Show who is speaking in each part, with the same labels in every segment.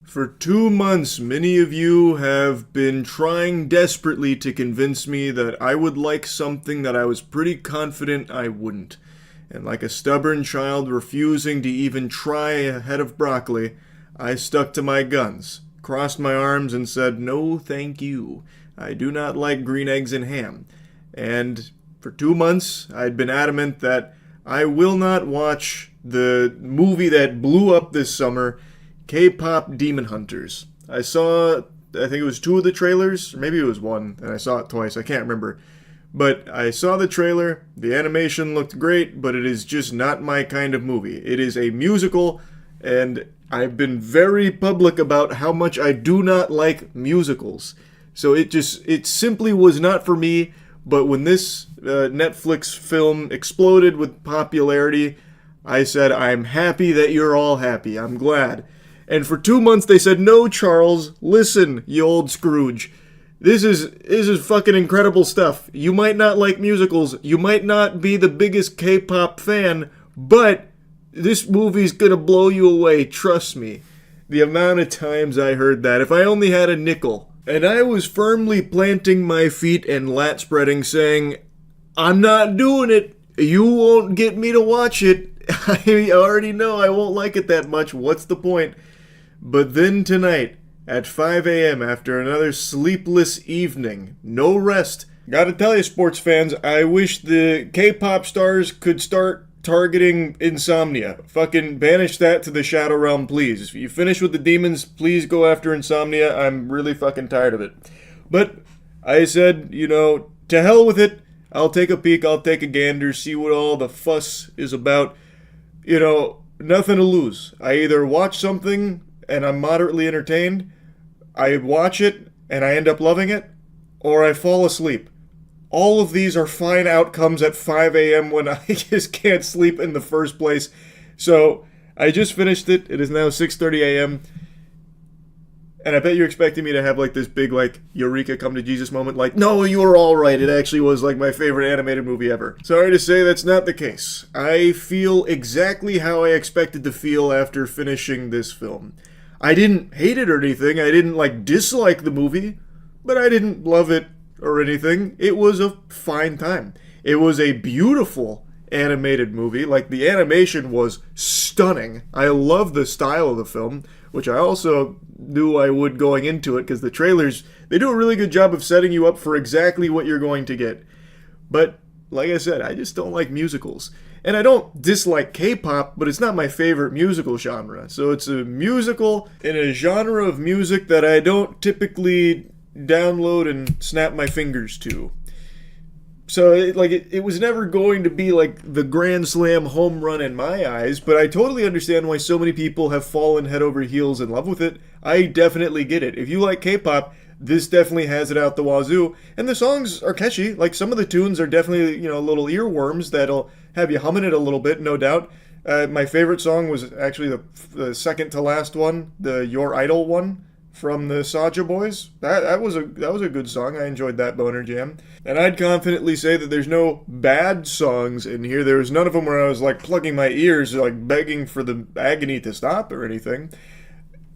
Speaker 1: For 2 months, many of you have been trying desperately to convince me that I would like something that I was pretty confident I wouldn't. And like a stubborn child refusing to even try a head of broccoli, I stuck to my guns, crossed my arms, and said, "No, thank you. I do not like green eggs and ham." And for 2 months, I'd been adamant that I will not watch the movie that blew up this summer, K-pop Demon Hunters. I think it was two of the trailers, or maybe it was one, and I saw it twice, I can't remember. But I saw the trailer, the animation looked great, but it is just not my kind of movie. It is a musical, and I've been very public about how much I do not like musicals. So it simply was not for me, but when this Netflix film exploded with popularity, I said, I'm happy that you're all happy. I'm glad. And for 2 months they said, "No, Charles, listen, you old Scrooge. This is fucking incredible stuff. You might not like musicals, you might not be the biggest K-pop fan, but this movie's gonna blow you away, trust me." The amount of times I heard that, if I only had a nickel. And I was firmly planting my feet and lat spreading, saying, I'm not doing it. You won't get me to watch it. I already know I won't like it that much. What's the point? But then tonight, at 5 a.m., after another sleepless evening, no rest. Gotta tell you, sports fans, I wish the K-pop stars could start targeting insomnia. Fucking banish that to the Shadow Realm, please. If you finish with the demons, please go after insomnia. I'm really fucking tired of it. But I said, to hell with it. I'll take a peek, I'll take a gander, see what all the fuss is about. Nothing to lose. I either watch something and I'm moderately entertained, I watch it and I end up loving it, or I fall asleep. All of these are fine outcomes at 5 a.m. when I just can't sleep in the first place. So I just finished it. It is now 6:30 a.m. And I bet you're expecting me to have this big eureka come to Jesus moment. No, you were all right. It actually was my favorite animated movie ever. Sorry to say that's not the case. I feel exactly how I expected to feel after finishing this film. I didn't hate it or anything. I didn't dislike the movie, but I didn't love it or anything. It was a fine time. It was a beautiful animated movie. The animation was stunning. I love the style of the film, which I also knew I would going into it, because the trailers, they do a really good job of setting you up for exactly what you're going to get. But like I said, I just don't like musicals. And I don't dislike K-pop, but it's not my favorite musical genre. So it's a musical in a genre of music that I don't typically download and snap my fingers to. So it was never going to be the grand slam home run in my eyes, but I totally understand why so many people have fallen head over heels in love with it. I definitely get it. If you like K-pop, this definitely has it out the wazoo, and the songs are catchy. Some of the tunes are definitely, little earworms that'll have you humming it a little bit, no doubt. My favorite song was actually the second to last one, the Your Idol one from the Saja Boys. That was a good song. I enjoyed that boner jam. And I'd confidently say that there's no bad songs in here. There was none of them where I was plugging my ears, begging for the agony to stop or anything.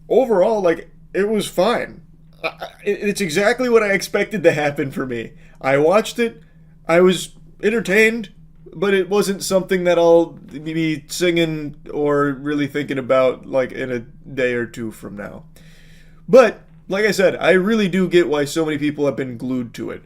Speaker 1: Overall, it was fine. It's exactly what I expected to happen for me. I watched it, I was entertained, but it wasn't something that I'll be singing or really thinking about in a day or two from now. But, like I said, I really do get why so many people have been glued to it.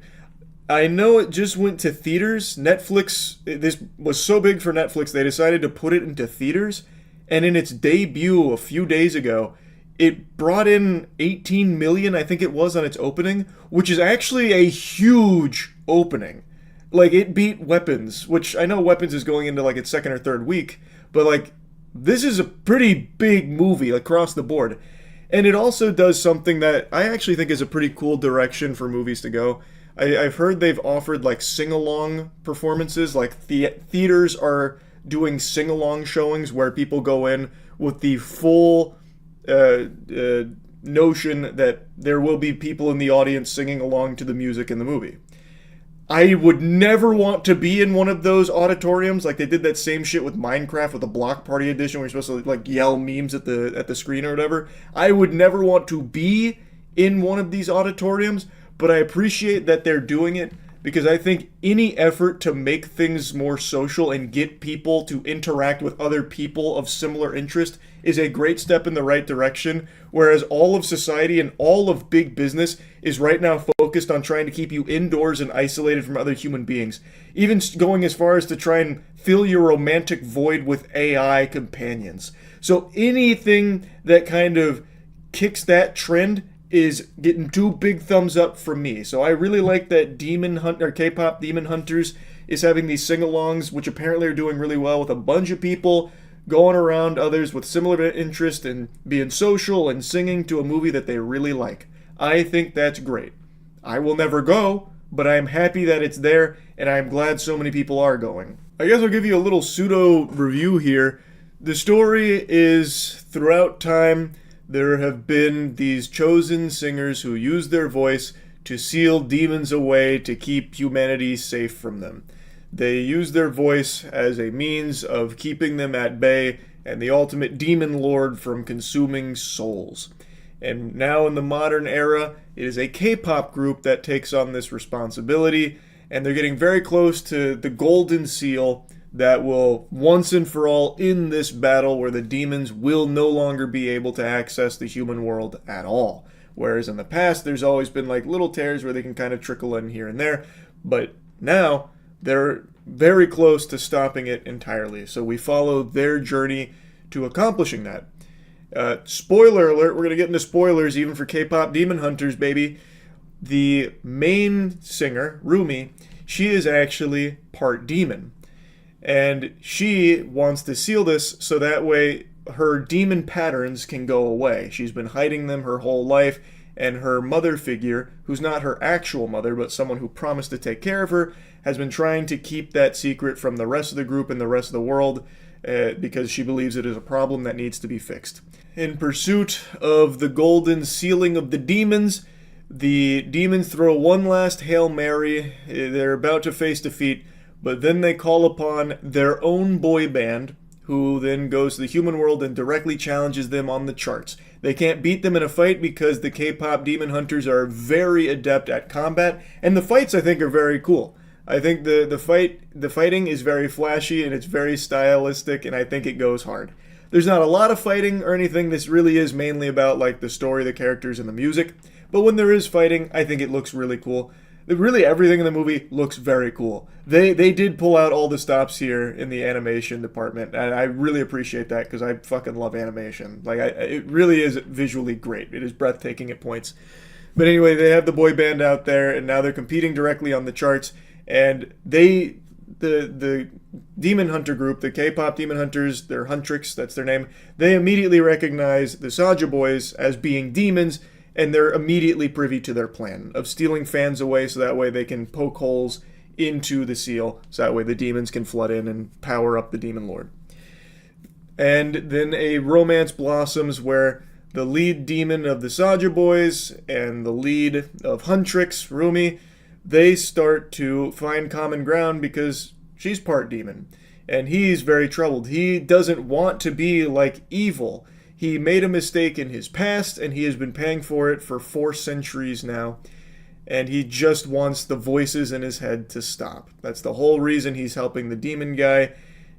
Speaker 1: I know it just went to theaters. This was so big for Netflix, they decided to put it into theaters, and in its debut a few days ago, it brought in 18 million, I think it was, on its opening, which is actually a huge opening. It beat Weapons, which I know Weapons is going into its second or third week, but this is a pretty big movie across the board. And it also does something that I actually think is a pretty cool direction for movies to go. I've heard they've offered sing-along performances, theaters are doing sing-along showings where people go in with the full notion that there will be people in the audience singing along to the music in the movie. I would never want to be in one of those auditoriums. Like they did that same shit with Minecraft with the Block Party edition where you're supposed to like yell memes at the screen or whatever. I would never want to be in one of these auditoriums, but I appreciate that they're doing it because I think any effort to make things more social and get people to interact with other people of similar interest is a great step in the right direction, whereas all of society and all of big business is right now focused on trying to keep you indoors and isolated from other human beings, even going as far as to try and fill your romantic void with AI companions. So anything that kind of kicks that trend is getting 2 big thumbs up from me. So I really like that K-pop Demon Hunters is having these sing-alongs, which apparently are doing really well with a bunch of people going around others with similar interest and being social and singing to a movie that they really like. I think that's great. I will never go, but I am happy that it's there, and I am glad so many people are going. I guess I'll give you a little pseudo review here. The story is, throughout time, there have been these chosen singers who use their voice to seal demons away to keep humanity safe from them. They use their voice as a means of keeping them at bay and the ultimate demon lord from consuming souls. And now in the modern era, it is a K-pop group that takes on this responsibility, and they're getting very close to the golden seal that will once and for all end this battle where the demons will no longer be able to access the human world at all. Whereas in the past, there's always been like little tears where they can kind of trickle in here and there, but now they're very close to stopping it entirely. So we follow their journey to accomplishing that. Spoiler alert, we're going to get into spoilers even for K-pop Demon Hunters, baby. The main singer, Rumi, she is actually part demon. And she wants to seal this so that way her demon patterns can go away. She's been hiding them her whole life, and her mother figure, who's not her actual mother, but someone who promised to take care of her, has been trying to keep that secret from the rest of the group and the rest of the world because she believes it is a problem that needs to be fixed. In pursuit of the golden sealing of the demons throw one last Hail Mary. They're about to face defeat, but then they call upon their own boy band, who then goes to the human world and directly challenges them on the charts. They can't beat them in a fight because the K-pop Demon Hunters are very adept at combat, and the fights I think are very cool. I think the fighting is very flashy and it's very stylistic, and I think it goes hard. There's not a lot of fighting or anything. This really is mainly about like the story, the characters, and the music. But when there is fighting, I think it looks really cool. Really, everything in the movie looks very cool. They did pull out all the stops here in the animation department, and I really appreciate that because I fucking love animation. Like, it really is visually great. It is breathtaking at points. But anyway, they have the boy band out there, and now they're competing directly on the charts. And the Demon Hunter group, the K-pop Demon Hunters, they're Huntrix, that's their name. They immediately recognize the Saja boys as being demons, and they're immediately privy to their plan of stealing fans away so that way they can poke holes into the seal, so that way the demons can flood in and power up the Demon Lord. And then a romance blossoms where the lead demon of the Saja boys and the lead of Huntrix, Rumi, they start to find common ground because she's part demon. And he's very troubled. He doesn't want to be like evil. He made a mistake in his past, and he has been paying for it for 4 centuries now. And he just wants the voices in his head to stop. That's the whole reason he's helping the demon guy.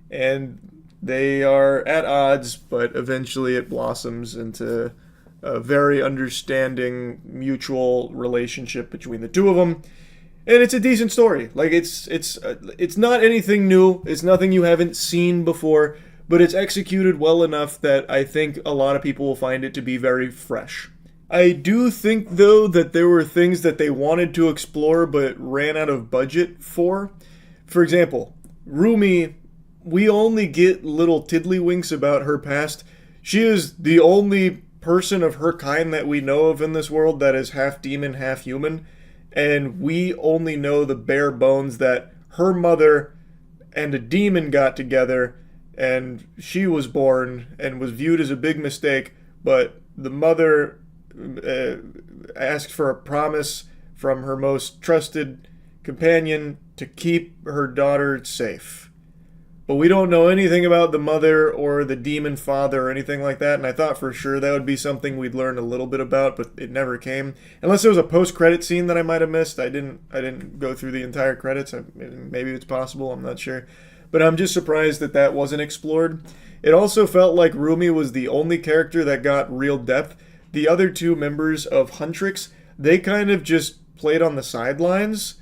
Speaker 1: And they are at odds, but eventually it blossoms into a very understanding, mutual relationship between the two of them. And it's a decent story. Like, it's not anything new. It's nothing you haven't seen before. But it's executed well enough that I think a lot of people will find it to be very fresh. I do think, though, that there were things that they wanted to explore but ran out of budget for. For example, Rumi, we only get little tiddlywinks about her past. She is the only person of her kind that we know of in this world that is half demon, half human. And we only know the bare bones that her mother and a demon got together, and she was born and was viewed as a big mistake, but the mother asked for a promise from her most trusted companion to keep her daughter safe. But we don't know anything about the mother or the demon father or anything like that, and I thought for sure that would be something we'd learn a little bit about, but it never came. Unless there was a post-credit scene that I might have missed. I didn't go through the entire credits. Maybe it's possible, I'm not sure. But I'm just surprised that that wasn't explored. It also felt like Rumi was the only character that got real depth. The other two members of Huntrix, they kind of just played on the sidelines.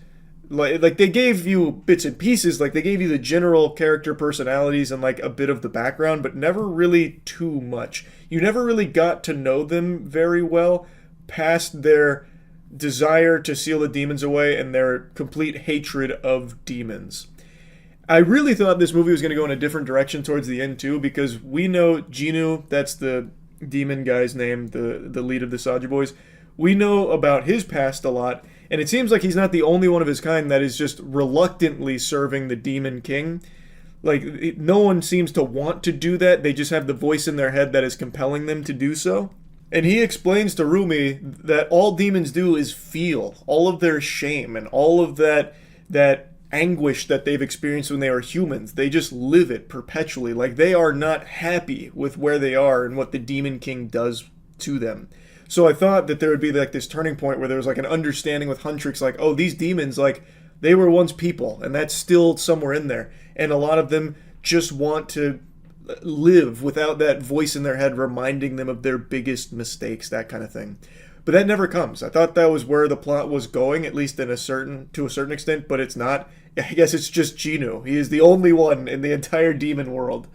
Speaker 1: Like they gave you bits and pieces, like they gave you the general character personalities and like a bit of the background, but never really too much. You never really got to know them very well past their desire to seal the demons away and their complete hatred of demons. I really thought this movie was going to go in a different direction towards the end too, because we know Genu, that's the demon guy's name, the lead of the Saja Boys. We know about his past a lot. And it seems like he's not the only one of his kind that is just reluctantly serving the Demon King. Like, no one seems to want to do that. They just have the voice in their head that is compelling them to do so. And he explains to Rumi that all demons do is feel all of their shame and all of that anguish that they've experienced when they are humans. They just live it perpetually. Like, they are not happy with where they are and what the Demon King does to them. So I thought that there would be like this turning point where there was like an understanding with Huntrix, like, oh, these demons, like, they were once people, and that's still somewhere in there. And a lot of them just want to live without that voice in their head reminding them of their biggest mistakes, that kind of thing. But that never comes. I thought that was where the plot was going, at least to a certain extent, but it's not. I guess it's just Genu. He is the only one in the entire demon world.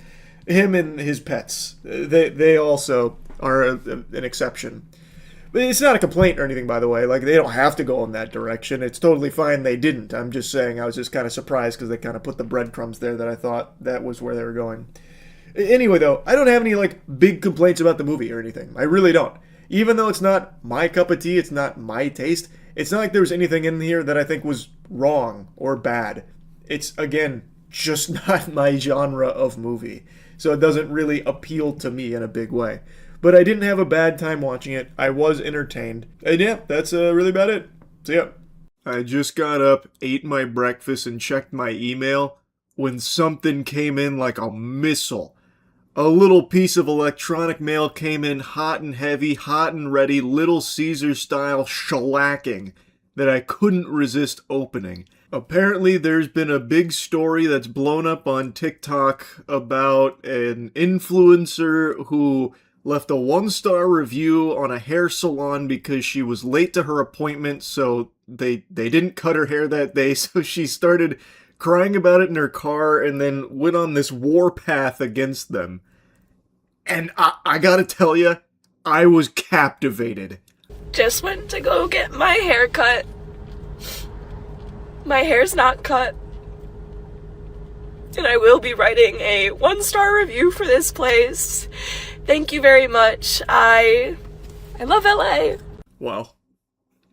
Speaker 1: Him and his pets. They also are an exception. But it's not a complaint or anything, by the way. Like, they don't have to go in that direction. It's totally fine they didn't. I'm just saying I was just kind of surprised because they kind of put the breadcrumbs there that I thought that was where they were going. Anyway, though, I don't have any, like, big complaints about the movie or anything. I really don't. Even though it's not my cup of tea, it's not my taste, it's not like there was anything in here that I think was wrong or bad. It's, again, just not my genre of movie. So it doesn't really appeal to me in a big way. But I didn't have a bad time watching it. I was entertained. And yeah, that's really about it. So yeah. I just got up, ate my breakfast, and checked my email when something came in like a missile. A little piece of electronic mail came in hot and heavy, hot and ready, Little Caesar style shellacking that I couldn't resist opening. Apparently there's been a big story that's blown up on TikTok about an influencer who left a 1-star review on a hair salon because she was late to her appointment, so they didn't cut her hair that day, so she started crying about it in her car and then went on this warpath against them. And I gotta tell you, I was captivated.
Speaker 2: Just went to go get my hair cut. My hair's not cut. And I will be writing a 1-star review for this place. Thank you very much. I love LA.
Speaker 1: Wow.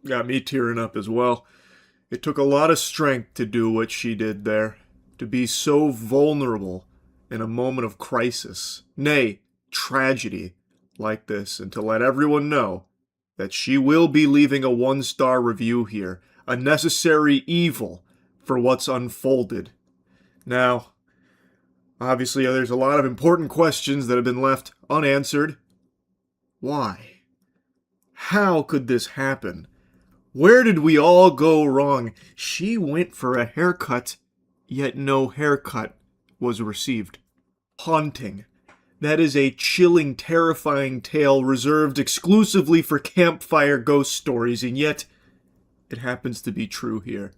Speaker 1: Got me tearing up as well. It took a lot of strength to do what she did there. To be so vulnerable in a moment of crisis. Nay, tragedy like this. And to let everyone know that she will be leaving a 1-star review here. A necessary evil for what's unfolded. Now, obviously, there's a lot of important questions that have been left unanswered. Why? How could this happen? Where did we all go wrong? She went for a haircut, yet no haircut was received. Haunting. That is a chilling, terrifying tale reserved exclusively for campfire ghost stories, and yet it happens to be true here.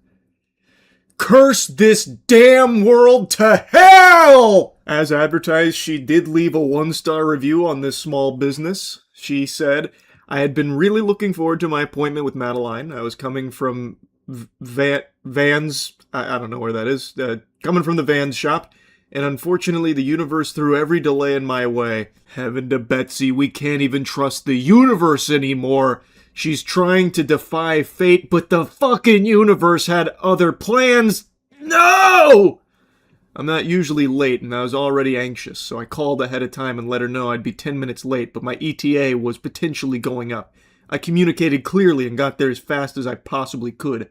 Speaker 1: Curse this damn world to hell! As advertised, she did leave a 1-star review on this small business. She said, I had been really looking forward to my appointment with Madeline. I was coming from Vans, I don't know where that is, coming from the Vans shop, and unfortunately the universe threw every delay in my way. Heaven to Betsy, we can't even trust the universe anymore. She's trying to defy fate, but the fucking universe had other plans. No! I'm not usually late, and I was already anxious, so I called ahead of time and let her know I'd be 10 minutes late, but my ETA was potentially going up. I communicated clearly and got there as fast as I possibly could.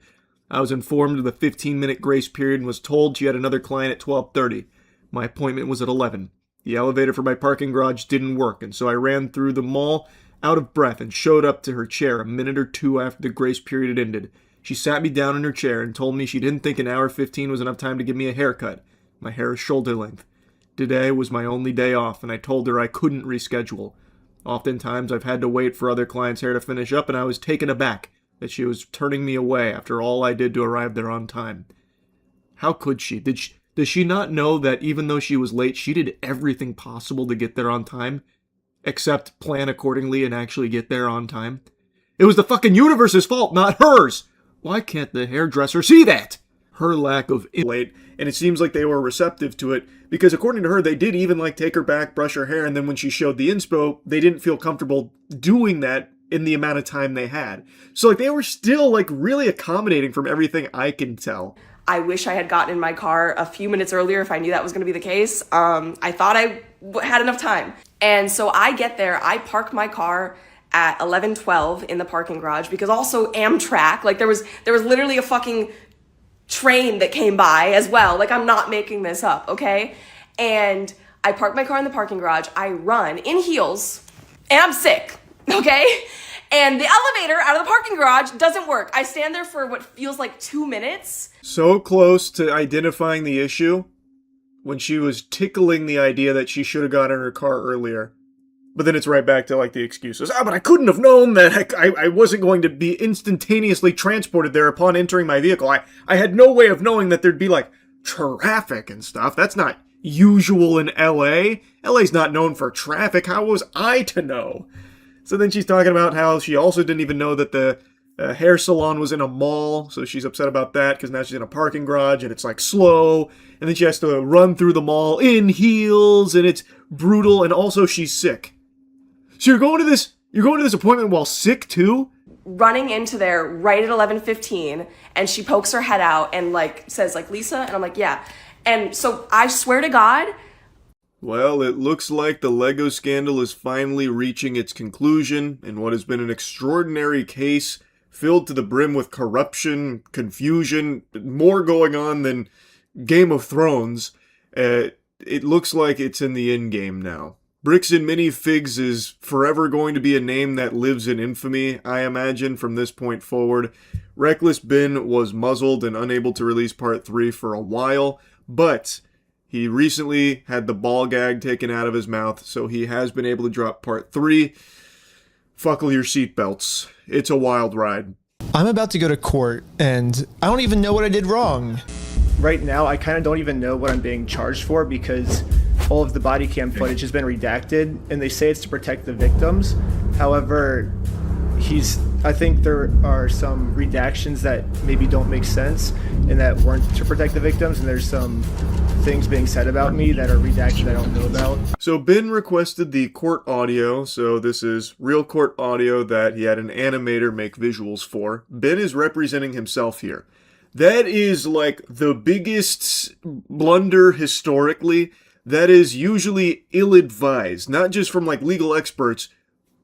Speaker 1: I was informed of the 15-minute grace period and was told she had another client at 12:30. My appointment was at 11. The elevator for my parking garage didn't work, and so I ran through the mall out of breath and showed up to her chair a minute or two after the grace period had ended. She sat me down in her chair and told me she didn't think an hour 15 was enough time to give me a haircut. My hair is shoulder length. Today was my only day off, and I told her I couldn't reschedule. Oftentimes, I've had to wait for other clients' hair to finish up, and I was taken aback that she was turning me away after all I did to arrive there on time. How could she? Does she not know that even though she was late, she did everything possible to get there on time? Except plan accordingly and actually get there on time? It was the fucking universe's fault, not hers! Why can't the hairdresser see that? Her lack of late, and it seems like they were receptive to it, because according to her, they did even take her back, brush her hair, and then when she showed the inspo, they didn't feel comfortable doing that in the amount of time they had. So they were still really accommodating from everything I can tell.
Speaker 2: I wish I had gotten in my car a few minutes earlier if I knew that was going to be the case. I thought I had enough time. And so I get there, I park my car at 11:12 in the parking garage, because also Amtrak, there was literally a fucking train that came by as well. I'm not making this up, okay? And I park my car in the parking garage, I run in heels, and I'm sick, okay? And the elevator out of the parking garage doesn't work. I stand there for what feels like 2 minutes.
Speaker 1: So close to identifying the issue when she was tickling the idea that she should have gotten in her car earlier. But then it's right back to the excuses. But I couldn't have known that I wasn't going to be instantaneously transported there upon entering my vehicle. I had no way of knowing that there'd be traffic and stuff. That's not usual in LA. LA's not known for traffic. How was I to know? So then she's talking about how she also didn't even know that the hair salon was in a mall. So she's upset about that because now she's in a parking garage and it's slow. And then she has to run through the mall in heels and it's brutal. And also she's sick. So you're going to this appointment while sick too?
Speaker 2: Running into there right at 11:15, and she pokes her head out and says Lisa, and I'm like, yeah. And so I swear to God.
Speaker 1: Well, it looks like the Lego scandal is finally reaching its conclusion in what has been an extraordinary case filled to the brim with corruption, confusion, more going on than Game of Thrones. It looks like it's in the end game now. Bricks and Minifigs is forever going to be a name that lives in infamy, I imagine, from this point forward. Reckless Ben was muzzled and unable to release Part 3 for a while, but he recently had the ball gag taken out of his mouth, so he has been able to drop Part 3. Buckle your seatbelts. It's a wild ride.
Speaker 3: I'm about to go to court, and I don't even know what I did wrong.
Speaker 4: Right now, I kind of don't even know what I'm being charged for because all of the body cam footage has been redacted, and they say it's to protect the victims. However, I think there are some redactions that maybe don't make sense and that weren't to protect the victims, and there's some things being said about me that are redacted I don't know about.
Speaker 1: So Ben requested the court audio, so this is real court audio that he had an animator make visuals for. Ben is representing himself here. That is the biggest blunder historically. That is usually ill-advised, not just from legal experts,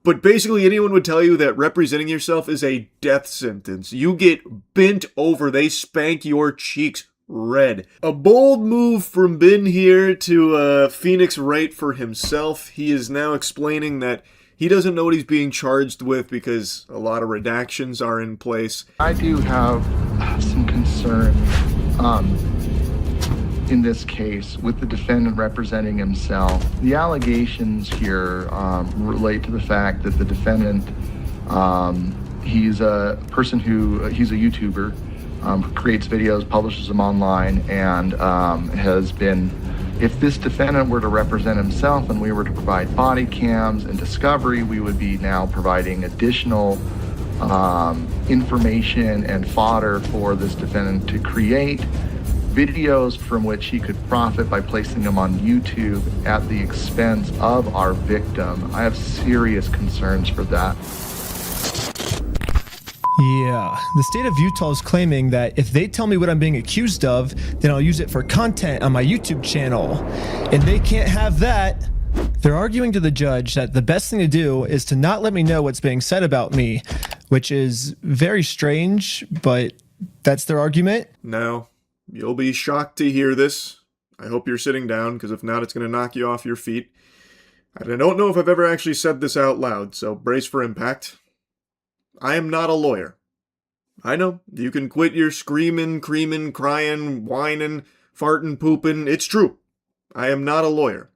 Speaker 1: but basically anyone would tell you that representing yourself is a death sentence. You get bent over, they spank your cheeks red. A bold move from Ben here to Phoenix Wright for himself. He is now explaining that he doesn't know what he's being charged with because a lot of redactions are in place.
Speaker 5: I do have some concern in this case with the defendant representing himself. The allegations here relate to the fact that the defendant, he's a person he's a YouTuber, who creates videos, publishes them online, and has been, if this defendant were to represent himself and we were to provide body cams and discovery, we would be now providing additional information and fodder for this defendant to create videos from which he could profit by placing them on YouTube at the expense of our victim. I have serious concerns for that.
Speaker 3: Yeah, the state of Utah is claiming that if they tell me what I'm being accused of, then I'll use it for content on my YouTube channel. And they can't have that. They're arguing to the judge that the best thing to do is to not let me know what's being said about me, which is very strange, but That's their argument?
Speaker 1: Now, you'll be shocked to hear this. I hope you're sitting down, because if not, it's going to knock you off your feet. And I don't know if I've ever actually said this out loud, so brace for impact. I am not a lawyer. I know, you can quit your screaming, creaming, crying, whining, farting, pooping. It's true. I am not a lawyer.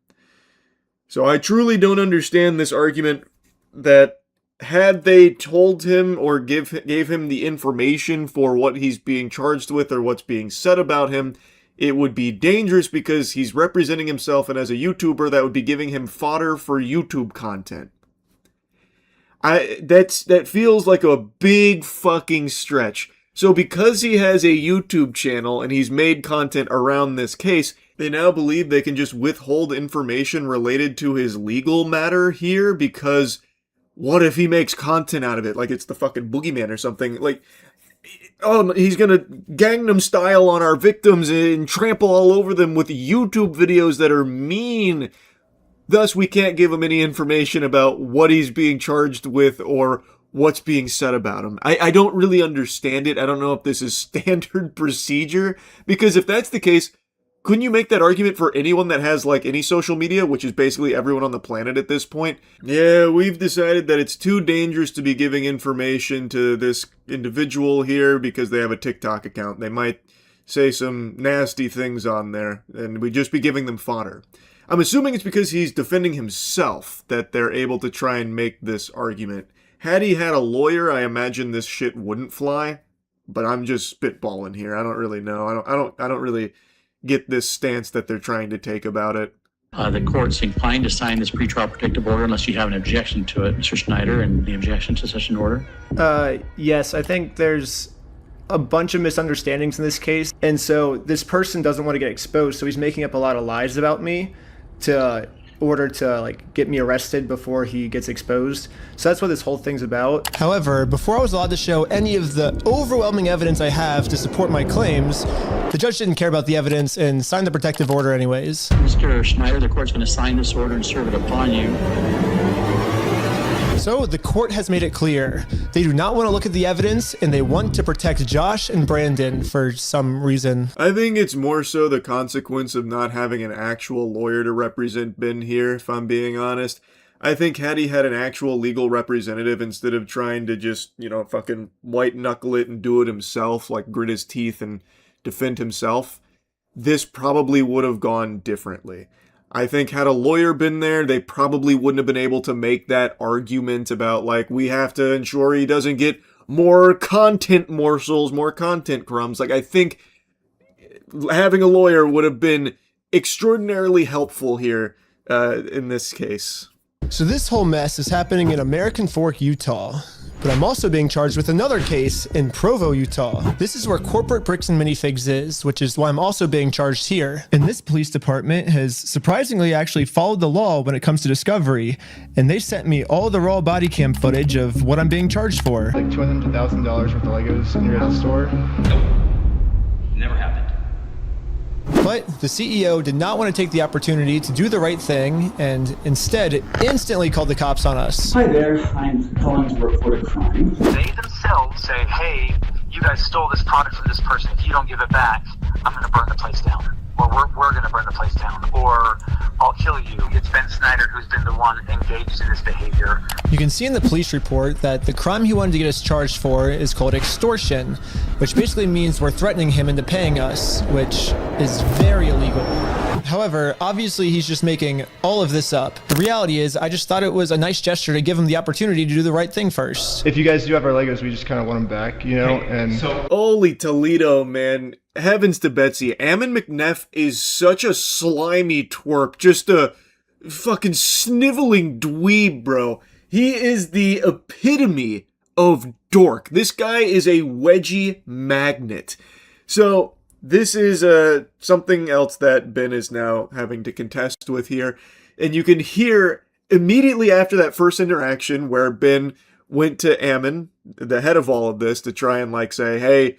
Speaker 1: So I truly don't understand this argument that had they told him or gave him the information for what he's being charged with or what's being said about him, it would be dangerous because he's representing himself, and as a YouTuber, that would be giving him fodder for YouTube content. That feels like a big fucking stretch. So because he has a YouTube channel and he's made content around this case, they now believe they can just withhold information related to his legal matter here, because what if he makes content out of it? Like it's the fucking boogeyman or something. Like, oh, he's gonna Gangnam Style on our victims and trample all over them with YouTube videos that are mean. Thus, we can't give him any information about what he's being charged with or what's being said about him. I don't really understand it. I don't know if this is standard procedure, because if that's the case, couldn't you make that argument for anyone that has, like, any social media, which is basically everyone on the planet at this point? Yeah, we've decided that it's too dangerous to be giving information to this individual here because they have a TikTok account. They might say some nasty things on there, and we'd just be giving them fodder. I'm assuming it's because he's defending himself that they're able to try and make this argument. Had he had a lawyer, I imagine this shit wouldn't fly, but I'm just spitballing here. I don't really know. I don't really get this stance that they're trying to take about it.
Speaker 6: The court's inclined to sign this pretrial protective order unless you have an objection to it, Mr. Schneider, and the objection to such an order.
Speaker 4: Yes, I think there's a bunch of misunderstandings in this case, and so this person doesn't want to get exposed, so he's making up a lot of lies about me to order to like get me arrested before he gets exposed. So that's what this whole thing's about.
Speaker 3: However, before I was allowed to show any of the overwhelming evidence I have to support my claims, the judge didn't care about the evidence and signed the protective order anyways.
Speaker 6: Mr. Schneider, the court's going to sign this order and serve it upon you.
Speaker 3: So the court has made it clear they do not want to look at the evidence and they want to protect Josh and Brandon for some reason.
Speaker 1: I think it's more so the consequence of not having an actual lawyer to represent Ben here, if I'm being honest. I think had he had an actual legal representative instead of trying to just, fucking white knuckle it and do it himself, like grit his teeth and defend himself, this probably would have gone differently. I think had a lawyer been there, they probably wouldn't have been able to make that argument about, like, we have to ensure he doesn't get more content morsels, more content crumbs. Like, I think having a lawyer would have been extraordinarily helpful here in this case.
Speaker 3: So this whole mess is happening in American Fork, Utah. But I'm also being charged with another case in Provo, Utah. This is where corporate bricks and minifigs is, which is why I'm also being charged here. And this police department has surprisingly actually followed the law when it comes to discovery, and they sent me all the raw body cam footage of what I'm being charged for.
Speaker 4: Like $200,000 worth of Legos in your store?
Speaker 7: Nope. Never happened.
Speaker 3: But the CEO did not want to take the opportunity to do the right thing and instead instantly called the cops on us.
Speaker 8: Hi there, I'm calling to report a crime.
Speaker 9: They themselves say, hey, you guys stole this product from this person. If you don't give it back, I'm going to burn the place down. Or we're going to burn the place down. Or I'll kill you. It's Ben Snyder who's been the one engaged in this behavior.
Speaker 3: You can see in the police report that the crime he wanted to get us charged for is called extortion, which basically means we're threatening him into paying us, which is very illegal. However, obviously he's just making all of this up. The reality is, I just thought it was a nice gesture to give him the opportunity to do the right thing first.
Speaker 4: If you guys do have our Legos, we just kind of want them back, and
Speaker 1: Holy Toledo, man. Heavens to Betsy. Ammon McNeff is such a slimy twerp. Just a fucking sniveling dweeb, bro. He is the epitome of dork. This guy is a wedgie magnet. So this is something else that Ben is now having to contest with here. And you can hear immediately after that first interaction where Ben went to Ammon, the head of all of this, to try and say, hey,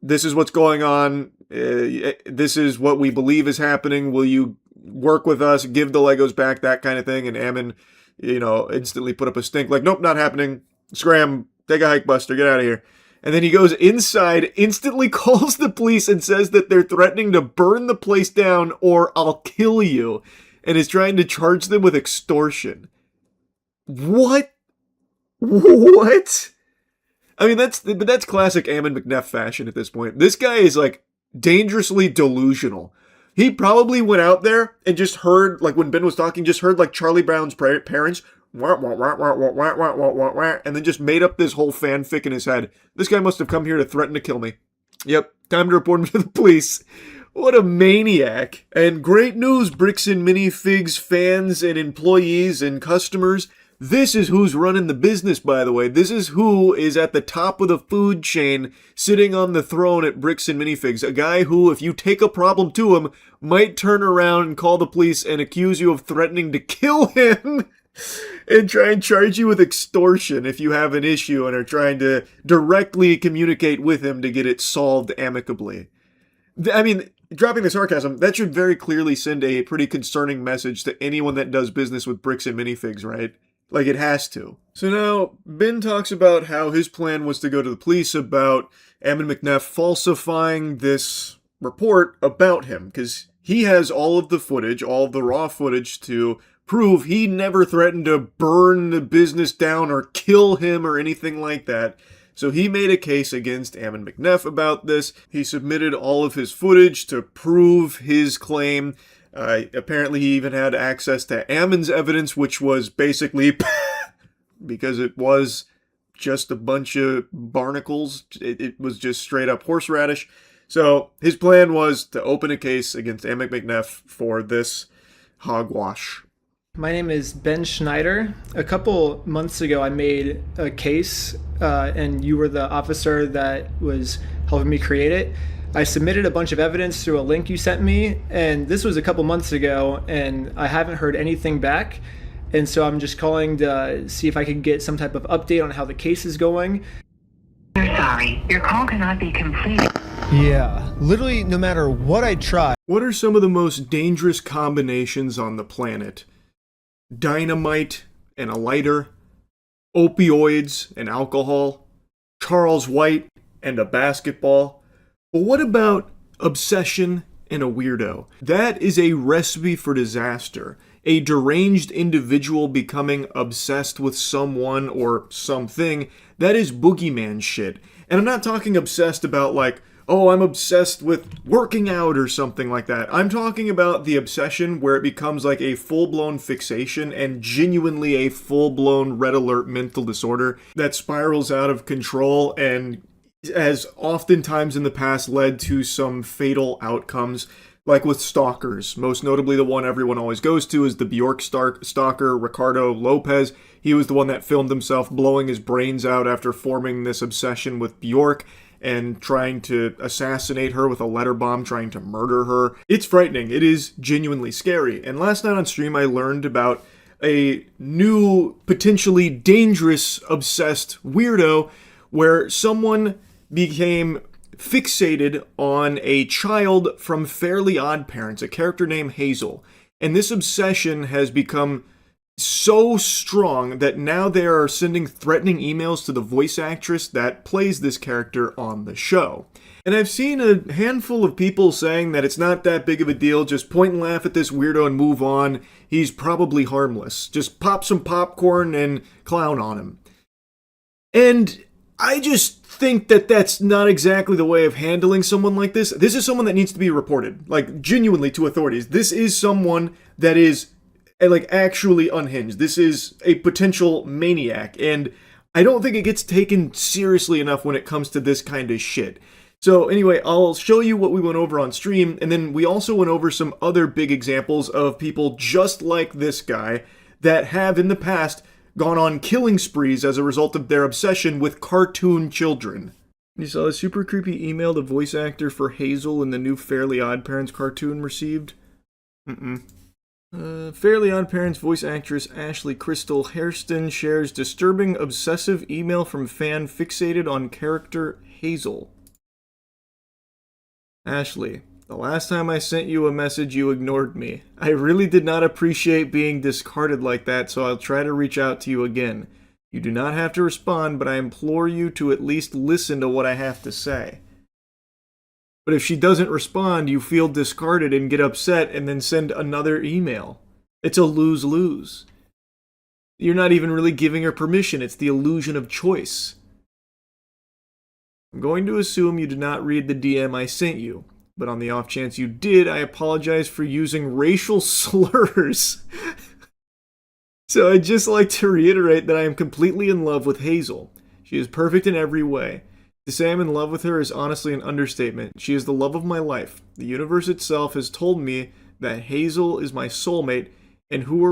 Speaker 1: this is what's going on. This is what we believe is happening. Will you work with us, give the Legos back, that kind of thing? And Ammon, instantly put up a stink like, nope, not happening. Scram, take a hike, Buster, get out of here. And then he goes inside, instantly calls the police and says that they're threatening to burn the place down or I'll kill you, and is trying to charge them with extortion. What? What? I mean, that's classic Ammon McNeff fashion at this point. This guy is like dangerously delusional. He probably went out there and just heard, like when Ben was talking, just heard like Charlie Brown's parents, and then just made up this whole fanfic in his head. This guy must have come here to threaten to kill me. Yep, time to report him to the police. What a maniac. And great news, Bricks and Minifigs fans and employees and customers. This is who's running the business, by the way. This is who is at the top of the food chain, sitting on the throne at Bricks and Minifigs. A guy who, if you take a problem to him, might turn around and call the police and accuse you of threatening to kill him and try and charge you with extortion if you have an issue and are trying to directly communicate with him to get it solved amicably. I mean, dropping the sarcasm, that should very clearly send a pretty concerning message to anyone that does business with Bricks and Minifigs, right? Like, it has to. So now, Ben talks about how his plan was to go to the police about Ammon McNeff falsifying this report about him, because he has all of the footage, all of the raw footage to prove he never threatened to burn the business down or kill him or anything like that. So he made a case against Ammon McNeff about this. He submitted all of his footage to prove his claim. Apparently he even had access to Ammon's evidence, which was basically because it was just a bunch of barnacles. It was just straight up horseradish. So his plan was to open a case against Ammon McNeff for this hogwash.
Speaker 4: My name is Ben Schneider. A couple months ago, I made a case, and you were the officer that was helping me create it. I submitted a bunch of evidence through a link you sent me, and this was a couple months ago, and I haven't heard anything back. And so I'm just calling to see if I could get some type of update on how the case is going.
Speaker 10: We're sorry, your call cannot be completed.
Speaker 3: Yeah, literally no matter what I try.
Speaker 1: What are some of the most dangerous combinations on the planet? Dynamite and a lighter, opioids and alcohol, Charles White and a basketball. But what about obsession and a weirdo? That is a recipe for disaster. A deranged individual becoming obsessed with someone or something, that is boogeyman shit. And I'm not talking obsessed about like, oh, I'm obsessed with working out or something like that. I'm talking about the obsession where it becomes like a full-blown fixation and genuinely a full-blown red alert mental disorder that spirals out of control and has oftentimes in the past led to some fatal outcomes, like with stalkers. Most notably, the one everyone always goes to is the Bjork stalker, Ricardo Lopez. He was the one that filmed himself blowing his brains out after forming this obsession with Bjork and trying to assassinate her with a letter bomb, trying to murder her. It's frightening. It is genuinely scary. And last night on stream, I learned about a new, potentially dangerous, obsessed weirdo where someone became fixated on a child from Fairly Odd Parents, a character named Hazel. And this obsession has become so strong that now they are sending threatening emails to the voice actress that plays this character on the show. And I've seen a handful of people saying that it's not that big of a deal, just point and laugh at this weirdo and move on. He's probably harmless. Just pop some popcorn and clown on him. And I just think that that's not exactly the way of handling someone like this. This is someone that needs to be reported, like genuinely to authorities. This is someone that is like actually unhinged. This is a potential maniac, and I don't think it gets taken seriously enough when it comes to this kind of shit. So anyway, I'll show you what we went over on stream, and then we also went over some other big examples of people just like this guy that have in the past gone on killing sprees as a result of their obsession with cartoon children. You saw the super creepy email the voice actor for Hazel in the new Fairly Odd Parents cartoon received? Fairly Odd Parents voice actress Ashley Crystal Hairston shares disturbing obsessive email from fan fixated on character Hazel. Ashley, the last time I sent you a message, you ignored me. I really did not appreciate being discarded like that, so I'll try to reach out to you again. You do not have to respond, but I implore you to at least listen to what I have to say. But if she doesn't respond, you feel discarded and get upset and then send another email. It's a lose-lose. You're not even really giving her permission. It's the illusion of choice. I'm going to assume you did not read the DM I sent you, but on the off chance you did, I apologize for using racial slurs. So I'd just like to reiterate that I am completely in love with Hazel. She is perfect in every way. To say I'm in love with her is honestly an understatement. She is the love of my life. The universe itself has told me that Hazel is my soulmate, and who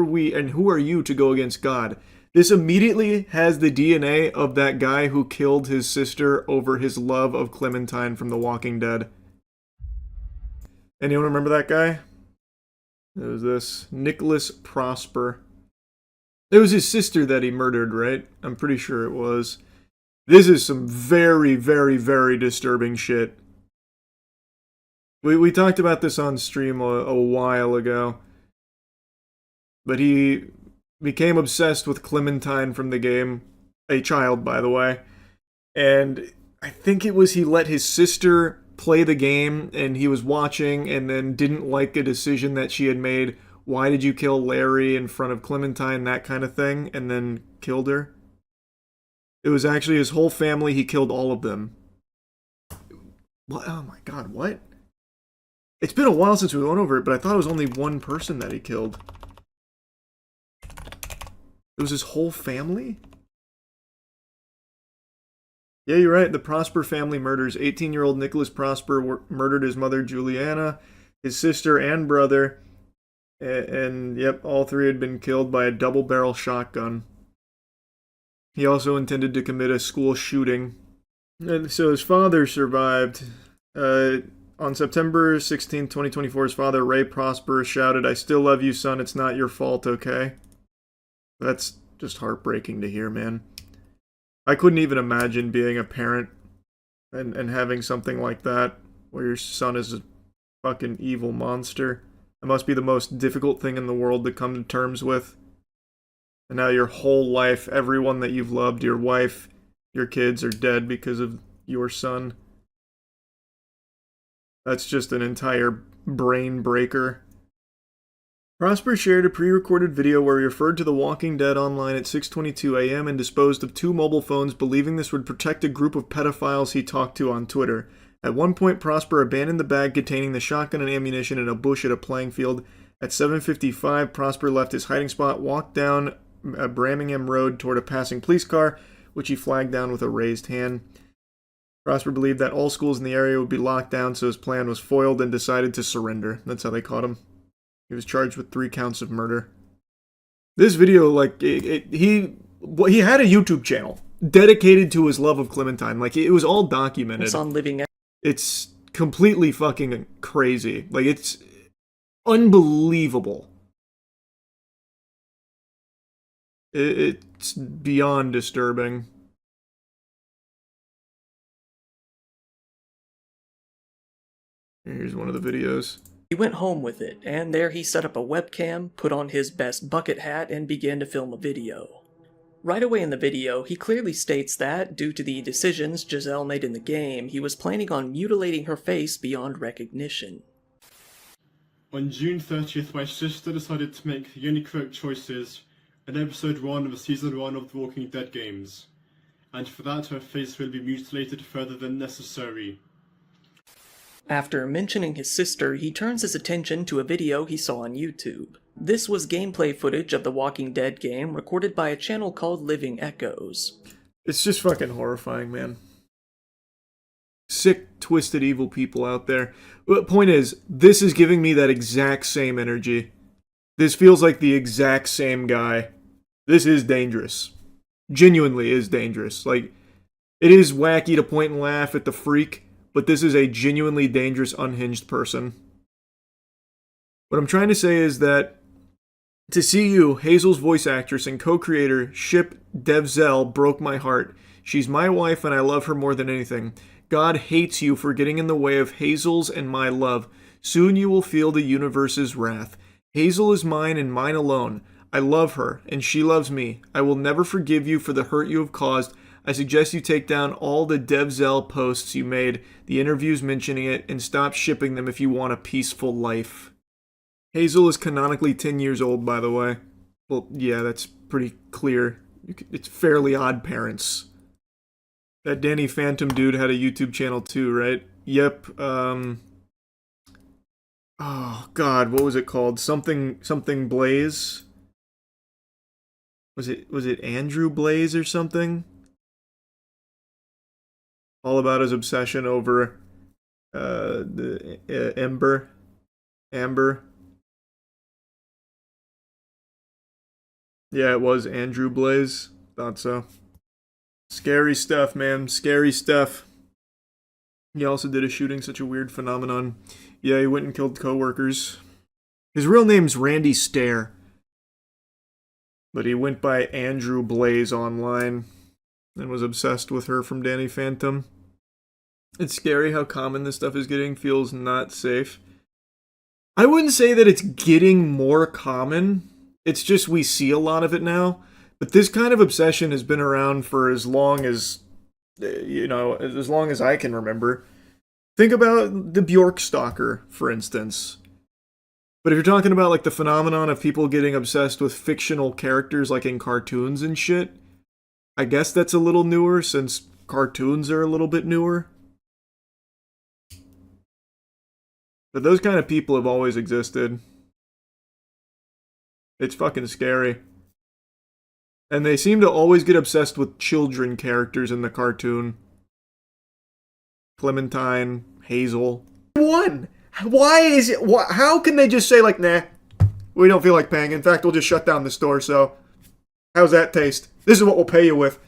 Speaker 1: are you to go against God? This immediately has the DNA of that guy who killed his sister over his love of Clementine from The Walking Dead. Anyone remember that guy? It was this Nicholas Prosper. It was his sister that he murdered, right? I'm pretty sure it was. This is some very, very, very disturbing shit. We talked about this on stream a while ago. But he became obsessed with Clementine from the game. A child, by the way. And I think it was he let his sister play the game, and he was watching, and then didn't like a decision that she had made. Why did you kill Larry in front of Clementine? That kind of thing. And then killed her. It was actually his whole family. He killed all of them. What? Oh my god, what? It's been a while since we went over it, but I thought it was only one person that he killed. It was his whole family? Yeah, you're right. The Prosper family murders. 18-year-old Nicholas Prosper murdered his mother, Juliana, his sister, and brother. And yep, all three had been killed by a double-barrel shotgun. He also intended to commit a school shooting. And so his father survived. On September 16, 2024, his father, Ray Prosper, shouted, "I still love you, son. It's not your fault, okay?" That's just heartbreaking to hear, man. I couldn't even imagine being a parent and having something like that, where your son is a fucking evil monster. It must be the most difficult thing in the world to come to terms with. And now your whole life, everyone that you've loved, your wife, your kids are dead because of your son. That's just an entire brain breaker. Prosper shared a pre-recorded video where he referred to The Walking Dead online at 6:22 a.m. and disposed of 2 mobile phones, believing this would protect a group of pedophiles he talked to on Twitter. At one point, Prosper abandoned the bag containing the shotgun and ammunition in a bush at a playing field. At 7:55, Prosper left his hiding spot, walked down Birmingham Road toward a passing police car, which he flagged down with a raised hand. Prosper believed that all schools in the area would be locked down, so his plan was foiled and decided to surrender. That's how they caught him. He was charged with 3 counts of murder. This video, like, he had a YouTube channel dedicated to his love of Clementine. Like, it was all documented.
Speaker 11: It's on Living.
Speaker 1: It's completely fucking crazy. Like, it's unbelievable. It's beyond disturbing. Here's one of the videos.
Speaker 11: He went home with it, and there he set up a webcam, put on his best bucket hat, and began to film a video. Right away in the video, he clearly states that, due to the decisions Giselle made in the game, he was planning on mutilating her face beyond recognition.
Speaker 12: On June 30th, my sister decided to make the only correct choices in episode 1 of season 1 of The Walking Dead games, and for that her face will be mutilated further than necessary.
Speaker 11: After mentioning his sister, he turns his attention to a video he saw on YouTube. This was gameplay footage of the Walking Dead game recorded by a channel called Living Echoes.
Speaker 1: It's just fucking horrifying, man. Sick, twisted, evil people out there. But point is, this is giving me that exact same energy. This feels like the exact same guy. This is dangerous. Genuinely is dangerous. Like, it is wacky to point and laugh at the freak, but this is a genuinely dangerous, unhinged person. What I'm trying to say is that to see you, Hazel's voice actress and co-creator, ship Penguinz0 broke my heart. She's my wife and I love her more than anything. God hates you for getting in the way of Hazel's and my love. Soon you will feel the universe's wrath. Hazel is mine and mine alone. I love her, and she loves me. I will never forgive you for the hurt you have caused. I suggest you take down all the Dev0 posts you made, the interviews mentioning it, and stop shipping them if you want a peaceful life. Hazel is canonically 10 years old, by the way. Well, yeah, that's pretty clear. It's Fairly Odd Parents. That Danny Phantom dude had a YouTube channel too, right? Yep. Oh God, what was it called? Something Blaze. Was it Andrew Blaze or something? All about his obsession over the Amber. Yeah, it was Andrew Blaze. Thought so. Scary stuff, man. Scary stuff. He also did a shooting, such a weird phenomenon. Yeah, he went and killed coworkers. His real name's Randy Stair. But he went by Andrew Blaze online and was obsessed with her from Danny Phantom. It's scary how common this stuff is getting. Feels not safe. I wouldn't say that it's getting more common. It's just we see a lot of it now. But this kind of obsession has been around for as long as, as long as I can remember. Think about the Bjork stalker, for instance. But if you're talking about like the phenomenon of people getting obsessed with fictional characters like in cartoons and shit, I guess that's a little newer since cartoons are a little bit newer. But those kind of people have always existed. It's fucking scary. And they seem to always get obsessed with children characters in the cartoon. Clementine, Hazel. One! Why is it... How can they just say, like, nah, we don't feel like paying. In fact, we'll just shut down the store, so... How's that taste? This is what we'll pay you with.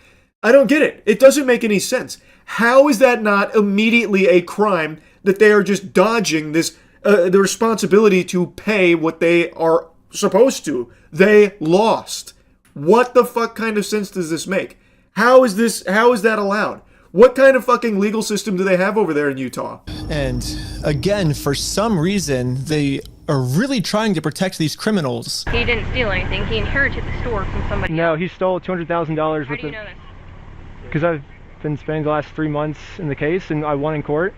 Speaker 1: I don't get it. It doesn't make any sense. How is that not immediately a crime that they are just dodging this... the responsibility to pay what they are supposed to? They lost. What the fuck kind of sense does this make? How is that allowed? What kind of fucking legal system do they have over there in Utah?
Speaker 3: And again, for some reason, they are really trying to protect these criminals.
Speaker 13: He didn't steal anything. He inherited the store from somebody else.
Speaker 14: No, he stole $200,000
Speaker 13: How do you know this?
Speaker 14: Because I've been spending the last 3 months in the case, and I won in court.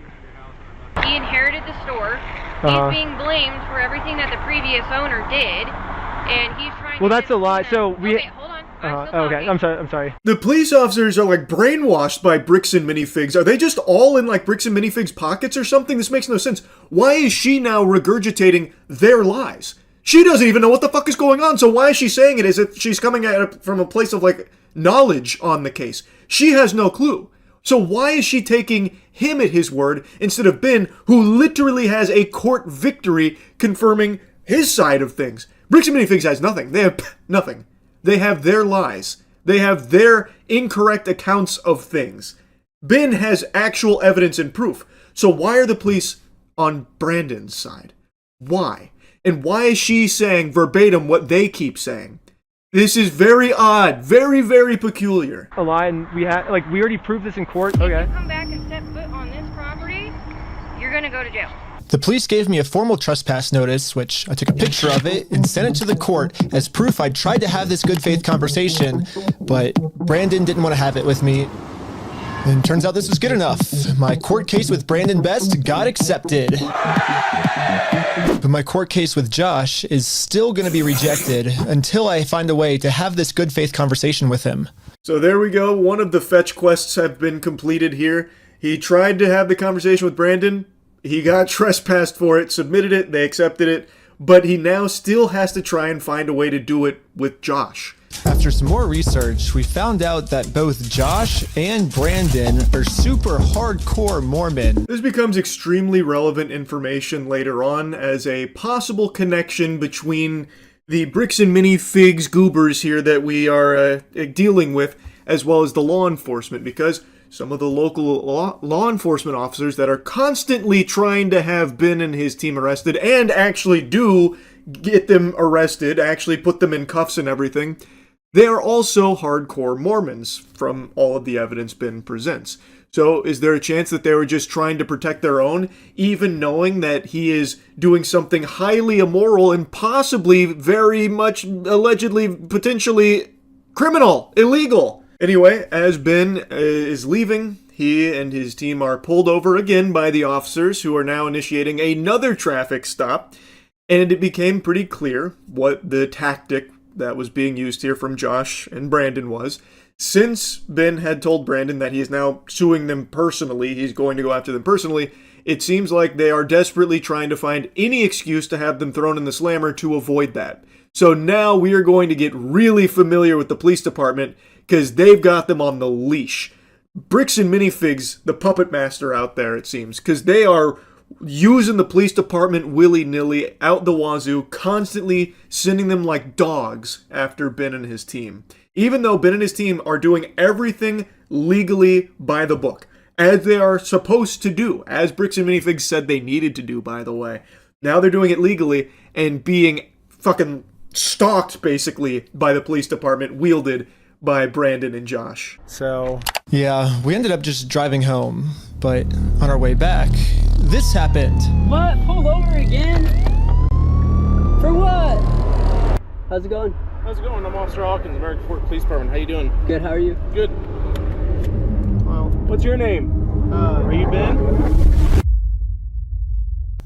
Speaker 13: He inherited the store. He's being blamed for everything that the previous owner did, and he's trying
Speaker 14: Well,
Speaker 13: to...
Speaker 14: that's a lie. So we...
Speaker 13: Okay, hold on.
Speaker 14: Okay, I'm sorry.
Speaker 1: The police officers are like brainwashed by Bricks and Minifigs. Are they just all in like Bricks and Minifigs' pockets or something? This makes no sense. Why is she now regurgitating their lies? She doesn't even know what the fuck is going on, so why is she saying it as if she's coming at it from a place of like knowledge on the case? She has no clue. So why is she taking him at his word instead of Ben, who literally has a court victory confirming his side of things? Bricks and Minifigs has nothing. They have nothing. They have their lies. They have their incorrect accounts of things. Ben has actual evidence and proof. So why are the police on Brandon's side? Why? And why is she saying verbatim what they keep saying? This is very odd. Very, very peculiar.
Speaker 14: A lie, and we already proved this in court. Okay.
Speaker 13: If you come back and step foot on this property, you're gonna go to jail.
Speaker 3: The police gave me a formal trespass notice, which I took a picture of it and sent it to the court as proof I tried to have this good faith conversation, but Brandon didn't want to have it with me. And turns out this was good enough. My court case with Brandon Best got accepted. But my court case with Josh is still going to be rejected until I find a way to have this good faith conversation with him.
Speaker 1: So there we go. One of the fetch quests have been completed here. He tried to have the conversation with Brandon. He got trespassed for it, submitted it, they accepted it, but he now still has to try and find a way to do it with Josh.
Speaker 3: After some more research, we found out that both Josh and Brandon are super hardcore Mormon.
Speaker 1: This becomes extremely relevant information later on as a possible connection between the Bricks and Minifigs goobers here that we are dealing with, as well as the law enforcement, because some of the local law enforcement officers that are constantly trying to have Ben and his team arrested, and actually do get them arrested, actually put them in cuffs and everything, They are also hardcore Mormons, from all of the evidence Ben presents. So is there a chance that they were just trying to protect their own, even knowing that he is doing something highly immoral and possibly very much allegedly, potentially criminal, illegal? Anyway, as Ben is leaving, he and his team are pulled over again by the officers, who are now initiating another traffic stop, and it became pretty clear what the tactic that was being used here from Josh and Brandon was. Since Ben had told Brandon that he is now suing them personally, he's going to go after them personally, it seems like they are desperately trying to find any excuse to have them thrown in the slammer to avoid that. So now we are going to get really familiar with the police department, because they've got them on the leash. Bricks and Minifigs, the puppet master out there, it seems, because they are using the police department willy-nilly out the wazoo, constantly sending them like dogs after Ben and his team. Even though Ben and his team are doing everything legally by the book, as they are supposed to do, as Bricks and Minifigs said they needed to do, by the way. Now they're doing it legally and being fucking stalked, basically, by the police department, wielded by Brandon and Josh.
Speaker 3: So, yeah, we ended up just driving home, but on our way back, this happened.
Speaker 15: What? Pulled over again? For what? How's it going?
Speaker 16: How's it going? I'm Officer Hawkins, American Fork Police Department. How you doing?
Speaker 15: Good, how are you?
Speaker 16: Good. Well, what's your name? Are you Ben?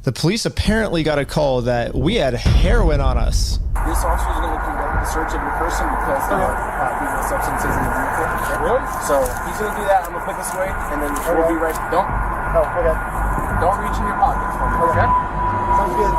Speaker 3: The police apparently got a call that we had heroin on us.
Speaker 17: This officer is going to conduct a search of your person because there are illegal substances in the vehicle.
Speaker 16: Really?
Speaker 17: So he's going to do that. I'm going to put this away, and then we'll be right. Don't reach in your pockets for me, okay? Sounds good.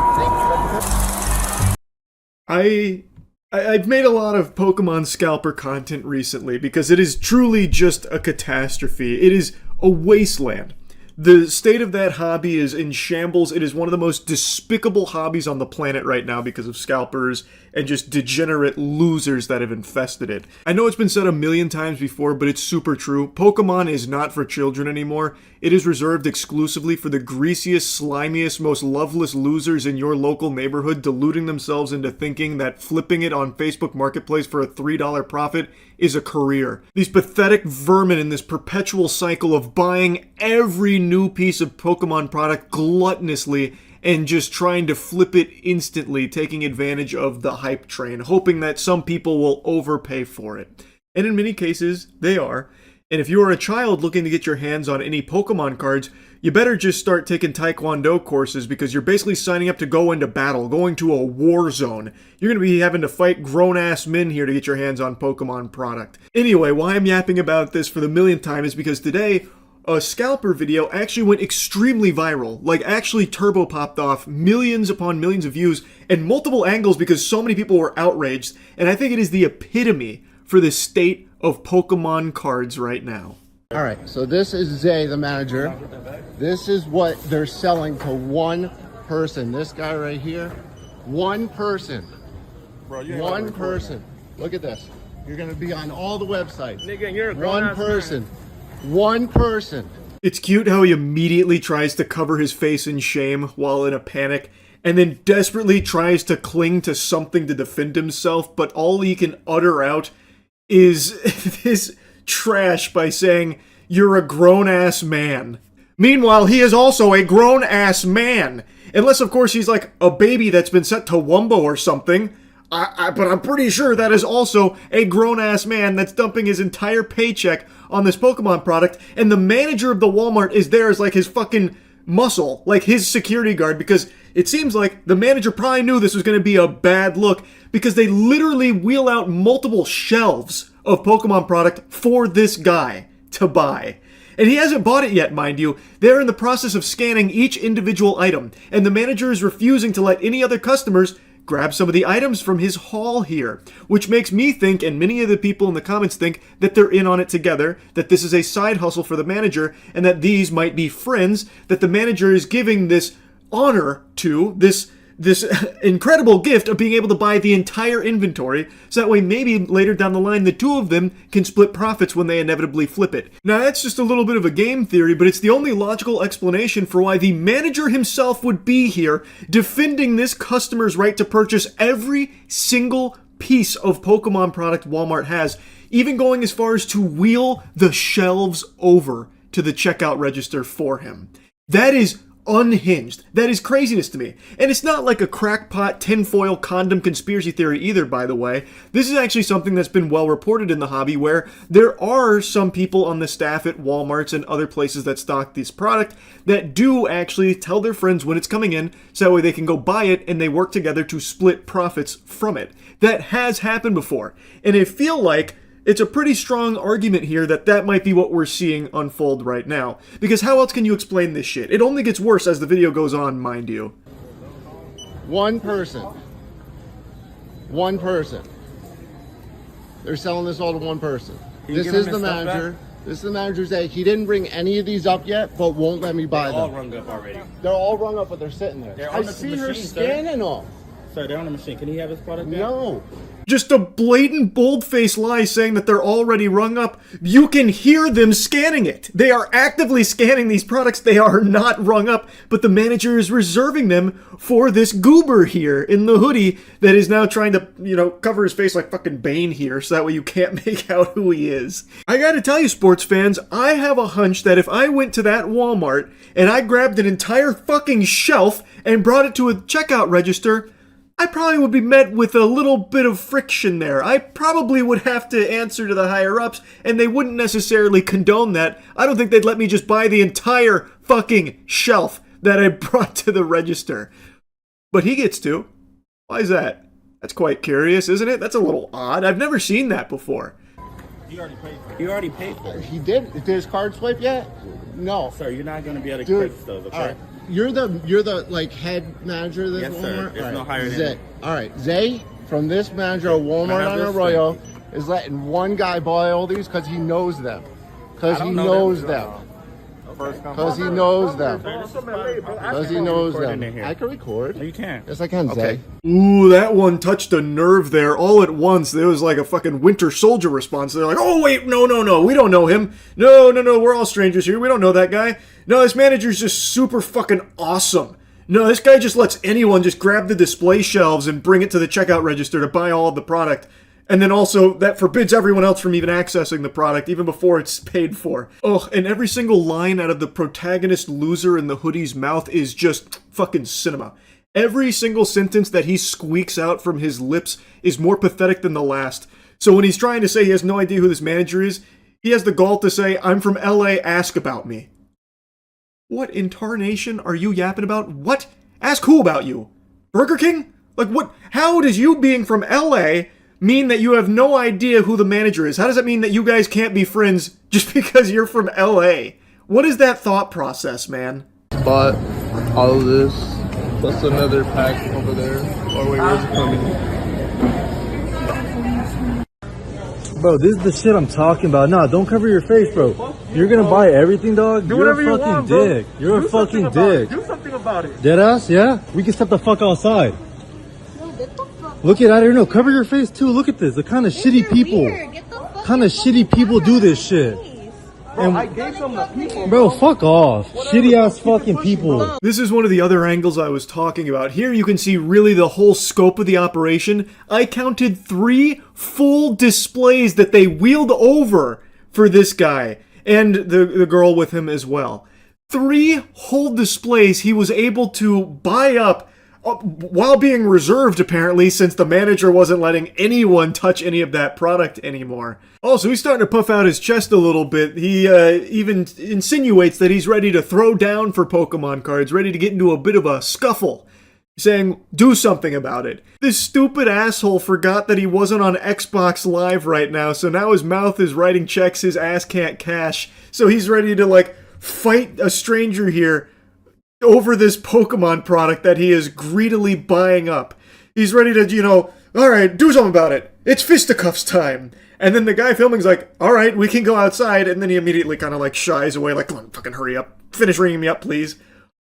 Speaker 17: Thank you.
Speaker 1: I've made a lot of Pokemon Scalper content recently because it is truly just a catastrophe. It is a wasteland. The state of that hobby is in shambles. It is one of the most despicable hobbies on the planet right now because of scalpers and just degenerate losers that have infested it. I know it's been said a million times before, but it's super true. Pokemon is not for children anymore. It is reserved exclusively for the greasiest, slimiest, most loveless losers in your local neighborhood, deluding themselves into thinking that flipping it on Facebook Marketplace for a $3 profit is a career. These pathetic vermin in this perpetual cycle of buying every new piece of Pokemon product gluttonously and just trying to flip it instantly, taking advantage of the hype train, hoping that some people will overpay for it. And in many cases, they are. And if you are a child looking to get your hands on any Pokemon cards, you better just start taking Taekwondo courses because you're basically signing up to go into battle, going to a war zone. You're going to be having to fight grown-ass men here to get your hands on Pokemon product. Anyway, why I'm yapping about this for the millionth time is because today, a scalper video actually went extremely viral, like actually turbo popped off, millions upon millions of views, and multiple angles because so many people were outraged, and I think it is the epitome for the state of Pokemon cards right now.
Speaker 18: All right, so this is Zay, the manager. This is what they're selling to one person. This guy right here, one person. One person. Look at this. You're gonna be on all the websites.
Speaker 16: Nigga, you're a
Speaker 18: one person. One person.
Speaker 1: It's cute how he immediately tries to cover his face in shame while in a panic, and then desperately tries to cling to something to defend himself, but all he can utter out is this trash by saying, "You're a grown-ass man." Meanwhile, he is also a grown-ass man. Unless, of course, he's like a baby that's been sent to Wumbo or something. But I'm pretty sure that is also a grown-ass man that's dumping his entire paycheck on this Pokemon product, and the manager of the Walmart is there as like his fucking muscle, like his security guard, because it seems like the manager probably knew this was going to be a bad look, because they literally wheel out multiple shelves of Pokemon product for this guy to buy. And he hasn't bought it yet, mind you. They're in the process of scanning each individual item, and the manager is refusing to let any other customers grab some of the items from his haul here, which makes me think, and many of the people in the comments think, that they're in on it together, that this is a side hustle for the manager, and that these might be friends that the manager is giving this honor to, this incredible gift of being able to buy the entire inventory, so that way maybe later down the line the two of them can split profits when they inevitably flip it. Now that's just a little bit of a game theory, but it's the only logical explanation for why the manager himself would be here defending this customer's right to purchase every single piece of Pokemon product Walmart has, even going as far as to wheel the shelves over to the checkout register for him. That is unhinged. That is craziness to me. And it's not like a crackpot tinfoil condom conspiracy theory either, by the way. This is actually something that's been well reported in the hobby, where there are some people on the staff at Walmarts and other places that stock this product that do actually tell their friends when it's coming in, so that way they can go buy it and they work together to split profits from it. That has happened before. And I feel like it's a pretty strong argument here that that might be what we're seeing unfold right now. Because how else can you explain this shit? It only gets worse as the video goes on, mind you.
Speaker 18: One person. One person. They're selling this all to one person. This is the manager. This is the manager saying he didn't bring any of these up yet, but won't let me buy them.
Speaker 16: They're all rung up already.
Speaker 18: They're all rung up, but they're sitting there. I see her scanning them.
Speaker 16: Sir, they're on the machine. Can he have his product back?
Speaker 18: No.
Speaker 1: Just a blatant, bold-faced lie saying that they're already rung up. You can hear them scanning it. They are actively scanning these products. They are not rung up, but the manager is reserving them for this goober here in the hoodie that is now trying to, cover his face like fucking Bane here, so that way you can't make out who he is. I gotta tell you, sports fans, I have a hunch that if I went to that Walmart and I grabbed an entire fucking shelf and brought it to a checkout register, I probably would be met with a little bit of friction there. I probably would have to answer to the higher-ups, and they wouldn't necessarily condone that. I don't think they'd let me just buy the entire fucking shelf that I brought to the register. But he gets to. Why is that? That's quite curious, isn't it? That's a little odd. I've never seen that before.
Speaker 16: You already paid for it. You already paid for it.
Speaker 18: He did? Did his card swipe yet? No.
Speaker 16: Sir, you're not going to be able to credit those, okay?
Speaker 18: All right. You're the like head manager of this
Speaker 16: Yes,
Speaker 18: Walmart?
Speaker 16: sir. There's no higher than
Speaker 18: Zay. All right. Zay from this manager of Walmart on Arroyo is letting one guy buy all these because he knows them. Because he knows them. Because he knows them. Because he knows them. I can record.
Speaker 16: You can.
Speaker 18: Yes, I can, Zay.
Speaker 1: Ooh, that one touched a nerve there all at once. There was like a fucking Winter Soldier response. They're like, oh, wait, no, we don't know him. No, we're all strangers here. We don't know that guy. No, this manager's just super fucking awesome. No, this guy just lets anyone just grab the display shelves and bring it to the checkout register to buy all of the product. And then also, that forbids everyone else from even accessing the product, even before it's paid for. Oh, and every single line out of the protagonist loser in the hoodie's mouth is just fucking cinema. Every single sentence that he squeaks out from his lips is more pathetic than the last. So when he's trying to say he has no idea who this manager is, he has the gall to say, I'm from LA, ask about me. What in tarnation are you yapping about? What? Ask who about you? Burger King? Like what? How does you being from LA mean that you have no idea who the manager is? How does that mean that you guys can't be friends just because you're from LA? What is that thought process, man?
Speaker 19: Bought all of this, plus another pack over there. Oh wait, where's it coming?
Speaker 20: Bro, this is the shit I'm talking about. Nah, don't cover your face, bro. You're gonna buy everything, dog?
Speaker 16: Do whatever you want, bro.
Speaker 20: Dick. You're a fucking dick.
Speaker 16: Do something about it.
Speaker 20: Deadass, yeah? We can step the fuck outside. Look at out here. No, cover your face too. Look at this. The kind of shitty people. Kind of shitty people do this shit.
Speaker 16: Bro, I gave some to people.
Speaker 20: Bro, fuck off. Shitty ass fucking people.
Speaker 1: This is one of the other angles I was talking about. Here you can see really the whole scope of the operation. I counted 3 full displays that they wheeled over for this guy and the girl with him as well. 3 whole displays he was able to buy up while being reserved, apparently, since the manager wasn't letting anyone touch any of that product anymore. Also, he's starting to puff out his chest a little bit. He even insinuates that he's ready to throw down for Pokemon cards, ready to get into a bit of a scuffle, saying, do something about it. This stupid asshole forgot that he wasn't on Xbox Live right now, so now his mouth is writing checks his ass can't cash, so he's ready to, fight a stranger here over this Pokemon product that he is greedily buying up. He's ready to, alright, do something about it. It's fisticuffs time. And then the guy filming's like, alright, we can go outside. And then he immediately kind of shies away, come on, fucking hurry up. Finish ringing me up, please.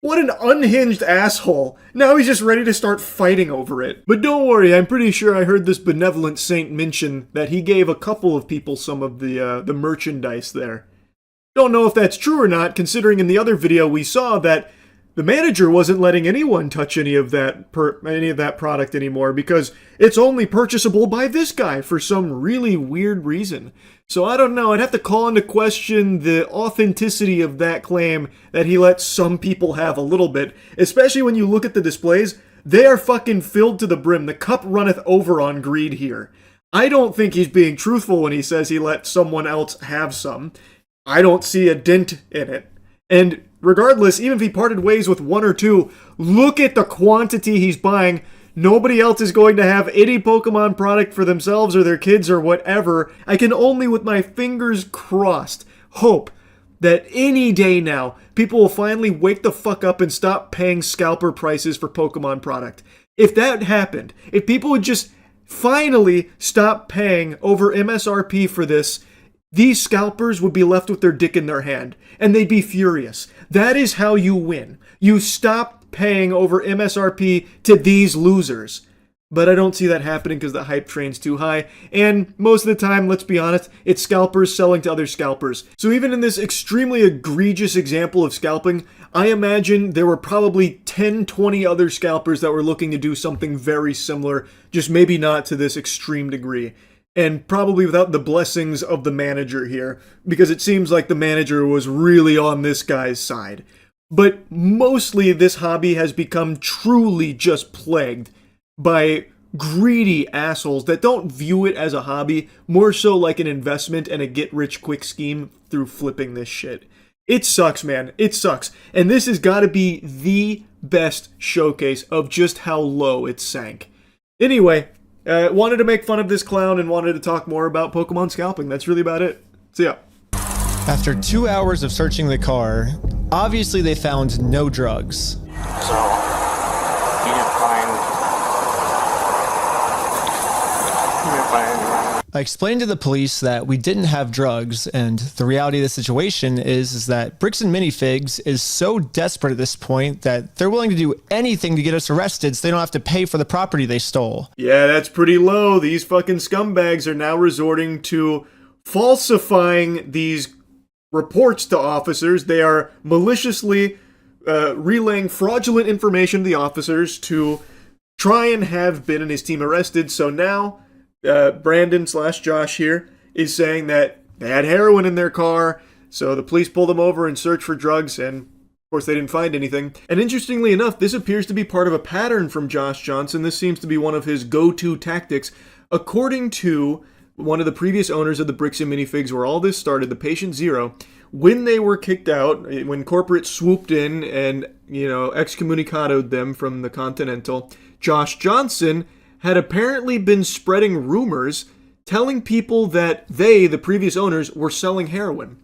Speaker 1: What an unhinged asshole. Now he's just ready to start fighting over it. But don't worry, I'm pretty sure I heard this benevolent saint mention that he gave a couple of people some of the merchandise there. Don't know if that's true or not, considering in the other video we saw that the manager wasn't letting anyone touch any of that product anymore because it's only purchasable by this guy for some really weird reason. So I don't know, I'd have to call into question the authenticity of that claim that he lets some people have a little bit, especially when you look at the displays. They are fucking filled to the brim. The cup runneth over on greed here. I don't think he's being truthful when he says he let someone else have some. I don't see a dent in it. And regardless, even if he parted ways with one or two, look at the quantity he's buying. Nobody else is going to have any Pokemon product for themselves or their kids or whatever. I can only, with my fingers crossed, hope that any day now, people will finally wake the fuck up and stop paying scalper prices for Pokemon product. If that happened, if people would just finally stop paying over MSRP for this, these scalpers would be left with their dick in their hand, and they'd be furious. That is how you win. You stop paying over MSRP to these losers. But I don't see that happening because the hype train's too high, and most of the time, let's be honest, it's scalpers selling to other scalpers. So even in this extremely egregious example of scalping, I imagine there were probably 10, 20 other scalpers that were looking to do something very similar, just maybe not to this extreme degree. And probably without the blessings of the manager here, because it seems like the manager was really on this guy's side. But mostly this hobby has become truly just plagued by greedy assholes that don't view it as a hobby, more so like an investment and a get-rich-quick scheme through flipping this shit. It sucks, man. It sucks. And this has got to be the best showcase of just how low it sank. Anyway, wanted to make fun of this clown and wanted to talk more about Pokemon scalping. That's really about it. See ya.
Speaker 3: After 2 hours of searching the car, obviously they found no drugs.
Speaker 17: So, you didn't find
Speaker 3: I explained to the police that we didn't have drugs, and the reality of the situation is that Bricks and Minifigs is so desperate at this point that they're willing to do anything to get us arrested so they don't have to pay for the property they stole.
Speaker 1: Yeah, that's pretty low. These fucking scumbags are now resorting to falsifying these reports to officers. They are maliciously relaying fraudulent information to the officers to try and have Ben and his team arrested. So now Brandon/Josh here is saying that they had heroin in their car, so the police pulled them over and searched for drugs, and of course they didn't find anything. And interestingly enough, this appears to be part of a pattern from Josh Johnson. This seems to be one of his go-to tactics. According to one of the previous owners of the Bricks and Minifigs where all this started, the Penguinz0, when they were kicked out, when corporate swooped in and, excommunicated them from the Continental, Josh Johnson had apparently been spreading rumors telling people that they, the previous owners, were selling heroin.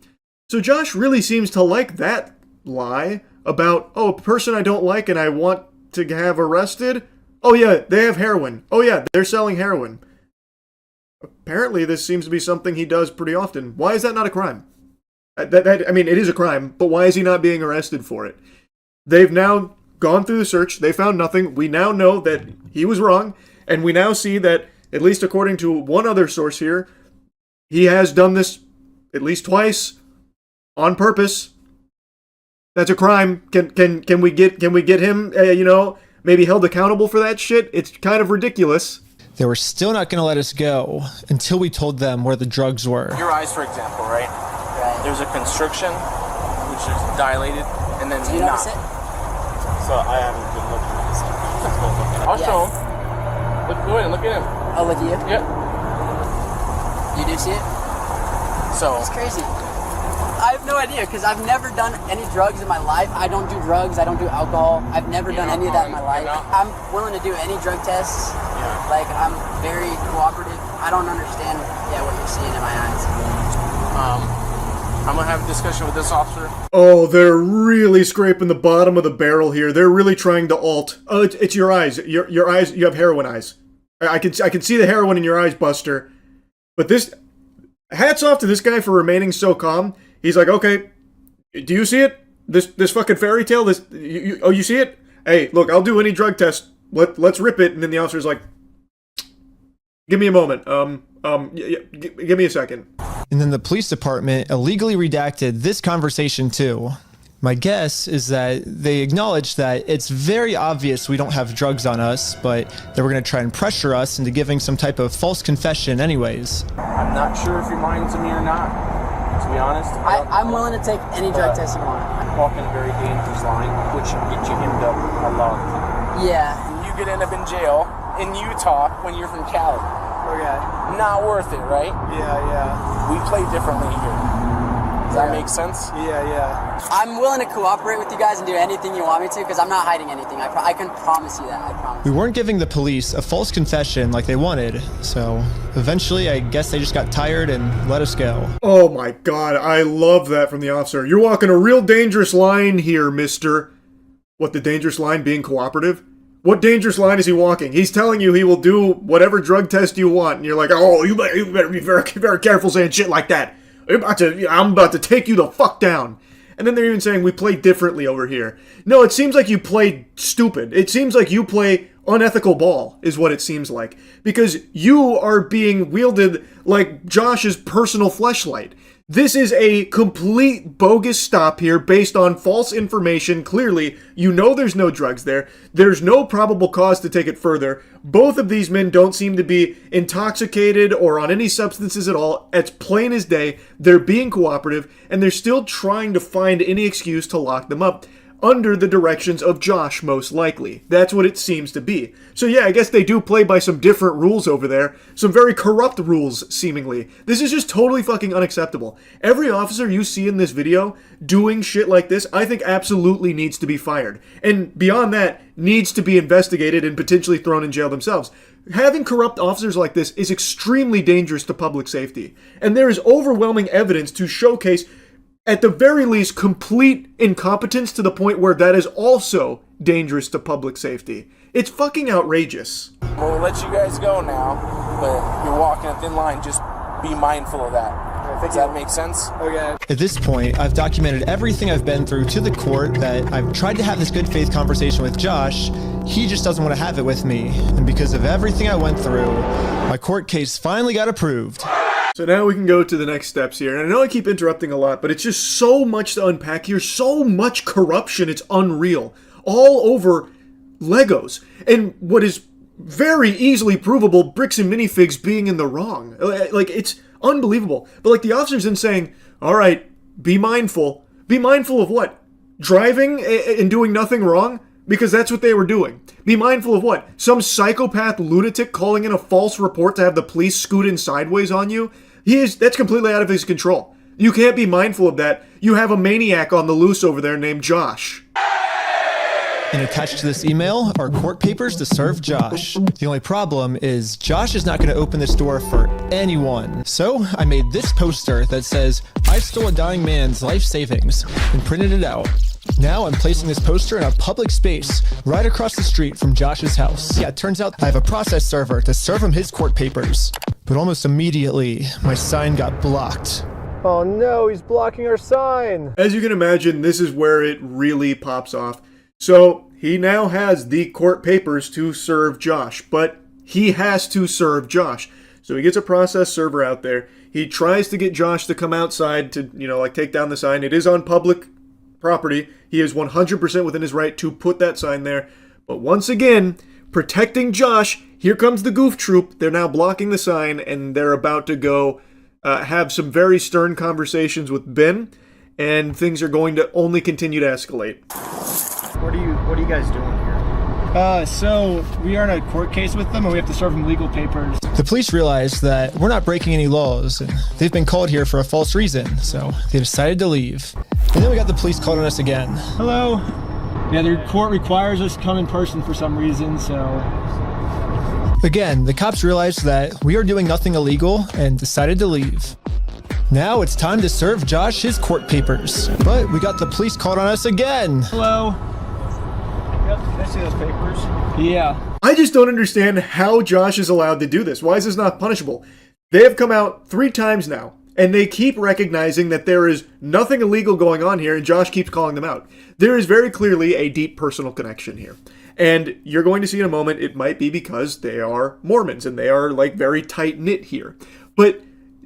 Speaker 1: So Josh really seems to like that lie about, a person I don't like and I want to have arrested. Oh yeah, they have heroin. Oh yeah, they're selling heroin. Apparently this seems to be something he does pretty often. Why is that not a crime? It is a crime, but why is he not being arrested for it? They've now gone through the search. They found nothing. We now know that he was wrong. And we now see that, at least according to one other source here, he has done this at least twice on purpose. That's a crime. Can we get him, maybe held accountable for that shit? It's kind of ridiculous.
Speaker 3: They were still not going to let us go until we told them where the drugs were.
Speaker 17: your eyes, for example, right? Right. There's a constriction, which is dilated, and then
Speaker 15: Do you notice it?
Speaker 17: So I haven't been looking at this. I'll show him. Go ahead and look at him.
Speaker 15: I'll look at you?
Speaker 17: Yep.
Speaker 15: You do see it?
Speaker 17: So
Speaker 15: it's crazy. I have no idea because I've never done any drugs in my life. I don't do drugs. I don't do alcohol. I've never done any of that in my life. I'm willing to do any drug tests. Yeah. Like, I'm very cooperative. I don't understand what you're seeing in my eyes.
Speaker 17: I'm going to have a discussion with this officer.
Speaker 1: Oh, they're really scraping the bottom of the barrel here. They're really trying to alt. Oh, it's your eyes. Your eyes, you have heroin eyes. I can see the heroin in your eyes, Buster. But hats off to this guy for remaining so calm. He's like, okay, do you see it? This fucking fairy tale? You see it? Hey, look, I'll do any drug test. Let's rip it. And then the officer's like, give me a moment. Give me a second.
Speaker 3: And then the police department illegally redacted this conversation too. My guess is that they acknowledge that it's very obvious we don't have drugs on us, but they were going to try and pressure us into giving some type of false confession anyways.
Speaker 17: I'm not sure if you're lying to me or not, to be honest.
Speaker 15: I'm willing to take any drug test you want.
Speaker 17: I'm walking a very dangerous line, which should get you hemmed up a lot of time.
Speaker 15: Yeah.
Speaker 17: And you could end up in jail in Utah when you're from Cali.
Speaker 15: Okay.
Speaker 17: Not worth it, right?
Speaker 15: Yeah.
Speaker 17: We play differently here. Does that make sense?
Speaker 15: Yeah. I'm willing to cooperate with you guys and do anything you want me to, because I'm not hiding anything. I can promise you that. I promise.
Speaker 3: We weren't giving the police a false confession like they wanted, so eventually I guess they just got tired and let us go.
Speaker 1: Oh my god, I love that from the officer. You're walking a real dangerous line here, mister. What, the dangerous line being cooperative? What dangerous line is he walking? He's telling you he will do whatever drug test you want, and you're like, oh, you better be very, very careful saying shit like that. I'm about to take you the fuck down. And then they're even saying we play differently over here. No, it seems like you play stupid. It seems like you play unethical ball, is what it seems like. Because you are being wielded like Josh's personal fleshlight. This is a complete bogus stop here based on false information. Clearly, you know there's no drugs there. There's no probable cause to take it further. Both of these men don't seem to be intoxicated or on any substances at all. It's plain as day. They're being cooperative, and they're still trying to find any excuse to lock them up. Under the directions of Josh, most likely. That's what it seems to be. So yeah, I guess they do play by some different rules over there. Some very corrupt rules, seemingly. This is just totally fucking unacceptable. Every officer you see in this video doing shit like this, I think absolutely needs to be fired. And beyond that, needs to be investigated and potentially thrown in jail themselves. Having corrupt officers like this is extremely dangerous to public safety. And there is overwhelming evidence to showcase, at the very least, complete incompetence to the point where that is also dangerous to public safety. It's fucking outrageous.
Speaker 17: We'll let you guys go now, but you're walking a thin line. Just be mindful of that. Does that make sense?
Speaker 15: Okay.
Speaker 3: At this point, I've documented everything I've been through to the court, that I've tried to have this good faith conversation with Josh. He just doesn't want to have it with me. And because of everything I went through, my court case finally got approved.
Speaker 1: So now we can go to the next steps here. And I know I keep interrupting a lot, but it's just so much to unpack here. So much corruption, it's unreal. All over Legos. And what is very easily provable, bricks and minifigs being in the wrong. Like, it's unbelievable. But like the officer's then saying, all right, be mindful. Be mindful of what? Driving and doing nothing wrong? Because that's what they were doing. Be mindful of what? Some psychopath lunatic calling in a false report to have the police scoot in sideways on you? That's completely out of his control. You can't be mindful of that. You have a maniac on the loose over there named Josh.
Speaker 3: And attached to this email are court papers to serve Josh. The only problem is Josh is not going to open this door for anyone. So I made this poster that says, I stole a dying man's life savings, and printed it out. Now I'm placing this poster in a public space right across the street from Josh's house. Yeah, it turns out I have a process server to serve him his court papers. But almost immediately, my sign got blocked.
Speaker 14: Oh no, he's blocking our sign.
Speaker 1: As you can imagine, this is where it really pops off. So he now has the court papers to serve Josh, but he has to serve Josh. So he gets a process server out there. He tries to get Josh to come outside to, take down the sign. It is on public property. He is 100% within his right to put that sign there. But once again, protecting Josh, here comes the goof troop. They're now blocking the sign, and they're about to go have some very stern conversations with Ben, and things are going to only continue to escalate.
Speaker 4: What are you guys doing here?
Speaker 21: So we are in a court case with them, and we have to serve them legal papers.
Speaker 3: The police realize that we're not breaking any laws, and they've been called here for a false reason, so they decided to leave. And then we got the police called on us again.
Speaker 21: Hello. Yeah, the court requires us to come in person for some reason, so...
Speaker 3: Again, the cops realized that we are doing nothing illegal and decided to leave. Now it's time to serve Josh his court papers. But we got the police called on us again.
Speaker 21: Hello.
Speaker 4: Yep, can I see those papers?
Speaker 21: Yeah.
Speaker 1: I just don't understand how Josh is allowed to do this. Why is this not punishable? They have come out 3 times now, and they keep recognizing that there is nothing illegal going on here, and Josh keeps calling them out. There is very clearly a deep personal connection here. And you're going to see in a moment, it might be because they are Mormons, and they are, very tight-knit here. But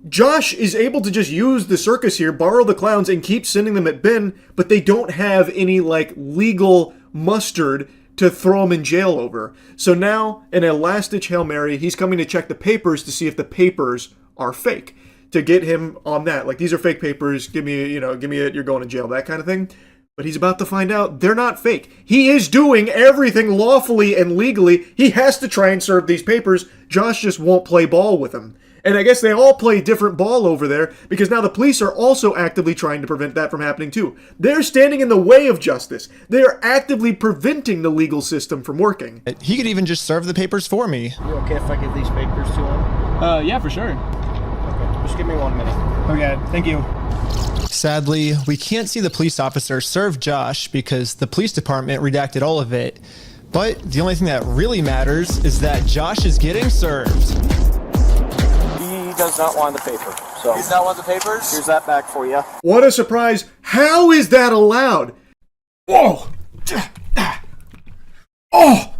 Speaker 1: Josh is able to just use the circus here, borrow the clowns, and keep sending them at Ben, but they don't have any, like, legal mustard to throw him in jail over. So now, in a last-ditch Hail Mary, he's coming to check the papers to see if the papers are fake, to get him on that. Like, these are fake papers, give me it, you're going to jail, that kind of thing. But he's about to find out they're not fake. He is doing everything lawfully and legally. He has to try and serve these papers. Josh just won't play ball with him. And I guess they all play different ball over there, because now the police are also actively trying to prevent that from happening too. They're standing in the way of justice. They are actively preventing the legal system from working.
Speaker 3: He could even just serve the papers for me.
Speaker 16: You okay if I give these papers to him?
Speaker 21: Yeah, for sure.
Speaker 16: Okay, just give me 1 minute.
Speaker 21: Okay, thank you.
Speaker 3: Sadly, we can't see the police officer serve Josh because the police department redacted all of it. But the only thing that really matters is that Josh is getting served.
Speaker 16: He does not want the paper. So
Speaker 17: He's not want the papers?
Speaker 16: here's that back for you.
Speaker 1: What a surprise. How is that allowed? Whoa. Oh.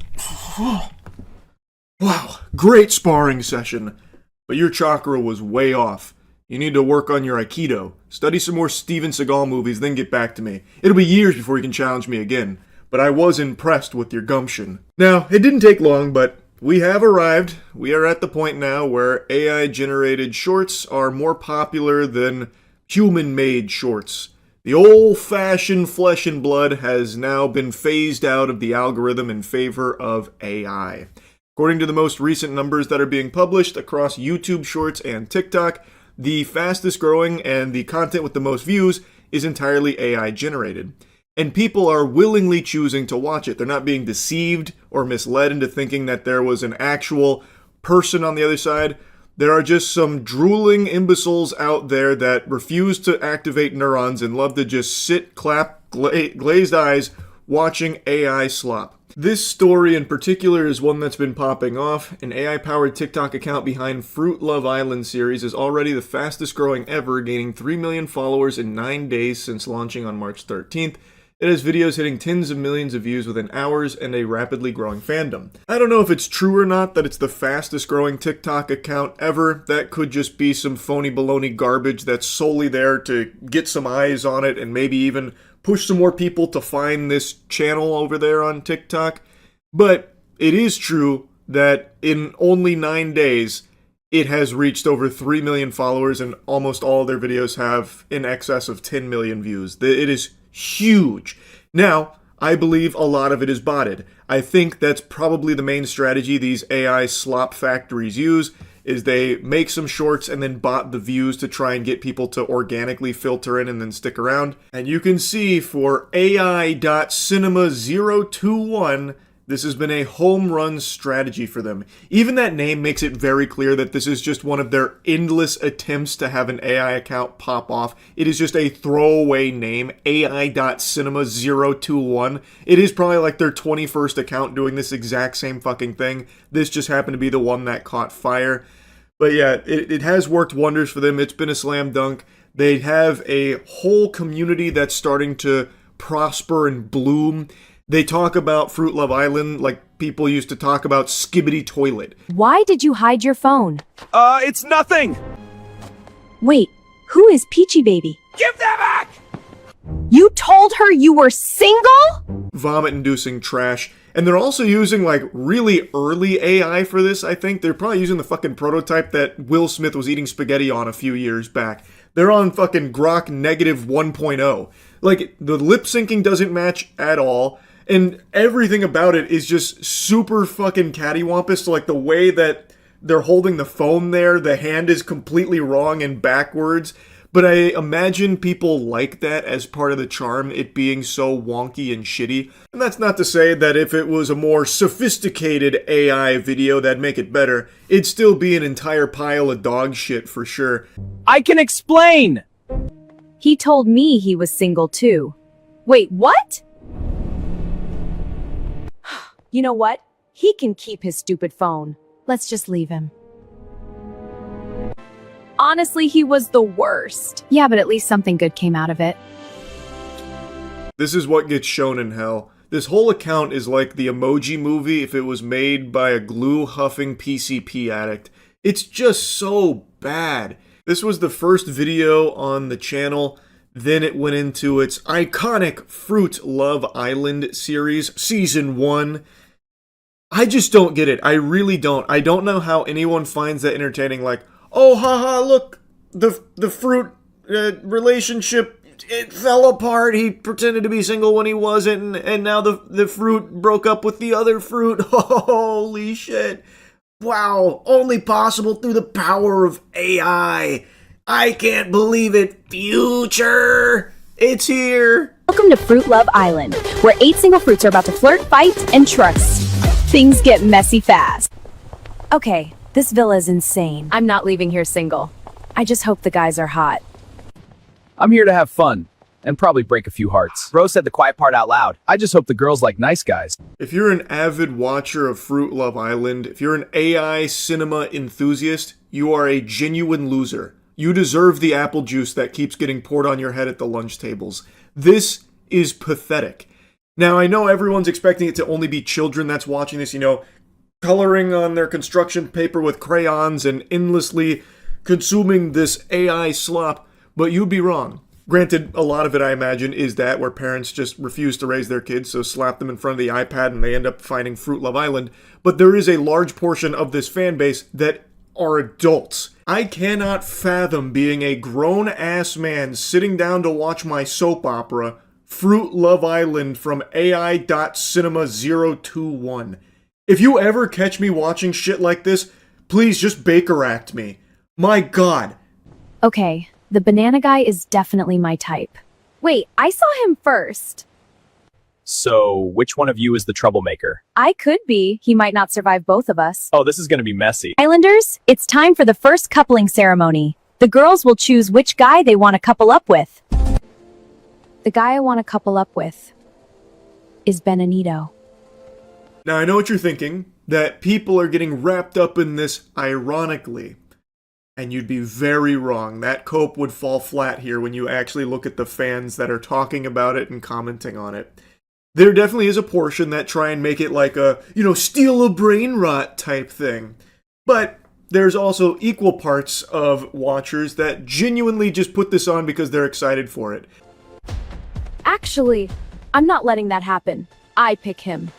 Speaker 1: Wow. Great sparring session. But your chakra was way off. You need to work on your Aikido. Study some more Steven Seagal movies, then get back to me. It'll be years before you can challenge me again. But I was impressed with your gumption. Now, it didn't take long, but we have arrived. We are at the point now where AI-generated shorts are more popular than human-made shorts. The old-fashioned flesh and blood has now been phased out of the algorithm in favor of AI. According to the most recent numbers that are being published across YouTube Shorts and TikTok, the fastest growing and the content with the most views is entirely AI generated. And people are willingly choosing to watch it. They're not being deceived or misled into thinking that there was an actual person on the other side. There are just some drooling imbeciles out there that refuse to activate neurons and love to just sit, clap, glazed eyes, watching AI slop. This story in particular is one that's been popping off. An AI-powered TikTok account behind Fruit Love Island series is already the fastest growing ever, gaining 3 million followers in 9 days since launching on March 13th. It has videos hitting tens of millions of views within hours and a rapidly growing fandom. I don't know if it's true or not that it's the fastest growing TikTok account ever. That could just be some phony baloney garbage that's solely there to get some eyes on it and maybe even push some more people to find this channel over there on TikTok. But it is true that in only 9 days, it has reached over 3 million followers and almost all of their videos have in excess of 10 million views. It is huge. Now, I believe a lot of it is botted. I think that's probably the main strategy these AI slop factories use, is they make some shorts and then bot the views to try and get people to organically filter in and then stick around. And you can see for AI.cinema021, this has been a home run strategy for them. Even that name makes it very clear that this is just one of their endless attempts to have an AI account pop off. It is just a throwaway name, AI.cinema021. It is probably like their 21st account doing this exact same fucking thing. This just happened to be the one that caught fire. But yeah, it has worked wonders for them. It's been a slam dunk. They have a whole community that's starting to prosper and bloom. They talk about Fruit Love Island like people used to talk about Skibbity Toilet.
Speaker 2: Why did you hide your phone?
Speaker 16: It's nothing!
Speaker 2: Wait, who is Peachy Baby?
Speaker 16: Give that back!
Speaker 2: You told her you were single?
Speaker 1: Vomit-inducing trash. And they're also using, like, really early AI for this, I think. They're probably using the fucking prototype that Will Smith was eating spaghetti on a few years back. They're on fucking Grok negative 1.0. Like, the lip syncing doesn't match at all. And everything about it is just super fucking cattywampus. So, like, the way that they're holding the phone there, the hand is completely wrong and backwards. But I imagine people like that as part of the charm, it being so wonky and shitty. And that's not to say that if it was a more sophisticated AI video, that'd make it better. It'd still be an entire pile of dog shit for sure.
Speaker 16: I can explain!
Speaker 2: He told me he was single too. Wait, what? You know what? He can keep his stupid phone. Let's just leave him. Honestly, he was the worst. Yeah, but at least something good came out of it.
Speaker 1: This is what gets shown in hell. This whole account is like the Emoji Movie if it was made by a glue-huffing PCP addict. It's just so bad. This was the first video on the channel. Then it went into its iconic Fruit Love Island series, Season 1. I just don't get it. I really don't. I don't know how anyone finds that entertaining. Like, oh, haha, look, the fruit relationship, it fell apart. He pretended to be single when he wasn't, and now the fruit broke up with the other fruit. Holy shit. Wow, only possible through the power of AI. I can't believe it. Future, it's here.
Speaker 2: Welcome to Fruit Love Island, where 8 single fruits are about to flirt, fight, and trust. Things get messy fast. Okay, this villa is insane. I'm not leaving here single. I just hope the guys are hot.
Speaker 5: I'm here to have fun and probably break a few hearts. Bro said the quiet part out loud. I just hope the girls like nice guys.
Speaker 1: If you're an avid watcher of Fruit Love Island, if you're an AI cinema enthusiast, you are a genuine loser. You deserve the apple juice that keeps getting poured on your head at the lunch tables. This is pathetic. Now, I know everyone's expecting it to only be children that's watching this, coloring on their construction paper with crayons and endlessly consuming this AI slop, but you'd be wrong. Granted, a lot of it, I imagine, is that where parents just refuse to raise their kids, so slap them in front of the iPad and they end up finding Fruit Love Island. But there is a large portion of this fan base that are adults. I cannot fathom being a grown-ass man sitting down to watch my soap opera, Fruit Love Island from AI.Cinema021. If you ever catch me watching shit like this, please just Baker Act me. My God.
Speaker 2: Okay, the banana guy is definitely my type. Wait, I saw him first.
Speaker 5: So, which one of you is the troublemaker?
Speaker 2: I could be. He might not survive both of us.
Speaker 5: Oh, this is gonna be messy.
Speaker 2: Islanders, it's time for the first coupling ceremony. The girls will choose which guy they want to couple up with. The guy I want to couple up with is Benito.
Speaker 1: Now, I know what you're thinking, that people are getting wrapped up in this ironically. And you'd be very wrong. That cope would fall flat here when you actually look at the fans that are talking about it and commenting on it. There definitely is a portion that try and make it like a, steal a brain rot type thing. But there's also equal parts of watchers that genuinely just put this on because they're excited for it.
Speaker 2: Actually, I'm not letting that happen. I pick him.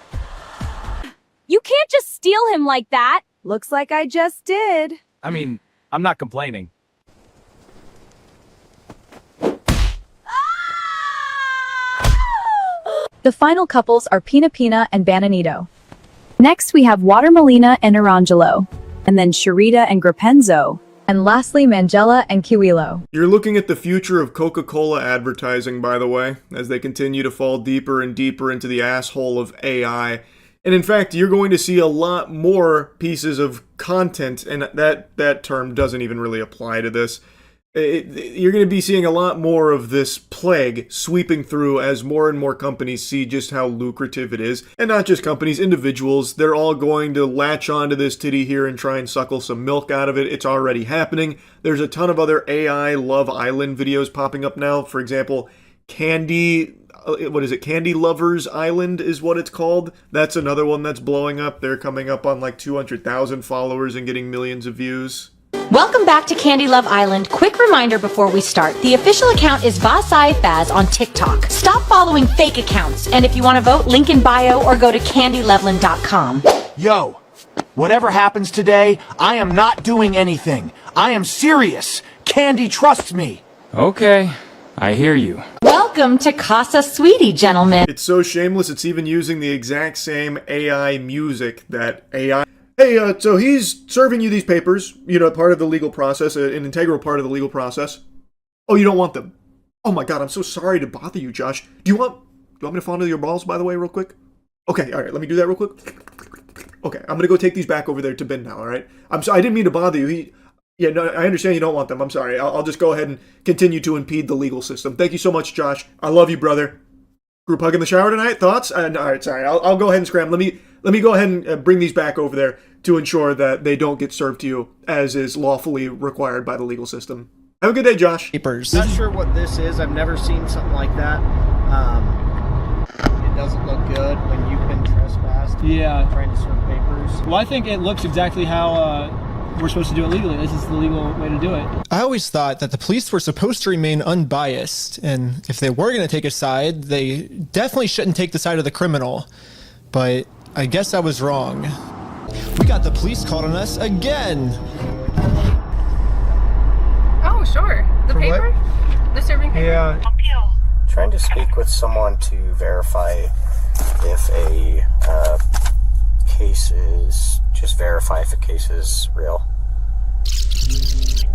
Speaker 2: You can't just steal him like that. Looks like I just did.
Speaker 5: I mean, I'm not complaining.
Speaker 2: The final couples are Pina Pina and Bananito. Next, we have Watermelina and Arangelo, and then Sharita and Penguinz0, and lastly, Mangela and Kiwilo.
Speaker 1: You're looking at the future of Coca-Cola advertising, by the way, as they continue to fall deeper and deeper into the asshole of AI. And in fact, you're going to see a lot more pieces of content, and that term doesn't even really apply to this. You're going to be seeing a lot more of this plague sweeping through as more and more companies see just how lucrative it is. And not just companies, individuals, they're all going to latch onto this titty here and try and suckle some milk out of it. It's already happening. There's a ton of other AI Love Island videos popping up now. For example, Candy Lovers Island is what it's called. That's another one that's blowing up. They're coming up on like 200,000 followers and getting millions of views.
Speaker 22: Welcome back to Candy Love Island. Quick reminder before we start. The official account is VasaiFaz on TikTok. Stop following fake accounts. And if you want to vote, link in bio or go to candyloveland.com.
Speaker 23: Yo, whatever happens today, I am not doing anything. I am serious. Candy trusts me.
Speaker 24: Okay, I hear you.
Speaker 22: Welcome to Casa Sweetie, gentlemen.
Speaker 1: It's so shameless, it's even using the exact same AI music that AI... Hey, so he's serving you these papers, part of the legal process, an integral part of the legal process. Oh, you don't want them? Oh my God, I'm so sorry to bother you, Josh. Do you want me to fondle your balls, by the way, real quick? Okay, all right, let me do that real quick. Okay, I'm gonna go take these back over there to Ben now, all right? I'm sorry, I didn't mean to bother you. I understand you don't want them. I'm sorry. I'll just go ahead and continue to impede the legal system. Thank you so much, Josh. I love you, brother. Group hug in the shower tonight? Thoughts? All right, sorry. I'll go ahead and scram. Let me go ahead and bring these back over there to ensure that they don't get served to you as is lawfully required by the legal system. Have a good day, Josh.
Speaker 4: Papers. Not sure what this is. I've never seen something like that. It doesn't look good when you've been trespassed.
Speaker 21: Yeah.
Speaker 4: Trying to serve papers.
Speaker 21: Well, I think it looks exactly how we're supposed to do it legally. This is the legal way to do it.
Speaker 3: I always thought that the police were supposed to remain unbiased, and if they were going to take a side, they definitely shouldn't take the side of the criminal. But I guess I was wrong. We got the police called on us again.
Speaker 13: Oh, sure. The
Speaker 4: For
Speaker 13: paper? The serving paper?
Speaker 4: Yeah.
Speaker 6: Trying to speak with someone to verify if a case is, just verify if a case is real.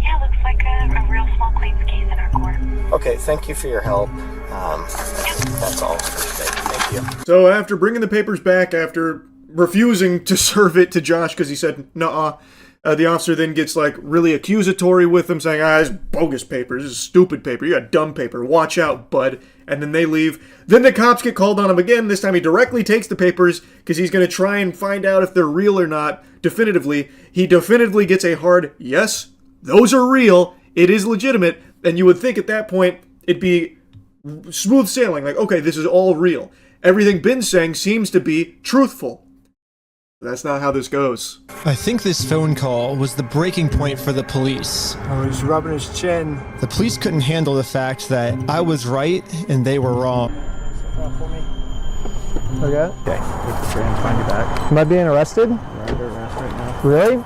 Speaker 10: Yeah, looks like a real small claims case in our court.
Speaker 6: Okay, thank you for your help. That's all for today. Thank you.
Speaker 1: So after bringing the papers back, after refusing to serve it to Josh because he said, nuh-uh, the officer then gets like really accusatory with him, saying, this is bogus paper, this is stupid paper, you got dumb paper, watch out, bud. And then they leave. Then the cops get called on him again. This time he directly takes the papers because he's going to try and find out if they're real or not definitively. He definitively gets a hard, yes, those are real, it is legitimate. And you would think at that point it'd be smooth sailing, like, okay, this is all real. Everything Ben's saying seems to be truthful. That's not how this goes.
Speaker 3: I think this phone call was the breaking point for the police.
Speaker 4: Oh, he's rubbing his chin.
Speaker 3: The police couldn't handle the fact that I was right and they were wrong.
Speaker 4: Okay.
Speaker 17: Okay, put your hands behind your back.
Speaker 4: Am I being arrested?
Speaker 17: You're under arrest right now.
Speaker 4: Really?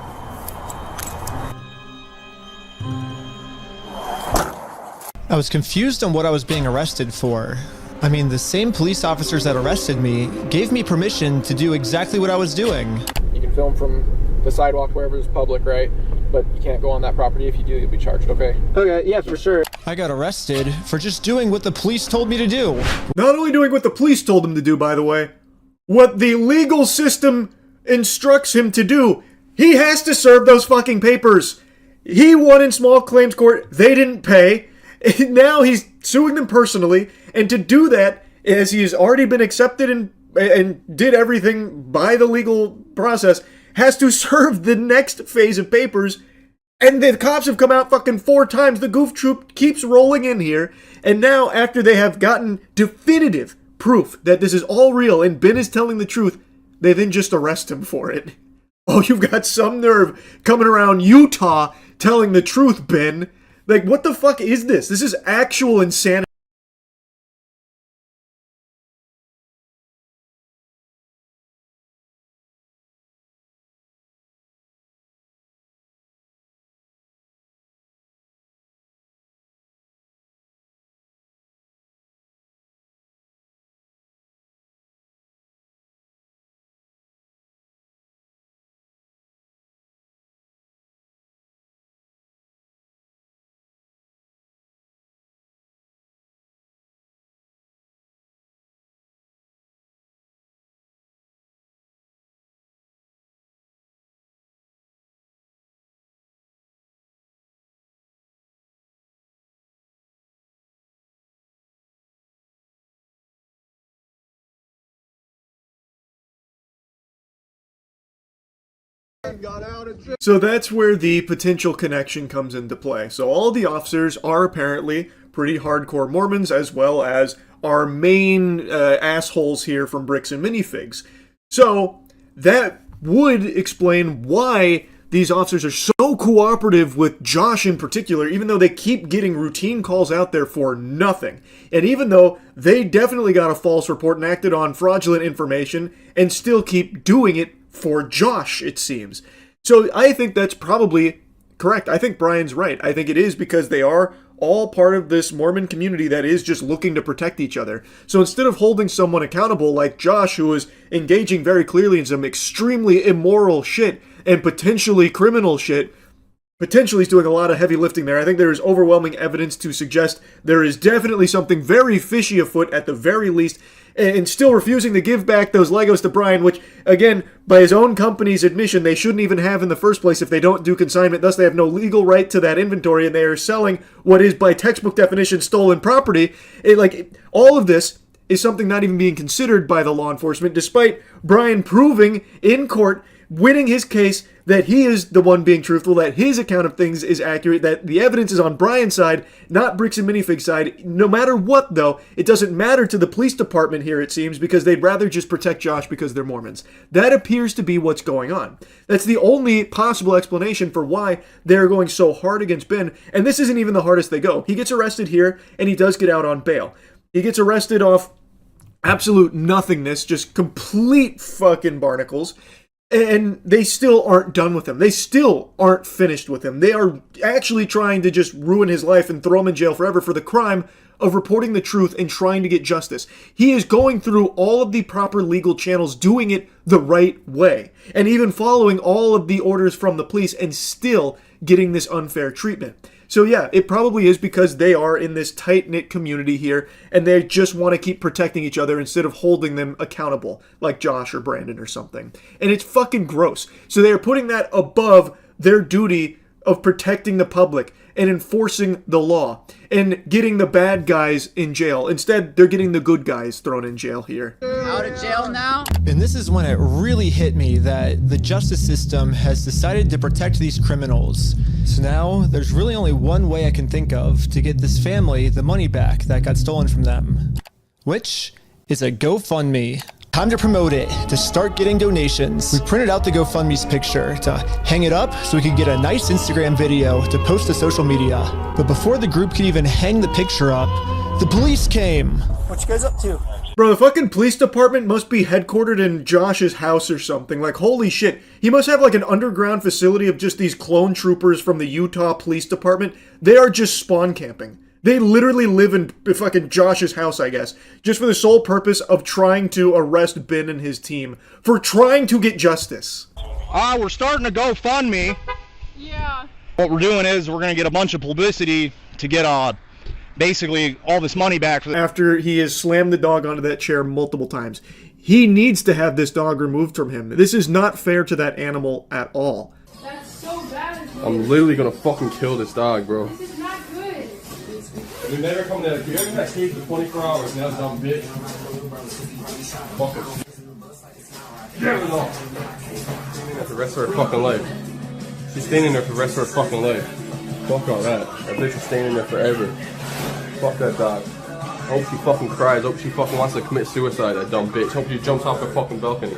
Speaker 3: I was confused on what I was being arrested for. I mean, the same police officers that arrested me gave me permission to do exactly what I was doing.
Speaker 17: You can film from the sidewalk wherever it's public, right? But you can't go on that property. If you do, you'll be charged, okay?
Speaker 4: Okay, yeah, for sure.
Speaker 3: I got arrested for just doing what the police told me to do.
Speaker 1: Not only doing what the police told him to do, by the way, what the legal system instructs him to do. He has to serve those fucking papers. He won in small claims court. They didn't pay. Now he's suing them personally. And to do that, as he has already been accepted and did everything by the legal process, has to serve the next phase of papers. And the cops have come out fucking 4 times. The goof troop keeps rolling in here. And now, after they have gotten definitive proof that this is all real and Ben is telling the truth, they then just arrest him for it. Oh, you've got some nerve coming around Utah telling the truth, Ben. Like, what the fuck is this? This is actual insanity. So that's where the potential connection comes into play. So all the officers are apparently pretty hardcore Mormons, as well as our main assholes here from Bricks and Minifigs. So that would explain why these officers are so cooperative with Josh in particular, even though they keep getting routine calls out there for nothing. And even though they definitely got a false report and acted on fraudulent information and still keep doing it for Josh, it seems. So I think that's probably correct. I think Brian's right. I think it is because they are all part of this Mormon community that is just looking to protect each other. So instead of holding someone accountable like Josh, who is engaging very clearly in some extremely immoral shit and potentially criminal shit, potentially he's doing a lot of heavy lifting there. I think there is overwhelming evidence to suggest there is definitely something very fishy afoot at the very least, and still refusing to give back those Legos to Brian, which, again, by his own company's admission, they shouldn't even have in the first place if they don't do consignment. Thus, they have no legal right to that inventory, and they are selling what is, by textbook definition, stolen property. All of this is something not even being considered by the law enforcement, despite Brian proving in court, winning his case, that he is the one being truthful, that his account of things is accurate, that the evidence is on Brian's side, not Bricks and Minifig's side. No matter what, though, it doesn't matter to the police department here, it seems, because they'd rather just protect Josh because they're Mormons. That appears to be what's going on. That's the only possible explanation for why they're going so hard against Ben, and this isn't even the hardest they go. He gets arrested here, and he does get out on bail. He gets arrested off absolute nothingness, just complete fucking barnacles, and they still aren't done with him. They still aren't finished with him. They are actually trying to just ruin his life and throw him in jail forever for the crime of reporting the truth and trying to get justice. He is going through all of the proper legal channels, doing it the right way, and even following all of the orders from the police and still getting this unfair treatment. So yeah, it probably is because they are in this tight-knit community here, and they just want to keep protecting each other instead of holding them accountable, like Josh or Brandon or something. And it's fucking gross. So they are putting that above their duty of protecting the public and enforcing the law and getting the bad guys in jail. Instead, they're getting the good guys thrown in jail here.
Speaker 15: Out of jail now?
Speaker 3: And this is when it really hit me that the justice system has decided to protect these criminals. So now there's really only one way I can think of to get this family the money back that got stolen from them, which is a GoFundMe. Time to promote it, to start getting donations. We printed out the GoFundMe's picture to hang it up so we could get a nice Instagram video to post to social media. But before the group could even hang the picture up, the police came.
Speaker 15: What you guys up to?
Speaker 1: Bro, the fucking police department must be headquartered in Josh's house or something. Like, holy shit. He must have like an underground facility of just these clone troopers from the Utah Police Department. They are just spawn camping. They literally live in fucking Josh's house, I guess, just for the sole purpose of trying to arrest Ben and his team for trying to get justice.
Speaker 7: We're starting to GoFundMe.
Speaker 13: Yeah.
Speaker 7: What we're doing is we're going to get a bunch of publicity to get basically all this money back.
Speaker 1: After he has slammed the dog onto that chair multiple times. He needs to have this dog removed from him. This is not fair to that animal at all.
Speaker 13: That's so bad.
Speaker 19: I'm literally going to fucking kill this dog, bro.
Speaker 13: This is not good.
Speaker 19: We never come to you ever got street for 24 hours now, dumb bitch. Fuck it. Get it off. Staying there for the rest of her fucking life. She's staying in there for the rest of her fucking life. Fuck all that. That bitch is staying in there forever. Fuck that dog. I hope she fucking cries. I hope she fucking wants to commit suicide, that dumb bitch. I hope she jumps off the fucking balcony.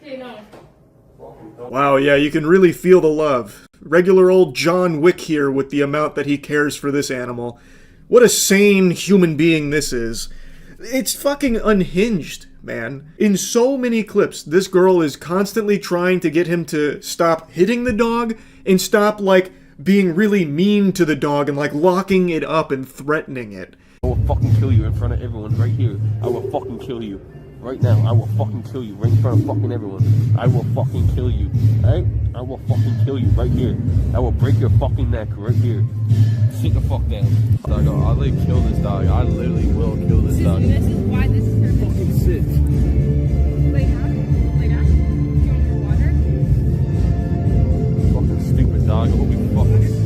Speaker 13: Okay, no.
Speaker 1: Wow, yeah, you can really feel the love. Regular old John Wick here with the amount that he cares for this animal. What a sane human being this is. It's fucking unhinged, man. In so many clips, this girl is constantly trying to get him to stop hitting the dog and stop, like, being really mean to the dog and, like, locking it up and threatening it.
Speaker 19: I will fucking kill you in front of everyone right here. I will fucking kill you. Right now, I will fucking kill you right in front of fucking everyone. I will fucking kill you, alright? I will fucking kill you right here. I will break your fucking neck right here. Sit the fuck down. Dog, I'll literally kill this dog. I literally will kill this dog.
Speaker 13: This is why this is perfect.
Speaker 19: Fucking sit.
Speaker 13: Lay down. Lay down. Do you want more water?
Speaker 19: Fucking stupid dog. I hope you fucking...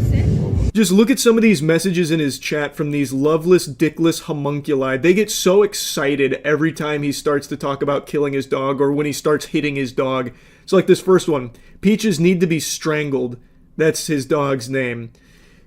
Speaker 1: Just look at some of these messages in his chat from these loveless, dickless homunculi. They get so excited every time he starts to talk about killing his dog or when he starts hitting his dog. So like this first one, Peaches need to be strangled. That's his dog's name.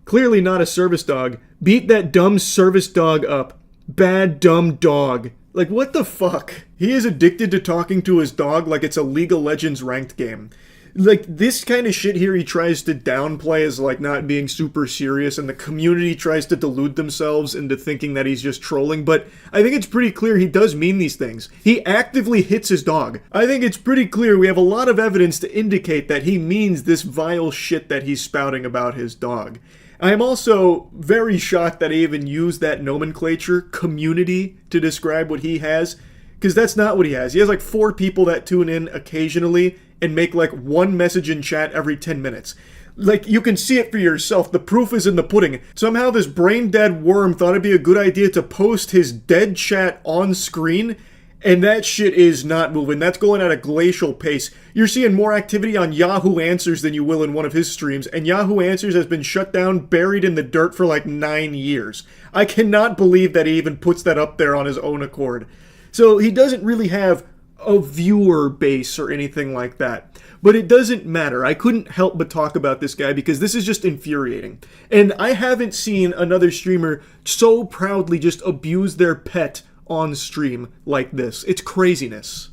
Speaker 1: Clearly not a service dog. Beat that dumb service dog up. Bad dumb dog. Like what the fuck? He is addicted to talking to his dog like it's a League of Legends ranked game. Like, this kind of shit here he tries to downplay as, like, not being super serious, and the community tries to delude themselves into thinking that he's just trolling, but I think it's pretty clear he does mean these things. He actively hits his dog. I think it's pretty clear we have a lot of evidence to indicate that he means this vile shit that he's spouting about his dog. I am also very shocked that he even used that nomenclature, community, to describe what he has, because that's not what he has. He has, like, 4 people that tune in occasionally, and make like one message in chat every 10 minutes. Like, you can see it for yourself. The proof is in the pudding. Somehow this brain-dead worm thought it'd be a good idea to post his dead chat on screen, and that shit is not moving. That's going at a glacial pace. You're seeing more activity on Yahoo Answers than you will in one of his streams, and Yahoo Answers has been shut down, buried in the dirt for like 9 years. I cannot believe that he even puts that up there on his own accord. So he doesn't really have a viewer base or anything like that. But it doesn't matter. I couldn't help but talk about this guy because this is just infuriating. And I haven't seen another streamer so proudly just abuse their pet on stream like this. It's craziness.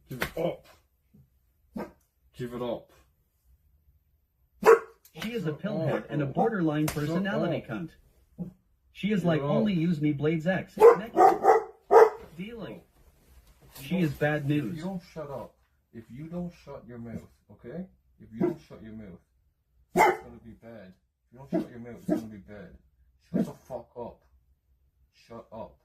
Speaker 19: Give it up. Give it up.
Speaker 8: She is a pillhead and a borderline personality cunt. She is like only use me Blades X. Dealing. She is bad news.
Speaker 19: If you don't shut up, if you don't shut your mouth, okay? If you don't shut your mouth, it's gonna be bad. If you don't shut your mouth, it's gonna be bad. Shut the fuck up. Shut up.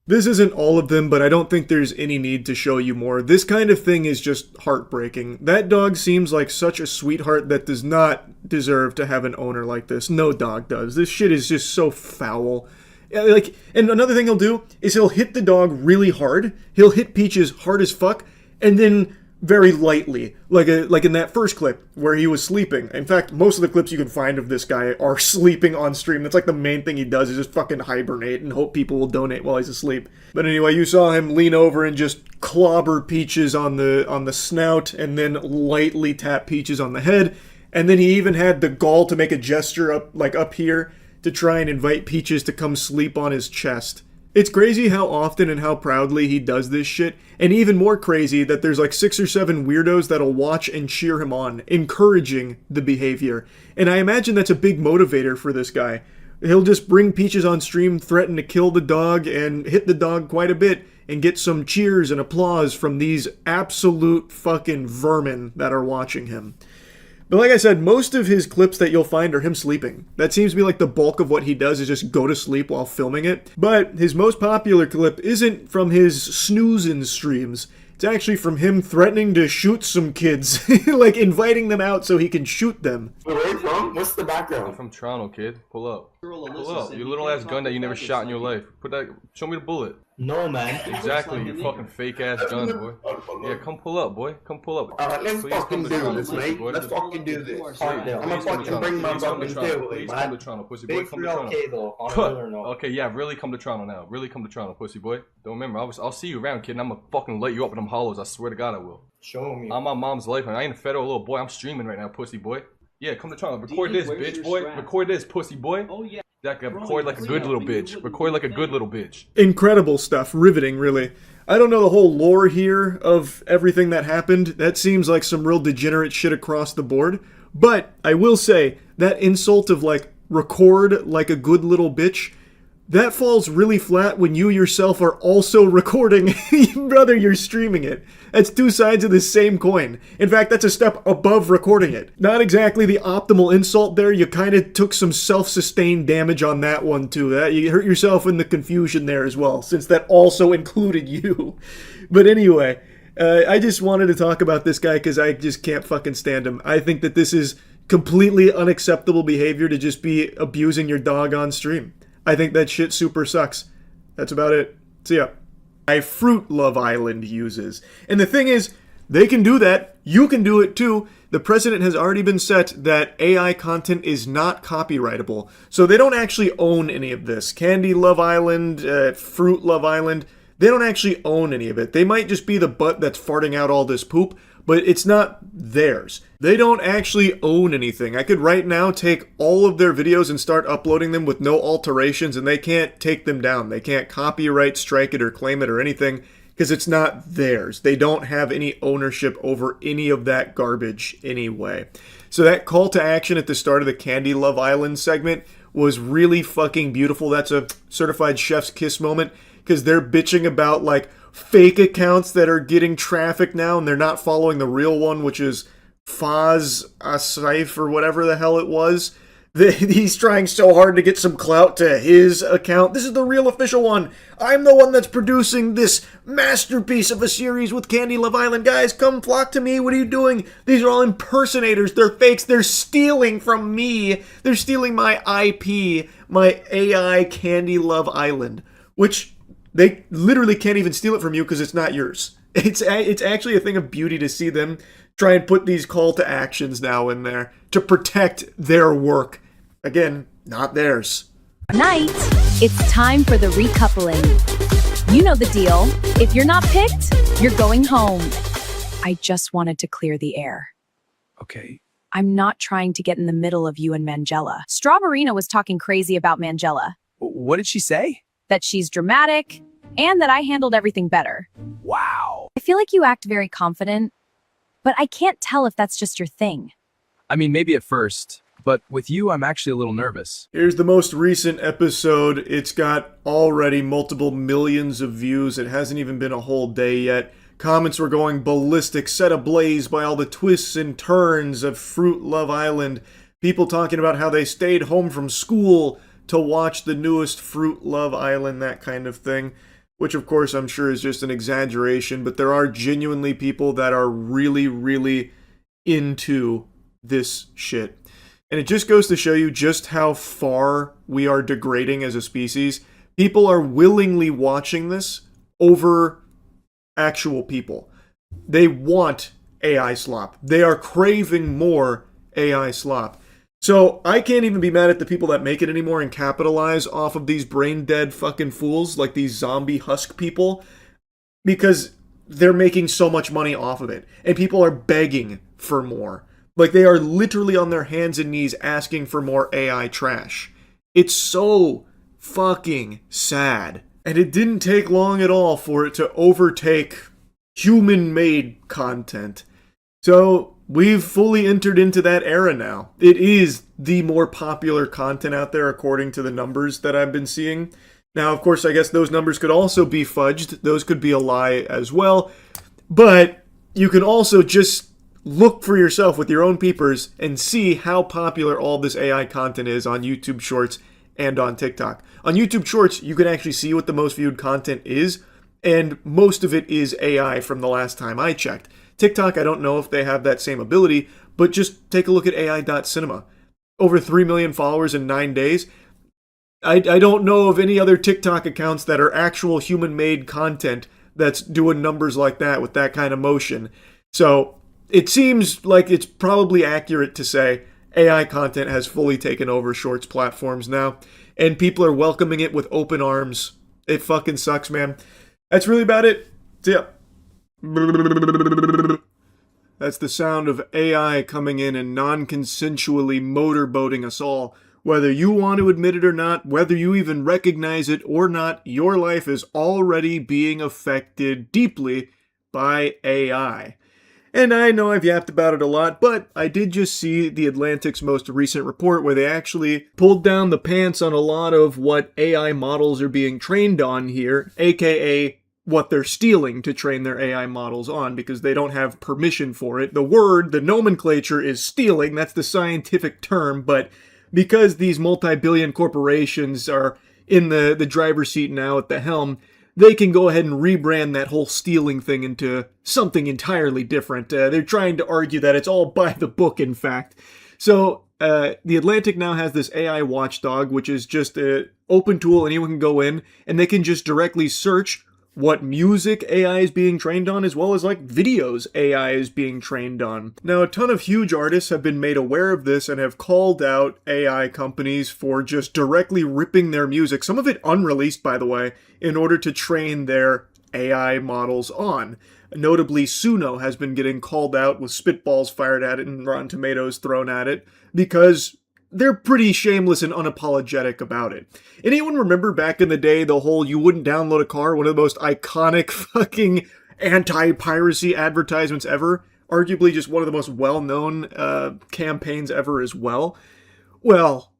Speaker 1: This isn't all of them, but I don't think there's any need to show you more. This kind of thing is just heartbreaking. That dog seems like such a sweetheart that does not deserve to have an owner like this. No dog does. This shit is just so foul. Like, and another thing he'll do is he'll hit the dog really hard. He'll hit Peaches hard as fuck, and then very lightly, like in that first clip where he was sleeping. In fact, most of the clips you can find of this guy are sleeping on stream. That's like the main thing he does, is just fucking hibernate and hope people will donate while he's asleep. But anyway, you saw him lean over and just clobber Peaches on the snout, and then lightly tap Peaches on the head. And then he even had the gall to make a gesture up here to try and invite Peaches to come sleep on his chest. It's crazy how often and how proudly he does this shit, and even more crazy that there's like 6 or 7 weirdos that'll watch and cheer him on, encouraging the behavior. And I imagine that's a big motivator for this guy. He'll just bring Peaches on stream, threaten to kill the dog, and hit the dog quite a bit, and get some cheers and applause from these absolute fucking vermin that are watching him. But like I said, most of his clips that you'll find are him sleeping. That seems to be like the bulk of what he does, is just go to sleep while filming it. But his most popular clip isn't from his snoozing streams. It's actually from him threatening to shoot some kids. Like inviting them out so he can shoot them.
Speaker 9: Where are you from? What's the background?
Speaker 19: I'm from Toronto, kid. Pull up. Pull up. Your little ass gun that you never shot in your life. Show me the bullet.
Speaker 9: No, man.
Speaker 19: Exactly, you fucking fake ass gun, boy. Yeah, come pull up, boy. Come pull up.
Speaker 9: Alright, let's fucking do this, mate. Let's fucking do this. I'm gonna fucking bring my fucking family,
Speaker 19: Please come to Toronto, pussy boy. Come to Toronto. Okay, yeah, really come to Toronto now. Really come to Toronto, pussy boy. Don't remember, I'll see you around, kid, and I'm gonna fucking light you up in them hollows. I swear to God I will.
Speaker 9: Show me.
Speaker 19: I'm my mom's life, and I ain't a federal little boy. I'm streaming right now, pussy boy. Yeah, come to Toronto. Record this, bitch, boy. Record this, pussy boy. Oh, yeah. Record like a good little bitch. Record like a good little bitch.
Speaker 1: Incredible stuff. Riveting, really. I don't know the whole lore here of everything that happened. That seems like some real degenerate shit across the board. But I will say, that insult of like, record like a good little bitch, that falls really flat when you yourself are also recording. Brother, you're streaming it. That's two sides of the same coin. In fact, that's a step above recording it. Not exactly the optimal insult there. You kind of took some self-sustained damage on that one too. You hurt yourself in the confusion there as well, since that also included you. But anyway, I just wanted to talk about this guy because I just can't fucking stand him. I think that this is completely unacceptable behavior to just be abusing your dog on stream. I think that shit super sucks. That's about it. See ya. Fruit Love Island uses. And the thing is, they can do that. You can do it too. The precedent has already been set that AI content is not copyrightable. So they don't actually own any of this. Candy Love Island, Fruit Love Island, they don't actually own any of it. They might just be the butt that's farting out all this poop, but it's not theirs. They don't actually own anything. I could right now take all of their videos and start uploading them with no alterations, and they can't take them down. They can't copyright strike it or claim it or anything, because it's not theirs. They don't have any ownership over any of that garbage anyway. So that call to action at the start of the Candy Love Island segment was really fucking beautiful. That's a certified chef's kiss moment, because they're bitching about like fake accounts that are getting traffic now, and they're not following the real one, which is Faz Asif or whatever the hell it was. He's trying so hard to get some clout to his account. This is the real official one. I'm the one that's producing this masterpiece of a series with Candy Love Island. Guys, come flock to me. What are you doing? These are all impersonators. They're fakes. They're stealing from me. They're stealing my IP, my AI Candy Love Island, which they literally can't even steal it from you because it's not yours. It's actually a thing of beauty to see them try and put these call to actions now in there to protect their work. Again, not theirs.
Speaker 2: Night, it's time for the recoupling. You know the deal. If you're not picked, you're going home. I just wanted to clear the air.
Speaker 5: Okay.
Speaker 2: I'm not trying to get in the middle of you and Mangella. Strawberina was talking crazy about Mangella.
Speaker 5: What did she say?
Speaker 2: That she's dramatic, and that I handled everything better.
Speaker 5: Wow.
Speaker 2: I feel like you act very confident, but I can't tell if that's just your thing.
Speaker 5: I mean, maybe at first, but with you, I'm actually a little nervous.
Speaker 1: Here's the most recent episode. It's got already multiple millions of views. It hasn't even been a whole day yet. Comments were going ballistic, set ablaze by all the twists and turns of Fruit Love Island. People talking about how they stayed home from school to watch the newest Fruit Love Island, that kind of thing. Which, of course, I'm sure is just an exaggeration, but there are genuinely people that are really, really into this shit. And it just goes to show you just how far we are degrading as a species. People are willingly watching this over actual people. They want AI slop. They are craving more AI slop. So I can't even be mad at the people that make it anymore and capitalize off of these brain dead fucking fools like these zombie husk people, because they're making so much money off of it and people are begging for more. Like, they are literally on their hands and knees asking for more AI trash. It's so fucking sad. And it didn't take long at all for it to overtake human-made content. So we've fully entered into that era now. It is the more popular content out there according to the numbers that I've been seeing. Now, of course, I guess those numbers could also be fudged. Those could be a lie as well. But you can also just look for yourself with your own peepers and see how popular all this AI content is on YouTube Shorts and on TikTok. On YouTube Shorts, you can actually see what the most viewed content is, and most of it is AI from the last time I checked. TikTok, I don't know if they have that same ability, but just take a look at AI.cinema. Over 3 million followers in 9 days. I don't know of any other TikTok accounts that are actual human-made content that's doing numbers like that with that kind of motion. So it seems like it's probably accurate to say AI content has fully taken over Shorts platforms now, and people are welcoming it with open arms. It fucking sucks, man. That's really about it. So, yeah. That's the sound of AI coming in and non-consensually motorboating us all. Whether you want to admit it or not, whether you even recognize it or not, your life is already being affected deeply by AI. And I know I've yapped about it a lot, but I did just see The Atlantic's most recent report where they actually pulled down the pants on a lot of what AI models are being trained on here, aka what they're stealing to train their AI models on, because they don't have permission for it. The nomenclature is stealing, that's the scientific term, but because these multi-billion corporations are in the driver's seat now at the helm, they can go ahead and rebrand that whole stealing thing into something entirely different. They're trying to argue that it's all by the book, in fact. So, The Atlantic now has this AI watchdog, which is just an open tool. Anyone can go in, and they can just directly search what music AI is being trained on, as well as like videos AI is being trained on. Now, a ton of huge artists have been made aware of this and have called out AI companies for just directly ripping their music, some of it unreleased, by the way, in order to train their AI models on. Notably, Suno has been getting called out with spitballs fired at it and Rotten Tomatoes thrown at it because they're pretty shameless and unapologetic about it. Anyone remember back in the day the whole you wouldn't download a car, one of the most iconic fucking anti-piracy advertisements ever? Arguably just one of the most well-known campaigns ever as well. Well,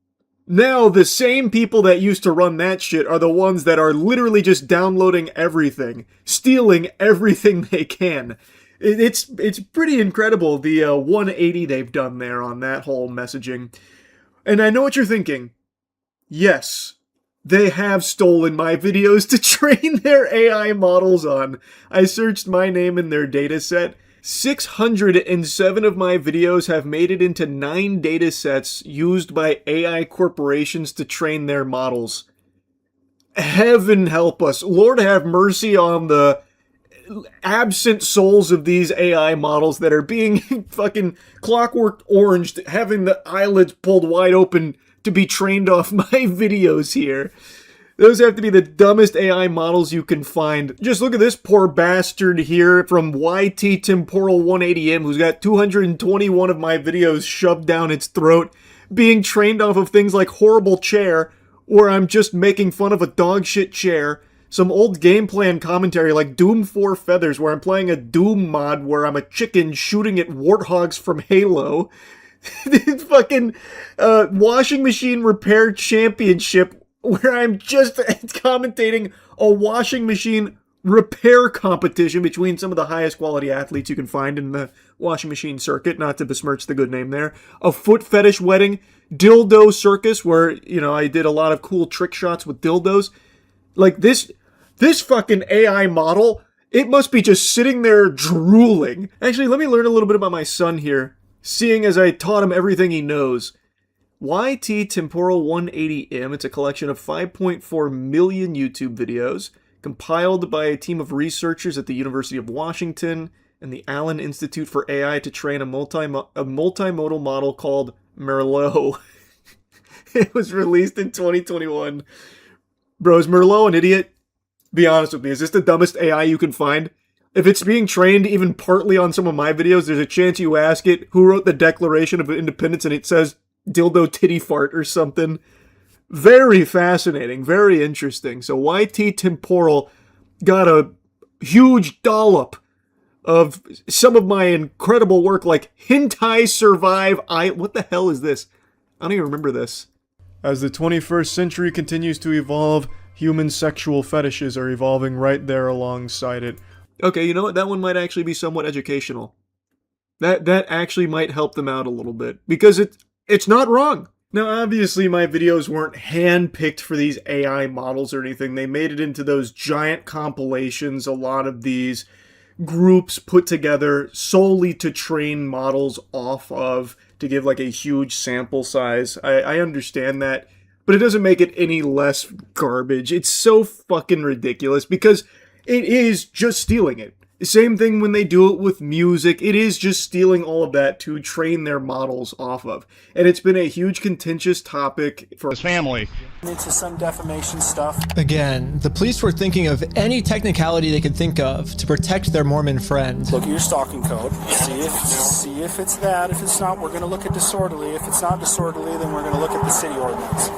Speaker 1: now the same people that used to run that shit are the ones that are literally just downloading everything, stealing everything they can. It's pretty incredible, the 180 they've done there on that whole messaging. And I know what you're thinking. Yes, they have stolen my videos to train their AI models on. I searched my name in their dataset. 607 of my videos have made it into 9 datasets used by AI corporations to train their models. Heaven help us. Lord have mercy on the absent souls of these AI models that are being fucking clockwork oranged, having the eyelids pulled wide open to be trained off my videos here. Those have to be the dumbest AI models you can find. Just look at this poor bastard here from YT Temporal 180M, who's got 221 of my videos shoved down its throat, being trained off of things like Horrible Chair, where I'm just making fun of a dogshit chair, some old gameplay and commentary like Doom 4 Feathers, where I'm playing a Doom mod where I'm a chicken shooting at warthogs from Halo, this fucking washing machine repair championship, where I'm just commentating a washing machine repair competition between some of the highest quality athletes you can find in the washing machine circuit, not to besmirch the good name there. A foot fetish wedding, dildo circus, where, you know, I did a lot of cool trick shots with dildos. Like, this fucking AI model, it must be just sitting there drooling. Actually, let me learn a little bit about my son here, seeing as I taught him everything he knows. YT Temporal 180M, it's a collection of 5.4 million YouTube videos, compiled by a team of researchers at the University of Washington and the Allen Institute for AI to train a multimodal model called Merlot. It was released in 2021. Bro, is Merlot an idiot? Be honest with me, is this the dumbest AI you can find? If it's being trained even partly on some of my videos, there's a chance you ask it who wrote the Declaration of Independence and it says dildo titty fart or something. Very fascinating, very interesting. So YT Temporal got a huge dollop of some of my incredible work, like Hentai Survive. What the hell is this? I don't even remember this. As the 21st century continues to evolve, human sexual fetishes are evolving right there alongside it. Okay, you know what? That one might actually be somewhat educational. That actually might help them out a little bit, because it's not wrong. Now, obviously, my videos weren't hand-picked for these AI models or anything. They made it into those giant compilations, a lot of these groups put together solely to train models off of, to give like a huge sample size. I understand that, but it doesn't make it any less garbage. It's so fucking ridiculous, because it is just stealing it. Same thing when they do it with music. It is just stealing all of that to train their models off of. And it's been a huge contentious topic for his family.
Speaker 11: Into some defamation stuff.
Speaker 3: Again, the police were thinking of any technicality they could think of to protect their Mormon friend.
Speaker 11: Look at your stalking code. See if it's that. If it's not, we're going to look at disorderly. If it's not disorderly, then we're going to look at the city ordinance.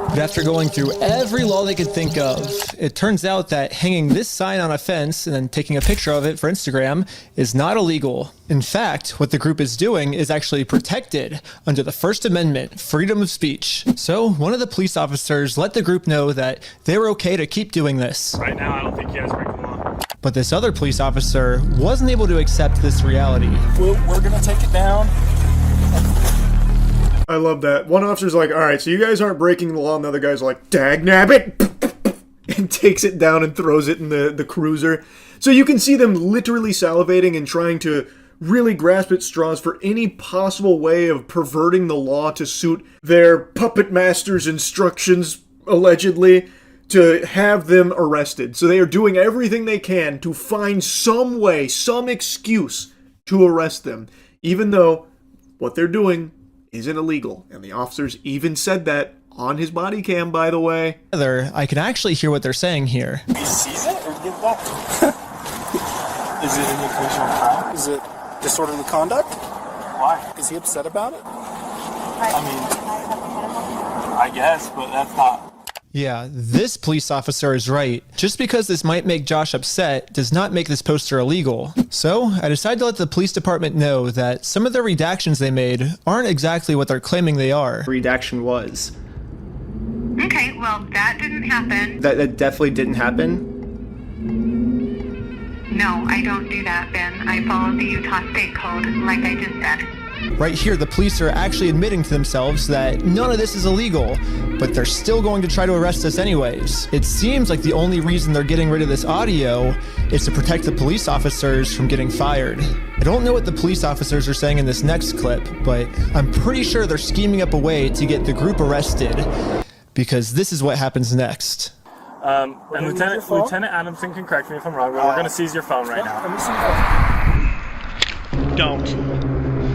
Speaker 3: But after going through every law they could think of, it turns out that hanging this sign on a fence and then taking a picture of it for Instagram is not illegal. In fact, what the group is doing is actually protected under the First Amendment, freedom of speech. So one of the police officers let the group know that they were okay to keep doing this.
Speaker 16: Right now, I don't think you guys break the law.
Speaker 3: But this other police officer wasn't able to accept this reality.
Speaker 11: We're going to take it down.
Speaker 1: I love that. One officer's like, alright, so you guys aren't breaking the law, and the other guy's like, dagnabbit! And takes it down and throws it in the cruiser. So you can see them literally salivating and trying to really grasp at straws for any possible way of perverting the law to suit their puppet master's instructions, allegedly, to have them arrested. So they are doing everything they can to find some way, some excuse to arrest them, even though what they're doing isn't illegal. And the officers even said that on his body cam, by the way.
Speaker 3: I can actually hear what they're saying here.
Speaker 11: He sees it or give it back to him? Is it an occasional crime? Is it disorderly conduct? Why? Is he upset about it?
Speaker 16: I mean, I guess, but that's not.
Speaker 3: Yeah, this police officer is right. Just because this might make Josh upset does not make this poster illegal. So I decided to let the police department know that some of the redactions they made aren't exactly what they're claiming they are.
Speaker 4: Redaction was.
Speaker 10: Okay, well, that didn't happen.
Speaker 4: That definitely didn't happen?
Speaker 10: No, I don't do that, Ben. I follow the Utah State Code, like I just said.
Speaker 3: Right here, the police are actually admitting to themselves that none of this is illegal, but they're still going to try to arrest us anyways. It seems like the only reason they're getting rid of this audio is to protect the police officers from getting fired. I don't know what the police officers are saying in this next clip, but I'm pretty sure they're scheming up a way to get the group arrested, because this is what happens next.
Speaker 11: And Lieutenant Adamson can correct me if I'm wrong, but we're going to seize your phone right now.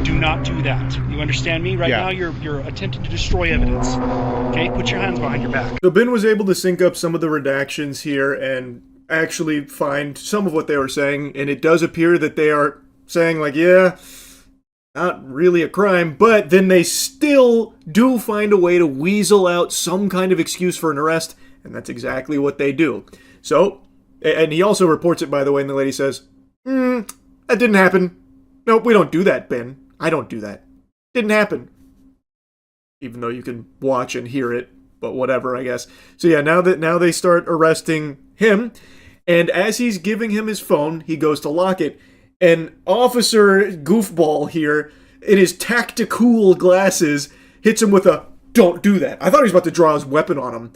Speaker 12: Do not do that. You understand me? Right now, you're attempting to destroy evidence. Okay, put your hands behind your back.
Speaker 1: So Ben was able to sync up some of the redactions here and actually find some of what they were saying, and it does appear that they are saying, like, yeah, not really a crime, but then they still do find a way to weasel out some kind of excuse for an arrest, and that's exactly what they do. So, and he also reports it, by the way, and the lady says, that didn't happen. Nope, we don't do that, Ben. I don't do that. Didn't happen. Even though you can watch and hear it, but whatever, I guess. So yeah, now they start arresting him, and as he's giving him his phone, he goes to lock it, and Officer Goofball here, in his tactical glasses, hits him with a, "Don't do that." I thought he was about to draw his weapon on him.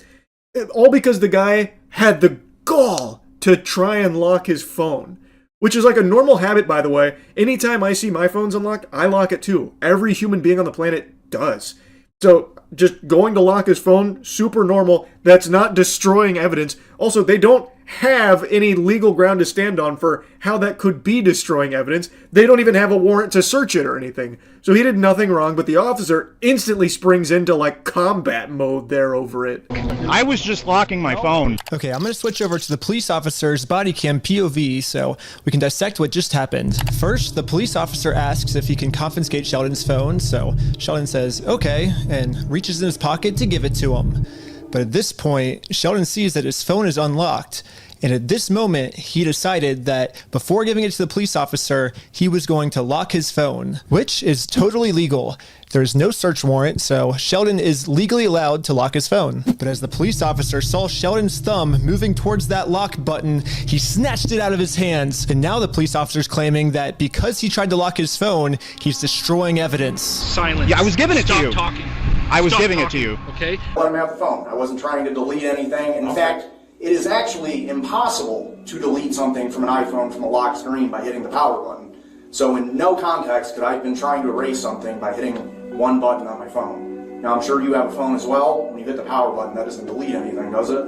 Speaker 1: All because the guy had the gall to try and lock his phone. Which is like a normal habit, by the way. Anytime I see my phone's unlocked, I lock it too. Every human being on the planet does. So just going to lock his phone, super normal. That's not destroying evidence. Also, they don't have any legal ground to stand on for how that could be destroying evidence. They don't even have a warrant to search it or anything. So he did nothing wrong, but the officer instantly springs into like combat mode there over it.
Speaker 7: I was just locking my phone.
Speaker 3: Okay, I'm going to switch over to the police officer's body cam POV so we can dissect what just happened. First, the police officer asks if he can confiscate Sheldon's phone, so Sheldon says, okay, and reaches in his pocket to give it to him. But at this point, Sheldon sees that his phone is unlocked, and at this moment, he decided that before giving it to the police officer, he was going to lock his phone, which is totally legal. There's no search warrant, so Sheldon is legally allowed to lock his phone. But as the police officer saw Sheldon's thumb moving towards that lock button, he snatched it out of his hands. And now the police officer's claiming that because he tried to lock his phone, he's destroying evidence.
Speaker 12: Silence.
Speaker 7: Yeah, I was giving it to you.
Speaker 12: Stop talking.
Speaker 7: I was
Speaker 12: Stop
Speaker 7: giving
Speaker 12: talking,
Speaker 7: it to you.
Speaker 12: Okay?
Speaker 9: Let him have the phone. I wasn't trying to delete anything. In fact, it is actually impossible to delete something from an iPhone from a lock screen by hitting the power button. So in no context could I have been trying to erase something by hitting one button on my phone. Now I'm sure you have a phone as well. When you hit the power button, that doesn't delete anything, does it?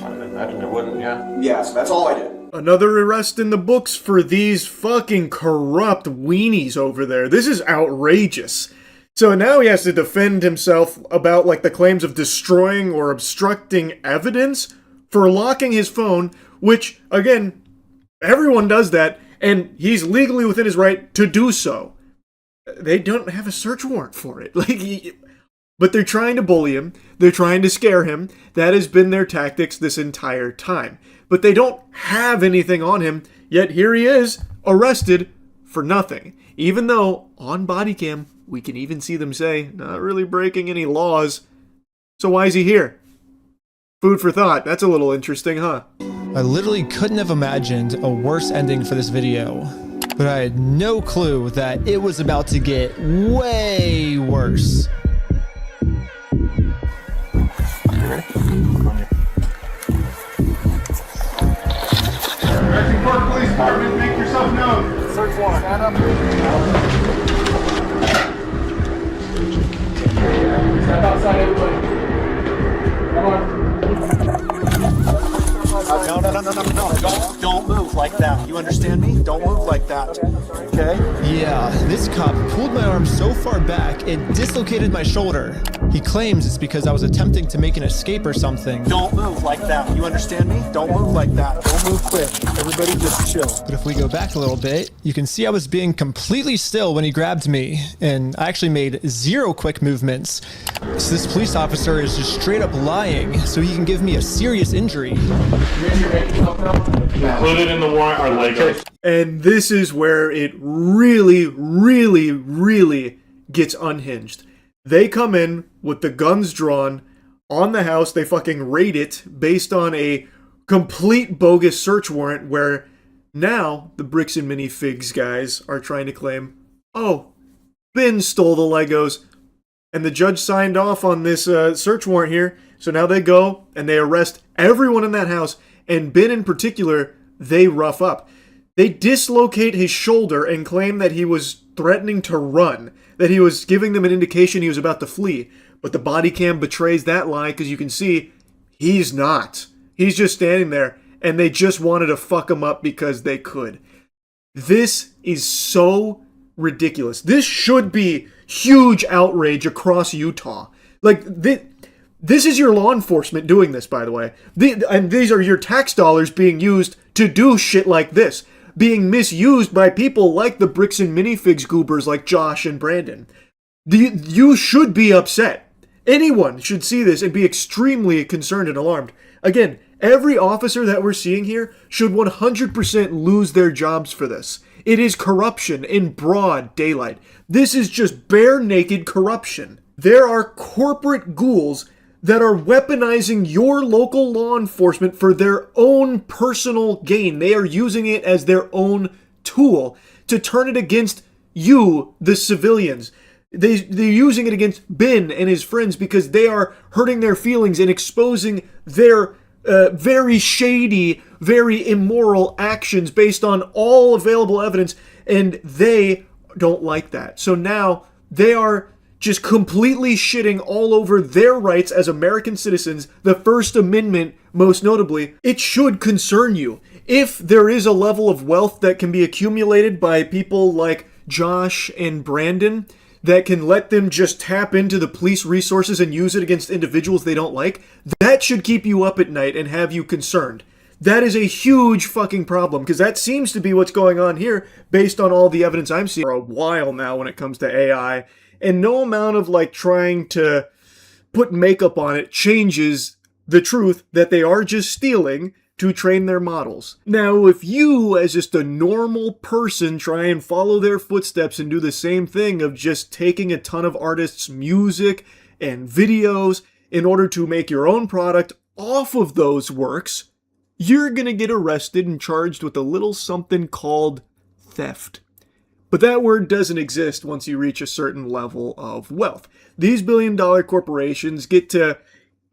Speaker 19: I imagine it wouldn't, yeah.
Speaker 9: Yes, that's all I did.
Speaker 1: Another arrest in the books for these fucking corrupt weenies over there. This is outrageous. So now he has to defend himself about like the claims of destroying or obstructing evidence for locking his phone, which, again, everyone does that, and he's legally within his right to do so. They don't have a search warrant for it. But they're trying to bully him. They're trying to scare him. That has been their tactics this entire time. But they don't have anything on him, yet here he is, arrested for nothing. Even though, on body cam, we can even see them say, not really breaking any laws. So why is he here? Food for thought. That's a little interesting, huh?
Speaker 3: I literally couldn't have imagined a worse ending for this video. But I had no clue that it was about to get way worse.
Speaker 1: Directing Park Police Department, make yourself known.
Speaker 11: Search warrant. Stand up.
Speaker 12: Step outside, everybody. Come on.
Speaker 23: No. Don't move like that. You understand me? Don't move like that. Okay?
Speaker 3: Yeah, this cop pulled my arm so far back, it dislocated my shoulder. He claims it's because I was attempting to make an escape or something.
Speaker 23: Don't move like that. You understand me? Don't move like that. Don't move quick. Everybody just chill.
Speaker 3: But if we go back a little bit, you can see I was being completely still when he grabbed me, and I actually made 0 quick movements. So this police officer is just straight up lying so he can give me a serious injury.
Speaker 16: Included in the warrant are Legos.
Speaker 1: And this is where it really, really, really gets unhinged. They come in with the guns drawn on the house. They fucking raid it based on a complete bogus search warrant where now the Bricks and Minifigs guys are trying to claim, oh, Ben stole the Legos. And the judge signed off on this search warrant here. So now they go and they arrest everyone in that house. And Ben in particular, they rough up. They dislocate his shoulder and claim that he was threatening to run, that he was giving them an indication he was about to flee. But the body cam betrays that lie because you can see he's not. He's just standing there, and they just wanted to fuck him up because they could. This is so ridiculous. This should be huge outrage across Utah. Like, this is your law enforcement doing this, by the way. And these are your tax dollars being used to do shit like this. Being misused by people like the Bricks and Minifigs goobers like Josh and Brandon. You should be upset. Anyone should see this and be extremely concerned and alarmed. Again, every officer that we're seeing here should 100% lose their jobs for this. It is corruption in broad daylight. This is just bare naked corruption. There are corporate ghouls that are weaponizing your local law enforcement for their own personal gain. They are using it as their own tool to turn it against you, the civilians. They're using it against Ben and his friends because they are hurting their feelings and exposing their very shady, very immoral actions based on all available evidence, and they don't like that. So now they are just completely shitting all over their rights as American citizens, the First Amendment most notably. It should concern you. If there is a level of wealth that can be accumulated by people like Josh and Brandon that can let them just tap into the police resources and use it against individuals they don't like, that should keep you up at night and have you concerned. That is a huge fucking problem, because that seems to be what's going on here based on all the evidence I'm seeing for a while now when it comes to AI. And no amount of like trying to put makeup on it changes the truth that they are just stealing to train their models. Now, if you, as just a normal person, try and follow their footsteps and do the same thing of just taking a ton of artists' music and videos in order to make your own product off of those works, you're gonna get arrested and charged with a little something called theft. But that word doesn't exist once you reach a certain level of wealth. These billion-dollar corporations get to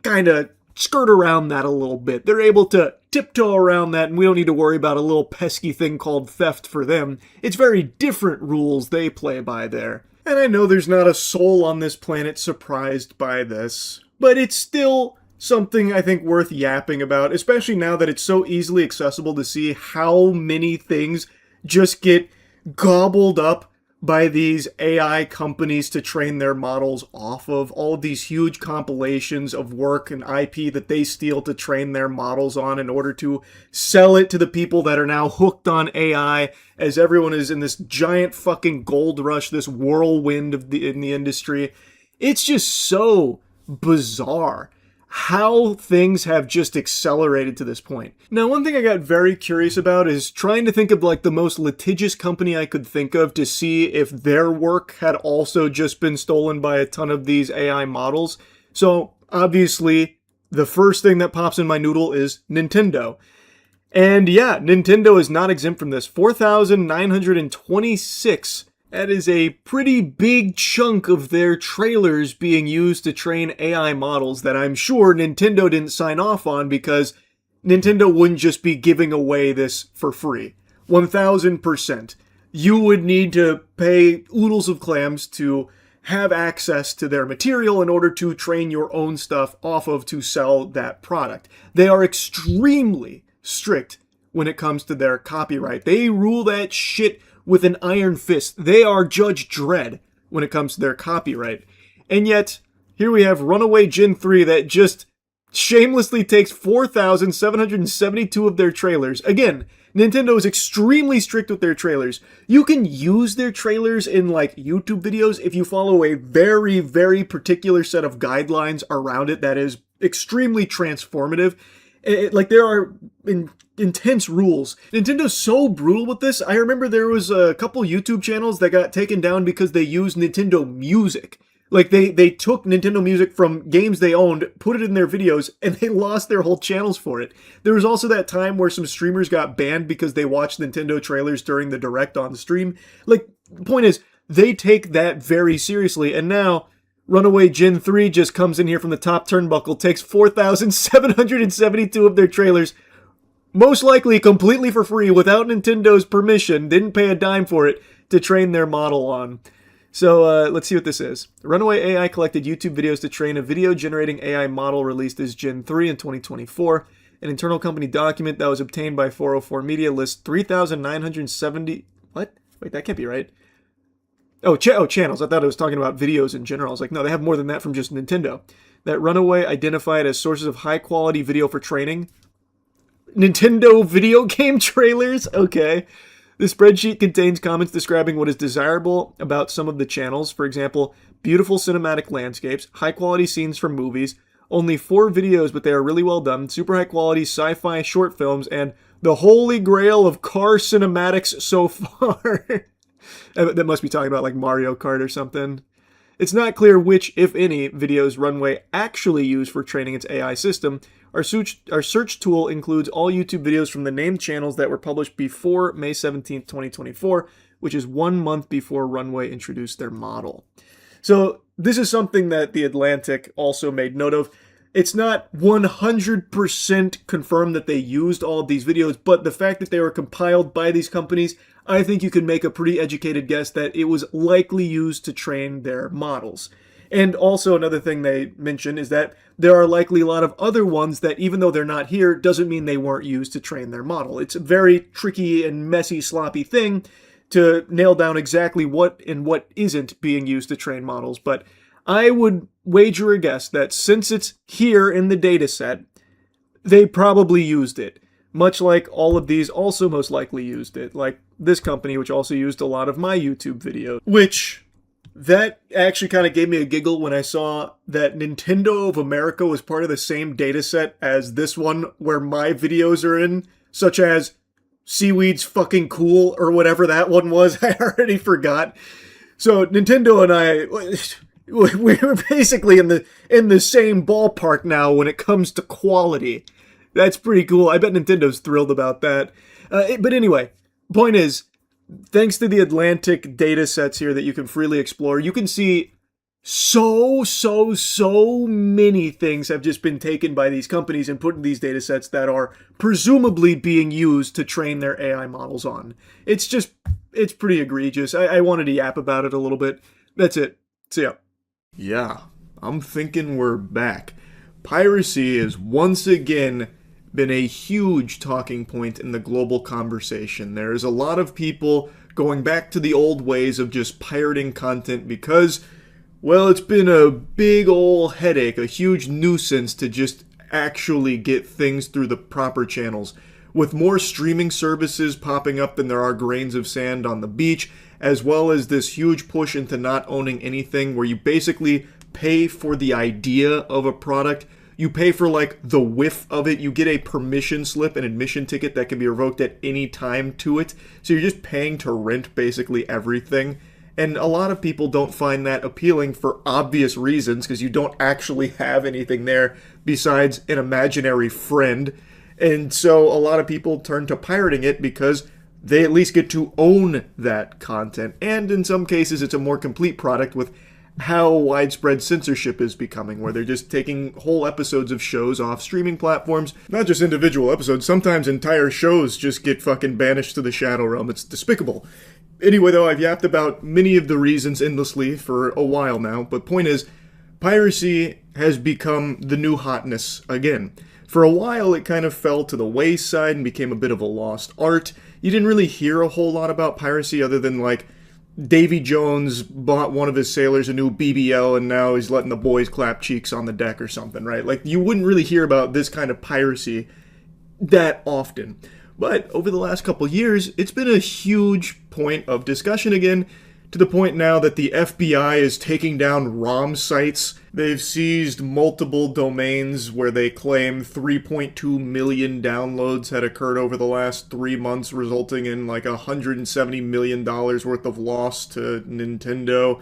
Speaker 1: kind of skirt around that a little bit. They're able to tiptoe around that, and we don't need to worry about a little pesky thing called theft for them. It's very different rules they play by there. And I know there's not a soul on this planet surprised by this, but it's still something I think worth yapping about, especially now that it's so easily accessible to see how many things just get gobbled up by these AI companies to train their models off of. All of these huge compilations of work and IP that they steal to train their models on in order to sell it to the people that are now hooked on AI, as everyone is in this giant fucking gold rush, this whirlwind in the industry. It's just so bizarre how things have just accelerated to this point. Now, one thing I got very curious about is trying to think of like the most litigious company I could think of to see if their work had also just been stolen by a ton of these AI models. So obviously, the first thing that pops in my noodle is Nintendo. And yeah, Nintendo is not exempt from this. 4,926. That is a pretty big chunk of their trailers being used to train AI models that I'm sure Nintendo didn't sign off on, because Nintendo wouldn't just be giving away this for free. 1,000%. You would need to pay oodles of clams to have access to their material in order to train your own stuff off of to sell that product. They are extremely strict when it comes to their copyright. They rule that shit with an iron fist. They are Judge Dredd when it comes to their copyright. And yet, here we have Runaway Gen 3 that just shamelessly takes 4,772 of their trailers. Again, Nintendo is extremely strict with their trailers. You can use their trailers in like YouTube videos if you follow a very, very particular set of guidelines around it that is extremely transformative. Like, there are intense rules. Nintendo's so brutal with this. I remember there was a couple YouTube channels that got taken down because they used Nintendo music. Like, they took Nintendo music from games they owned, put it in their videos, and they lost their whole channels for it. There was also that time where some streamers got banned because they watched Nintendo trailers during the Direct on stream. Like, the point is, they take that very seriously, and now Runaway Gen 3 just comes in here from the top turnbuckle, takes 4,772 of their trailers, most likely completely for free without Nintendo's permission, didn't pay a dime for it, to train their model on. So let's see what this is. Runaway AI collected YouTube videos to train a video-generating AI model released as Gen 3 in 2024. An internal company document that was obtained by 404 Media lists 3,970... What? Wait, that can't be right. Oh, channels. I thought it was talking about videos in general. I was like, no, they have more than that from just Nintendo. That Runaway identified as sources of high-quality video for training. Nintendo video game trailers? Okay. The spreadsheet contains comments describing what is desirable about some of the channels. For example, beautiful cinematic landscapes, high-quality scenes from movies, only 4 videos, but they are really well done, super high-quality sci-fi short films, and the holy grail of car cinematics so far. That must be talking about like Mario Kart or something. It's not clear which, if any, videos Runway actually used for training its AI system. Our search tool includes all YouTube videos from the named channels that were published before May 17th, 2024, which is 1 month before Runway introduced their model. So this is something that The Atlantic also made note of. It's not 100% confirmed that they used all of these videos, but the fact that they were compiled by these companies, I think you can make a pretty educated guess that it was likely used to train their models. And also another thing they mention is that there are likely a lot of other ones that, even though they're not here, doesn't mean they weren't used to train their model. It's a very tricky and messy, sloppy thing to nail down exactly what and what isn't being used to train models, but I would wager a guess that since it's here in the data set, they probably used it. Much like all of these also most likely used it, like this company, which also used a lot of my YouTube videos. Which, that actually kind of gave me a giggle when I saw that Nintendo of America was part of the same data set as this one where my videos are in, such as Seaweed's Fucking Cool, or whatever that one was. I already forgot. So Nintendo and I... we're basically in the same ballpark now when it comes to quality. That's pretty cool. I bet Nintendo's thrilled about that. But anyway, point is, thanks to the Atlantic data sets here that you can freely explore, you can see so many things have just been taken by these companies and put in these data sets that are presumably being used to train their AI models on. It's pretty egregious. I wanted to yap about it a little bit. That's it. See ya. Yeah, I'm thinking we're back. Piracy has once again been a huge talking point in the global conversation. There's a lot of people going back to the old ways of just pirating content because, well, it's been a big ol' headache, a huge nuisance to just actually get things through the proper channels. With more streaming services popping up than there are grains of sand on the beach, as well as this huge push into not owning anything where you basically pay for the idea of a product. You pay for like the whiff of it. You get a permission slip, an admission ticket that can be revoked at any time to it. So you're just paying to rent basically everything. And a lot of people don't find that appealing for obvious reasons because you don't actually have anything there besides an imaginary friend. And so a lot of people turn to pirating it because they at least get to own that content. And in some cases, it's a more complete product with how widespread censorship is becoming, where they're just taking whole episodes of shows off streaming platforms. Not just individual episodes, sometimes entire shows just get fucking banished to the Shadow Realm. It's despicable. Anyway, though, I've yapped about many of the reasons endlessly for a while now, but point is, piracy has become the new hotness again. For a while, it kind of fell to the wayside and became a bit of a lost art. You didn't really hear a whole lot about piracy other than, like, Davy Jones bought one of his sailors a new BBL and now he's letting the boys clap cheeks on the deck or something, right? Like, you wouldn't really hear about this kind of piracy that often. But over the last couple years, it's been a huge point of discussion again, to the point now that the FBI is taking down ROM sites. They've seized multiple domains where they claim 3.2 million downloads had occurred over the last 3 months, resulting in like $170 million worth of loss to Nintendo.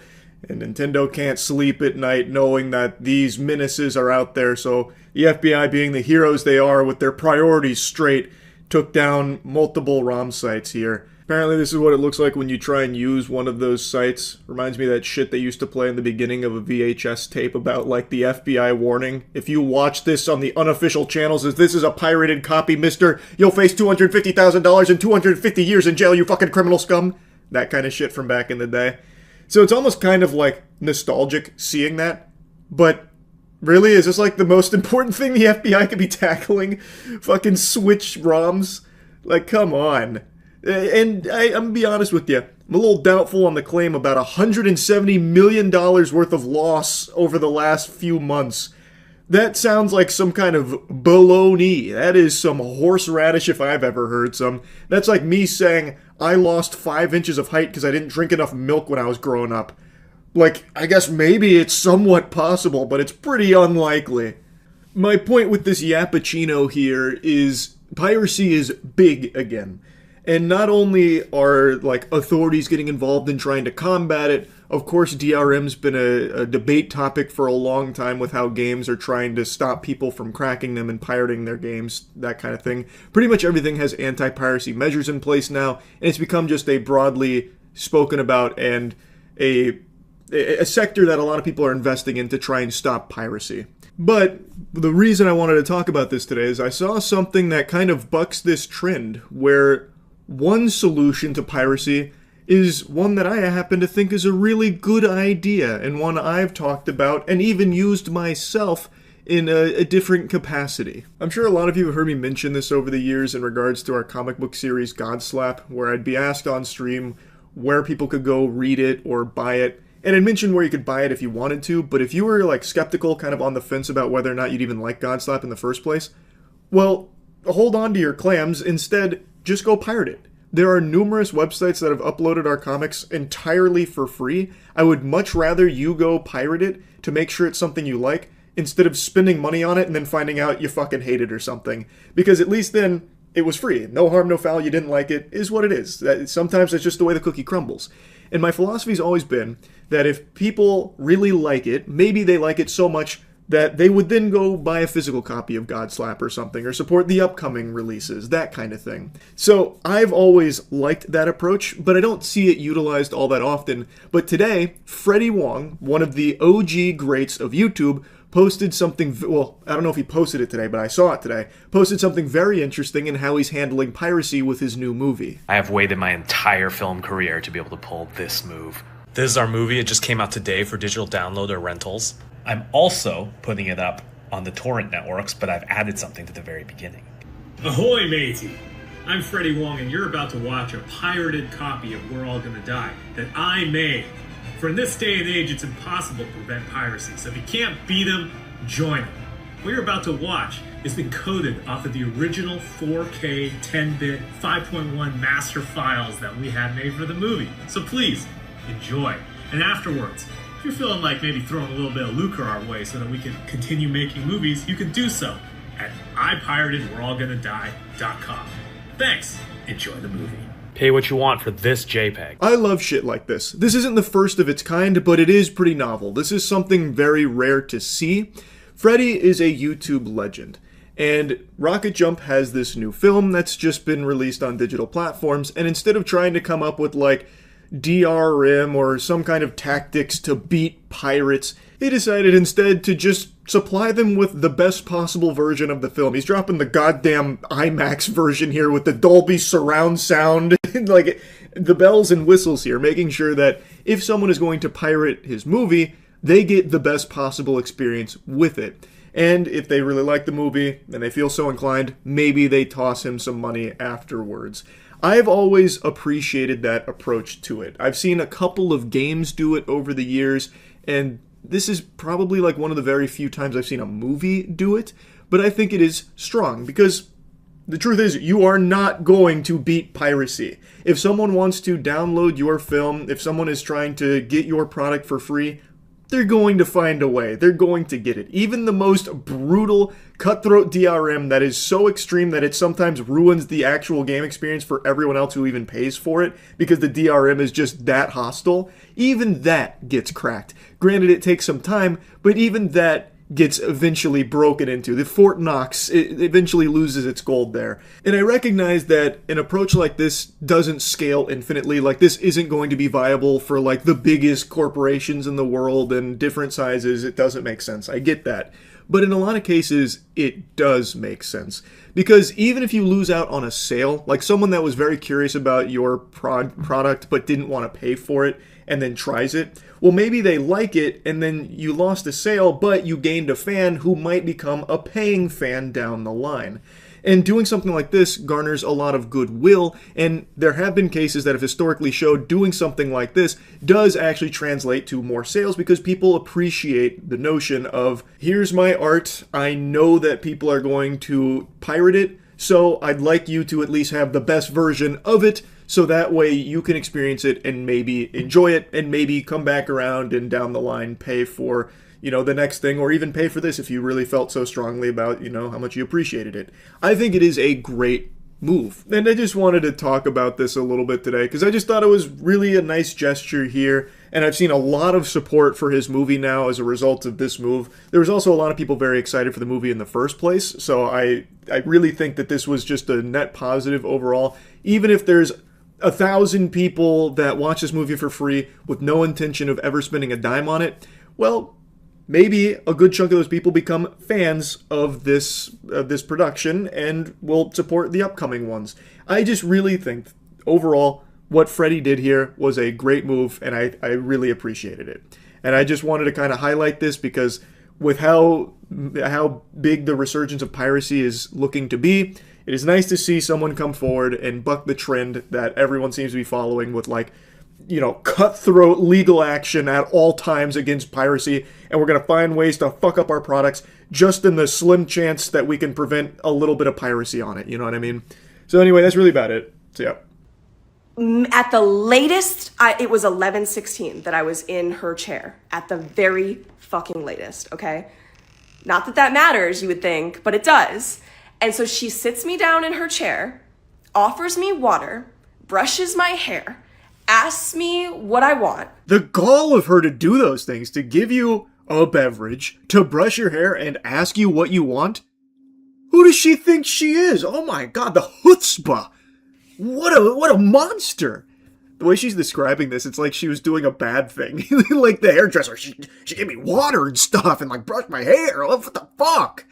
Speaker 1: And Nintendo can't sleep at night knowing that these menaces are out there, so the FBI, being the heroes they are with their priorities straight, took down multiple ROM sites here. Apparently this is what it looks like when you try and use one of those sites. Reminds me of that shit they used to play in the beginning of a VHS tape about, like, the FBI warning. If you watch this on the unofficial channels as this is a pirated copy, mister, you'll face $250,000 and 250 years in jail, you fucking criminal scum. That kind of shit from back in the day. So it's almost kind of, like, nostalgic seeing that. But Really? Is this like the most important thing the FBI could be tackling? Fucking switch ROMs? Like, come on. And I'm gonna be honest with you. I'm a little doubtful on the claim about $170 million worth of loss over the last few months. That sounds like some kind of baloney. That is some horseradish if I've ever heard some. That's like me saying I lost 5 inches of height because I didn't drink enough milk when I was growing up. Like, I guess maybe it's somewhat possible, but it's pretty unlikely. My point with this Yappuccino here is piracy is big again. And not only are, like, authorities getting involved in trying to combat it, of course DRM's been a debate topic for a long time with how games are trying to stop people from cracking them and pirating their games, that kind of thing. Pretty much everything has anti-piracy measures in place now, and it's become just a broadly spoken about and a sector that a lot of people are investing in to try and stop piracy. But the reason I wanted to talk about this today is I saw something that kind of bucks this trend, where one solution to piracy is one that I happen to think is a really good idea, and one I've talked about and even used myself in a different capacity. I'm sure a lot of you have heard me mention this over the years in regards to our comic book series Godslap, where I'd be asked on stream where people could go read it or buy it. And I'd mentioned where you could buy it if you wanted to, but if you were like skeptical, kind of on the fence about whether or not you'd even like Godslap in the first place, well, hold on to your clams. Instead, just go pirate it. There are numerous websites that have uploaded our comics entirely for free. I would much rather you go pirate it to make sure it's something you like, instead of spending money on it and then finding out you fucking hate it or something. Because at least then, it was free. No harm, no foul, you didn't like it, is what it is. Sometimes it's just the way the cookie crumbles. And my philosophy's always been that if people really like it, maybe they like it so much that they would then go buy a physical copy of Godslap or something, or support the upcoming releases, that kind of thing. So I've always liked that approach, but I don't see it utilized all that often. But today, Freddie Wong, one of the OG greats of YouTube, posted something, well, I don't know if he posted it today, but I saw it today, posted something very interesting in how he's handling piracy with his new movie.
Speaker 14: I have waited my entire film career to be able to pull this move. This is our movie. It just came out today for digital download or rentals. I'm also putting it up on the torrent networks, but I've added something to the very beginning.
Speaker 18: Ahoy, matey! I'm Freddie Wong, and you're about to watch a pirated copy of We're All Gonna Die that I made. For in this day and age, it's impossible to prevent piracy, so if you can't beat them, join them. What you're about to watch is encoded off of the original 4K 10-bit 5.1 master files that we had made for the movie. So please, enjoy. And afterwards, if you're feeling like maybe throwing a little bit of lucre our way so that we can continue making movies, you can do so at ipiratedwe'reallgonadie.com. Thanks. Enjoy the movie.
Speaker 14: Pay what you want for this JPEG.
Speaker 1: I love shit like this. This isn't the first of its kind, but it is pretty novel. This is something very rare to see. Freddie is a YouTube legend, and Rocket Jump has this new film that's just been released on digital platforms, and instead of trying to come up with like DRM or some kind of tactics to beat pirates, he decided instead to just supply them with the best possible version of the film. He's dropping the goddamn IMAX version here with the Dolby surround sound, like the bells and whistles here, making sure that if someone is going to pirate his movie, they get the best possible experience with it. And if they really like the movie and they feel so inclined, maybe they toss him some money afterwards. I've always appreciated that approach to it. I've seen a couple of games do it over the years, and this is probably like one of the very few times I've seen a movie do it, but I think it is strong because the truth is you are not going to beat piracy. If someone wants to download your film, if someone is trying to get your product for free, they're going to find a way. They're going to get it. Even the most brutal, cutthroat DRM that is so extreme that it sometimes ruins the actual game experience for everyone else who even pays for it because the DRM is just that hostile, even that gets cracked. Granted, it takes some time, but even that gets eventually broken into. The Fort Knox, it eventually loses its gold there. And I recognize that an approach like this doesn't scale infinitely. Like, this isn't going to be viable for like the biggest corporations in the world and different sizes. It doesn't make sense. I get that. But in a lot of cases, it does make sense. Because even if you lose out on a sale, like someone that was very curious about your product but didn't want to pay for it, and then tries it, well, maybe they like it and then you lost a sale, but you gained a fan who might become a paying fan down the line. And doing something like this garners a lot of goodwill, and there have been cases that have historically showed doing something like this does actually translate to more sales because people appreciate the notion of, here's my art, I know that people are going to pirate it, so I'd like you to at least have the best version of it, so that way you can experience it and maybe enjoy it, and maybe come back around and down the line pay for, you know, the next thing, or even pay for this if you really felt so strongly about, you know, how much you appreciated it. I think it is a great move. And I just wanted to talk about this a little bit today because I just thought it was really a nice gesture here. And I've seen a lot of support for his movie now as a result of this move. There was also a lot of people very excited for the movie in the first place. So I really think that this was just a net positive overall. Even if there's 1,000 people that watch this movie for free with no intention of ever spending a dime on it, well, maybe a good chunk of those people become fans of this production and will support the upcoming ones. I just really think, overall, what Freddie did here was a great move, and I really appreciated it. And I just wanted to kind of highlight this because with how big the resurgence of piracy is looking to be, it is nice to see someone come forward and buck the trend that everyone seems to be following with, like, you know, cutthroat legal action at all times against piracy, and we're going to find ways to fuck up our products just in the slim chance that we can prevent a little bit of piracy on it, you know what I mean? So anyway, that's really about it. So yeah.
Speaker 20: At the latest, it was 11:16 that I was in her chair. At the very fucking latest, okay? Not that that matters, you would think, but it does. And so she sits me down in her chair, offers me water, brushes my hair, asks me what I want.
Speaker 1: The gall of her to do those things, to give you a beverage, to brush your hair, and ask you what you want? Who does she think she is? Oh my god, the chutzpah! What a monster! The way she's describing this, it's like she was doing a bad thing. Like the hairdresser, she gave me water and stuff and like brushed my hair. What the fuck?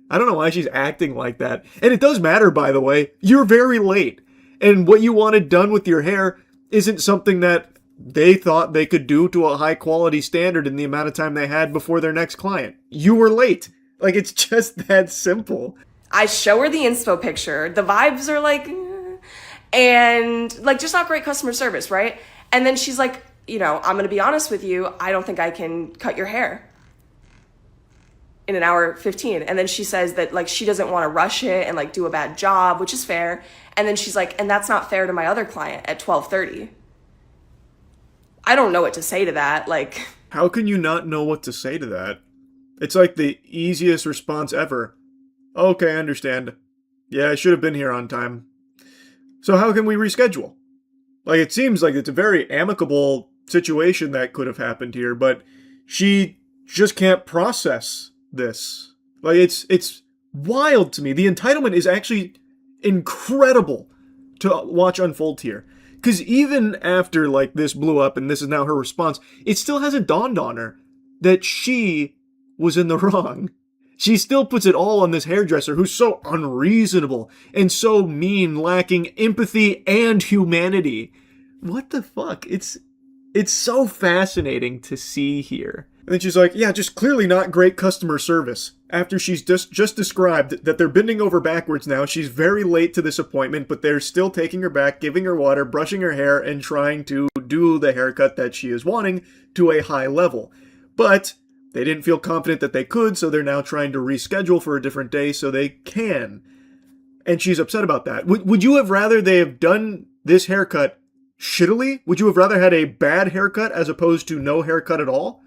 Speaker 1: I don't know why she's acting like that. And it does matter, by the way. You're very late. And what you wanted done with your hair isn't something that they thought they could do to a high quality standard in the amount of time they had before their next client. You were late. Like, it's just that simple.
Speaker 20: I show her the inspo picture. The vibes are like, and like, just not great customer service, right? And then she's like, you know, I'm going to be honest with you. I don't think I can cut your hair in an hour 15. And then she says that like, she doesn't want to rush it and like do a bad job, which is fair. And then she's like, and that's not fair to my other client at 12:30. I don't know what to say to that. Like,
Speaker 1: how can you not know what to say to that? It's like the easiest response ever. Okay, I understand. Yeah, I should have been here on time. So how can we reschedule? Like, it seems like it's a very amicable situation that could have happened here, but she just can't process this. Like, it's wild to me. The entitlement is actually incredible to watch unfold here. Because even after, like, this blew up and this is now her response, it still hasn't dawned on her that she was in the wrong. She still puts it all on this hairdresser who's so unreasonable and so mean, lacking empathy and humanity. What the fuck? It's so fascinating to see here. And then she's like, yeah, just clearly not great customer service. After she's just described that they're bending over backwards now, she's very late to this appointment, but they're still taking her back, giving her water, brushing her hair, and trying to do the haircut that she is wanting to a high level. But they didn't feel confident that they could, so they're now trying to reschedule for a different day so they can. And she's upset about that. Would you have rather they have done this haircut shittily? Would you have rather had a bad haircut as opposed to no haircut at all?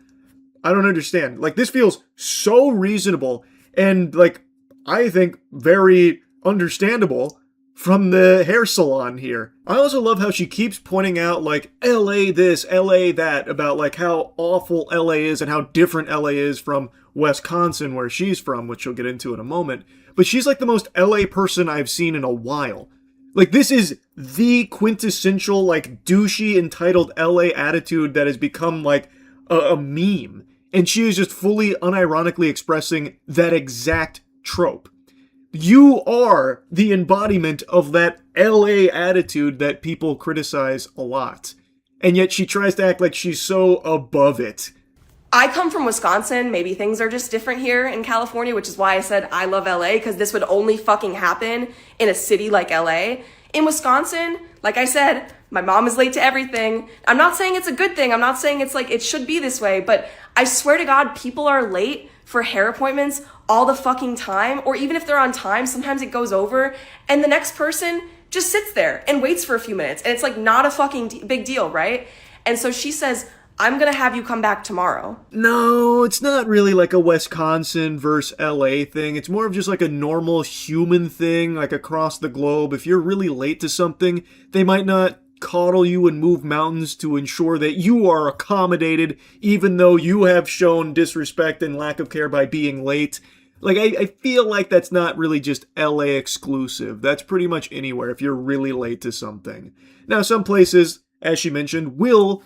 Speaker 1: I don't understand. Like, this feels so reasonable and, like, I think very understandable from the hair salon here. I also love how she keeps pointing out, like, LA this, LA that, about, like, how awful LA is and how different LA is from Wisconsin, where she's from, which she'll get into in a moment. But she's, like, the most LA person I've seen in a while. Like, this is the quintessential, like, douchey, entitled LA attitude that has become, like, a meme. And she is just fully unironically expressing that exact trope. You are the embodiment of that LA attitude that people criticize a lot. and yet she tries to act like she's so above it.
Speaker 20: I come from Wisconsin. Maybe things are just different here in California, which is why I said I love LA, because this would only fucking happen in a city like LA. In Wisconsin, like I said, my mom is late to everything. I'm not saying it's a good thing. I'm not saying it's like it should be this way, but I swear to God, people are late for hair appointments all the fucking time. Or even if they're on time, sometimes it goes over and the next person just sits there and waits for a few minutes. And it's like not a fucking big deal, right? And so she says, I'm gonna have you come back tomorrow.
Speaker 1: No, it's not really like a Wisconsin versus LA thing. It's more of just like a normal human thing, like across the globe. If you're really late to something, they might not coddle you and move mountains to ensure that you are accommodated, even though you have shown disrespect and lack of care by being late. Like, I feel like that's not really just LA exclusive. That's pretty much anywhere if you're really late to something. Now, some places, as she mentioned, will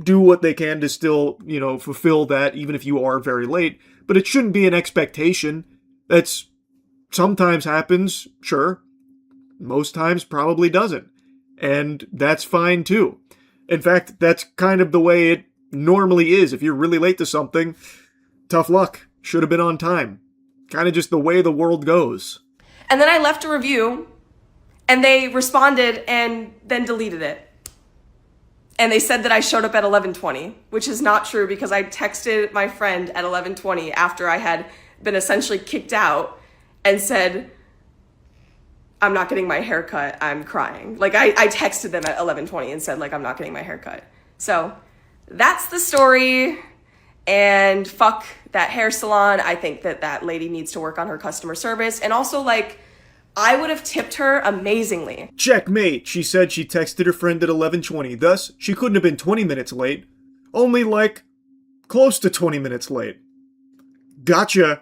Speaker 1: do what they can to still, fulfill that, even if you are very late. But it shouldn't be an expectation. That's sometimes happens, sure. Most times probably doesn't. And that's fine too. In fact, that's kind of the way it normally is. If you're really late to something, tough luck. Should have been on time. Kind of just the way the world goes.
Speaker 20: And then I left a review and they responded and then deleted it. And they said that I showed up at 11:20, which is not true because I texted my friend at 11:20 after I had been essentially kicked out and said, I'm not getting my hair cut, I'm crying. Like, I texted them at 11:20 and said, like, I'm not getting my hair cut. So that's the story. And fuck that hair salon. I think that that lady needs to work on her customer service. And also, like, I would have tipped her amazingly.
Speaker 1: Checkmate. She said she texted her friend at 11:20. Thus, she couldn't have been 20 minutes late. Only, like, close to 20 minutes late. Gotcha.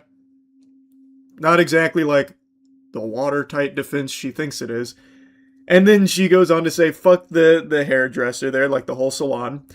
Speaker 1: Not exactly like the watertight defense she thinks it is. And then she goes on to say, fuck the hairdresser there, like the whole salon.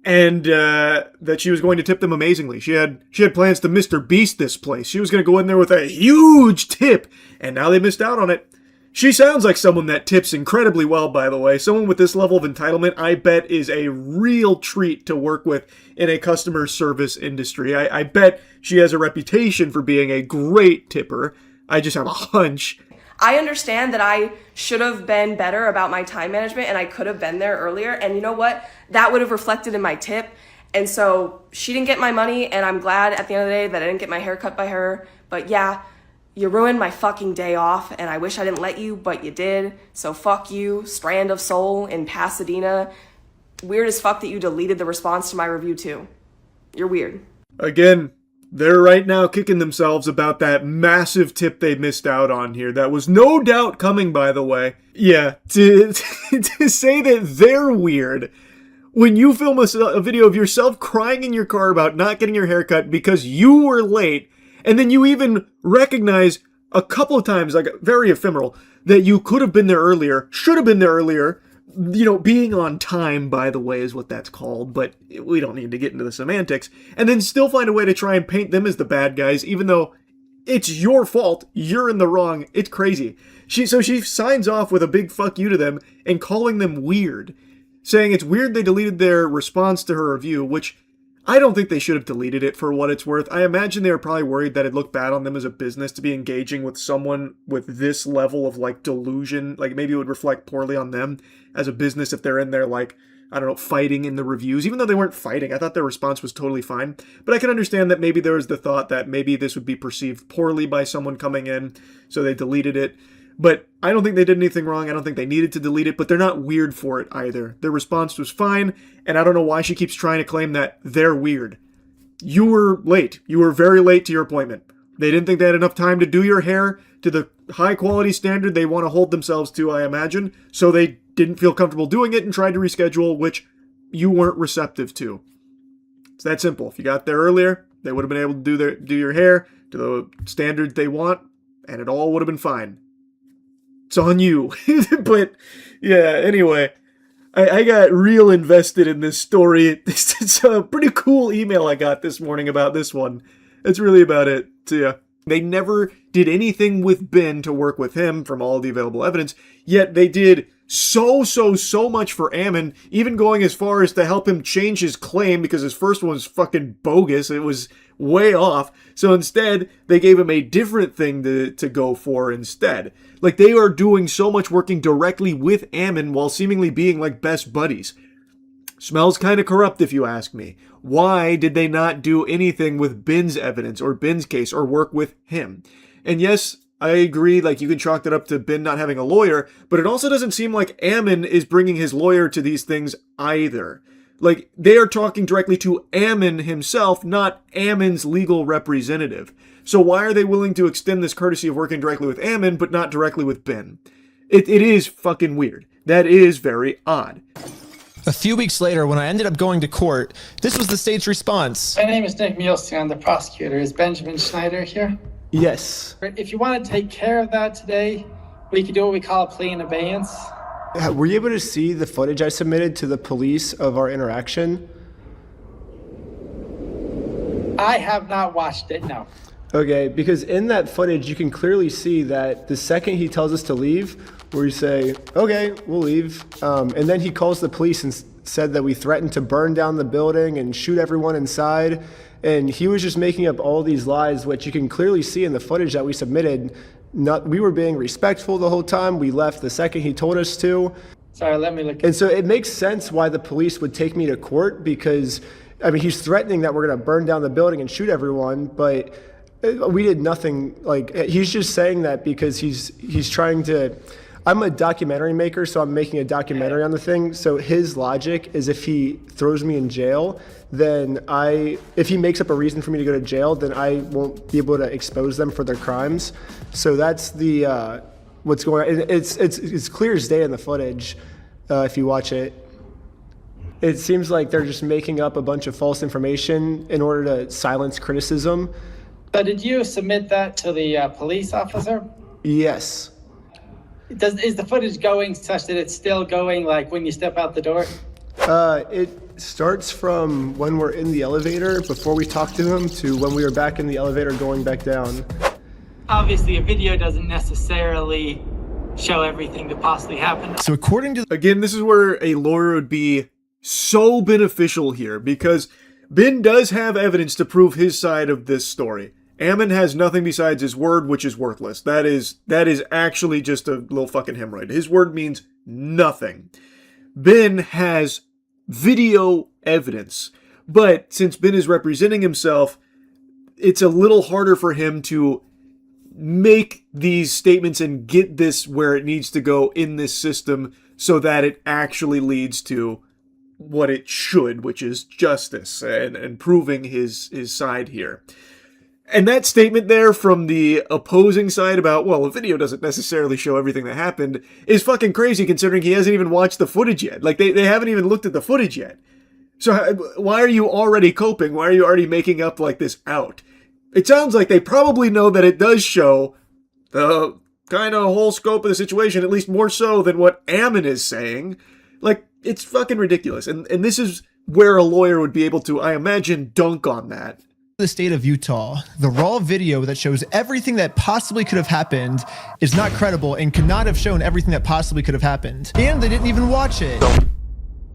Speaker 1: And that she was going to tip them amazingly. She had plans to Mr. Beast this place. She was going to go in there with a huge tip, and now they missed out on it. She sounds like someone that tips incredibly well, by the way. Someone with this level of entitlement, I bet, is a real treat to work with in a customer service industry. I bet she has a reputation for being a great tipper. I just have a hunch.
Speaker 20: I understand that I should have been better about my time management and I could have been there earlier. And you know what? That would have reflected in my tip. And so she didn't get my money, and I'm glad at the end of the day that I didn't get my hair cut by her. But yeah, you ruined my fucking day off, and I wish I didn't let you, but you did. So fuck you, Strand of Soul in Pasadena. Weird as fuck that you deleted the response to my review too. You're weird.
Speaker 1: Again, they're right now kicking themselves about that massive tip they missed out on here. That was no doubt coming, by the way. Yeah, to say that they're weird when you film a video of yourself crying in your car about not getting your hair cut because you were late, and then you even recognize a couple of times, like very ephemeral, that you could have been there earlier, should have been there earlier. Being on time, by the way, is what that's called, but we don't need to get into the semantics. And then still find a way to try and paint them as the bad guys, even though it's your fault. You're in the wrong. It's crazy. So she signs off with a big fuck you to them and calling them weird, saying it's weird they deleted their response to her review, which I don't think they should have deleted it for what it's worth. I imagine they were probably worried that it'd look bad on them as a business to be engaging with someone with this level of, like, delusion. Like, maybe it would reflect poorly on them as a business if they're in there, like, I don't know, fighting in the reviews. Even though they weren't fighting, I thought their response was totally fine. But I can understand that maybe there was the thought that maybe this would be perceived poorly by someone coming in, so they deleted it. But I don't think they did anything wrong. I don't think they needed to delete it, but they're not weird for it either. Their response was fine, and I don't know why she keeps trying to claim that they're weird. You were late. You were very late to your appointment. They didn't think they had enough time to do your hair to the high quality standard they want to hold themselves to, I imagine, so they didn't feel comfortable doing it and tried to reschedule, which you weren't receptive to. It's that simple. If you got there earlier, they would have been able to do your hair to the standard they want, and it all would have been fine. It's on you. But, yeah, anyway, I got real invested in this story. It's a pretty cool email I got this morning about this one. That's really about it. So, yeah. They never did anything with Ben to work with him from all the available evidence, yet they did so much for Ammon, even going as far as to help him change his claim because his first one was fucking bogus. It was way off. So instead, they gave him a different thing to go for instead. Like, they are doing so much working directly with Ammon while seemingly being like best buddies. Smells kind of corrupt if you ask me. Why did they not do anything with Ben's evidence or Ben's case or work with him? And yes, I agree, like, you can chalk that up to Ben not having a lawyer, but it also doesn't seem like Ammon is bringing his lawyer to these things either. Like, they are talking directly to Ammon himself, not Ammon's legal representative. So why are they willing to extend this courtesy of working directly with Ammon, but not directly with Ben? It is fucking weird. That is very odd.
Speaker 3: A few weeks later, when I ended up going to court, this was the state's response.
Speaker 6: My name is Nick Mielstein. I'm the prosecutor. Is Benjamin Schneider here?
Speaker 4: Yes.
Speaker 6: If you want to take care of that today, we could do what we call a plea in abeyance.
Speaker 4: Were you able to see the footage I submitted to the police of our interaction?
Speaker 6: I have not watched it, no.
Speaker 4: Okay, because in that footage, you can clearly see that the second he tells us to leave, we say, okay, we'll leave. And then he calls the police and said that we threatened to burn down the building and shoot everyone inside. And he was just making up all these lies, which you can clearly see in the footage that we submitted. We were being respectful the whole time. We left the second he told us to.
Speaker 6: Sorry, let me look.
Speaker 4: And so it makes sense why the police would take me to court because, I mean, he's threatening that we're going to burn down the building and shoot everyone, but we did nothing. Like, he's just saying that because he's trying to. I'm a documentary maker, so I'm making a documentary on the thing. So his logic is if he throws me in jail, then if he makes up a reason for me to go to jail, then I won't be able to expose them for their crimes. So that's the what's going on. It's clear as day in the footage if you watch it. It seems like they're just making up a bunch of false information in order to silence criticism.
Speaker 6: So did you submit that to the police officer?
Speaker 4: Yes.
Speaker 6: Is the footage going such that it's still going like when you step out the door?
Speaker 4: It starts from when we're in the elevator before we talk to him to when we were back in the elevator going back down.
Speaker 6: Obviously, a video doesn't necessarily show everything that possibly happened.
Speaker 3: So according to...
Speaker 1: Again, this is where a lawyer would be so beneficial here because Ben does have evidence to prove his side of this story. Ammon has nothing besides his word, which is worthless. That is actually just a little fucking hemorrhoid. His word means nothing. Ben has video evidence. But since Ben is representing himself, it's a little harder for him to make these statements and get this where it needs to go in this system so that it actually leads to what it should, which is justice and proving his side here. And that statement there from the opposing side about, well, a video doesn't necessarily show everything that happened is fucking crazy considering he hasn't even watched the footage yet. Like, they haven't even looked at the footage yet. So why are you already coping? Why are you already making up like this out? It sounds like they probably know that it does show the kind of whole scope of the situation, at least more so than what Ammon is saying. Like, it's fucking ridiculous. And this is where a lawyer would be able to, I imagine, dunk on that.
Speaker 3: The state of Utah, the raw video that shows everything that possibly could have happened is not credible and could not have shown everything that possibly could have happened. And they didn't even watch it.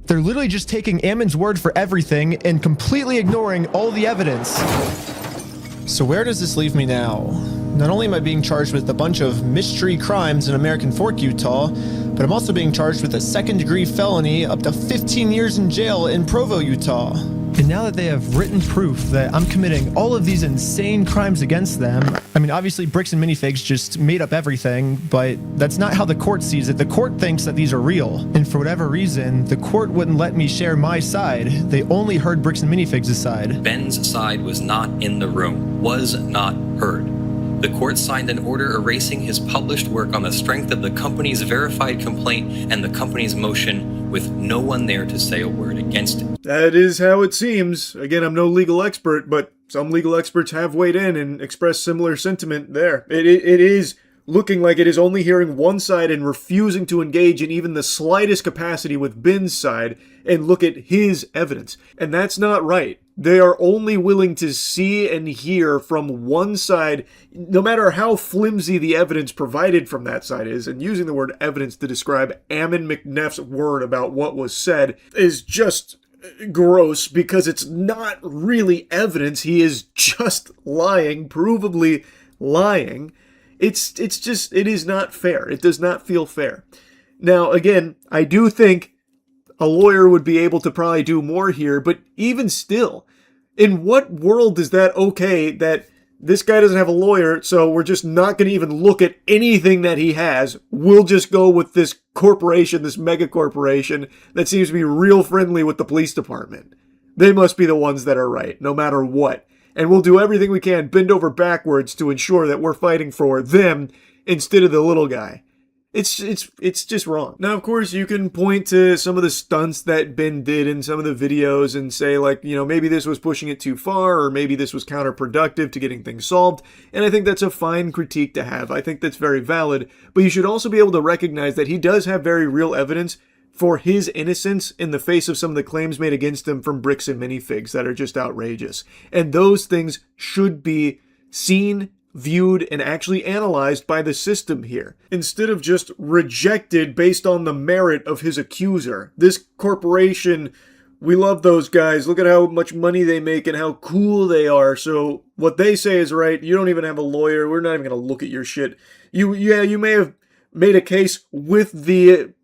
Speaker 3: They're literally just taking Ammon's word for everything and completely ignoring all the evidence. So where does this leave me now? Not only am I being charged with a bunch of mystery crimes in American Fork, Utah, but I'm also being charged with a second-degree felony up to 15 years in jail in Provo, Utah. And now that they have written proof that I'm committing all of these insane crimes against them, I mean, obviously Bricks and Minifigs just made up everything, but that's not how the court sees it. The court thinks that these are real. And for whatever reason, the court wouldn't let me share my side. They only heard Bricks and Minifigs' side.
Speaker 21: Ben's side was not in the room, was not heard. The court signed an order erasing his published work on the strength of the company's verified complaint and the company's motion with no one there to say a word against it.
Speaker 1: That is how it seems. Again, I'm no legal expert, but some legal experts have weighed in and expressed similar sentiment there. It is looking like it is only hearing one side and refusing to engage in even the slightest capacity with Ben's side and look at his evidence. And that's not right. They are only willing to see and hear from one side, no matter how flimsy the evidence provided from that side is. And using the word evidence to describe Ammon McNeff's word about what was said is just gross, because it's not really evidence. He is just lying, provably lying. It is not fair. It does not feel fair. Now, again, I do think a lawyer would be able to probably do more here, but even still, in what world is that okay that this guy doesn't have a lawyer, so we're just not going to even look at anything that he has? We'll just go with this corporation, this mega corporation that seems to be real friendly with the police department. They must be the ones that are right, no matter what. And we'll do everything we can, bend over backwards, to ensure that we're fighting for them instead of the little guy. It's just wrong. Now, of course, you can point to some of the stunts that Ben did in some of the videos and say, like, you know, maybe this was pushing it too far, or maybe this was counterproductive to getting things solved. And I think that's a fine critique to have. I think that's very valid. But you should also be able to recognize that he does have very real evidence for his innocence in the face of some of the claims made against him from Bricks and Minifigs that are just outrageous. And those things should be seen, viewed, and actually analyzed by the system here, instead of just rejected based on the merit of his accuser. This corporation, we love those guys. Look at how much money they make and how cool they are. So what they say is right. You don't even have a lawyer. We're not even going to look at your shit. You may have made a case with the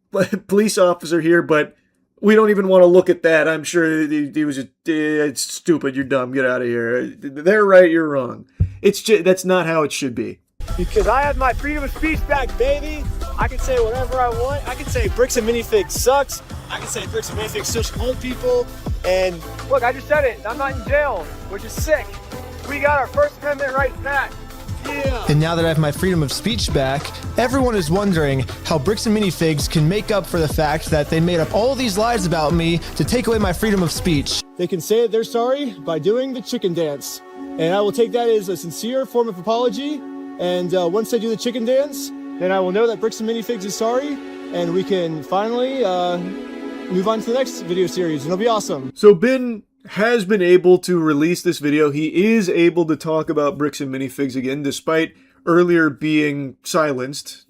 Speaker 1: police officer here, but we don't even want to look at that. I'm sure he was just, it's stupid. You're dumb. Get out of here. They're right. You're wrong. That's not how it should be.
Speaker 16: Because I have my freedom of speech back, baby. I can say whatever I want. I can say Bricks and Minifigs sucks. I can say Bricks and Minifigs such old people. And look, I just said it. I'm not in jail, which is sick. We got our First Amendment rights back. Yeah.
Speaker 3: And now that I have my freedom of speech back, everyone is wondering how Bricks and Minifigs can make up for the fact that they made up all these lies about me to take away my freedom of speech.
Speaker 16: They can say that they're sorry by doing the chicken dance. And I will take that as a sincere form of apology. And once they do the chicken dance, then I will know that Bricks and Minifigs is sorry. And we can finally move on to the next video series. And it'll be awesome.
Speaker 1: So Ben has been able to release this video. He is able to talk about Bricks and Minifigs again, despite earlier being silenced,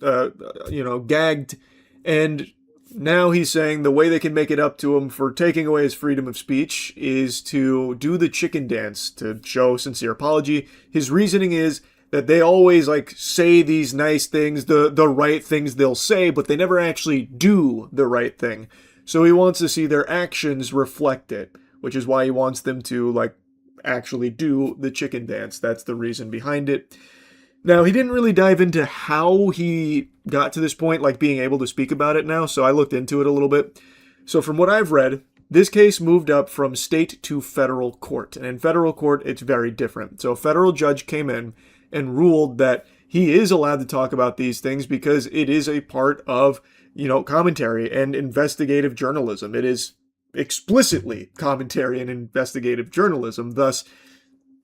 Speaker 1: gagged. And now he's saying the way they can make it up to him for taking away his freedom of speech is to do the chicken dance to show sincere apology. His reasoning is that they always say these nice things, the right things they'll say, but they never actually do the right thing. So he wants to see their actions reflect it, which is why he wants them to actually do the chicken dance. That's the reason behind it. Now, he didn't really dive into how he got to this point, being able to speak about it now, so I looked into it a little bit. So from what I've read, this case moved up from state to federal court, and in federal court, it's very different. So a federal judge came in and ruled that he is allowed to talk about these things because it is a part of, commentary and investigative journalism. It is explicitly commentary and investigative journalism, thus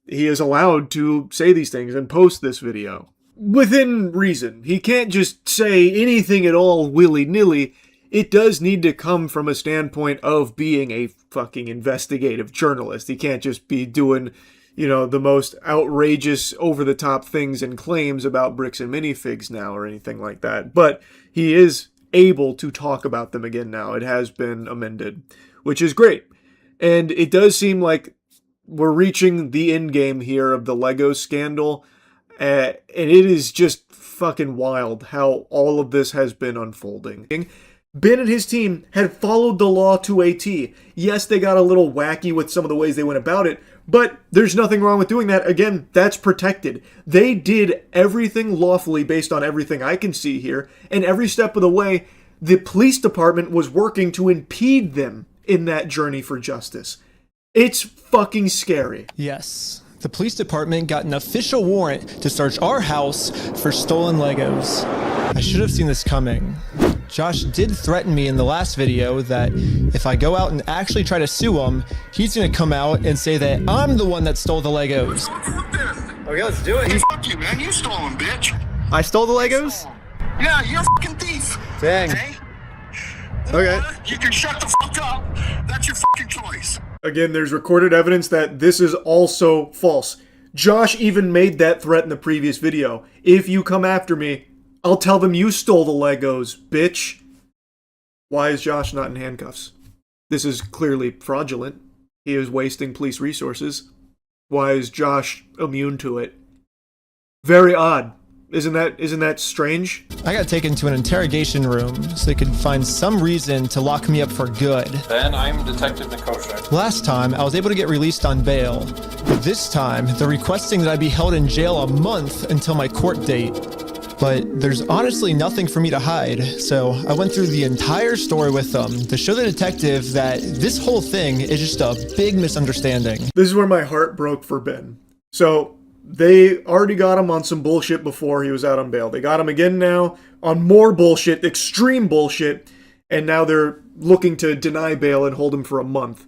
Speaker 1: he is allowed to say these things and post this video. Within reason. He can't just say anything at all willy-nilly. It does need to come from a standpoint of being a fucking investigative journalist. He can't just be doing, the most outrageous, over-the-top things and claims about Bricks and Minifigs now or anything like that. But he is able to talk about them again now. It has been amended, which is great. And it does seem like we're reaching the end game here of the Lego scandal, and it is just fucking wild how all of this has been unfolding. Ben and his team had followed the law to a T. Yes, they got a little wacky with some of the ways they went about it, but there's nothing wrong with doing that. Again, that's protected. They did everything lawfully based on everything I can see here, and every step of the way, the police department was working to impede them in that journey for justice. It's fucking scary.
Speaker 3: Yes. The police department got an official warrant to search our house for stolen Legos. I should have seen this coming. Josh did threaten me in the last video that if I go out and actually try to sue him, he's gonna come out and say that I'm the one that stole the Legos.
Speaker 16: Okay, let's do it.
Speaker 15: Fuck you, man. You stole them, bitch.
Speaker 3: I stole the Legos?
Speaker 11: Yeah, you're a fucking thief.
Speaker 3: Dang.
Speaker 11: Okay. You can shut the fuck up. That's your fucking choice.
Speaker 1: Again, there's recorded evidence that this is also false. Josh even made that threat in the previous video. If you come after me, I'll tell them you stole the Legos, bitch. Why is Josh not in handcuffs? This is clearly fraudulent. He is wasting police resources. Why is Josh immune to it? Very odd. Isn't that strange?
Speaker 3: I got taken to an interrogation room so they could find some reason to lock me up for good.
Speaker 15: Ben, I'm Detective Nikosha.
Speaker 3: Last time, I was able to get released on bail. But this time, they're requesting that I be held in jail a month until my court date. But there's honestly nothing for me to hide, so I went through the entire story with them to show the detective that this whole thing is just a big misunderstanding.
Speaker 1: This is where my heart broke for Ben. So, they already got him on some bullshit before he was out on bail. They got him again now on more bullshit, extreme bullshit, and now they're looking to deny bail and hold him for a month.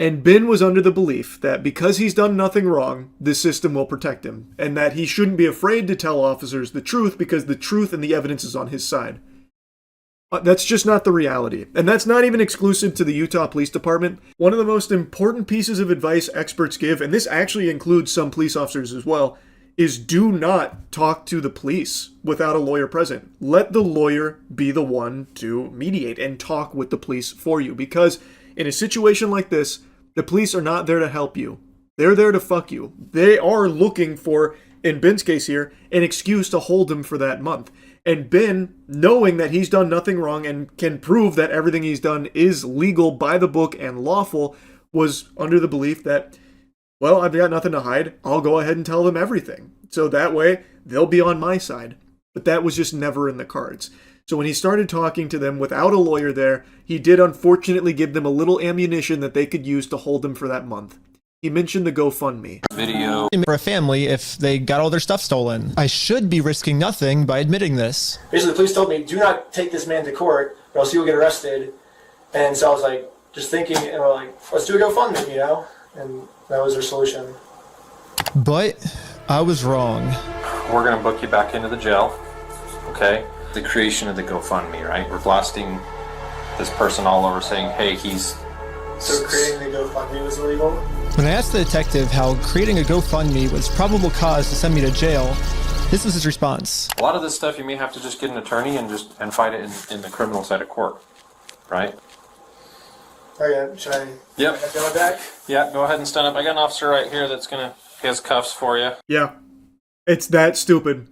Speaker 1: And Ben was under the belief that because he's done nothing wrong, this system will protect him, and that he shouldn't be afraid to tell officers the truth because the truth and the evidence is on his side. That's just not the reality. And that's not even exclusive to the Utah Police Department. One of the most important pieces of advice experts give, and this actually includes some police officers as well, is do not talk to the police without a lawyer present. Let the lawyer be the one to mediate and talk with the police for you. Because in a situation like this, the police are not there to help you. They're there to fuck you. They are looking for, in Ben's case here, an excuse to hold him for that month. And Ben, knowing that he's done nothing wrong and can prove that everything he's done is legal by the book and lawful, was under the belief that, well, I've got nothing to hide. I'll go ahead and tell them everything. So that way, they'll be on my side. But that was just never in the cards. So when he started talking to them without a lawyer there, he did unfortunately give them a little ammunition that they could use to hold him for that month. He mentioned the GoFundMe.
Speaker 15: Video.
Speaker 3: For a family if they got all their stuff stolen. I should be risking nothing by admitting this.
Speaker 16: Basically, the police told me, do not take this man to court, or else he will get arrested. And so I was like, just thinking, and we're like, let's do a GoFundMe, you know? And that was their solution.
Speaker 3: But I was wrong.
Speaker 15: We're going to book you back into the jail. Okay? The creation of the GoFundMe, right? We're blasting this person all over saying, hey, he's...
Speaker 16: So creating the GoFundMe was illegal?
Speaker 3: When I asked the detective how creating a GoFundMe was probable cause to send me to jail, this was his response.
Speaker 15: A lot of this stuff you may have to just get an attorney and fight it in the criminal side of court, right?
Speaker 16: Okay, should I
Speaker 15: Yep.
Speaker 16: get my back?
Speaker 15: Yeah, go ahead and stand up. I got an officer right here that's he has cuffs for you.
Speaker 1: Yeah, it's that stupid.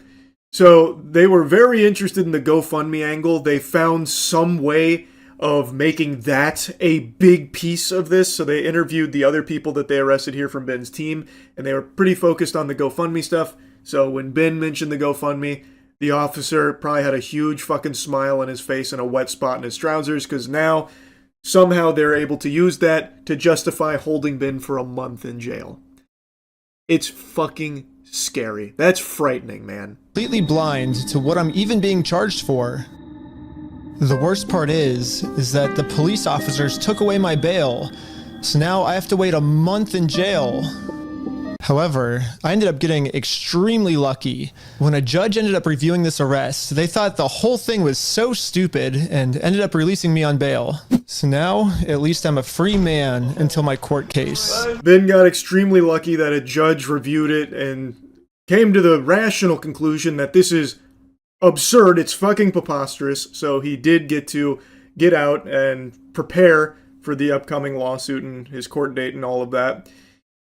Speaker 1: So they were very interested in the GoFundMe angle. They found some way of making that a big piece of this. So they interviewed the other people that they arrested here from Ben's team, and they were pretty focused on the GoFundMe stuff. So when Ben mentioned the GoFundMe, the officer probably had a huge fucking smile on his face and a wet spot in his trousers, because now somehow they're able to use that to justify holding Ben for a month in jail. It's fucking scary. That's frightening, man.
Speaker 3: Completely blind to what I'm even being charged for. The worst part is that the police officers took away my bail, so now I have to wait a month in jail. However, I ended up getting extremely lucky. When a judge ended up reviewing this arrest, they thought the whole thing was so stupid and ended up releasing me on bail. So now, at least I'm a free man until my court case.
Speaker 1: Ben got extremely lucky that a judge reviewed it and came to the rational conclusion that this is absurd, it's fucking preposterous, so he did get to get out and prepare for the upcoming lawsuit and his court date and all of that.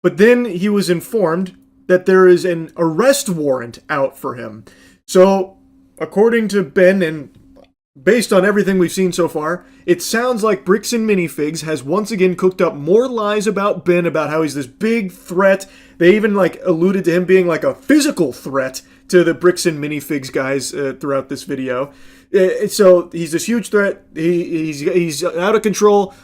Speaker 1: But then he was informed that there is an arrest warrant out for him. So, according to Ben, and based on everything we've seen so far, it sounds like Bricks and Minifigs has once again cooked up more lies about Ben, about how he's this big threat. They even alluded to him being like a physical threat to the Bricks and Minifigs guys throughout this video. So he's this huge threat. He's out of control.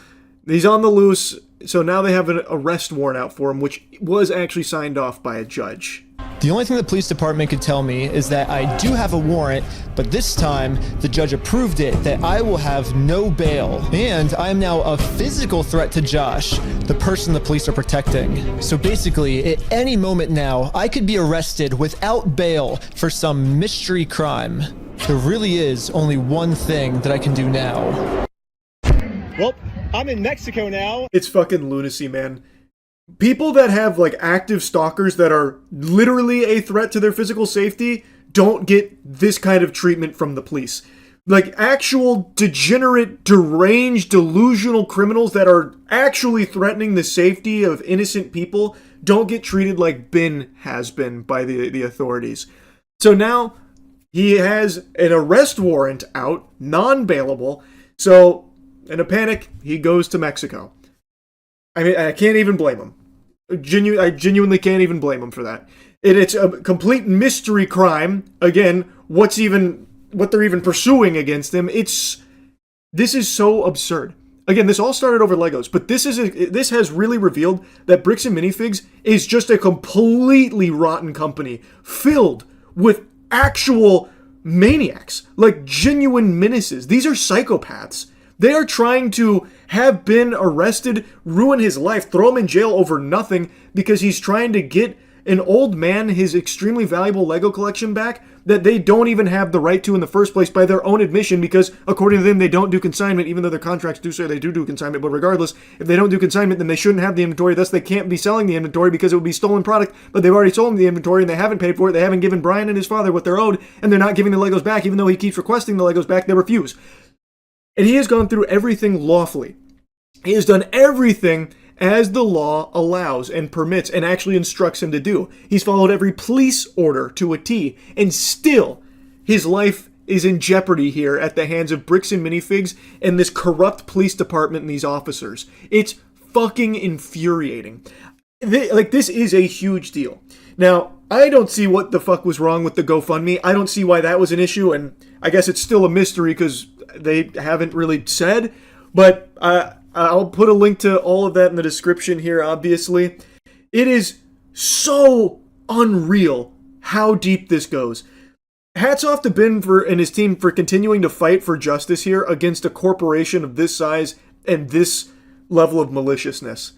Speaker 1: He's on the loose. So now they have an arrest warrant out for him, which was actually signed off by a judge.
Speaker 3: The only thing the police department could tell me is that I do have a warrant, but this time the judge approved it that I will have no bail. And I am now a physical threat to Josh, the person the police are protecting. So basically, at any moment now, I could be arrested without bail for some mystery crime. There really is only one thing that I can do now.
Speaker 16: Well, I'm in Mexico now.
Speaker 1: It's fucking lunacy, man. People that have, like, active stalkers that are literally a threat to their physical safety don't get this kind of treatment from the police. Like, actual degenerate, deranged, delusional criminals that are actually threatening the safety of innocent people don't get treated like Ben has been by the authorities. So now he has an arrest warrant out, non-bailable, so in a panic, he goes to Mexico. I mean, I can't even blame him. I genuinely can't even blame him for that. It's a complete mystery crime. Again, what they're even pursuing against him. This is so absurd. Again, this all started over Legos, but this has really revealed that Bricks and Minifigs is just a completely rotten company filled with actual maniacs, like genuine menaces. These are psychopaths. They are trying to have been arrested, ruin his life, throw him in jail over nothing because he's trying to get an old man his extremely valuable Lego collection back that they don't even have the right to in the first place by their own admission because, according to them, they don't do consignment, even though their contracts do say they do consignment. But regardless, if they don't do consignment, then they shouldn't have the inventory. Thus, they can't be selling the inventory because it would be stolen product, but they've already sold the inventory and they haven't paid for it. They haven't given Brian and his father what they're owed, and they're not giving the Legos back, even though he keeps requesting the Legos back. They refuse. And he has gone through everything lawfully. He has done everything as the law allows and permits and actually instructs him to do. He's followed every police order to a T, and still his life is in jeopardy here at the hands of Bricks and Minifigs and this corrupt police department and these officers. It's fucking infuriating. This is a huge deal. Now, I don't see what the fuck was wrong with the GoFundMe. I don't see why that was an issue, and I guess it's still a mystery because they haven't really said, but I'll put a link to all of that in the description here, obviously. It is so unreal how deep this goes. Hats off to Ben and his team for continuing to fight for justice here against a corporation of this size and this level of maliciousness.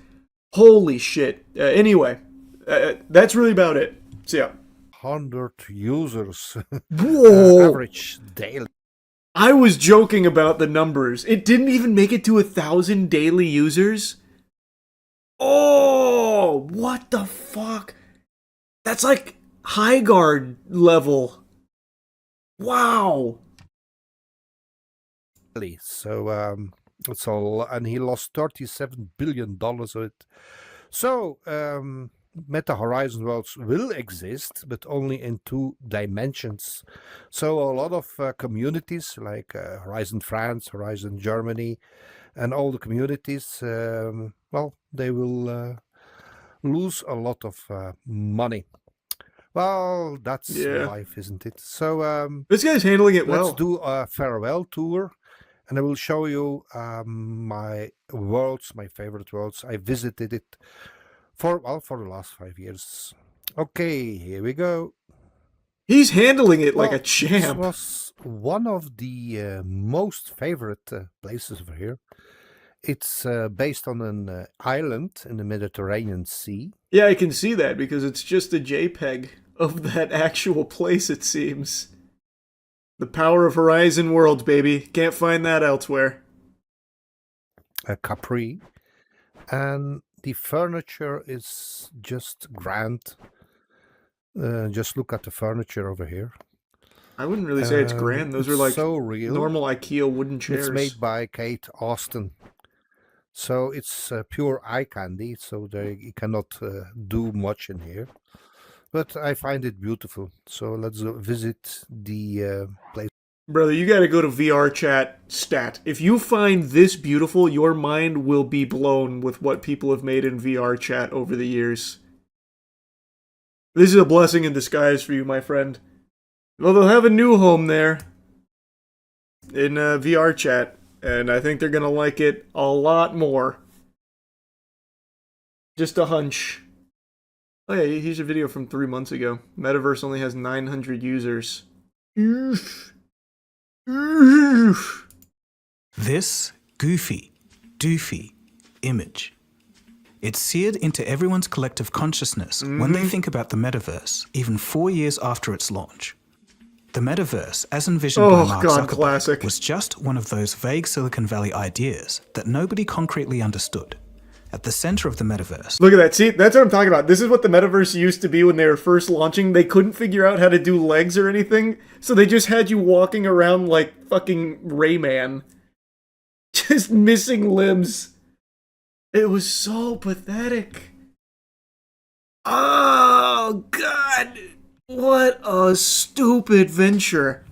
Speaker 1: Holy shit. Anyway, that's really about it. So yeah.
Speaker 13: 100 users.
Speaker 1: Whoa.
Speaker 13: Average daily.
Speaker 1: I was joking about the numbers. It didn't even make it to 1,000 daily users. Oh, what the fuck? That's like high guard level. Wow.
Speaker 13: So it's all, and he lost $37 billion of it. So Meta Horizon worlds will exist, but only in 2 dimensions. So a lot of communities like Horizon France, Horizon Germany, and all the communities, well, they will lose a lot of money. Well, that's life, isn't it? So
Speaker 1: this guy's handling it well.
Speaker 13: Let's do a farewell tour, and I will show you my worlds, my favorite worlds. I visited it for the last 5 years. Okay, here we go.
Speaker 1: He's handling it like a champ.
Speaker 13: This was one of the most favorite places over here. It's based on an island in the Mediterranean Sea.
Speaker 1: Yeah, I can see that because it's just a JPEG of that actual place, it seems. The power of Horizon Worlds, baby. Can't find that elsewhere.
Speaker 13: Capri. And the furniture is just grand. Just look at the furniture over here.
Speaker 1: I wouldn't really say it's grand. Those are like
Speaker 13: so real.
Speaker 1: Normal IKEA wooden chairs.
Speaker 13: It's made by Kate Austin. So it's pure eye candy, so you cannot do much in here. But I find it beautiful. So let's visit the place.
Speaker 1: Brother, you gotta go to VR chat stat. If you find this beautiful, your mind will be blown with what people have made in VR chat over the years. This is a blessing in disguise for you, my friend. Well, they'll have a new home there in VR chat, and I think they're gonna like it a lot more. Just a hunch. Oh yeah, here's a video from 3 months ago. Metaverse only has 900 users.
Speaker 8: This goofy, doofy image. It's seared into everyone's collective consciousness when they think about the metaverse, even 4 years after its launch. The metaverse, as envisioned by Mark Zuckerberg, was just one of those vague Silicon Valley ideas that nobody concretely understood. At the center of the metaverse.
Speaker 1: Look at that. See, that's what I'm talking about. This is what the metaverse used to be when they were first launching. They couldn't figure out how to do legs or anything, so they just had you walking around like fucking Rayman. Just missing limbs. It was so pathetic. Oh, God. What a stupid venture.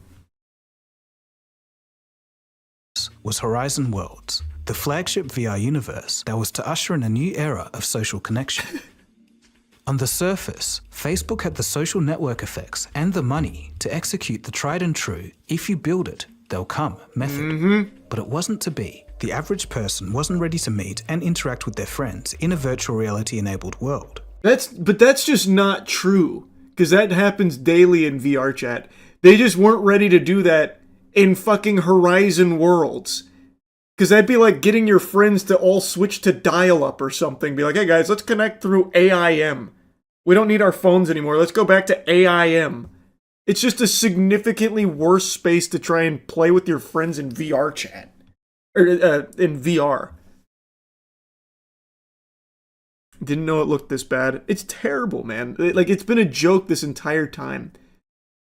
Speaker 8: Was Horizon Worlds, the flagship VR universe that was to usher in a new era of social connection. On the surface, Facebook had the social network effects and the money to execute the tried and true, if you build it, they'll come method. But it wasn't to be. The average person wasn't ready to meet and interact with their friends in a virtual reality-enabled world.
Speaker 1: But that's just not true, because that happens daily in VR chat. They just weren't ready to do that in fucking Horizon Worlds. Because that'd be like getting your friends to all switch to dial-up or something. Be like, hey guys, let's connect through AIM. We don't need our phones anymore. Let's go back to AIM. It's just a significantly worse space to try and play with your friends in VR chat. Or in VR. Didn't know it looked this bad. It's terrible, man. It's been a joke this entire time.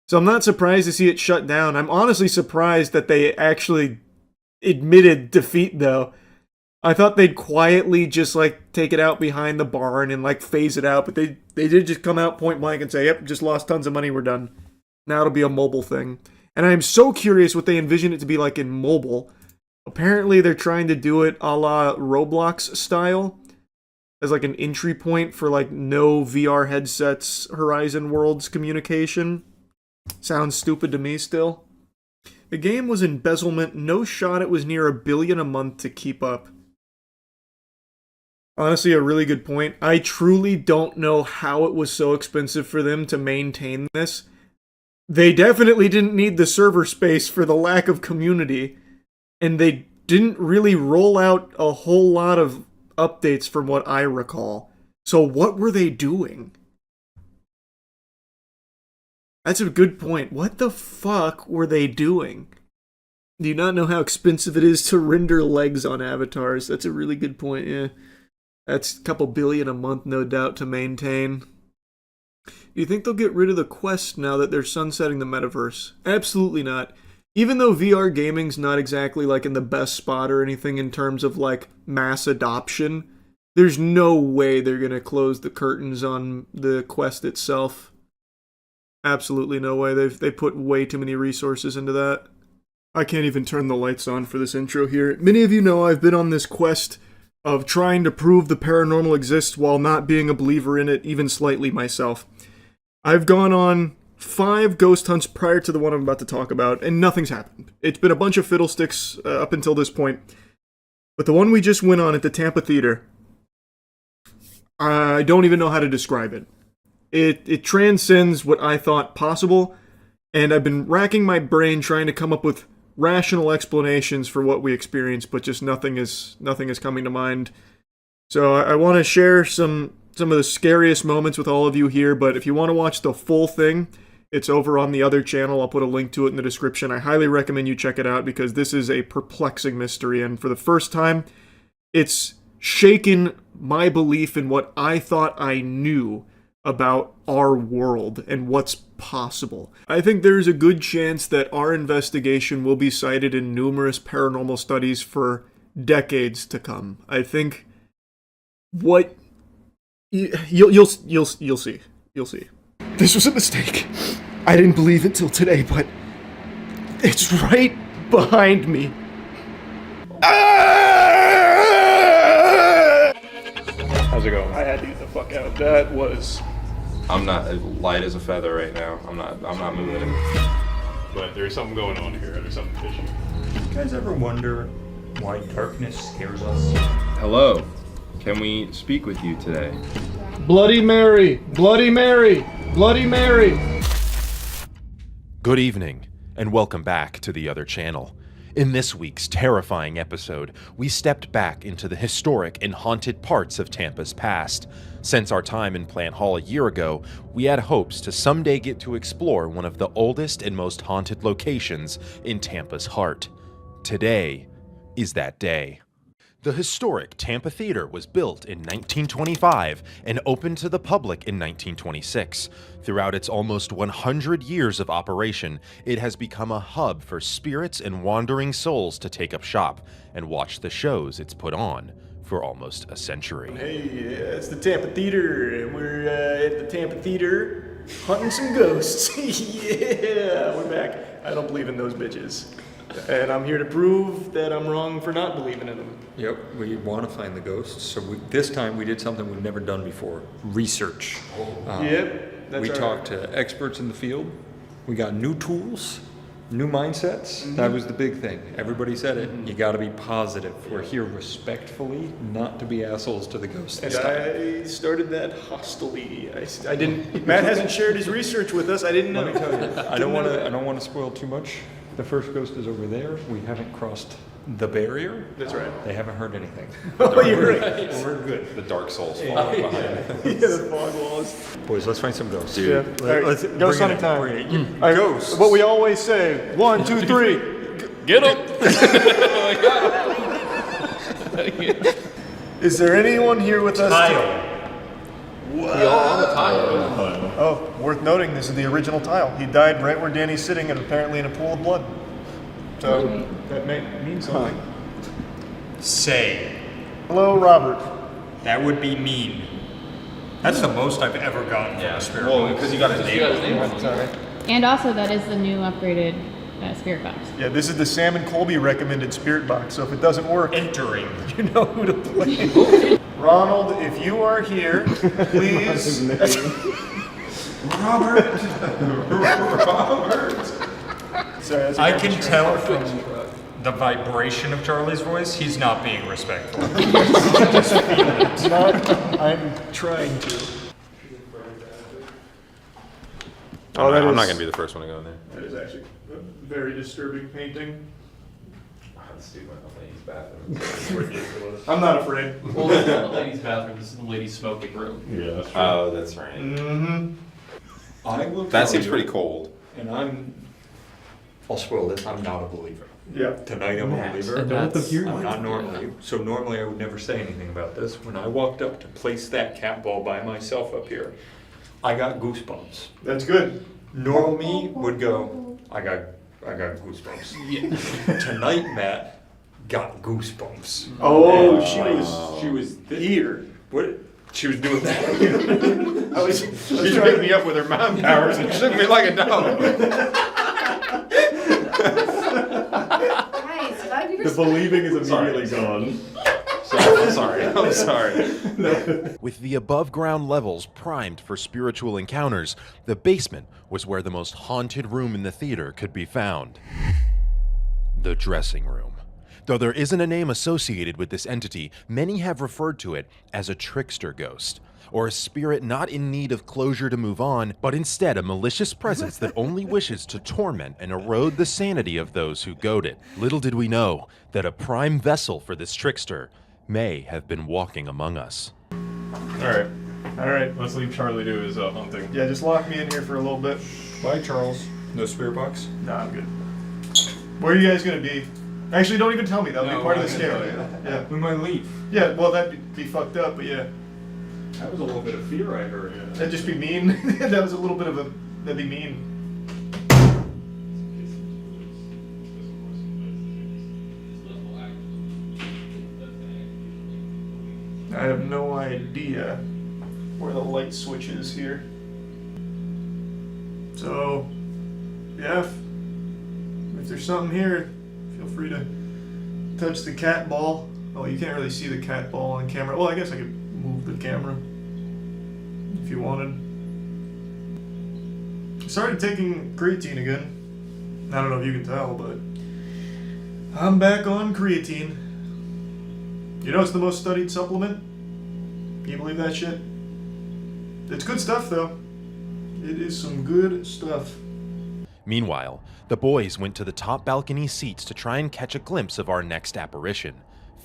Speaker 1: So I'm not surprised to see it shut down. I'm honestly surprised that they actually admitted defeat, though. I thought they'd quietly just, take it out behind the barn and, phase it out. But they did just come out point blank and say, yep, just lost tons of money, we're done. Now it'll be a mobile thing. And I'm so curious what they envision it to be like in mobile. Apparently they're trying to do it a la Roblox style. As an entry point for no VR headsets Horizon Worlds communication. Sounds stupid to me still. The game was embezzlement, no shot it was near $1 billion a month to keep up. Honestly, a really good point. I truly don't know how it was so expensive for them to maintain this. They definitely didn't need the server space for the lack of community. And they didn't really roll out a whole lot of updates from what I recall. So what were they doing? That's a good point. What the fuck were they doing? Do you not know how expensive it is to render legs on avatars? That's a really good point, yeah. That's a couple billion a month, no doubt, to maintain. Do you think they'll get rid of the Quest now that they're sunsetting the metaverse? Absolutely not. Even though VR gaming's not exactly in the best spot or anything in terms of mass adoption, there's no way they're gonna close the curtains on the Quest itself. Absolutely no way. They put way too many resources into that. I can't even turn the lights on for this intro here. Many of you know I've been on this quest of trying to prove the paranormal exists while not being a believer in it even slightly myself. I've gone on 5 ghost hunts prior to the one I'm about to talk about, and nothing's happened. It's been a bunch of fiddlesticks up until this point. But the one we just went on at the Tampa Theater, I don't even know how to describe it. It transcends what I thought possible, and I've been racking my brain trying to come up with rational explanations for what we experienced, but just nothing is coming to mind. So I want to share some of the scariest moments with all of you here, but if you want to watch the full thing, it's over on the other channel. I'll put a link to it in the description. I highly recommend you check it out because this is a perplexing mystery, and for the first time, it's shaken my belief in what I thought I knew about our world and what's possible. I think there's a good chance that our investigation will be cited in numerous paranormal studies for decades to come. I think what you'll see. This was a mistake. I didn't believe it till today, but it's right behind me. How's it going? I had to get the fuck out. That was...
Speaker 17: I'm not light as a feather right now. I'm not moving.
Speaker 22: But there's something going on here. There's something fishy.
Speaker 24: You guys ever wonder why darkness scares us?
Speaker 17: Hello. Can we speak with you today?
Speaker 2: Bloody Mary! Bloody Mary! Bloody Mary!
Speaker 5: Good evening, and welcome back to the other channel. In this week's terrifying episode, we stepped back into the historic and haunted parts of Tampa's past. Since our time in Plant Hall a year ago, we had hopes to someday get to explore one of the oldest and most haunted locations in Tampa's heart. Today is that day. The historic Tampa Theater was built in 1925 and opened to the public in 1926. Throughout its almost 100 years of operation, it has become a hub for spirits and wandering souls to take up shop and watch the shows it's put on for almost a century.
Speaker 1: Hey, it's the Tampa Theater, and we're at the Tampa Theater hunting some ghosts. Yeah, we're back. I don't believe in those bitches. And I'm here to prove that I'm wrong for not believing in them.
Speaker 7: Yep, we want to find the ghosts. So this time we did something we've never done before. Research.
Speaker 1: Yep, that's
Speaker 7: we talked to experts in the field. We got new tools, new mindsets.
Speaker 1: Mm-hmm.
Speaker 7: That was the big thing. Everybody said it. You got to be positive. We're here respectfully, not to be assholes to the ghosts.
Speaker 1: And I started that hostily. I didn't. Matt hasn't shared his research with us. I didn't know.
Speaker 7: Let me tell you, I don't want to spoil too much. The first ghost is over there. We haven't crossed the barrier.
Speaker 1: That's right.
Speaker 7: They haven't heard anything.
Speaker 1: Oh, you're right.
Speaker 7: We're good.
Speaker 17: The Dark Souls fall behind.
Speaker 1: Yeah, the fog walls.
Speaker 7: Boys, let's find some ghosts.
Speaker 1: Yeah.
Speaker 7: Let's
Speaker 1: Ghost hunting time.
Speaker 7: Ghosts.
Speaker 1: What we always say: 1, 2, 3.
Speaker 22: Get them!
Speaker 1: Is there anyone here with us?
Speaker 22: Tile.
Speaker 1: Oh, worth noting, this is the original tile. He died right where Danny's sitting, and apparently in a pool of blood. So that may mean something.
Speaker 22: Say.
Speaker 1: Hello, Robert.
Speaker 22: That would be mean. That's the most I've ever gotten from a spirit box.
Speaker 17: Because you got his name.
Speaker 1: Sorry.
Speaker 10: And also, that is the new upgraded spirit box.
Speaker 1: Yeah, this is the Sam and Colby recommended spirit box. So if it doesn't work,
Speaker 22: Entering.
Speaker 1: you know who to blame. Ronald, if you are here, please.
Speaker 22: Robert.
Speaker 1: Sorry,
Speaker 22: I can tell from the vibration of Charlie's voice, he's not being respectful.
Speaker 1: I'm trying to.
Speaker 17: I'm not going to be the first one to go in there.
Speaker 1: That is actually a very disturbing painting.
Speaker 17: Let's do my lady's bathroom.
Speaker 1: I'm not afraid.
Speaker 25: Well, this is not the ladies' bathroom. This is the ladies' smoking room.
Speaker 22: Yeah, that's true.
Speaker 17: Oh, that's right.
Speaker 1: Mm-hmm.
Speaker 7: I will
Speaker 17: That
Speaker 7: tell
Speaker 17: seems
Speaker 7: you,
Speaker 17: pretty cold.
Speaker 7: And I'll spoil this, I'm not a believer.
Speaker 1: Yeah.
Speaker 7: Tonight I'm a believer. I'm not normally. So normally I would never say anything about this. When I walked up to place that cat ball by myself up here, I got goosebumps.
Speaker 1: That's good.
Speaker 7: Normal me would go, I got goosebumps. Yeah. Tonight Matt got goosebumps.
Speaker 1: Oh,
Speaker 7: And
Speaker 1: she was here.
Speaker 7: What? She was doing that.
Speaker 1: I was
Speaker 17: She picked me up with her mom powers and shook me like a dog.
Speaker 1: The believing is immediately gone.
Speaker 17: I'm sorry.
Speaker 5: With the above-ground levels primed for spiritual encounters, the basement was where the most haunted room in the theater could be found. The dressing room. Though there isn't a name associated with this entity, many have referred to it as a trickster ghost, or a spirit not in need of closure to move on, but instead a malicious presence that only wishes to torment and erode the sanity of those who goad it. Little did we know that a prime vessel for this trickster may have been walking among us.
Speaker 1: All right.
Speaker 22: Let's leave Charlie to his hunting.
Speaker 1: Yeah, just lock me in here for a little bit.
Speaker 7: Bye, Charles. No spirit box?
Speaker 1: Nah, I'm good. Where are you guys gonna be? Actually, don't even tell me. That'll be part of the scare. Yeah.
Speaker 7: We might leave.
Speaker 1: Yeah. Well, that'd be fucked up, but yeah.
Speaker 7: That was a little bit of fear I heard.
Speaker 1: That'd just be mean. That was a little bit of a. That'd be mean. I have no idea where the light switch is here. So, yeah, if there's something here, feel free to touch the cat ball. Oh, you can't really see the cat ball on camera. Well, I guess I could move the camera if you wanted. I started taking creatine again. I don't know if you can tell, but I'm back on creatine. You know it's the most studied supplement? Can you believe that shit? It's good stuff, though. It is some good stuff.
Speaker 5: Meanwhile, the boys went to the top balcony seats to try and catch a glimpse of our next apparition,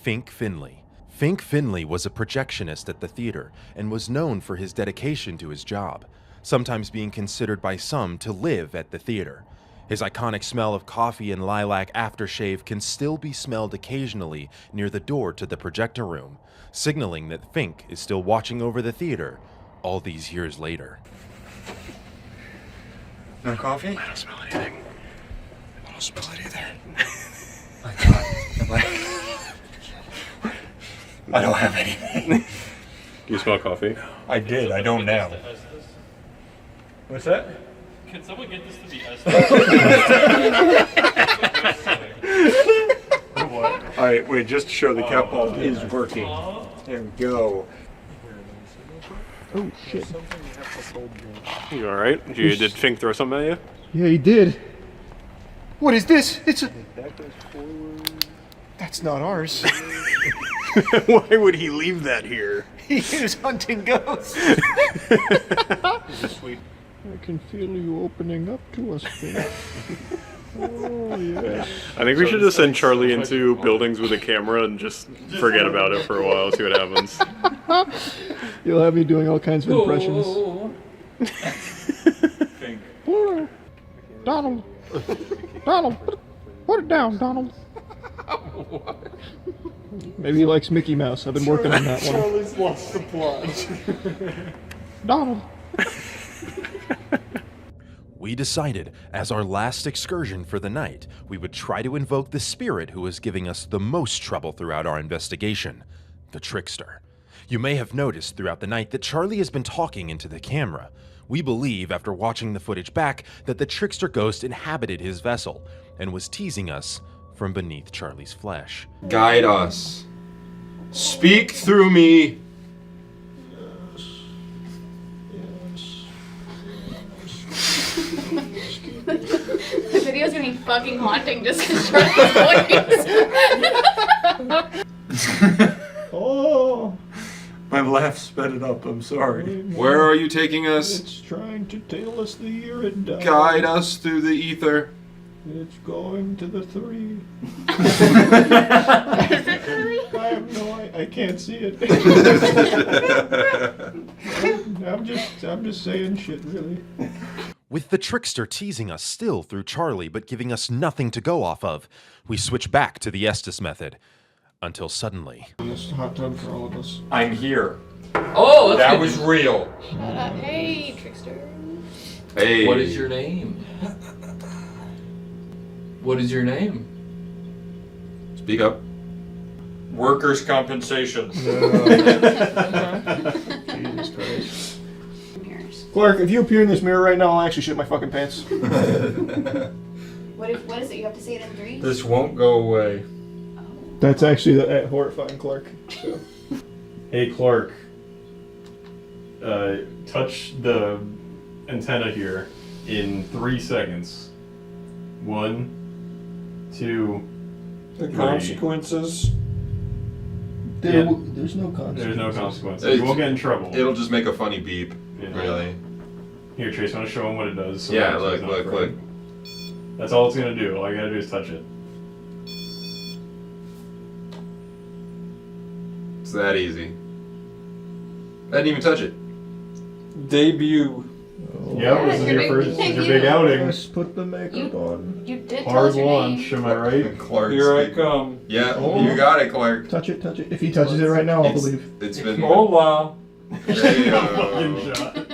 Speaker 5: Fink Finley. Fink Finley was a projectionist at the theater and was known for his dedication to his job, sometimes being considered by some to live at the theater. His iconic smell of coffee and lilac aftershave can still be smelled occasionally near the door to the projector room, signaling that Fink is still watching over the theater all these years later.
Speaker 7: No coffee?
Speaker 11: I don't smell anything. I don't smell it either.
Speaker 7: I don't have anything.
Speaker 17: Do you smell coffee?
Speaker 7: I did. I don't now. What's that?
Speaker 25: Can someone get this to be us?
Speaker 7: All right, wait. Just to show the cat ball is working. There we go.
Speaker 2: Oh shit.
Speaker 17: You alright? Did Fink throw something at you?
Speaker 2: Yeah, he did. What is this? It's a... That's not ours.
Speaker 17: Why would he leave that here?
Speaker 2: He is hunting ghosts. I can feel you opening up to us, Fink. Oh, yes.
Speaker 17: I think we should just send Charlie into buildings with a camera and just forget about it for a while, see what happens.
Speaker 2: You'll have me doing all kinds of impressions. Pluto. Donald. Donald. Put it down, Donald. Maybe he likes Mickey Mouse. I've been working on that one.
Speaker 7: Charlie's lost the plot.
Speaker 2: Donald.
Speaker 5: We decided, as our last excursion for the night, we would try to invoke the spirit who was giving us the most trouble throughout our investigation, the Trickster. You may have noticed throughout the night that Charlie has been talking into the camera. We believe, after watching the footage back, that the Trickster ghost inhabited his vessel and was teasing us from beneath Charlie's flesh.
Speaker 17: Guide us. Speak through me.
Speaker 10: The video's gonna be fucking haunting just because Charlie's voice.
Speaker 7: Oh, my laugh sped it up. I'm sorry.
Speaker 17: Where are you taking us?
Speaker 2: It's trying to tell us the year it died.
Speaker 17: Guide us through the ether.
Speaker 2: It's going to the 3. I have no I can't see it. I'm just saying shit, really.
Speaker 5: With the Trickster teasing us still through Charlie but giving us nothing to go off of, we switch back to the Estes method. Until suddenly...
Speaker 2: This hot tub for all of us.
Speaker 7: I'm here.
Speaker 25: Oh,
Speaker 7: that was real.
Speaker 10: Shut up. Hey, Trickster.
Speaker 17: Hey.
Speaker 25: What is your name? What is your name?
Speaker 17: Speak up.
Speaker 7: Workers' compensation.
Speaker 2: Jesus Christ. Clark, if you appear in this mirror right now, I'll actually shit my fucking pants.
Speaker 10: What is it? You have to say it in 3?
Speaker 7: This won't go away.
Speaker 2: That's actually that horrifying Clark. So.
Speaker 17: Hey, Clark. Touch the antenna here in 3 seconds. 1, 2,
Speaker 7: The
Speaker 17: 3.
Speaker 7: consequences.
Speaker 2: There's no consequences.
Speaker 17: There's no consequences. You won't get in trouble.
Speaker 9: It'll just make a funny beep.
Speaker 17: Yeah.
Speaker 9: Really.
Speaker 17: Here, Trace, want to show him what it does? So
Speaker 9: Yeah,
Speaker 17: he's not afraid. That's all it's gonna do. All you gotta do is touch it.
Speaker 9: It's that easy. I didn't even touch it.
Speaker 7: Debut.
Speaker 17: Yep, this is your first, this is your big outing.
Speaker 2: Just put the makeup on.
Speaker 10: You did
Speaker 17: Hard
Speaker 10: tell us your
Speaker 17: launch,
Speaker 10: name.
Speaker 17: am I right?
Speaker 9: Clark.
Speaker 7: Here I come.
Speaker 9: Yeah,
Speaker 2: Oh.
Speaker 9: you got it, Clark.
Speaker 2: Touch it. If he touches it right now, I'll believe.
Speaker 9: It's been.
Speaker 7: Hola.
Speaker 9: There you go.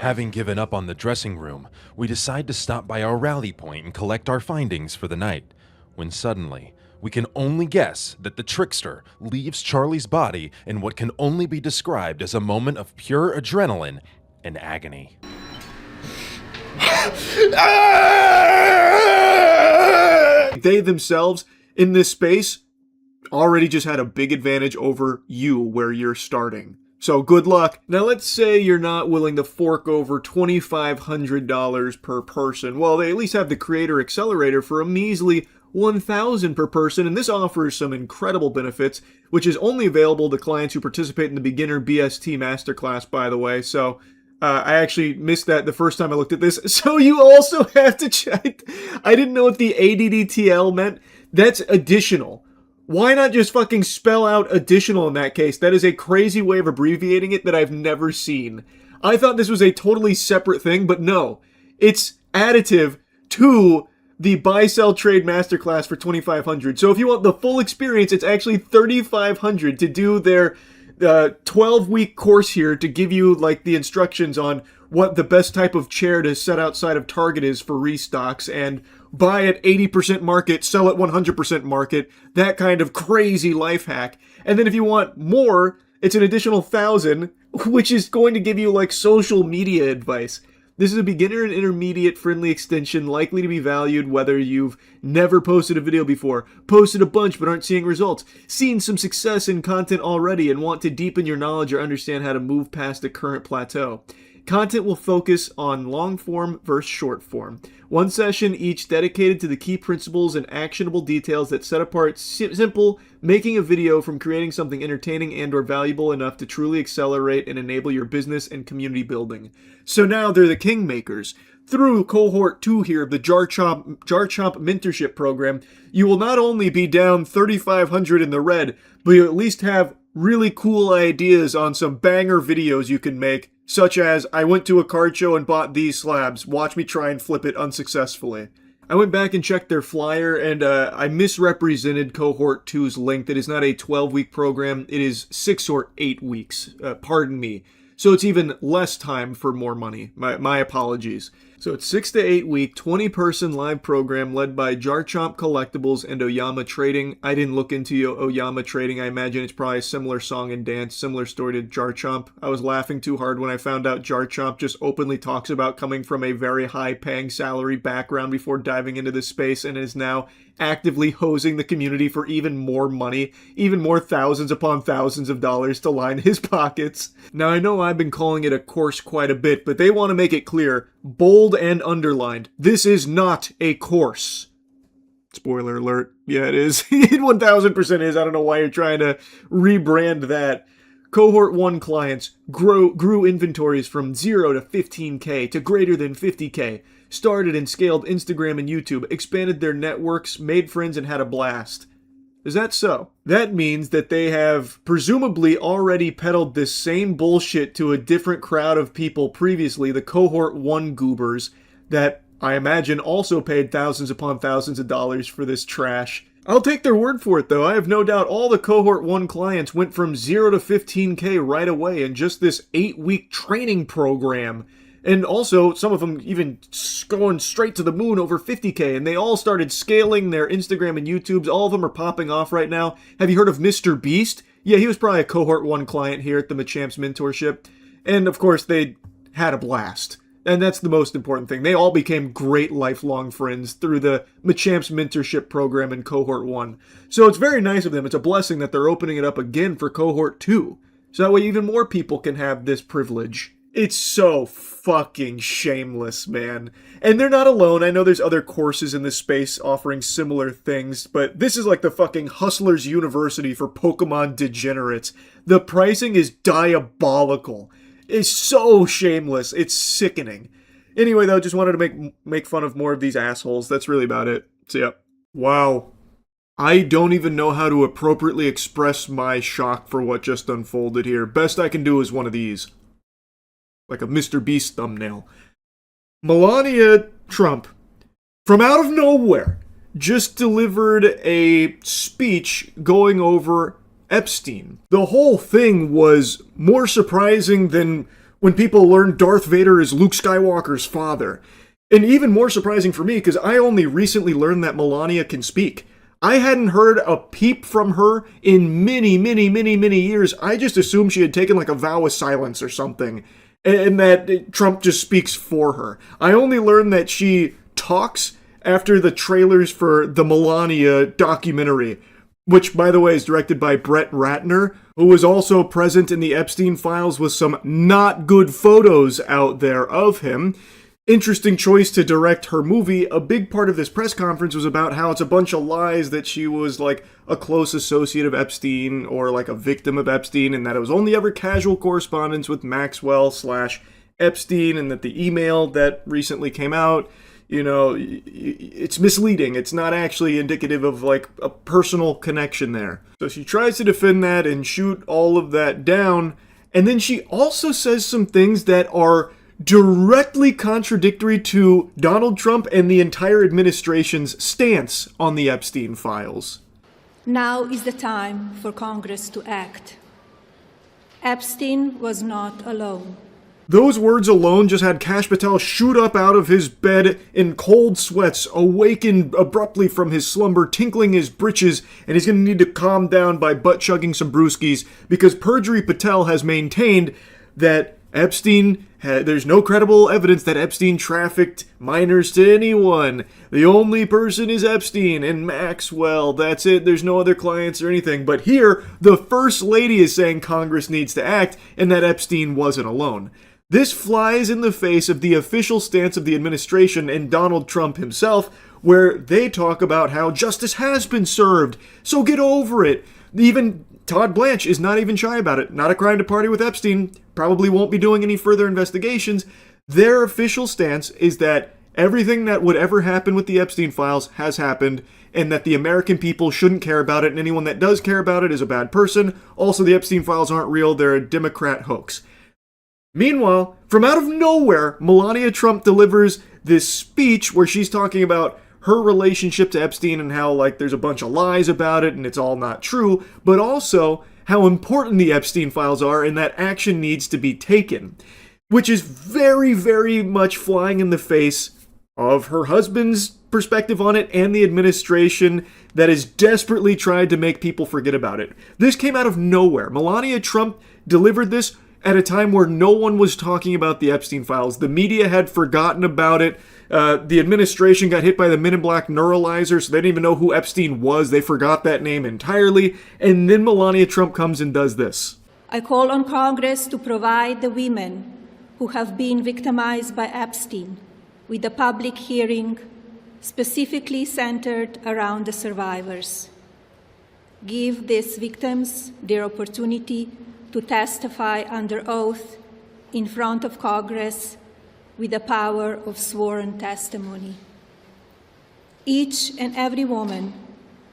Speaker 5: Having given up on the dressing room, we decide to stop by our rally point and collect our findings for the night, when suddenly, we can only guess that the Trickster leaves Charlie's body in what can only be described as a moment of pure adrenaline and agony.
Speaker 1: They themselves, in this space, already just had a big advantage over you where you're starting. So good luck. Now let's say you're not willing to fork over $2,500 per person. Well, they at least have the Creator Accelerator for a measly $1,000 per person, and this offers some incredible benefits, which is only available to clients who participate in the beginner BST masterclass, by the way. So I actually missed that the first time I looked at this. So you also have to check. I didn't know what the ADDTL meant. That's additional. Why not just fucking spell out additional in that case? That is a crazy way of abbreviating it that I've never seen. I thought this was a totally separate thing, but no. It's additive to the buy, sell, trade masterclass for $2,500. So if you want the full experience, it's actually $3,500 to do their 12-week course here to give you like the instructions on what the best type of chair to set outside of Target is for restocks and buy at 80% market, sell at 100% market, that kind of crazy life hack. And then if you want more, it's an additional $1,000, which is going to give you like social media advice. This is a beginner and intermediate friendly extension likely to be valued whether you've never posted a video before, posted a bunch but aren't seeing results, seen some success in content already and want to deepen your knowledge or understand how to move past the current plateau. Content will focus on long form versus short form. One session each dedicated to the key principles and actionable details that set apart simple making a video from creating something entertaining and or valuable enough to truly accelerate and enable your business and community building. So now they're the kingmakers. Through cohort 2 here of the Jar Chomp mentorship program, you will not only be down $3,500 in the red, but you at least have really cool ideas on some banger videos you can make, such as, I went to a card show and bought these slabs, watch me try and flip it unsuccessfully. I went back and checked their flyer, and I misrepresented Cohort 2's length. It is not a 12-week program, it is 6 or 8 weeks, pardon me. So it's even less time for more money. My apologies. So it's 6 to 8 week, 20-person live program led by Jar Chomp Collectibles and Oyama Trading. I didn't look into Oyama Trading. I imagine it's probably a similar song and dance, similar story to Jar Chomp. I was laughing too hard when I found out Jar Chomp just openly talks about coming from a very high-paying salary background before diving into this space and is now actively hosing the community for even more money, even more thousands upon thousands of dollars to line his pockets. Now, I know I've been calling it a course quite a bit, but they want to make it clear, bold and underlined, this is not a course. Spoiler alert. Yeah, it is. It 1000% is. I don't know why you're trying to rebrand that. Cohort 1 clients grew inventories from 0 to 15K to greater than 50K. Started and scaled Instagram and YouTube, expanded their networks, made friends, and had a blast. Is that so? That means that they have presumably already peddled this same bullshit to a different crowd of people previously, the Cohort 1 goobers, that I imagine also paid thousands upon thousands of dollars for this trash. I'll take their word for it, though. I have no doubt all the Cohort 1 clients went from 0 to 15K right away in just this 8-week training program. And also, some of them even going straight to the moon over 50K, and they all started scaling their Instagram and YouTubes. All of them are popping off right now. Have you heard of Mr. Beast? Yeah, he was probably a Cohort 1 client here at the Machamps Mentorship. And, of course, they had a blast. And that's the most important thing. They all became great lifelong friends through the Machamps Mentorship program in Cohort 1. So it's very nice of them. It's a blessing that they're opening it up again for Cohort 2. So that way even more people can have this privilege. It's so fucking shameless, man. And they're not alone. I know there's other courses in this space offering similar things, but this is like the fucking Hustlers University for Pokemon degenerates. The pricing is diabolical. It's so shameless. It's sickening. Anyway, though, just wanted to make fun of more of these assholes. That's really about it. So, yeah. Wow. I don't even know how to appropriately express my shock for what just unfolded here. Best I can do is one of these. Like a Mr. Beast thumbnail. Melania Trump, from out of nowhere, just delivered a speech going over Epstein. The whole thing was more surprising than when people learned Darth Vader is Luke Skywalker's father. And even more surprising for me, because I only recently learned that Melania can speak. I hadn't heard a peep from her in many years. I just assumed she had taken like a vow of silence or something. And that Trump just speaks for her. I only learned that she talks after the trailers for the Melania documentary, which, by the way, is directed by Brett Ratner, who was also present in the Epstein files with some not good photos out there of him. interesting choice to direct her movie. A big part of this press conference was about how it's a bunch of lies that she was like a close associate of Epstein or like a victim of Epstein, and that it was only ever casual correspondence with Maxwell/Epstein, and that the email that recently came out, you know, it's misleading. It's not actually indicative of like a personal connection there. So she tries to defend that and shoot all of that down. And then she also says some things that are directly contradictory to Donald Trump and the entire administration's stance on the Epstein files.
Speaker 12: Now is the time for Congress to act. Epstein was not alone.
Speaker 1: Those words alone just had Kash Patel shoot up out of his bed in cold sweats, awaken abruptly from his slumber, tinkling his breeches, and he's going to need to calm down by butt-chugging some brewskis, because Perjury Patel has maintained that Epstein, there's no credible evidence that Epstein trafficked minors to anyone. The only person is Epstein and Maxwell. That's it. There's no other clients or anything. But here, the First Lady is saying Congress needs to act and that Epstein wasn't alone. This flies in the face of the official stance of the administration and Donald Trump himself, where they talk about how justice has been served, so get over it. Even Todd Blanche is not even shy about it. Not a crime to party with Epstein, probably won't be doing any further investigations. Their official stance is that everything that would ever happen with the Epstein files has happened, and that the American people shouldn't care about it, and anyone that does care about it is a bad person. Also, the Epstein files aren't real, they're a Democrat hoax. Meanwhile, from out of nowhere, Melania Trump delivers this speech where she's talking about her relationship to Epstein and how, like, there's a bunch of lies about it and it's all not true, but also how important the Epstein files are and that action needs to be taken, which is very, very much flying in the face of her husband's perspective on it and the administration that has desperately tried to make people forget about it. This came out of nowhere. Melania Trump delivered this at a time where no one was talking about the Epstein files. The media had forgotten about it. The administration got hit by the Men in Black neuralizer, so they didn't even know who Epstein was. They forgot that name entirely. And then Melania Trump comes and does this.
Speaker 12: I call on Congress to provide the women who have been victimized by Epstein with a public hearing specifically centered around the survivors. Give these victims their opportunity to testify under oath in front of Congress with the power of sworn testimony. Each and every woman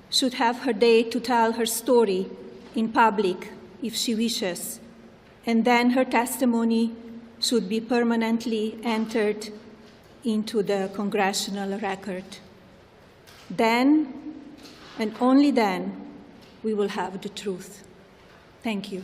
Speaker 12: should have her day to tell her story in public if she wishes, and then her testimony should be permanently entered into the congressional record. Then, and only then, we will have the truth. Thank you.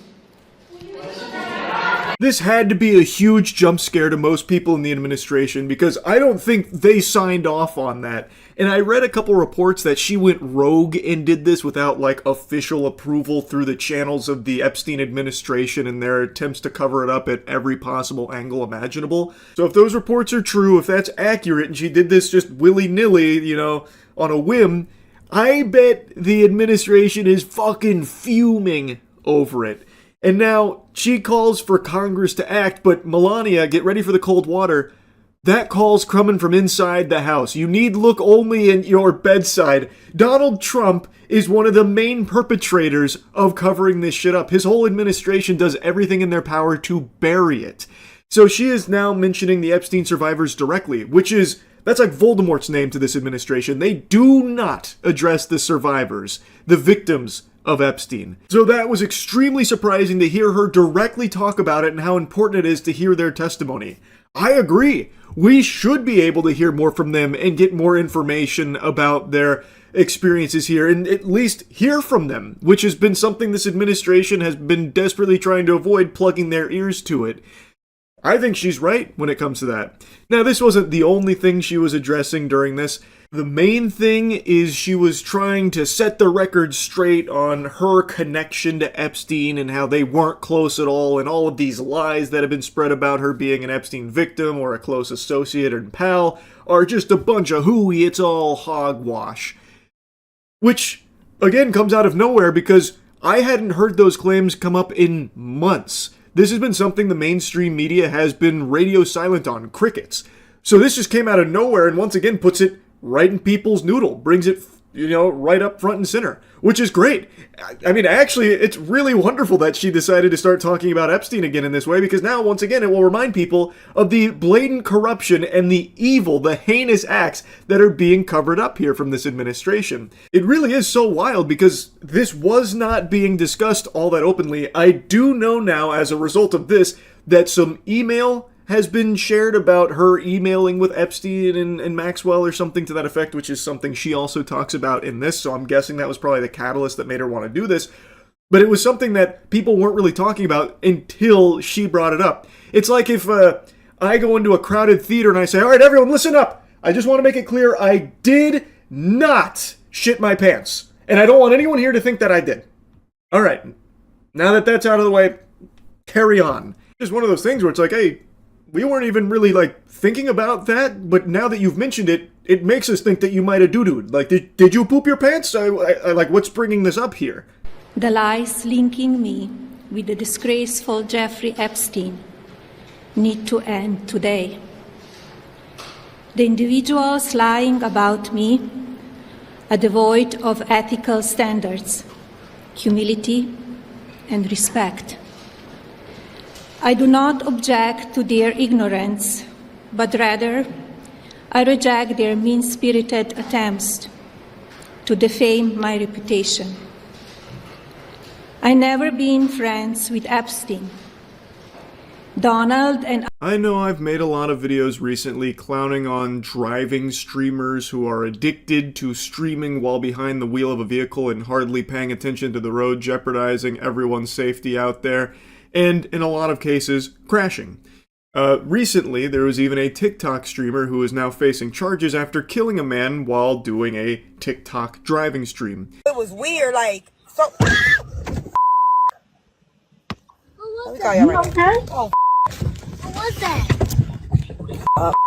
Speaker 1: This had to be a huge jump scare to most people in the administration because I don't think they signed off on that. And I read a couple reports that she went rogue and did this without like official approval through the channels of the Epstein administration and their attempts to cover it up at every possible angle imaginable. So if those reports are true, if that's accurate and she did this just willy-nilly, you know, on a whim, I bet the administration is fucking fuming over it. And now she calls for Congress to act, but Melania, get ready for the cold water. That call's coming from inside the house. You need look only in your bedside. Donald Trump is one of the main perpetrators of covering this shit up. His whole administration does everything in their power to bury it. So she is now mentioning the Epstein survivors directly, that's like Voldemort's name to this administration. They do not address the survivors, the victims of Epstein. So that was extremely surprising to hear her directly talk about it and how important it is to hear their testimony. I agree. We should be able to hear more from them and get more information about their experiences here and at least hear from them, which has been something this administration has been desperately trying to avoid, plugging their ears to it. I think she's right when it comes to that. Now, this wasn't the only thing she was addressing during this. The main thing is she was trying to set the record straight on her connection to Epstein and how they weren't close at all and all of these lies that have been spread about her being an Epstein victim or a close associate and pal are just a bunch of hooey, it's all hogwash. Which, again, comes out of nowhere because I hadn't heard those claims come up in months. This has been something the mainstream media has been radio silent on, crickets. So this just came out of nowhere and once again puts it right in people's noodle, brings it, right up front and center, which is great. I mean, actually, it's really wonderful that she decided to start talking about Epstein again in this way, because now, once again, it will remind people of the blatant corruption and the evil, the heinous acts that are being covered up here from this administration. It really is so wild because this was not being discussed all that openly. I do know now, as a result of this, that some email has been shared about her emailing with Epstein and Maxwell or something to that effect, which is something she also talks about in this, so I'm guessing that was probably the catalyst that made her want to do this. But it was something that people weren't really talking about until she brought it up. It's like if I go into a crowded theater and I say, all right, everyone, listen up. I just want to make it clear I did not shit my pants. And I don't want anyone here to think that I did. All right, now that that's out of the way, carry on. It's one of those things where it's like, hey, we weren't even really, thinking about that, but now that you've mentioned it, it makes us think that you might have doo-dooed. Like, did you poop your pants? I what's bringing this up here?
Speaker 12: The lies linking me with the disgraceful Jeffrey Epstein need to end today. The individuals lying about me are devoid of ethical standards, humility, and respect. I do not object to their ignorance, but rather I reject their mean-spirited attempts to defame my reputation. I never been friends with Epstein. Donald and
Speaker 1: I know I've made a lot of videos recently clowning on driving streamers who are addicted to streaming while behind the wheel of a vehicle and hardly paying attention to the road, jeopardizing everyone's safety out there, and in a lot of cases, crashing. Recently, there was even a TikTok streamer who is now facing charges after killing a man while doing a TikTok driving stream.
Speaker 14: It was weird, so...
Speaker 12: You okay?
Speaker 14: Oh,
Speaker 12: What was that?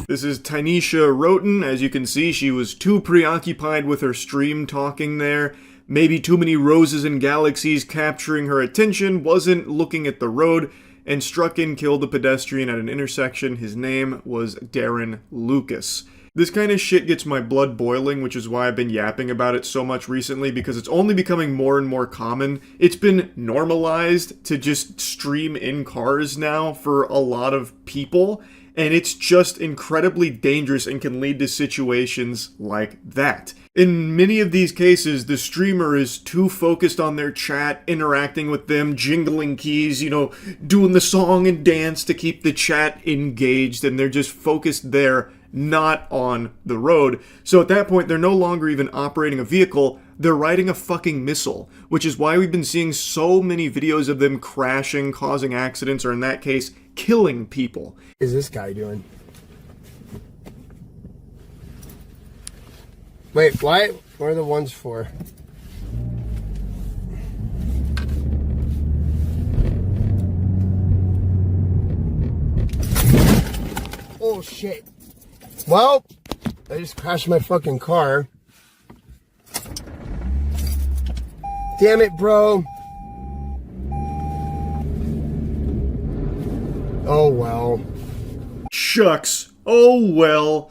Speaker 1: This is Tynesha Roten. As you can see, she was too preoccupied with her stream talking there. Maybe too many roses and galaxies capturing her attention, wasn't looking at the road, and struck and killed a pedestrian at an intersection. His name was Darren Lucas. This kind of shit gets my blood boiling, which is why I've been yapping about it so much recently, because it's only becoming more and more common. It's been normalized to just stream in cars now for a lot of people, and it's just incredibly dangerous and can lead to situations like that. In many of these cases, the streamer is too focused on their chat, interacting with them, jingling keys, doing the song and dance to keep the chat engaged, and they're just focused there, not on the road. So at that point, they're no longer even operating a vehicle, they're riding a fucking missile, which is why we've been seeing so many videos of them crashing, causing accidents, or in that case, killing people.
Speaker 18: What is this guy doing? Wait, what? What are the ones for? Oh shit. Well, I just crashed my fucking car. Damn it, bro. Oh well.
Speaker 1: Shucks. Oh well.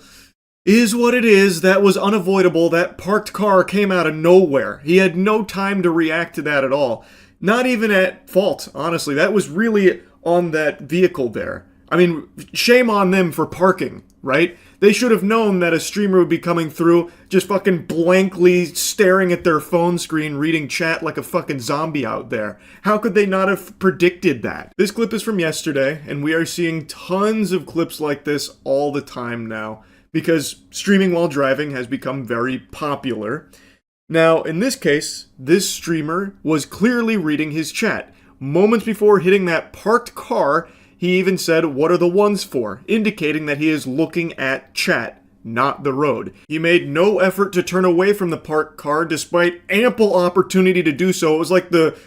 Speaker 1: Is what it is. That was unavoidable. That parked car came out of nowhere. He had no time to react to that at all. Not even at fault, honestly. That was really on that vehicle there. I mean, shame on them for parking, right? They should have known that a streamer would be coming through, just fucking blankly staring at their phone screen, reading chat like a fucking zombie out there. How could they not have predicted that? This clip is from yesterday, and we are seeing tons of clips like this all the time now, because streaming while driving has become very popular. Now, in this case, this streamer was clearly reading his chat. Moments before hitting that parked car, he even said, "What are the ones for?" indicating that he is looking at chat, not the road. He made no effort to turn away from the parked car despite ample opportunity to do so. It was like the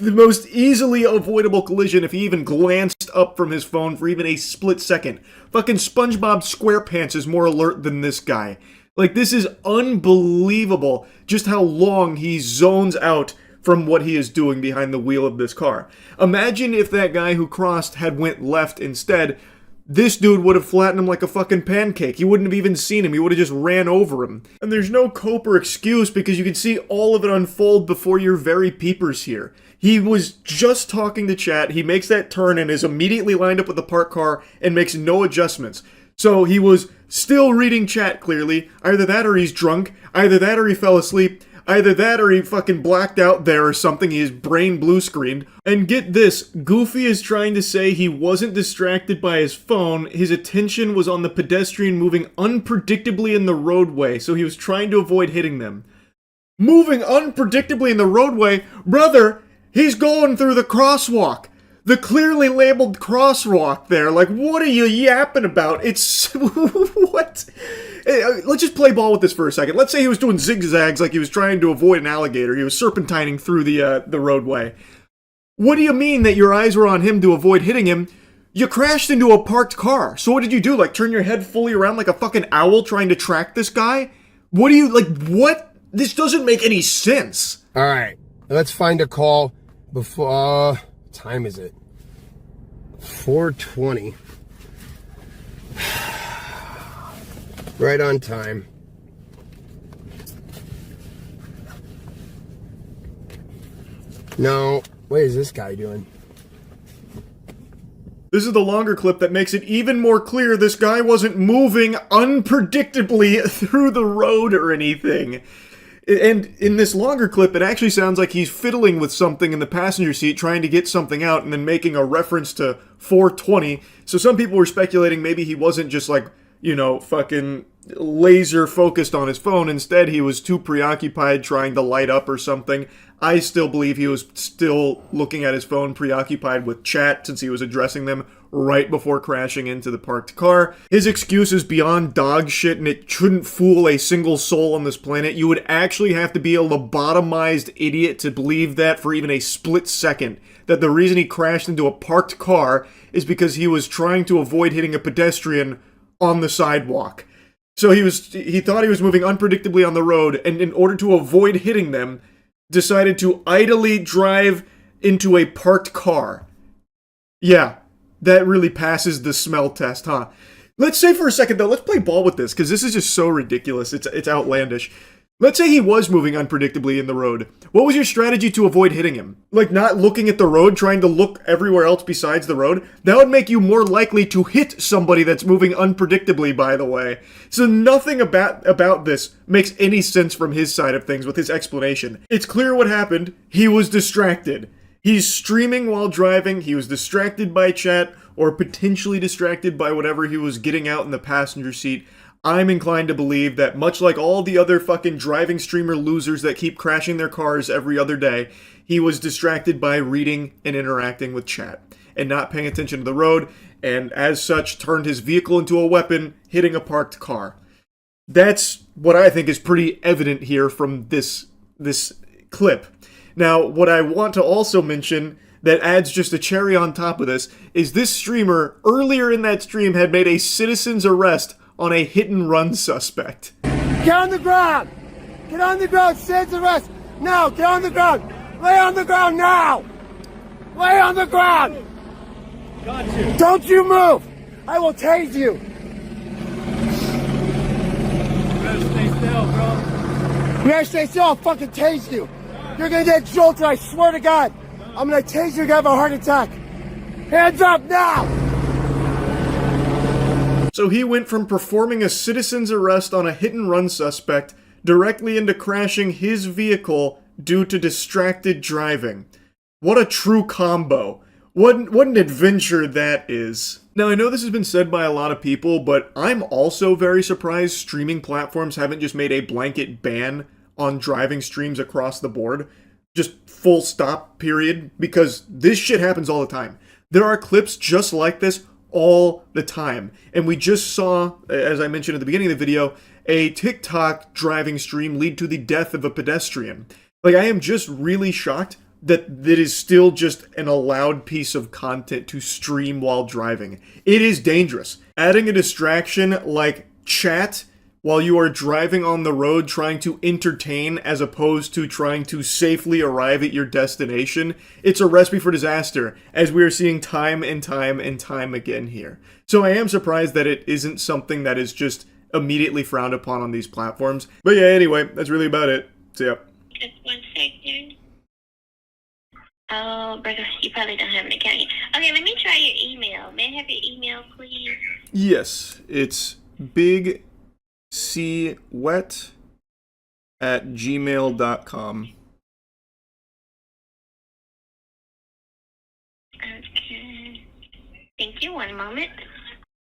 Speaker 1: most easily avoidable collision if he even glanced up from his phone for even a split second. Fucking SpongeBob SquarePants is more alert than this guy. Like, this is unbelievable just how long he zones out from what he is doing behind the wheel of this car. Imagine if that guy who crossed had went left instead. this dude would have flattened him like a fucking pancake. He wouldn't have even seen him. He would have just ran over him. And there's no cope or excuse because you can see all of it unfold before your very peepers here. He was just talking to chat. He makes that turn and is immediately lined up with the parked car and makes no adjustments. So he was still reading chat clearly. Either that or he's drunk. Either that or he fell asleep. Either that or he fucking blacked out there or something, his brain blue screened. And get this, Goofy is trying to say he wasn't distracted by his phone, his attention was on the pedestrian moving unpredictably in the roadway, so he was trying to avoid hitting them. Moving unpredictably in the roadway? Brother, he's going through the crosswalk. The clearly labeled crosswalk there. Like, what are you yapping about? It's... what? Let's just play ball with this for a second. Let's say he was doing zigzags like he was trying to avoid an alligator. He was serpentining through the roadway. What do you mean that your eyes were on him to avoid hitting him? You crashed into a parked car. So what did you do? Like, turn your head fully around like a fucking owl trying to track this guy? What do you... like, what? This doesn't make any sense.
Speaker 18: All right, let's find a call before... time is it? 4:20. Right on time. No, what is this guy doing?
Speaker 1: This is the longer clip that makes it even more clear this guy wasn't moving unpredictably through the road or anything. And in this longer clip, it actually sounds like he's fiddling with something in the passenger seat, trying to get something out, and then making a reference to 420. So some people were speculating maybe he wasn't just like, you know, fucking laser focused on his phone. Instead, he was too preoccupied trying to light up or something. I still believe he was still looking at his phone, preoccupied with chat, since he was addressing them right before crashing into the parked car. His excuse is beyond dog shit, and it shouldn't fool a single soul on this planet. You would actually have to be a lobotomized idiot to believe that for even a split second, that the reason he crashed into a parked car is because he was trying to avoid hitting a pedestrian on the sidewalk. So he thought he was moving unpredictably on the road, and in order to avoid hitting them, decided to idly drive into a parked car. Yeah, that really passes the smell test, huh? Let's say for a second, though, let's play ball with this, because this is just so ridiculous. It's outlandish. Let's say he was moving unpredictably in the road. What was your strategy to avoid hitting him? Like, not looking at the road, trying to look everywhere else besides the road? That would make you more likely to hit somebody that's moving unpredictably, by the way. So nothing about this makes any sense from his side of things with his explanation. It's clear what happened. He was distracted. He's streaming while driving. He was distracted by chat, or potentially distracted by whatever he was getting out in the passenger seat. I'm inclined to believe that, much like all the other fucking driving streamer losers that keep crashing their cars every other day, he was distracted by reading and interacting with chat, and not paying attention to the road, and as such turned his vehicle into a weapon, hitting a parked car. That's what I think is pretty evident here from this clip. Now, what I want to also mention that adds just a cherry on top of this is this streamer, earlier in that stream, had made a citizen's arrest on a hit-and-run suspect.
Speaker 18: Get on the ground! Get on the ground! Citizen's arrest! Now! Get on the ground! Lay on the ground now! Lay on the ground! Got you. Don't you move! I will tase you!
Speaker 4: You better stay still, bro.
Speaker 18: You better stay still, I'll fucking tase you! You're gonna get jolted, I swear to God! I'm gonna tase you, you're gonna have a heart attack! Hands up now!
Speaker 1: So he went from performing a citizen's arrest on a hit-and-run suspect directly into crashing his vehicle due to distracted driving. What a true combo. What an adventure that is. Now, I know this has been said by a lot of people, but I'm also very surprised streaming platforms haven't just made a blanket ban on driving streams across the board. Just full stop, period. Because this shit happens all the time. There are clips just like this all the time. And we just saw, as I mentioned at the beginning of the video, a TikTok driving stream lead to the death of a pedestrian. Like, I am just really shocked that that is still just an allowed piece of content to stream while driving. It is dangerous. Adding a distraction like chat while you are driving on the road trying to entertain as opposed to trying to safely arrive at your destination, it's a recipe for disaster, as we are seeing time and time and time again here. So I am surprised that it isn't something that is just immediately frowned upon on these platforms. But yeah, anyway, that's really about it. So yeah.
Speaker 6: Just 1 second. Oh, brother, you probably don't have an account yet. Okay, let me try your email. May I have your email, please?
Speaker 1: Yes, it's bigcwet@gmail.com.
Speaker 6: Okay. Thank you. 1 moment.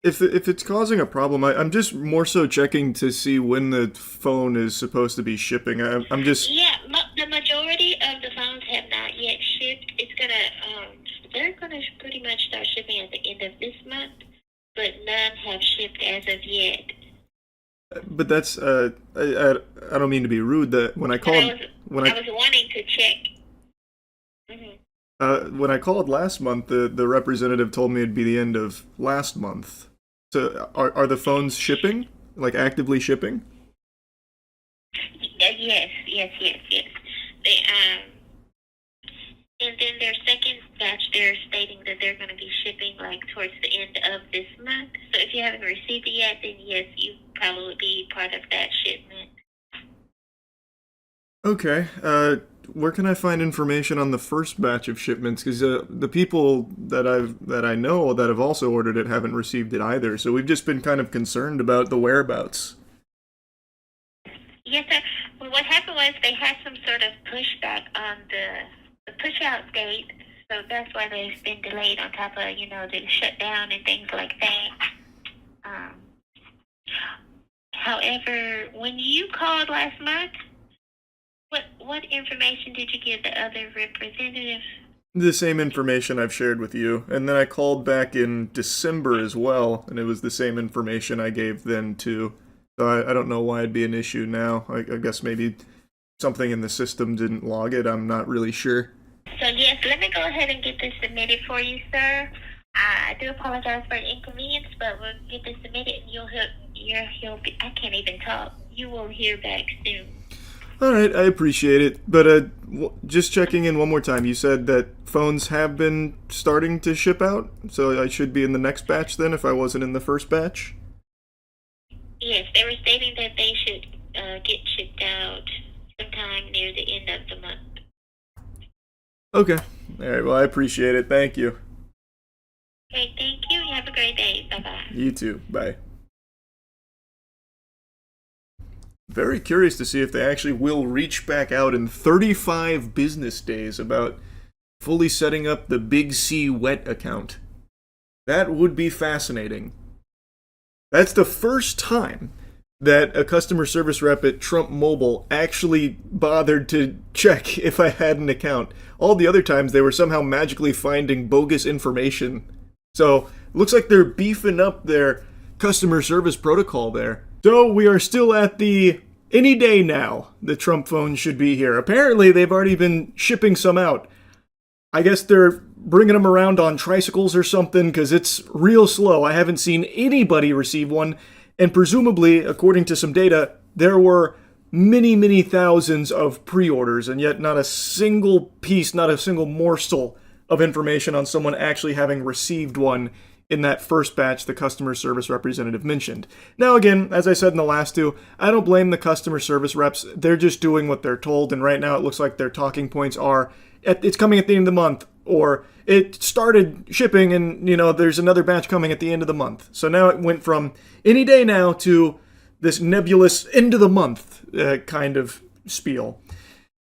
Speaker 1: If it's causing a problem, I'm just more so checking to see when the phone is supposed to be shipping. I'm just...
Speaker 6: Yeah, the majority of the phones have not yet shipped. It's gonna, they're gonna pretty much start shipping at the end of this month, but none have shipped as of yet.
Speaker 1: But that's, I don't mean to be rude, that when I called...
Speaker 6: I was wanting to check.
Speaker 1: When I called last month, the representative told me it'd be the end of last month. So are the phones shipping? Like actively shipping?
Speaker 6: Yes. They, and then their second batch, they're stating that they're going to be shipping like towards the end of this month. So if you haven't received it yet, then yes, you probably would be part of that shipment.
Speaker 1: Okay. Where can I find information on the first batch of shipments? Because the people that I know that have also ordered it haven't received it either. So we've just been kind of concerned about the whereabouts.
Speaker 6: Yes, sir. Well, what happened was they had some sort of pushback on the push-out date, so that's why they've been delayed on top of, the shutdown and things like that. However, when you called last month, what information did you give the other representative?
Speaker 1: The same information I've shared with you. And then I called back in December as well, and it was the same information I gave then too. So I don't know why it'd be an issue now. I guess maybe something in the system didn't log it. I'm not really sure.
Speaker 6: So yes, let me go ahead and get this submitted for you, sir. I do apologize for the inconvenience, but we'll get this submitted and you'll be, I can't even talk. You will hear back soon.
Speaker 1: Alright, I appreciate it. But just checking in one more time, you said that phones have been starting to ship out? So I should be in the next batch then if I wasn't in the first batch?
Speaker 6: Yes, they were stating that they should get shipped out sometime near the end of the month.
Speaker 1: Okay. Alright, well I appreciate it. Thank you.
Speaker 6: Okay, thank you. You have a great day. Bye-bye.
Speaker 1: You too. Bye. Very curious to see if they actually will reach back out in 35 business days about fully setting up the Big C Wet account. That would be fascinating. That's the first time that a customer service rep at Trump Mobile actually bothered to check if I had an account. All the other times they were somehow magically finding bogus information. So, looks like they're beefing up their customer service protocol there. So, we are still at the any day now. The Trump phone should be here. Apparently, they've already been shipping some out. I guess they're bringing them around on tricycles or something, because it's real slow. I haven't seen anybody receive one, and presumably, according to some data, there were many, many thousands of pre-orders, and yet not a single piece, not a single morsel of information on someone actually having received one in that first batch the customer service representative mentioned. Now again, as I said in the last two, I don't blame the customer service reps. They're just doing what they're told, and right now it looks like their talking points are, it's coming at the end of the month, or it started shipping and, there's another batch coming at the end of the month. So now it went from any day now to this nebulous end of the month kind of spiel.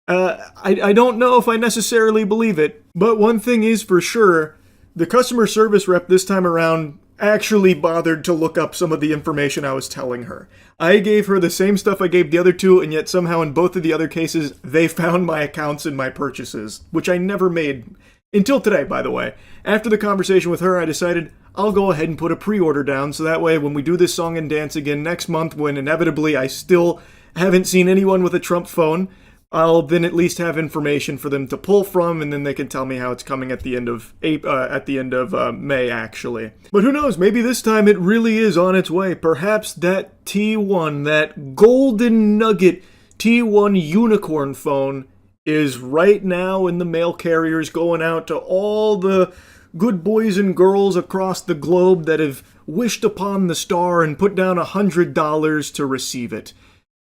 Speaker 1: I don't know if I necessarily believe it, but one thing is for sure, the customer service rep this time around actually bothered to look up some of the information I was telling her. I gave her the same stuff I gave the other two, and yet somehow in both of the other cases, they found my accounts and my purchases, which I never made until today, by the way. After the conversation with her, I decided I'll go ahead and put a pre-order down, so that way when we do this song and dance again next month, when inevitably I still haven't seen anyone with a Trump phone, I'll then at least have information for them to pull from, and then they can tell me how it's coming at the end of May, actually. But who knows? Maybe this time it really is on its way. Perhaps that T1, that golden nugget T1 unicorn phone, is right now in the mail carriers, going out to all the good boys and girls across the globe that have wished upon the star and put down $100 to receive it.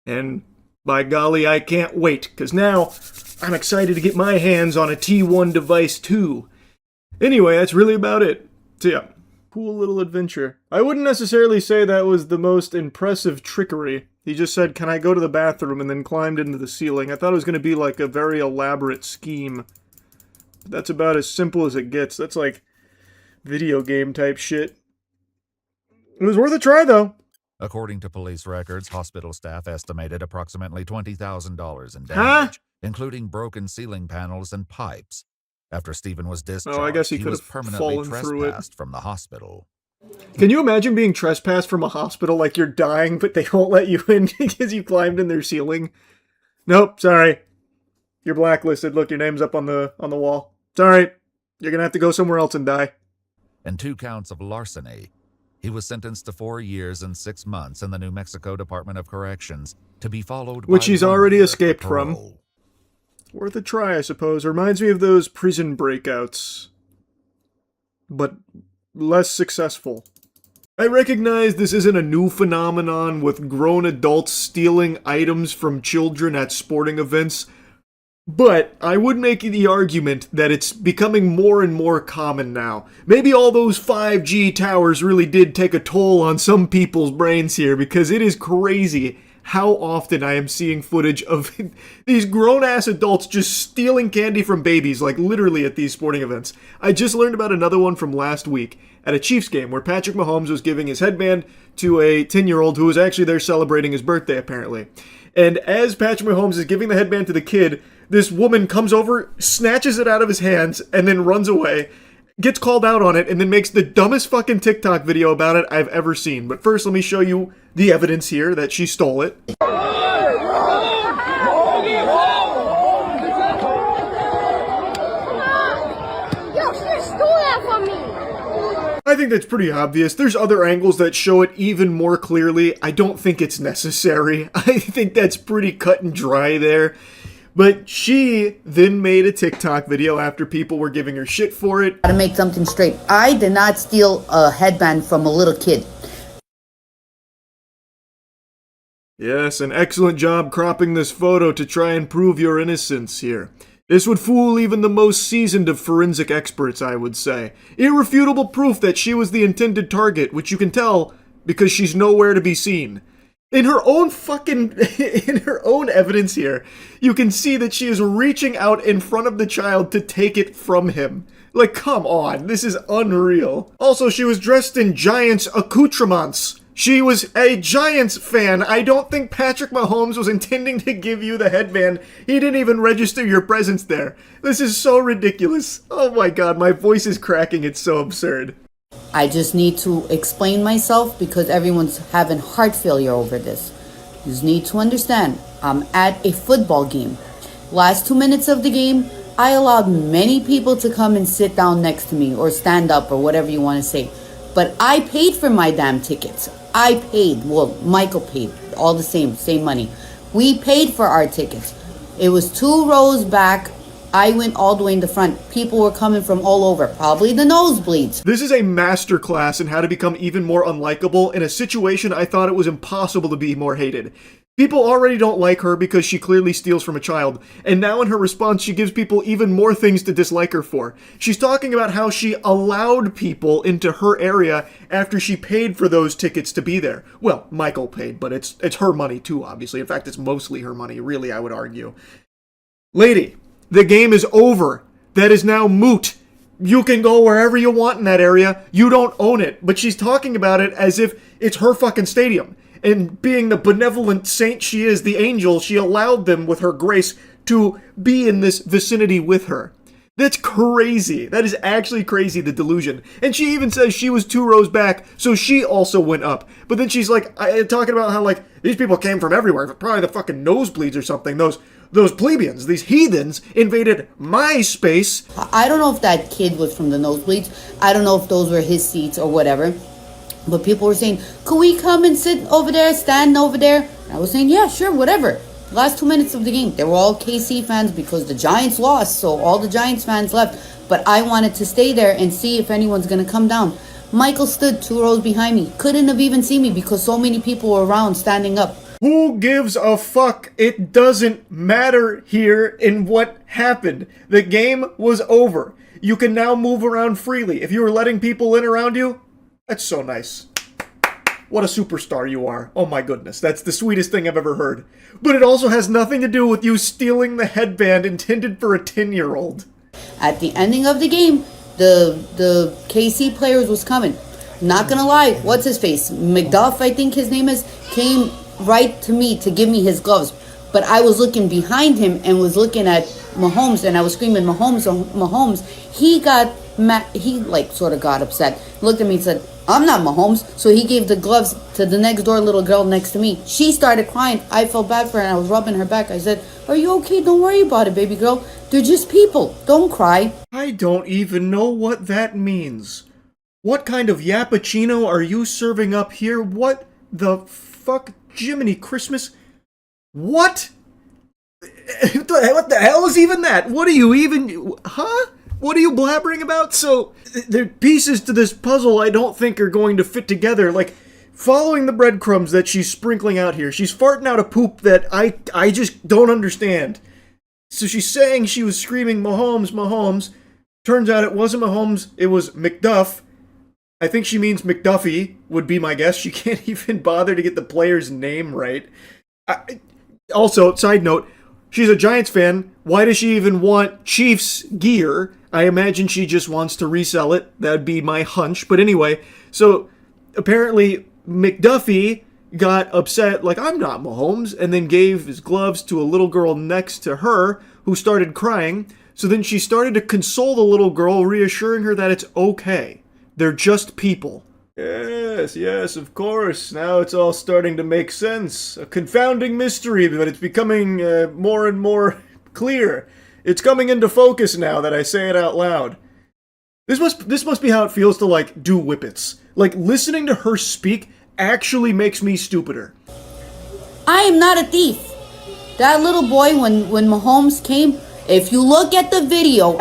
Speaker 1: And by golly, I can't wait, because now I'm excited to get my hands on a T1 device too. Anyway, that's really about it. So yeah, cool little adventure. I wouldn't necessarily say that was the most impressive trickery. He just said, "Can I go to the bathroom?" and then climbed into the ceiling. I thought it was going to be like a very elaborate scheme. But that's about as simple as it gets. That's like video game type shit. It was worth a try though.
Speaker 15: According to police records, hospital staff estimated approximately $20,000 in damage, including broken ceiling panels and pipes. After Stephen was discharged,
Speaker 1: I guess he
Speaker 15: was
Speaker 1: could have
Speaker 15: permanently
Speaker 1: fallen through it.
Speaker 15: trespassed from the hospital.
Speaker 1: Can you imagine being trespassed from a hospital, like you're dying, but they won't let you in because you climbed in their ceiling? Nope, sorry. You're blacklisted. Look, your name's up on the wall. Sorry. You're gonna have to go somewhere else and die.
Speaker 15: And 2 counts of larceny. He was sentenced to 4 years and 6 months in the New Mexico Department of Corrections, to be followed
Speaker 1: Which
Speaker 15: by
Speaker 1: he's
Speaker 15: 1
Speaker 1: already
Speaker 15: year
Speaker 1: escaped
Speaker 15: for
Speaker 1: from.
Speaker 15: parole.
Speaker 1: Worth a try, I suppose. Reminds me of those prison breakouts, but less successful. I recognize this isn't a new phenomenon with grown adults stealing items from children at sporting events, but I would make the argument that it's becoming more and more common now. Maybe all those 5G towers really did take a toll on some people's brains here, because it is crazy how often I am seeing footage of these grown-ass adults just stealing candy from babies, like literally at these sporting events. I just learned about another one from last week at a Chiefs game where Patrick Mahomes was giving his headband to a 10-year-old who was actually there celebrating his birthday, apparently. And as Patrick Mahomes is giving the headband to the kid, this woman comes over, snatches it out of his hands, and then runs away, gets called out on it, and then makes the dumbest fucking TikTok video about it I've ever seen. But first, let me show you the evidence here that she stole it.
Speaker 18: Yo, she stole that from me!
Speaker 1: I think that's pretty obvious. There's other angles that show it even more clearly. I don't think it's necessary. I think that's pretty cut and dry there. But she then made a TikTok video after people were giving her shit for it.
Speaker 19: To make something straight, I did not steal a headband from a little kid.
Speaker 1: Yes, an excellent job cropping this photo to try and prove your innocence here. This would fool even the most seasoned of forensic experts, I would say. Irrefutable proof that she was the intended target, which you can tell because she's nowhere to be seen. In her own evidence here, you can see that she is reaching out in front of the child to take it from him. Like, come on, this is unreal. Also, she was dressed in Giants accoutrements. She was a Giants fan. I don't think Patrick Mahomes was intending to give you the headband. He didn't even register your presence there. This is so ridiculous. Oh my god, my voice is cracking. It's so absurd.
Speaker 19: I just need to explain myself because everyone's having heart failure over this. You just need to understand, I'm at a football game. Last 2 minutes of the game, I allowed many people to come and sit down next to me or stand up or whatever you want to say. But I paid for my damn tickets. I paid. Well, Michael paid. All the same money. We paid for our tickets. It was 2 rows back. I went all the way in the front. People were coming from all over, probably the nosebleeds.
Speaker 1: This is a masterclass in how to become even more unlikable in a situation I thought it was impossible to be more hated. People already don't like her because she clearly steals from a child, and now in her response she gives people even more things to dislike her for. She's talking about how she allowed people into her area after she paid for those tickets to be there. Well, Michael paid, but it's her money too, obviously. In fact, it's mostly her money, really, I would argue. Lady, the game is over. That is now moot. You can go wherever you want in that area. You don't own it. But she's talking about it as if it's her fucking stadium. And being the benevolent saint she is, the angel, she allowed them with her grace to be in this vicinity with her. That's crazy. That is actually crazy, the delusion. And she even says she was 2 rows back, so she also went up. But then she's like, talking about how, like, these people came from everywhere, probably the fucking nosebleeds or something. Those those plebeians, these heathens, invaded my space.
Speaker 19: I don't know if that kid was from the nosebleeds. I don't know if those were his seats or whatever. But people were saying, could we come and sit over there, stand over there? And I was saying, yeah, sure, whatever. Last 2 minutes of the game, they were all KC fans because the Giants lost, so all the Giants fans left. But I wanted to stay there and see if anyone's going to come down. Michael stood 2 rows behind me. Couldn't have even seen me because so many people were around standing up.
Speaker 1: Who gives a fuck? It doesn't matter here in what happened. The game was over. You can now move around freely. If you were letting people in around you, that's so nice. What a superstar you are. Oh my goodness, that's the sweetest thing I've ever heard. But it also has nothing to do with you stealing the headband intended for a 10-year-old.
Speaker 19: At the ending of the game, the KC players was coming. Not gonna lie, what's his face? McDuff, I think his name is, came right to me to give me his gloves. But I was looking behind him and was looking at Mahomes, and I was screaming, Mahomes, Mahomes. He got mad, he like sort of got upset. Looked at me and said, I'm not Mahomes. So he gave the gloves to the next door little girl next to me. She started crying. I felt bad for her and I was rubbing her back. I said, are you okay? Don't worry about it, baby girl. They're just people. Don't cry.
Speaker 1: I don't even know what that means. What kind of yappuccino are you serving up here? What the fuck? Jiminy Christmas? What? What the hell is even that? What are you even... Huh? What are you blabbering about? So, the pieces to this puzzle I don't think are going to fit together. Like, following the breadcrumbs that she's sprinkling out here, she's farting out a poop that I just don't understand. So she's saying she was screaming, Mahomes, Mahomes. Turns out it wasn't Mahomes, it was McDuff. I think she means McDuffie, would be my guess. She can't even bother to get the player's name right. Also, side note, she's a Giants fan. Why does she even want Chiefs gear? I imagine she just wants to resell it. That'd be my hunch. But anyway, so apparently McDuffie got upset, like, I'm not Mahomes, and then gave his gloves to a little girl next to her who started crying. So then she started to console the little girl, reassuring her that it's okay. They're just people. Yes, yes, of course. Now it's all starting to make sense. A confounding mystery, but it's becoming more and more clear. It's coming into focus now that I say it out loud. This must be how it feels to, like, do whippets. Like, listening to her speak actually makes me stupider.
Speaker 19: I am not a thief. That little boy, when Mahomes came, if you look at the video,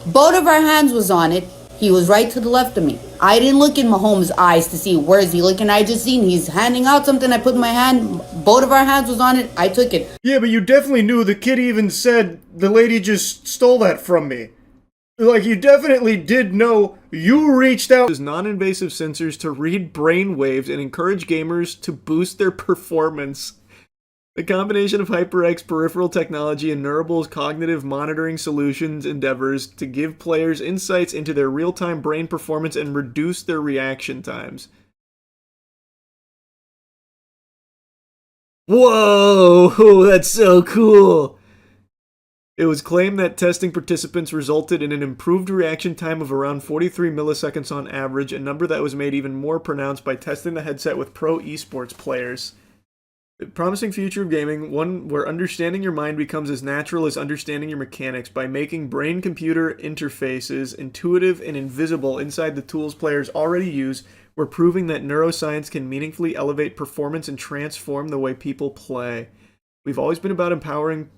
Speaker 19: both of our hands was on it. He was right to the left of me. I didn't look in Mahomes' eyes to see where is he looking. I just seen he's handing out something. I put my hand, both of our hands was on it. I took it.
Speaker 1: Yeah, but you definitely knew. The kid even said the lady just stole that from me. Like, you definitely did know you reached out. As non-invasive sensors to read brain waves and encourage gamers to boost their performance. The combination of HyperX peripheral technology and Neurable's cognitive monitoring solutions endeavors to give players insights into their real-time brain performance and reduce their reaction times. Whoa, that's so cool! It was claimed that testing participants resulted in an improved reaction time of around 43 milliseconds on average, a number that was made even more pronounced by testing the headset with pro esports players. A promising future of gaming, one where understanding your mind becomes as natural as understanding your mechanics by making brain-computer interfaces intuitive and invisible inside the tools players already use. We're proving that neuroscience can meaningfully elevate performance and transform the way people play. We've always been about empowering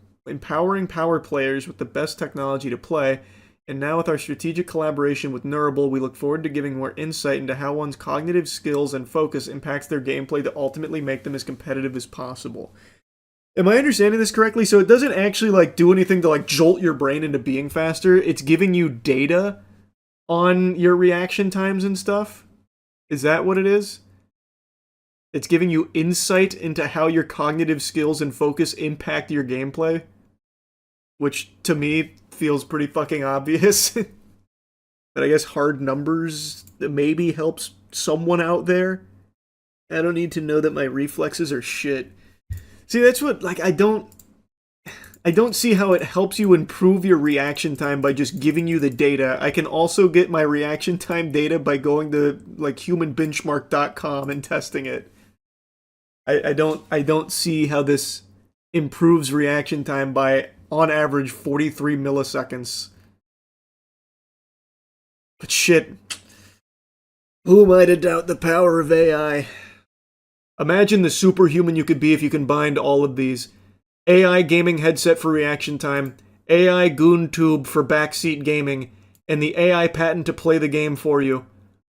Speaker 1: power players with the best technology to play, and now with our strategic collaboration with Neurable, we look forward to giving more insight into how one's cognitive skills and focus impacts their gameplay to ultimately make them as competitive as possible. Am I understanding this correctly? So it doesn't actually, like, do anything to, like, jolt your brain into being faster. It's giving you data on your reaction times and stuff? Is that what it is? It's giving you insight into how your cognitive skills and focus impact your gameplay? Which, to me, feels pretty fucking obvious. But I guess hard numbers maybe helps someone out there. I don't need to know that my reflexes are shit. See, that's what, like, I don't see how it helps you improve your reaction time by just giving you the data. I can also get my reaction time data by going to, like, humanbenchmark.com and testing it. I don't see how this improves reaction time by, on average, 43 milliseconds. But shit, who am I to doubt the power of AI? Imagine the superhuman you could be if you combined all of these. AI gaming headset for reaction time, AI goon tube for backseat gaming, and the AI patent to play the game for you.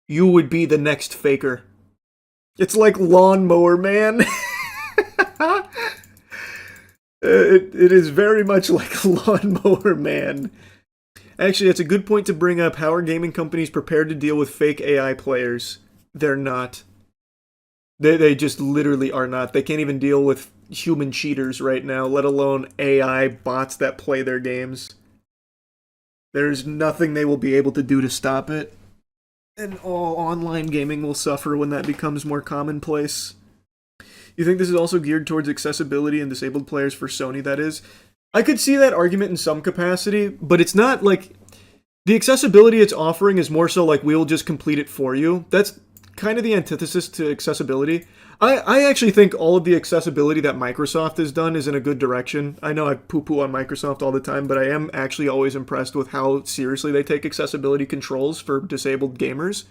Speaker 1: You would be the next Faker. It's like Lawnmower Man. It is very much like Lawnmower Man. Actually, that's a good point to bring up. How are gaming companies prepared to deal with fake AI players? They're not. They just literally are not. They can't even deal with human cheaters right now, let alone AI bots that play their games. There's nothing they will be able to do to stop it. And all online gaming will suffer when that becomes more commonplace. You think this is also geared towards accessibility and disabled players for Sony, that is? I could see that argument in some capacity, but it's not like... The accessibility it's offering is more so like, we'll just complete it for you. That's kind of the antithesis to accessibility. I actually think all of the accessibility that Microsoft has done is in a good direction. I know I poo-poo on Microsoft all the time, but I am actually always impressed with how seriously they take accessibility controls for disabled gamers.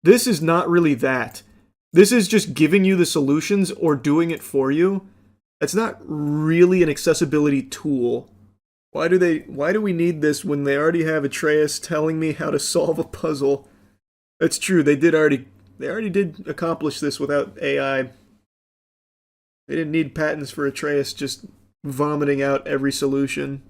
Speaker 1: This is not really that. This is just giving you the solutions or doing it for you. It's not really an accessibility tool. Why do we need this when they already have Atreus telling me how to solve a puzzle? That's true, they already did accomplish this without AI. They didn't need patents for Atreus just vomiting out every solution.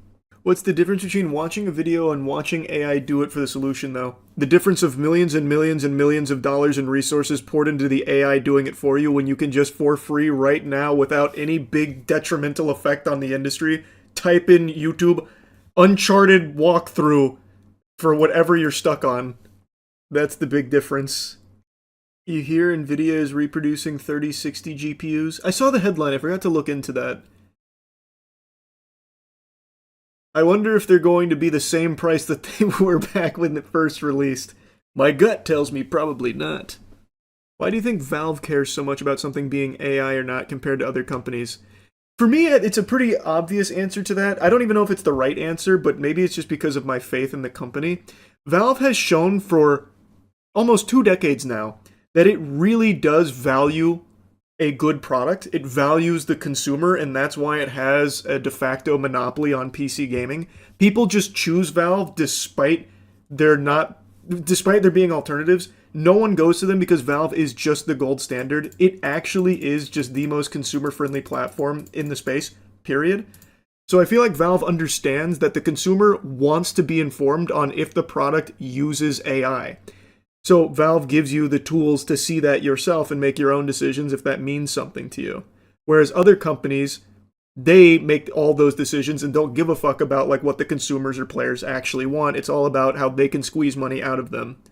Speaker 1: What's the difference between watching a video and watching AI do it for the solution, though? The difference of millions and millions and millions of dollars in resources poured into the AI doing it for you when you can just for free right now without any big detrimental effect on the industry, type in YouTube Uncharted walkthrough for whatever you're stuck on. That's the big difference. You hear NVIDIA is reproducing 3060 GPUs? I saw the headline, I forgot to look into that. I wonder if they're going to be the same price that they were back when it first released. My gut tells me probably not. Why do you think Valve cares so much about something being AI or not compared to other companies? For me, it's a pretty obvious answer to that. I don't even know if it's the right answer, but maybe it's just because of my faith in the company. Valve has shown for almost 2 decades now that it really does value a good product. It values the consumer, and that's why it has a de facto monopoly on PC gaming. People just choose Valve despite there being alternatives. No one goes to them because Valve is just the gold standard. It actually is just the most consumer-friendly platform in the space, period. So I feel like Valve understands that the consumer wants to be informed on if the product uses AI. So Valve gives you the tools to see that yourself and make your own decisions if that means something to you. Whereas other companies, they make all those decisions and don't give a fuck about like what the consumers or players actually want. It's all about how they can squeeze money out of them.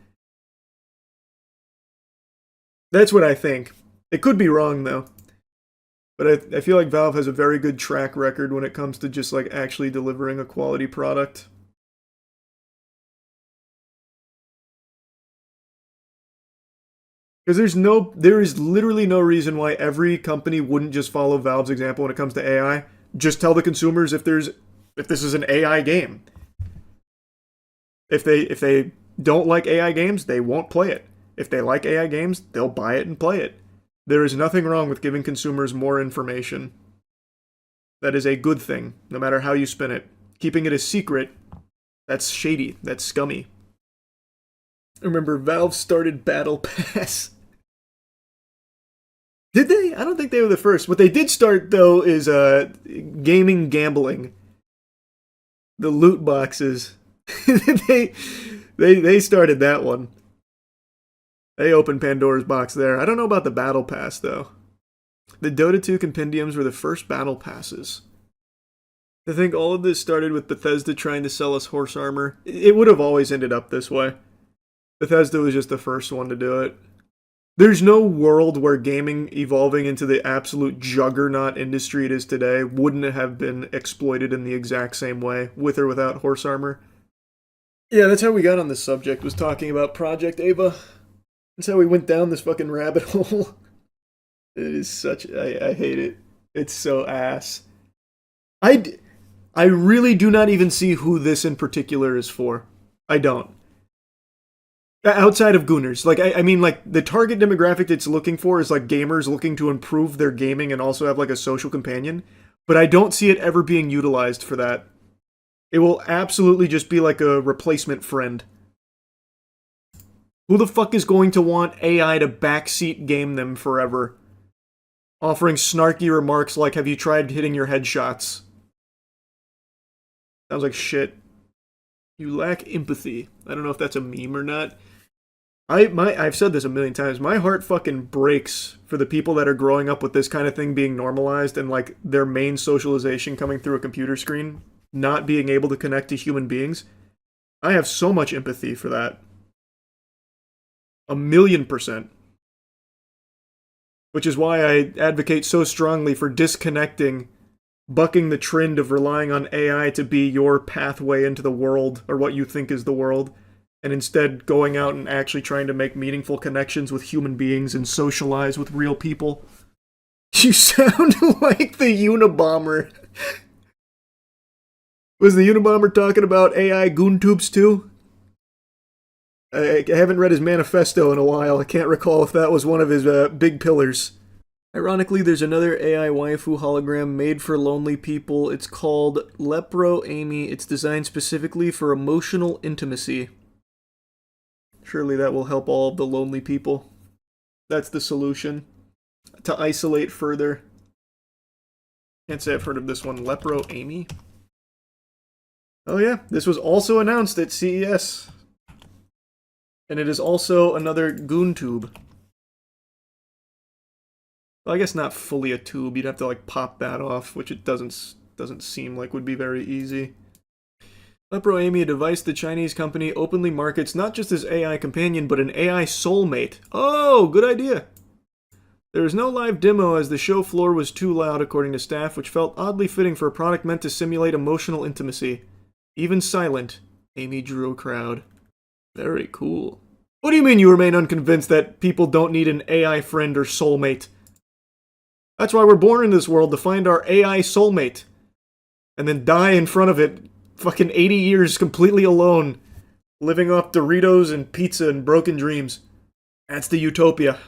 Speaker 1: That's what I think. It could be wrong though. But I feel like Valve has a very good track record when it comes to just like actually delivering a quality product. Because there is literally no reason why every company wouldn't just follow Valve's example when it comes to AI. Just tell the consumers if this is an AI game. If they don't like AI games, they won't play it. If they like AI games, they'll buy it and play it. There is nothing wrong with giving consumers more information. That is a good thing, no matter how you spin it. Keeping it a secret, that's shady, that's scummy. Remember, Valve started Battle Pass. Did they? I don't think they were the first. What they did start, though, is gaming gambling. The loot boxes. they started that one. They opened Pandora's box there. I don't know about the Battle Pass, though. The Dota 2 compendiums were the first Battle Passes. I think all of this started with Bethesda trying to sell us horse armor. It would have always ended up this way. Bethesda was just the first one to do it. There's no world where gaming evolving into the absolute juggernaut industry it is today wouldn't have been exploited in the exact same way, with or without horse armor. Yeah, that's how we got on this subject, was talking about Project Ava. That's how we went down this fucking rabbit hole. It is such... I hate it. It's so ass. I really do not even see who this in particular is for. I don't. Outside of Gooners. Like, I mean, like, the target demographic it's looking for is, like, gamers looking to improve their gaming and also have, like, a social companion. But I don't see it ever being utilized for that. It will absolutely just be, like, a replacement friend. Who the fuck is going to want AI to backseat game them forever? Offering snarky remarks like, have you tried hitting your headshots? Sounds like shit. You lack empathy. I don't know if that's a meme or not. I've said this a million times. My heart fucking breaks for the people that are growing up with this kind of thing being normalized and like their main socialization coming through a computer screen, not being able to connect to human beings. I have so much empathy for that. 1,000,000%. Which is why I advocate so strongly for disconnecting, bucking the trend of relying on AI to be your pathway into the world, or what you think is the world, and instead going out and actually trying to make meaningful connections with human beings and socialize with real people. You sound like the Unabomber. Was the Unabomber talking about AI GoonTubes too? I haven't read his manifesto in a while. I can't recall if that was one of his big pillars. Ironically, there's another AI waifu hologram made for lonely people. It's called Lepro Amy. It's designed specifically for emotional intimacy. Surely that will help all of the lonely people. That's the solution. To isolate further. Can't say I've heard of this one. Lepro Amy? Oh yeah, this was also announced at CES. And it is also another GoonTube. Well, I guess not fully a tube. You'd have to like pop that off, which it doesn't seem like would be very easy. Lepro Amy, a device the Chinese company openly markets not just as AI companion, but an AI soulmate. Oh, good idea. There was no live demo as the show floor was too loud, according to staff, which felt oddly fitting for a product meant to simulate emotional intimacy. Even silent, Amy drew a crowd. Very cool. What do you mean you remain unconvinced that people don't need an AI friend or soulmate? That's why we're born in this world, to find our AI soulmate. And then die in front of it, fucking 80 years completely alone, living off Doritos and pizza and broken dreams. That's the utopia.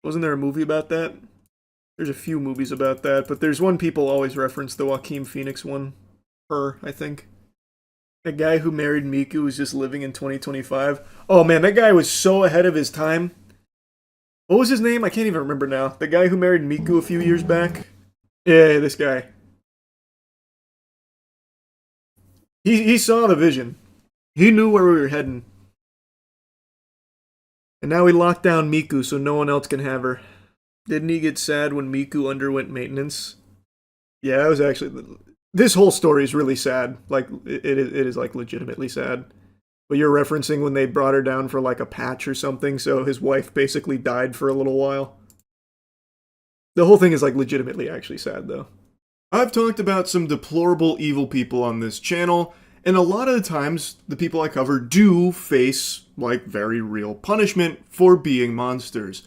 Speaker 1: Wasn't there a movie about that? There's a few movies about that, but there's one people always reference, the Joaquin Phoenix one. Her, I think. A guy who married Miku was just living in 2025. Oh man, that guy was so ahead of his time. What was his name? I can't even remember now. The guy who married Miku a few years back? Yeah, this guy. He saw the vision. He knew where we were heading. And now he locked down Miku so no one else can have her. Didn't he get sad when Miku underwent maintenance? Yeah, that was actually... This whole story is really sad. Like, it is like legitimately sad. But you're referencing when they brought her down for like a patch or something, so his wife basically died for a little while. The whole thing is like legitimately actually sad though. I've talked about some deplorable evil people on this channel, and a lot of the times the people I cover do face like very real punishment for being monsters.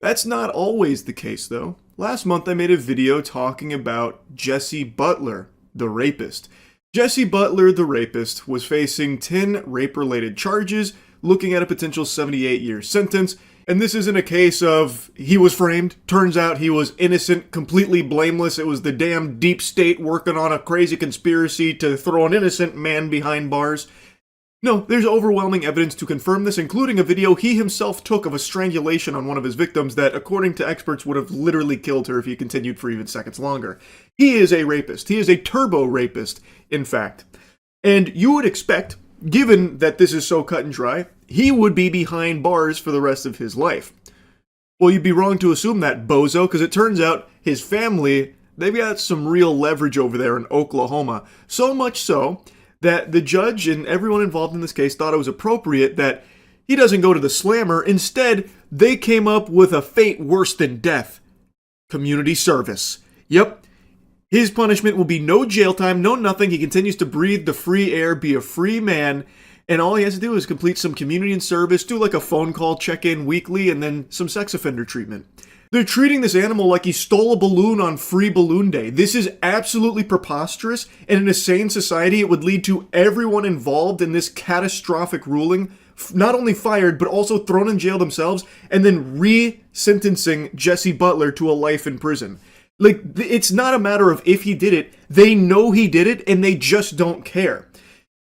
Speaker 1: That's not always the case though. Last month I made a video talking about Jesse Butler, the rapist. Jesse Butler, the rapist, was facing 10 rape-related charges, looking at a potential 78-year sentence, and this isn't a case of he was framed, turns out he was innocent, completely blameless, it was the damn deep state working on a crazy conspiracy to throw an innocent man behind bars. No, there's overwhelming evidence to confirm this, including a video he himself took of a strangulation on one of his victims that, according to experts, would have literally killed her if he continued for even seconds longer. He is a rapist. He is a turbo rapist, in fact. And you would expect, given that this is so cut and dry, he would be behind bars for the rest of his life. Well, you'd be wrong to assume that, bozo, because it turns out his family, they've got some real leverage over there in Oklahoma. So much so that the judge and everyone involved in this case thought it was appropriate that he doesn't go to the slammer. Instead, they came up with a fate worse than death. Community service. Yep. His punishment will be no jail time, no nothing. He continues to breathe the free air, be a free man, and all he has to do is complete some community service, do like a phone call check-in weekly, and then some sex offender treatment. They're treating this animal like he stole a balloon on Free Balloon Day. This is absolutely preposterous, and in a sane society, it would lead to everyone involved in this catastrophic ruling not only fired, but also thrown in jail themselves, and then re-sentencing Jesse Butler to a life in prison. Like, it's not a matter of if he did it. They know he did it, and they just don't care.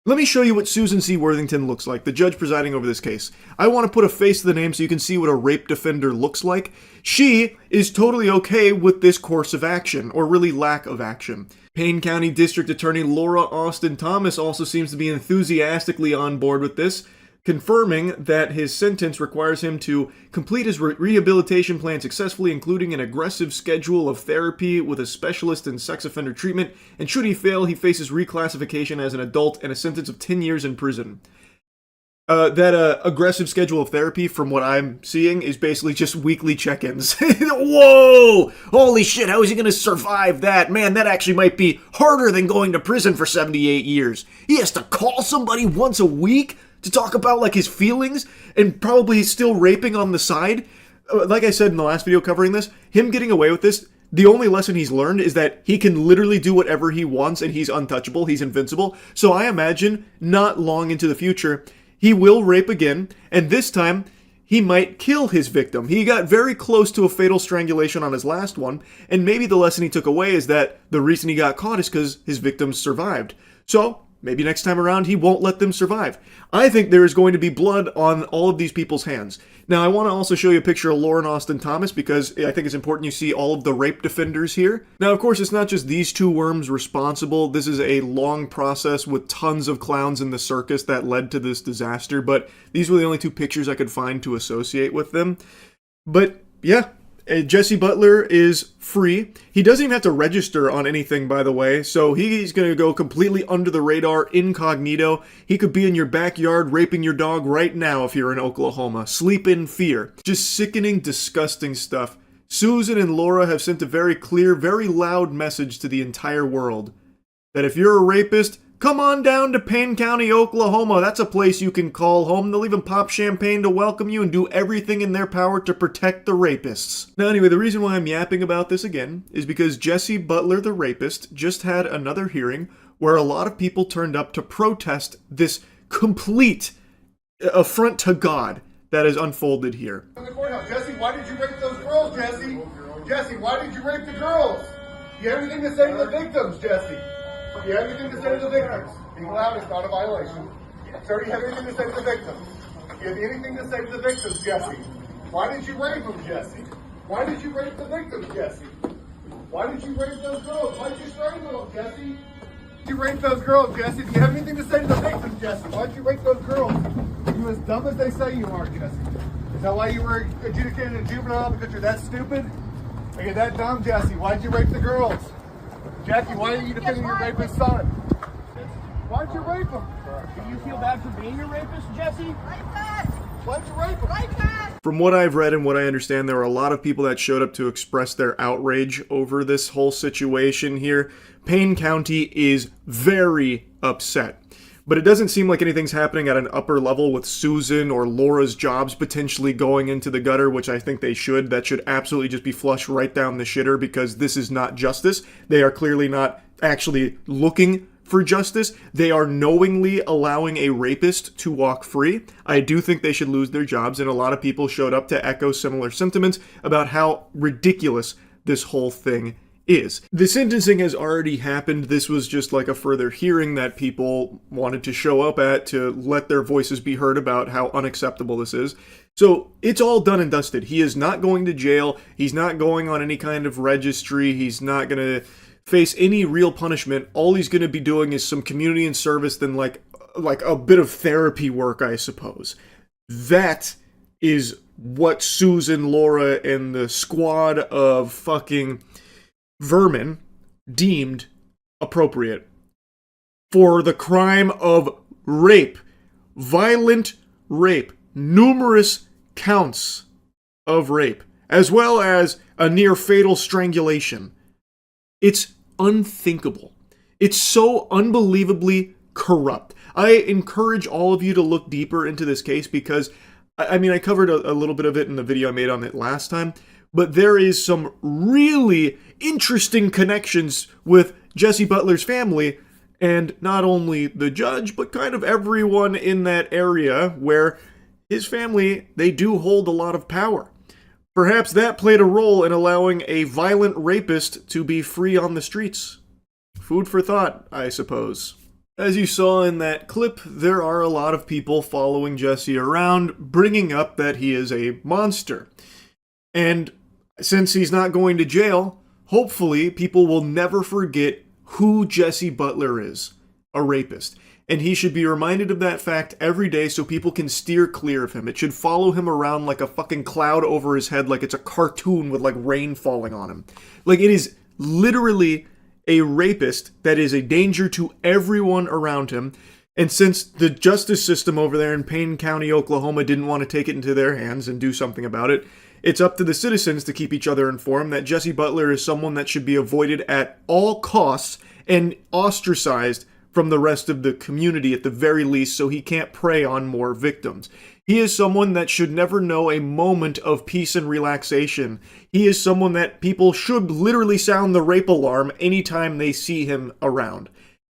Speaker 1: Let me show you what Susan C. Worthington looks like, the judge presiding over this case. I want to put a face to the name so you can see what a rape defender looks like. She is totally okay with this course of action, or really lack of action. Payne County District Attorney Laura Austin Thomas also seems to be enthusiastically on board with this, confirming that his sentence requires him to complete his rehabilitation plan successfully, including an aggressive schedule of therapy with a specialist in sex offender treatment, and should he fail, he faces reclassification as an adult and a sentence of 10 years in prison. That aggressive schedule of therapy, from what I'm seeing, is basically just weekly check-ins. Whoa! Holy shit, how is he going to survive that? Man, that actually might be harder than going to prison for 78 years. He has to call somebody once a week to talk about, like, his feelings, and probably still raping on the side. Like I said in the last video covering this, him getting away with this, the only lesson he's learned is that he can literally do whatever he wants, and he's untouchable, he's invincible. So I imagine, not long into the future, he will rape again, and this time, he might kill his victim. He got very close to a fatal strangulation on his last one, and maybe the lesson he took away is that the reason he got caught is because his victims survived. So, maybe next time around he won't let them survive. I think there is going to be blood on all of these people's hands. Now, I want to also show you a picture of Lauren Austin Thomas because I think it's important you see all of the rape defenders here. Now, of course, it's not just these two worms responsible. This is a long process with tons of clowns in the circus that led to this disaster, but these were the only two pictures I could find to associate with them. But, yeah. Jesse Butler is free. He doesn't even have to register on anything, by the way, so he's going to go completely under the radar, incognito. He could be in your backyard raping your dog right now if you're in Oklahoma. Sleep in fear. Just sickening, disgusting stuff. Susan and Laura have sent a very clear, very loud message to the entire world. That if you're a rapist, come on down to Payne County, Oklahoma. That's a place you can call home. They'll even pop champagne to welcome you and do everything in their power to protect the rapists. Now anyway, the reason why I'm yapping about this again is because Jesse Butler, the rapist, just had another hearing where a lot of people turned up to protest this complete affront to God that has unfolded here.
Speaker 18: Jesse, why did you rape those girls, Jesse? Jesse, why did you rape the girls? You have anything to say to the victims, Jesse? Do you have anything to say to the victims? Being loud is not a violation. Sir, do you have anything to say to the victims? Do you have anything to say to the victims, Jesse? Why did you rape them, Jesse? Why did you rape the victims, Jesse? Why did you rape those girls? Why did you strangle them, Jesse? Why did you rape those girls, Jesse? Do you have anything to say to the victims, Jesse? Why did you rape those girls? Are you as dumb as they say you are, Jesse? Is that why you were adjudicated a juvenile, because you're that stupid? Are you that dumb, Jesse? Why did you rape the girls? Jackie, why are you defending your rapist son? Why'd you rape him?
Speaker 4: Do you feel bad for being a rapist, Jesse?
Speaker 18: Why'd you rape him?
Speaker 1: From what I've read and what I understand, there were a lot of people that showed up to express their outrage over this whole situation here. Payne County is very upset. But it doesn't seem like anything's happening at an upper level with Susan or Laura's jobs potentially going into the gutter, which I think they should. That should absolutely just be flushed right down the shitter because this is not justice. They are clearly not actually looking for justice. They are knowingly allowing a rapist to walk free. I do think they should lose their jobs, and a lot of people showed up to echo similar sentiments about how ridiculous this whole thing is. The sentencing has already happened. This was just like a further hearing that people wanted to show up at to let their voices be heard about how unacceptable this is. So it's all done and dusted. He is not going to jail. He's not going on any kind of registry. He's not going to face any real punishment. All he's going to be doing is some community and service, then like a bit of therapy work, I suppose. That is what Susan, Laura, and the squad of fucking vermin deemed appropriate for the crime of rape, violent rape, numerous counts of rape, as well as a near fatal strangulation. It's unthinkable. It's so unbelievably corrupt. I encourage all of you to look deeper into this case because, I mean, I covered a little bit of it in the video I made on it last time. but there is some really interesting connections with Jesse Butler's family, and not only the judge, but kind of everyone in that area where his family, they do hold a lot of power. Perhaps that played a role in allowing a violent rapist to be free on the streets. Food for thought, I suppose. As you saw in that clip, there are a lot of people following Jesse around, bringing up that he is a monster. And since he's not going to jail, hopefully people will never forget who Jesse Butler is, a rapist. And he should be reminded of that fact every day so people can steer clear of him. It should follow him around like a fucking cloud over his head, like it's a cartoon with like rain falling on him. Like, it is literally a rapist that is a danger to everyone around him. And since the justice system over there in Payne County, Oklahoma didn't want to take it into their hands and do something about it, it's up to the citizens to keep each other informed that Jesse Butler is someone that should be avoided at all costs and ostracized from the rest of the community at the very least, so he can't prey on more victims. He is someone that should never know a moment of peace and relaxation. He is someone that people should literally sound the rape alarm anytime they see him around.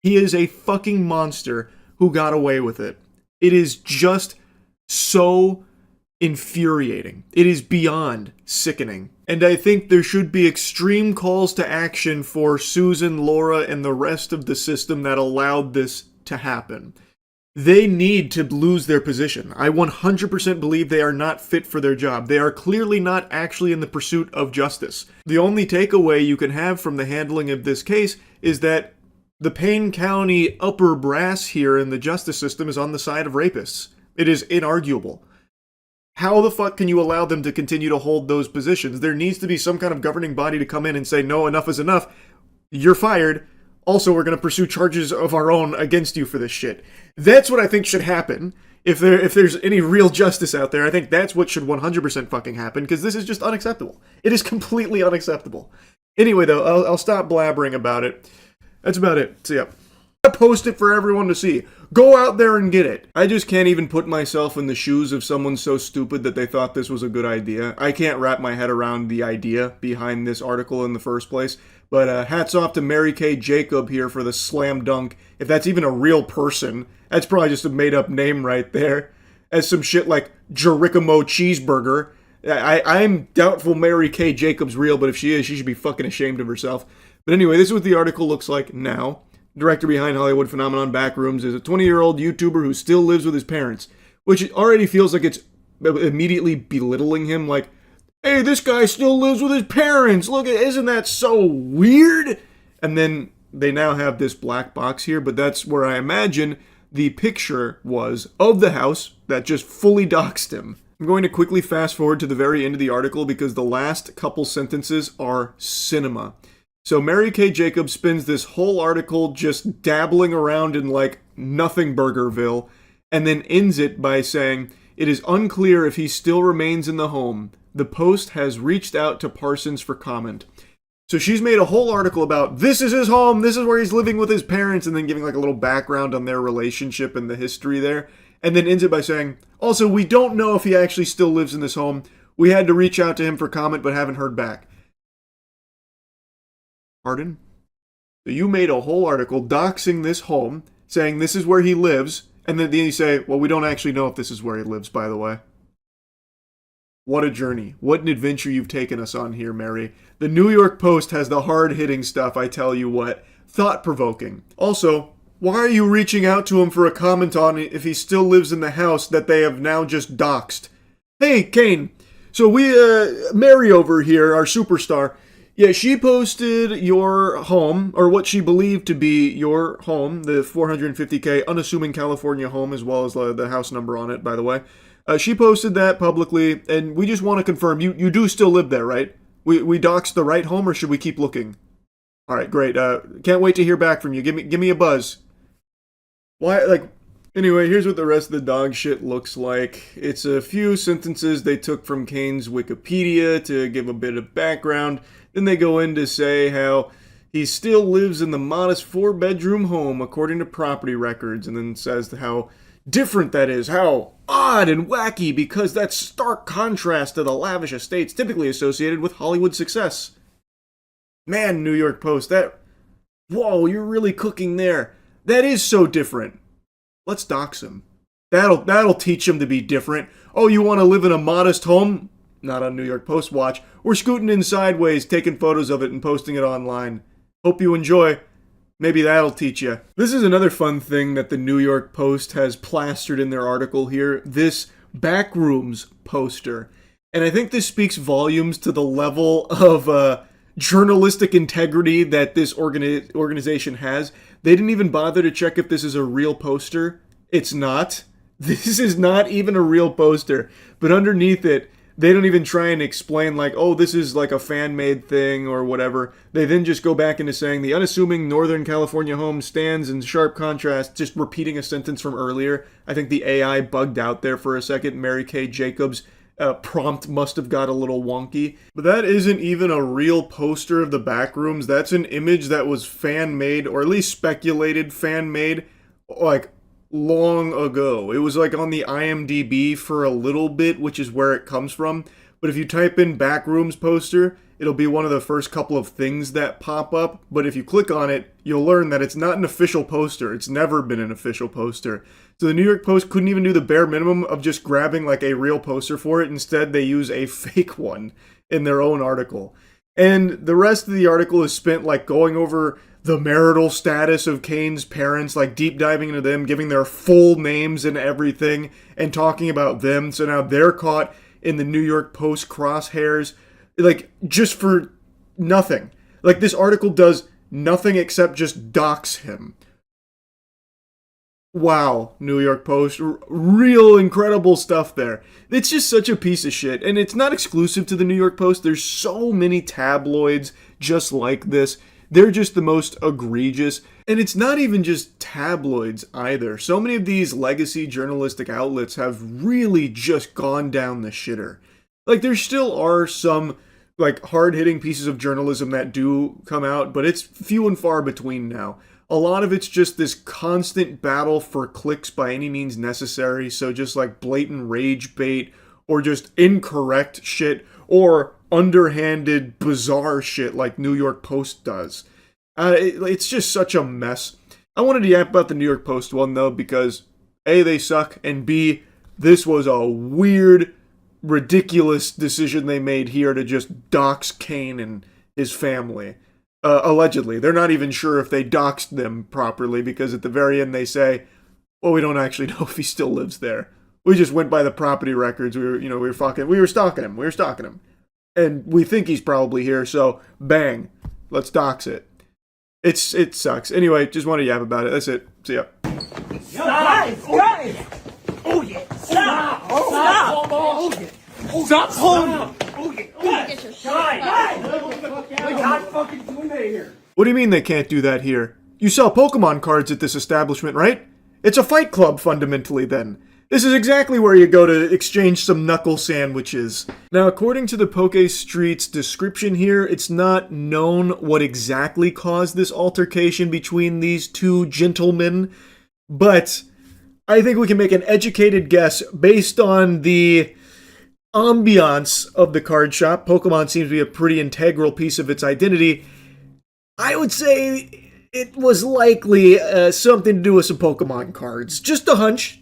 Speaker 1: He is a fucking monster who got away with it. It is just so infuriating. It is beyond sickening. And I think there should be extreme calls to action for Susan, Laura, and the rest of the system that allowed this to happen. They need to lose their position. I 100% believe they are not fit for their job. They are clearly not actually in the pursuit of justice. The only takeaway you can have from the handling of this case is that the Payne County upper brass here in the justice system is on the side of rapists. It is inarguable. How the fuck can you allow them to continue to hold those positions? There needs to be some kind of governing body to come in and say, no, enough is enough. You're fired. Also, we're going to pursue charges of our own against you for this shit. That's what I think should happen. If there's any real justice out there, I think that's what should 100% fucking happen, because this is just unacceptable. It is completely unacceptable. Anyway, though, I'll stop blabbering about it. That's about it. So, yeah. I post it for everyone to see. Go out there and get it. I just can't even put myself in the shoes of someone so stupid that they thought this was a good idea. I can't wrap my head around the idea behind this article in the first place. But hats off to Mary Kay Jacob here for the slam dunk. If that's even a real person, that's probably just a made-up name right there. As some shit like Jerichomo Cheeseburger. I'm doubtful Mary Kay Jacob's real, but if she is, she should be fucking ashamed of herself. But anyway, this is what the article looks like now. Director behind Hollywood phenomenon Backrooms is a 20-year-old YouTuber who still lives with his parents, which already feels like it's immediately belittling him, like, hey, this guy still lives with his parents. Look, isn't that so weird? And then they now have this black box here, but that's where I imagine the picture was of the house that just fully doxed him. I'm going to quickly fast forward to the very end of the article because the last couple sentences are cinema. So Mary Kay Jacobs spends this whole article just dabbling around in like nothing Burgerville, and then ends it by saying, it is unclear if he still remains in the home. The Post has reached out to Parsons for comment. So she's made a whole article about this is his home, this is where he's living with his parents, and then giving like a little background on their relationship and the history there, and then ends it by saying, also, we don't know if he actually still lives in this home. We had to reach out to him for comment but haven't heard back. Pardon? So you made a whole article doxing this home, saying this is where he lives, and then you say, well, we don't actually know if this is where he lives, by the way. What a journey. What an adventure you've taken us on here, Mary. The New York Post has the hard-hitting stuff, I tell you what. Thought-provoking. Also, why are you reaching out to him for a comment on if he still lives in the house that they have now just doxed? Hey, Kane. So Mary over here, our superstar, yeah, she posted your home, or what she believed to be your home, the $450K unassuming California home, as well as the house number on it, by the way. She posted that publicly, and we just want to confirm, you do still live there, right? We doxed the right home, or should we keep looking? All right, great. Can't wait to hear back from you. Give me a buzz. Why, anyway, here's what the rest of the dog shit looks like. It's a few sentences they took from Kane's Wikipedia to give a bit of background. Then they go in to say how he still lives in the modest 4-bedroom home according to property records, and then says how different that is, how odd and wacky, because that's stark contrast to the lavish estates typically associated with Hollywood success. Man, New York Post, whoa, you're really cooking there. That is so different. Let's dox him. That'll teach him to be different. Oh, you want to live in a modest home? Not on New York Post watch. We're scooting in sideways, taking photos of it and posting it online. Hope you enjoy. Maybe that'll teach you. This is another fun thing that the New York Post has plastered in their article here. This Backrooms poster. And I think this speaks volumes to the level of journalistic integrity that this organization has. They didn't even bother to check if this is a real poster. It's not. This is not even a real poster. But underneath it, they don't even try and explain like, oh, this is like a fan-made thing or whatever. They then just go back into saying the unassuming Northern California home stands in sharp contrast, just repeating a sentence from earlier. I think the AI bugged out there for a second. Mary Kay Jacobs' prompt must have got a little wonky. But that isn't even a real poster of the Backrooms. That's an image that was fan-made, or at least speculated fan-made, like long ago. It was like on the IMDb for a little bit, which is where it comes from. But if you type in Backrooms poster, it'll be one of the first couple of things that pop up. But if you click on it, you'll learn that it's not an official poster. It's never been an official poster. So the New York Post couldn't even do the bare minimum of just grabbing like a real poster for it. Instead, they use a fake one in their own article. And the rest of the article is spent like going over the marital status of Kane's parents, like deep diving into them, giving their full names and everything, and talking about them. So now they're caught in the New York Post crosshairs, like just for nothing. Like this article does nothing except just dox him. Wow, New York Post, real incredible stuff there. It's just such a piece of shit, and it's not exclusive to the New York Post. There's so many tabloids just like this. They're just the most egregious. And it's not even just tabloids either. So many of these legacy journalistic outlets have really just gone down the shitter. Like, there still are some, like, hard-hitting pieces of journalism that do come out, but it's few and far between now. A lot of it's just this constant battle for clicks by any means necessary. So just, like, blatant rage bait, or just incorrect shit, or underhanded, bizarre shit like New York Post does. It's just such a mess. I wanted to yap about the New York Post one, though, because A, they suck, and B, this was a weird, ridiculous decision they made here to just dox Kane and his family. Allegedly. They're not even sure if they doxed them properly, because at the very end they say, well, we don't actually know if he still lives there. We just went by the property records. We were stalking him. And we think he's probably here, so bang, let's dox it. It sucks. Anyway, just want to yap about it. That's it. See ya.
Speaker 18: Stop! Oh yeah! Stop! Stop! Oh yeah! Stop pulling! Oh yeah! We're not fucking doing that here.
Speaker 1: What do you mean they can't do that here? You sell Pokemon cards at this establishment, right? It's a fight club, fundamentally, then. This is exactly where you go to exchange some knuckle sandwiches. Now, according to the Poke Street's description here, it's not known what exactly caused this altercation between these two gentlemen, but I think we can make an educated guess based on the ambiance of the card shop. Pokemon seems to be a pretty integral piece of its identity. I would say it was likely something to do with some Pokemon cards. Just a hunch.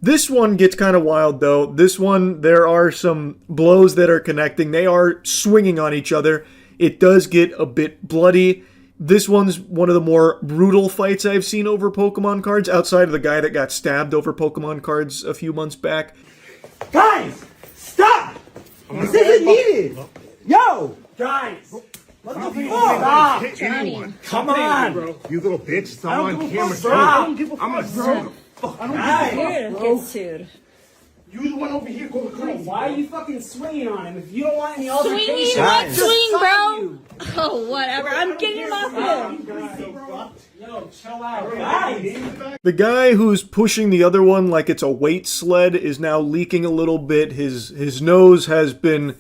Speaker 1: This one gets kind of wild, though. This one, there are some blows that are connecting. They are swinging on each other. It does get a bit bloody. This one's one of the more brutal fights I've seen over Pokemon cards, outside of the guy that got stabbed over Pokemon cards a few months back.
Speaker 18: Guys, stop! This isn't needed. Yo, guys. What the fuck?
Speaker 11: Stop!
Speaker 18: Come on, bro.
Speaker 11: You little bitch. It's
Speaker 18: I
Speaker 11: all
Speaker 18: don't
Speaker 11: on
Speaker 18: give a
Speaker 11: camera.
Speaker 18: fuck. I don't give a
Speaker 11: I'm gonna
Speaker 18: fuck,
Speaker 11: sue
Speaker 18: bro.
Speaker 11: you.
Speaker 18: I don't give a fuck. You the one over here going crazy. Why are you fucking swinging on him? If you don't want any altercation,
Speaker 10: Swinging like
Speaker 18: just
Speaker 10: swing,
Speaker 18: fight
Speaker 10: bro.
Speaker 18: you.
Speaker 10: Oh, whatever. I'm getting him off him.
Speaker 18: Yo, chill out, guys.
Speaker 1: The guy who's pushing the other one like it's a weight sled is now leaking a little bit. His nose has been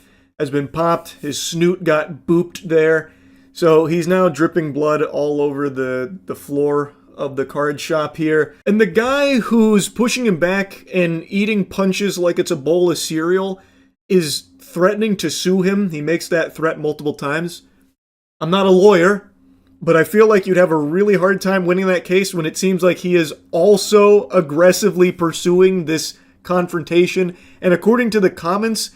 Speaker 1: popped. His snoot got booped there. So he's now dripping blood all over the floor of the card shop here. And the guy who's pushing him back and eating punches like it's a bowl of cereal is threatening to sue him. He makes that threat multiple times. I'm not a lawyer, but I feel like you'd have a really hard time winning that case when it seems like he is also aggressively pursuing this confrontation. And according to the comments,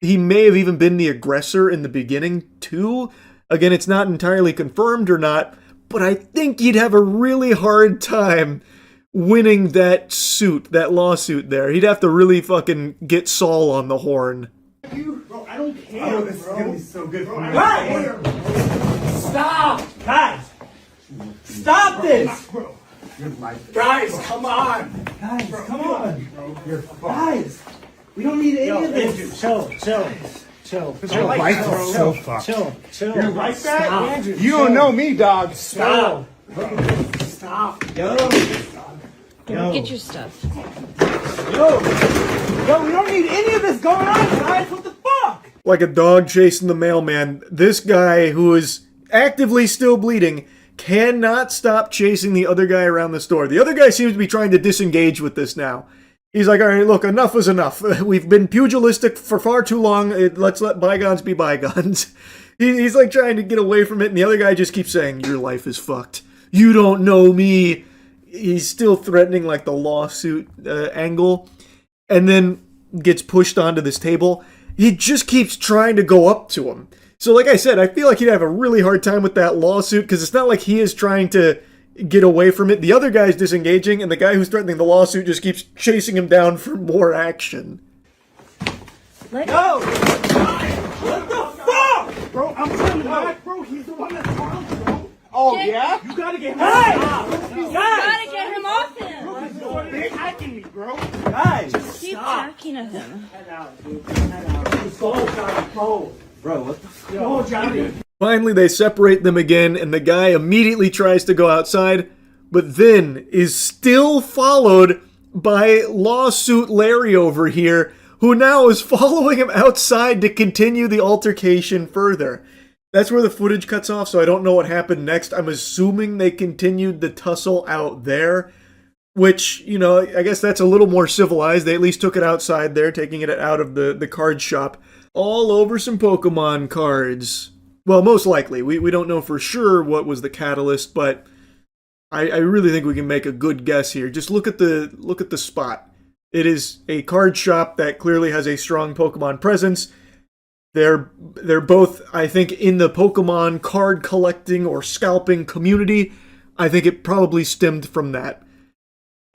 Speaker 1: he may have even been the aggressor in the beginning too. Again, it's not entirely confirmed or not, but I think you'd have a really hard time winning that suit, that lawsuit there. He'd have to really fucking get Saul on the horn.
Speaker 18: Bro, I don't care. Oh, this is gonna be so good for me. Guys! Stop! Guys! Stop this! Guys, come on! Guys, come on! Guys! We don't need any of this. Chill. Chill. Your life is so fucked. Chill. You're like that? Andrew, you don't know me, dog. Stop. Yo.
Speaker 10: Get your stuff.
Speaker 18: Yo, we don't need any of this going on, guys. What the fuck?
Speaker 1: Like a dog chasing the mailman, this guy who is actively still bleeding cannot stop chasing the other guy around the store. The other guy seems to be trying to disengage with this now. He's like, all right, look, enough is enough. We've been pugilistic for far too long. Let's let bygones be bygones. He's like trying to get away from it, and the other guy just keeps saying, your life is fucked. You don't know me. He's still threatening like the lawsuit angle, and then gets pushed onto this table. He just keeps trying to go up to him. So like I said, I feel like he'd have a really hard time with that lawsuit, because it's not like he is trying to get away from it. The other guy's disengaging, and the guy who's threatening the lawsuit just keeps chasing him down for more action.
Speaker 18: Let go! What the fuck? Bro, I'm coming back, bro. He's the one that's wrong, bro. Oh, yeah? You gotta get him off. You
Speaker 10: gotta get him off him.
Speaker 18: Bro, they're attacking me, bro. Guys,
Speaker 10: just keep attacking him.
Speaker 18: Head out, dude. Head out. Go, Johnny. Go. Bro, what the fuck? Go, Johnny.
Speaker 1: Finally, they separate them again, and the guy immediately tries to go outside, but then is still followed by Lawsuit Larry over here, who now is following him outside to continue the altercation further. That's where the footage cuts off, so I don't know what happened next. I'm assuming they continued the tussle out there, which, you know, I guess that's a little more civilized. They at least took it outside there, taking it out of the card shop, all over some Pokemon cards. Well, most likely. We don't know for sure what was the catalyst, but I really think we can make a good guess here. Just look at the spot. It is a card shop that clearly has a strong Pokemon presence. They're both, I think, in the Pokemon card collecting or scalping community. I think it probably stemmed from that.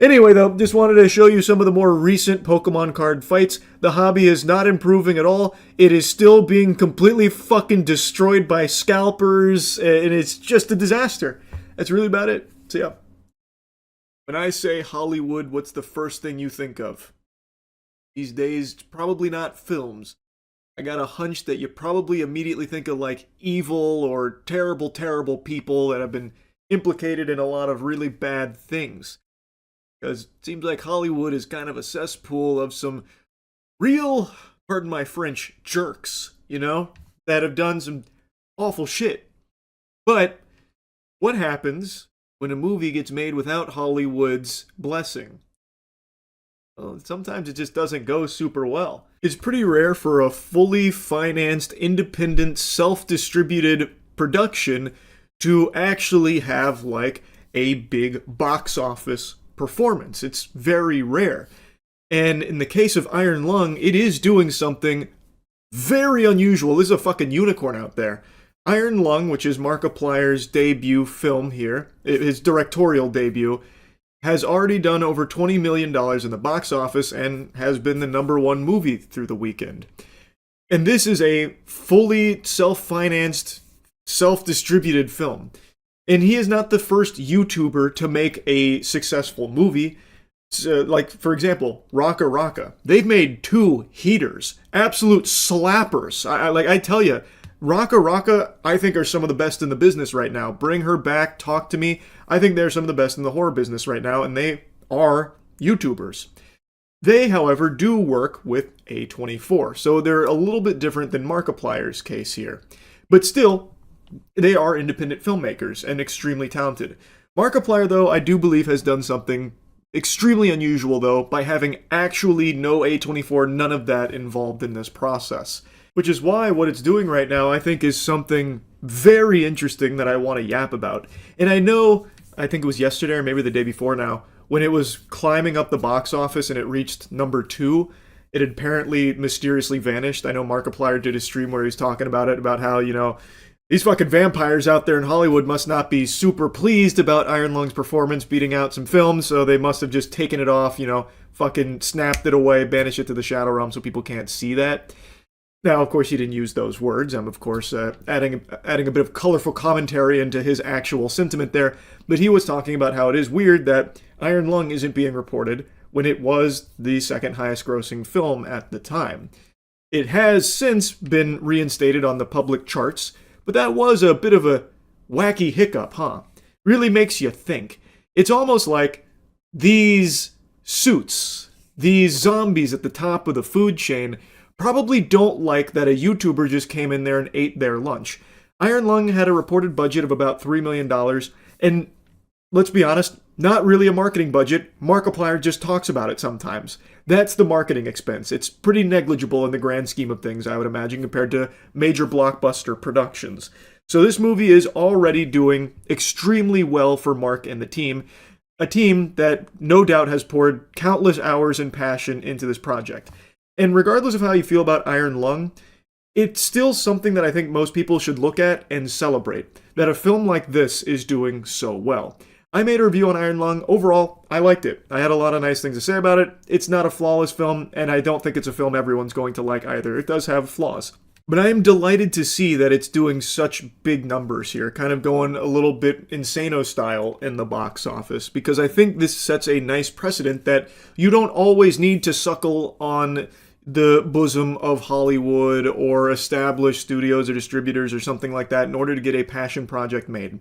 Speaker 1: Anyway, though, just wanted to show you some of the more recent Pokemon card fights. The hobby is not improving at all. It is still being completely fucking destroyed by scalpers, and it's just a disaster. That's really about it. So yeah. When I say Hollywood, what's the first thing you think of? These days, probably not films. I got a hunch that you probably immediately think of like evil or terrible, terrible people that have been implicated in a lot of really bad things. Because it seems like Hollywood is kind of a cesspool of some real, pardon my French, jerks, you know, that have done some awful shit. But what happens when a movie gets made without Hollywood's blessing? Well, sometimes it just doesn't go super well. It's pretty rare for a fully financed, independent, self-distributed production to actually have, like, a big box office performance. It's very rare. And in the case of Iron Lung, it is doing something very unusual. This is a fucking unicorn out there. Iron Lung, which is Markiplier's debut film here, his directorial debut, has already done over $20 million in the box office and has been the #1 movie through the weekend. And this is a fully self-financed, self-distributed film. And he is not the first YouTuber to make a successful movie. So, like, for example, Raka Raka. They've made 2 heaters. Absolute slappers. I tell you, Raka Raka, I think, are some of the best in the business right now. Bring Her Back, Talk to Me. I think they're some of the best in the horror business right now, and they are YouTubers. They, however, do work with A24, so they're a little bit different than Markiplier's case here. But still, they are independent filmmakers and extremely talented. Markiplier, though, I do believe has done something extremely unusual, though, by having actually no A24, none of that involved in this process. Which is why what it's doing right now, I think, is something very interesting that I want to yap about. And I know, I think it was yesterday or maybe the day before now, when it was climbing up the box office and it reached number 2, it had apparently mysteriously vanished. I know Markiplier did a stream where he's talking about it, about how, you know, these fucking vampires out there in Hollywood must not be super pleased about Iron Lung's performance beating out some films, so they must have just taken it off, you know, fucking snapped it away, banished it to the Shadow Realm so people can't see that. Now, of course, he didn't use those words. I'm, of course, adding a bit of colorful commentary into his actual sentiment there, but he was talking about how it is weird that Iron Lung isn't being reported when it was the second highest grossing film at the time. It has since been reinstated on the public charts, but that was a bit of a wacky hiccup, huh? Really makes you think. It's almost like these suits, these zombies at the top of the food chain, probably don't like that a YouTuber just came in there and ate their lunch. Iron Lung had a reported budget of about $3 million, and let's be honest, not really a marketing budget. Markiplier just talks about it sometimes. That's the marketing expense. It's pretty negligible in the grand scheme of things, I would imagine, compared to major blockbuster productions. So this movie is already doing extremely well for Mark and the team, a team that no doubt has poured countless hours and passion into this project. And regardless of how you feel about Iron Lung, it's still something that I think most people should look at and celebrate, that a film like this is doing so well. I made a review on Iron Lung. Overall, I liked it. I had a lot of nice things to say about it. It's not a flawless film, and I don't think it's a film everyone's going to like either. It does have flaws. But I am delighted to see that it's doing such big numbers here, kind of going a little bit Insano style in the box office, because I think this sets a nice precedent that you don't always need to suckle on the bosom of Hollywood or established studios or distributors or something like that in order to get a passion project made.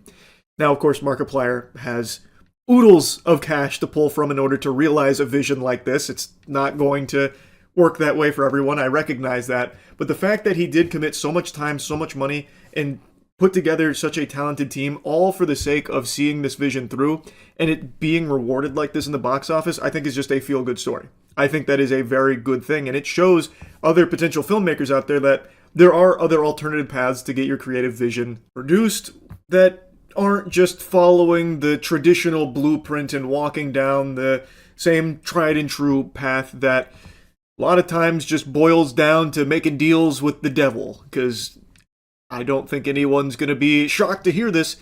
Speaker 1: Now, of course, Markiplier has oodles of cash to pull from in order to realize a vision like this. It's not going to work that way for everyone, I recognize that. But the fact that he did commit so much time, so much money, and put together such a talented team, all for the sake of seeing this vision through, and it being rewarded like this in the box office, I think is just a feel-good story. I think that is a very good thing, and it shows other potential filmmakers out there that there are other alternative paths to get your creative vision produced that aren't just following the traditional blueprint and walking down the same tried and true path that a lot of times just boils down to making deals with the devil. Because I don't think anyone's going to be shocked to hear this.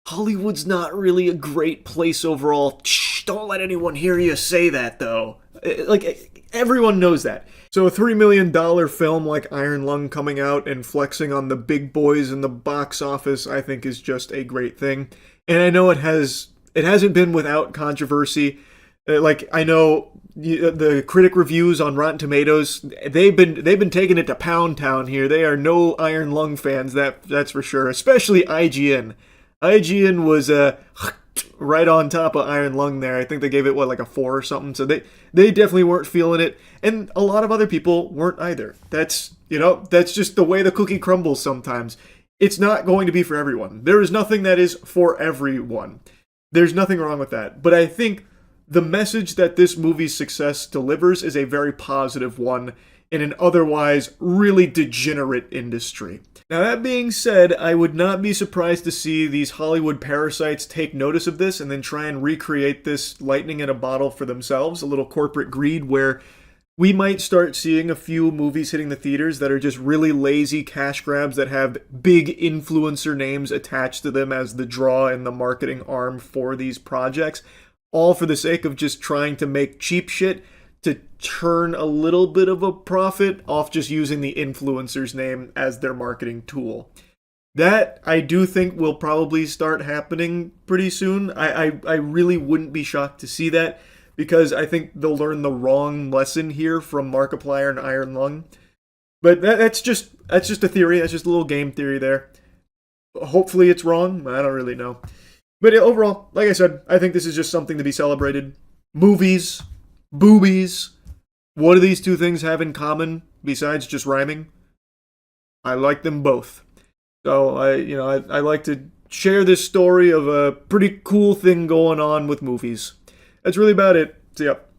Speaker 1: Hollywood's not really a great place overall. Shh, don't let anyone hear you say that, though. Like, everyone knows that. So a $3 million film like Iron Lung coming out and flexing on the big boys in the box office, I think is just a great thing. And I know it hasn't been without controversy. Like, I know the critic reviews on Rotten Tomatoes, they've been taking it to Pound Town here. They are no Iron Lung fans, that's for sure. Especially IGN. IGN was right on top of Iron Lung there. I think they gave it, like a 4 or something. So they definitely weren't feeling it. And a lot of other people weren't either. That's just the way the cookie crumbles sometimes. It's not going to be for everyone. There is nothing that is for everyone. There's nothing wrong with that. But I think the message that this movie's success delivers is a very positive one in an otherwise really degenerate industry. Now, that being said, I would not be surprised to see these Hollywood parasites take notice of this and then try and recreate this lightning in a bottle for themselves, a little corporate greed where we might start seeing a few movies hitting the theaters that are just really lazy cash grabs that have big influencer names attached to them as the draw and the marketing arm for these projects, all for the sake of just trying to make cheap shit to turn a little bit of a profit off just using the influencer's name as their marketing tool. That, I do think, will probably start happening pretty soon. I really wouldn't be shocked to see that, because I think they'll learn the wrong lesson here from Markiplier and Iron Lung. But that's just a theory. That's just a little game theory there. Hopefully it's wrong. I don't really know. But overall, like I said, I think this is just something to be celebrated. Movies, boobies. What do these two things have in common besides just rhyming? I like them both. So I like to share this story of a pretty cool thing going on with movies. That's really about it. So, yep.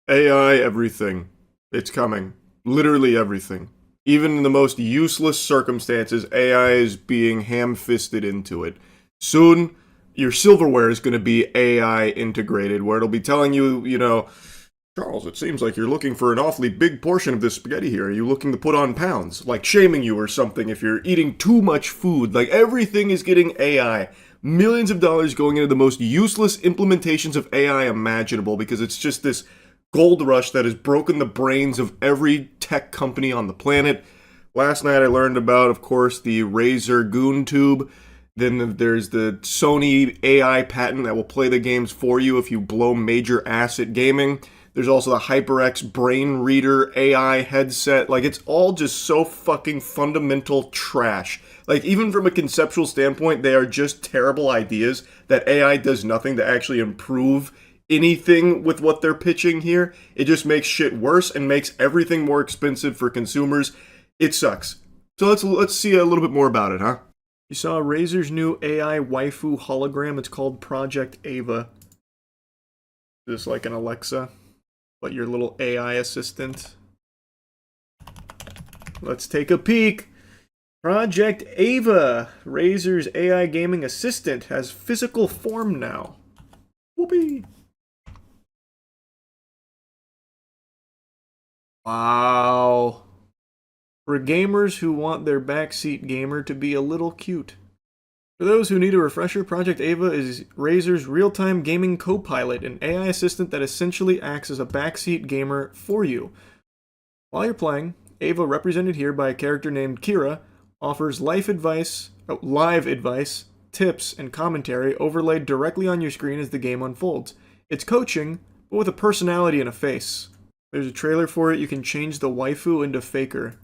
Speaker 1: AI everything. It's coming. Literally everything. Even in the most useless circumstances, AI is being ham-fisted into it. Soon, your silverware is going to be AI integrated, where it'll be telling you, you know, Charles, it seems like you're looking for an awfully big portion of this spaghetti here. Are you looking to put on pounds? Like shaming you or something if you're eating too much food. Like everything is getting AI. Millions of dollars going into the most useless implementations of AI imaginable because it's just this gold rush that has broken the brains of every tech company on the planet. Last night I learned about, of course, the Razer Goon Tube. Then there's the Sony AI patent that will play the games for you if you blow major ass at gaming. There's also the HyperX Brain Reader AI headset. Like, it's all just so fucking fundamental trash. Like, even from a conceptual standpoint, they are just terrible ideas that AI does nothing to actually improve anything with what they're pitching here. It just makes shit worse and makes everything more expensive for consumers. It sucks. So let's see a little bit more about it, huh? You saw Razer's new AI waifu hologram. It's called Project Ava. Just like an Alexa, but your little AI assistant. Let's take a peek. Project Ava, Razer's AI gaming assistant, has physical form now. Whoopee! Wow. For gamers who want their backseat gamer to be a little cute. For those who need a refresher, Project Ava is Razer's real-time gaming co-pilot, an AI assistant that essentially acts as a backseat gamer for you. While you're playing, Ava, represented here by a character named Kira, offers live advice, tips, and commentary overlaid directly on your screen as the game unfolds. It's coaching, but with a personality and a face. There's a trailer for it. You can change the waifu into Faker.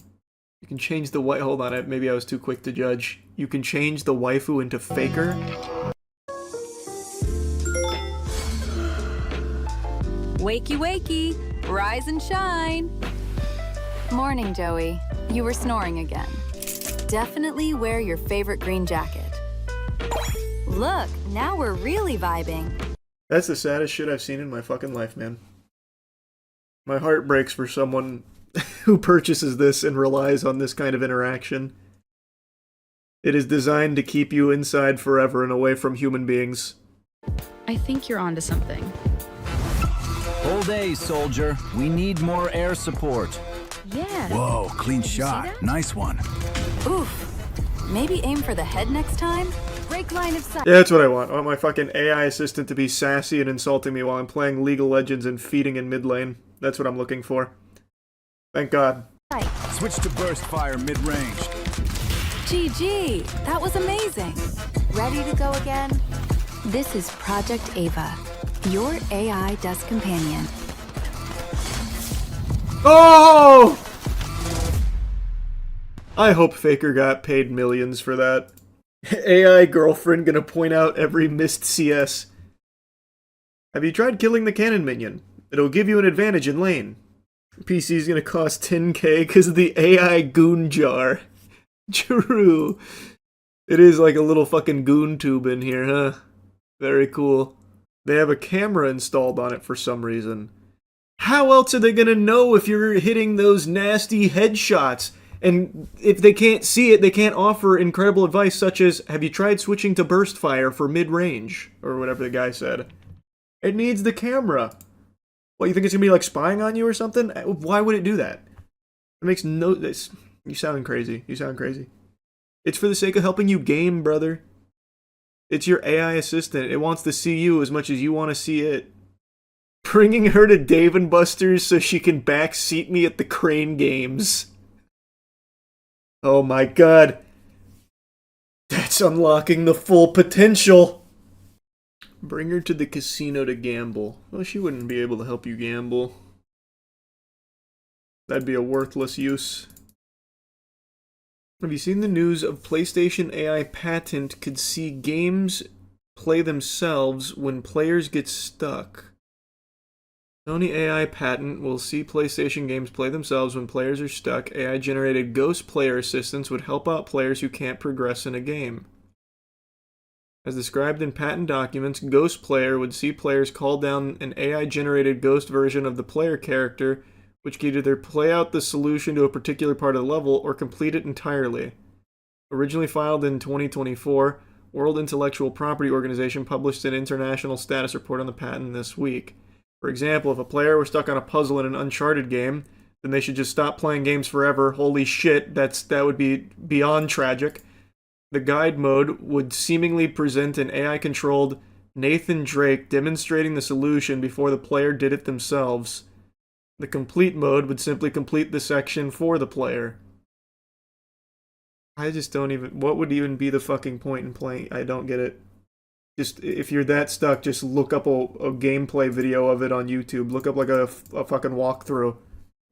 Speaker 1: You can change the hold on, maybe I was too quick to judge. You can change the waifu into Faker.
Speaker 3: Wakey wakey, rise and shine. Morning, Joey. You were snoring again. Definitely wear your favorite green jacket. Look, now we're really vibing.
Speaker 1: That's the saddest shit I've seen in my fucking life, man. My heart breaks for someone who purchases this and relies on this kind of interaction. It is designed to keep you inside forever and away from human beings.
Speaker 16: I think you're onto something.
Speaker 20: Whole day, soldier. We need more air support.
Speaker 3: Yeah.
Speaker 20: Whoa, clean shot. Nice one.
Speaker 3: Oof. Maybe aim for the head next time? Break line of sight.
Speaker 1: Yeah, that's what I want. I want my fucking AI assistant to be sassy and insulting me while I'm playing League of Legends and feeding in mid lane. That's what I'm looking for. Thank God.
Speaker 20: Switch to burst fire mid-range.
Speaker 3: GG, that was amazing. Ready to go again? This is Project Ava, your AI desk companion.
Speaker 1: Oh! I hope Faker got paid millions for that. AI girlfriend gonna point out every missed CS. Have you tried killing the cannon minion? It'll give you an advantage in lane. PC's gonna cost 10k because of the AI goon jar. True. It is like a little fucking goon tube in here, huh? Very cool. They have a camera installed on it for some reason. How else are they gonna know if you're hitting those nasty headshots? And if they can't see it, they can't offer incredible advice such as, have you tried switching to burst fire for mid-range? Or whatever the guy said. It needs the camera. What, you think it's gonna be like spying on you or something? Why would it do that? It makes no... You sound crazy. You sound crazy. It's for the sake of helping you game, brother. It's your AI assistant. It wants to see you as much as you want to see it. Bringing her to Dave & Buster's so she can backseat me at the Crane Games. Oh my god. That's unlocking the full potential. Bring her to the casino to gamble. Well, she wouldn't be able to help you gamble. That'd be a worthless use. Have you seen the news of PlayStation AI patent could see games play themselves when players get stuck? Sony AI patent will see PlayStation games play themselves when players are stuck. AI-generated ghost player assistants would help out players who can't progress in a game. As described in patent documents, Ghost Player would see players call down an AI-generated ghost version of the player character, which could either play out the solution to a particular part of the level or complete it entirely. Originally filed in 2024, World Intellectual Property Organization published an international status report on the patent this week. For example, if a player were stuck on a puzzle in an Uncharted game, then they should just stop playing games forever. Holy shit, that would be beyond tragic. The guide mode would seemingly present an AI-controlled Nathan Drake demonstrating the solution before the player did it themselves. The complete mode would simply complete the section for the player. I just don't even... What would even be the fucking point in playing? I don't get it. Just, if you're that stuck, just look up a gameplay video of it on YouTube. Look up like a fucking walkthrough.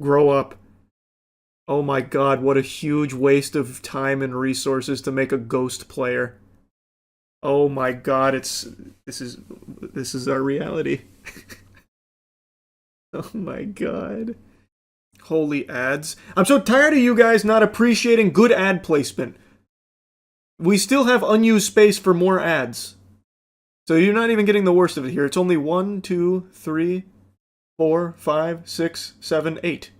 Speaker 1: Grow up. Oh my god, what a huge waste of time and resources to make a ghost player. Oh my god, this is our reality. Oh my god. Holy ads. I'm so tired of you guys not appreciating good ad placement. We still have unused space for more ads. So you're not even getting the worst of it here. It's only 1, 2, 3, 4, 5, 6, 7, 8.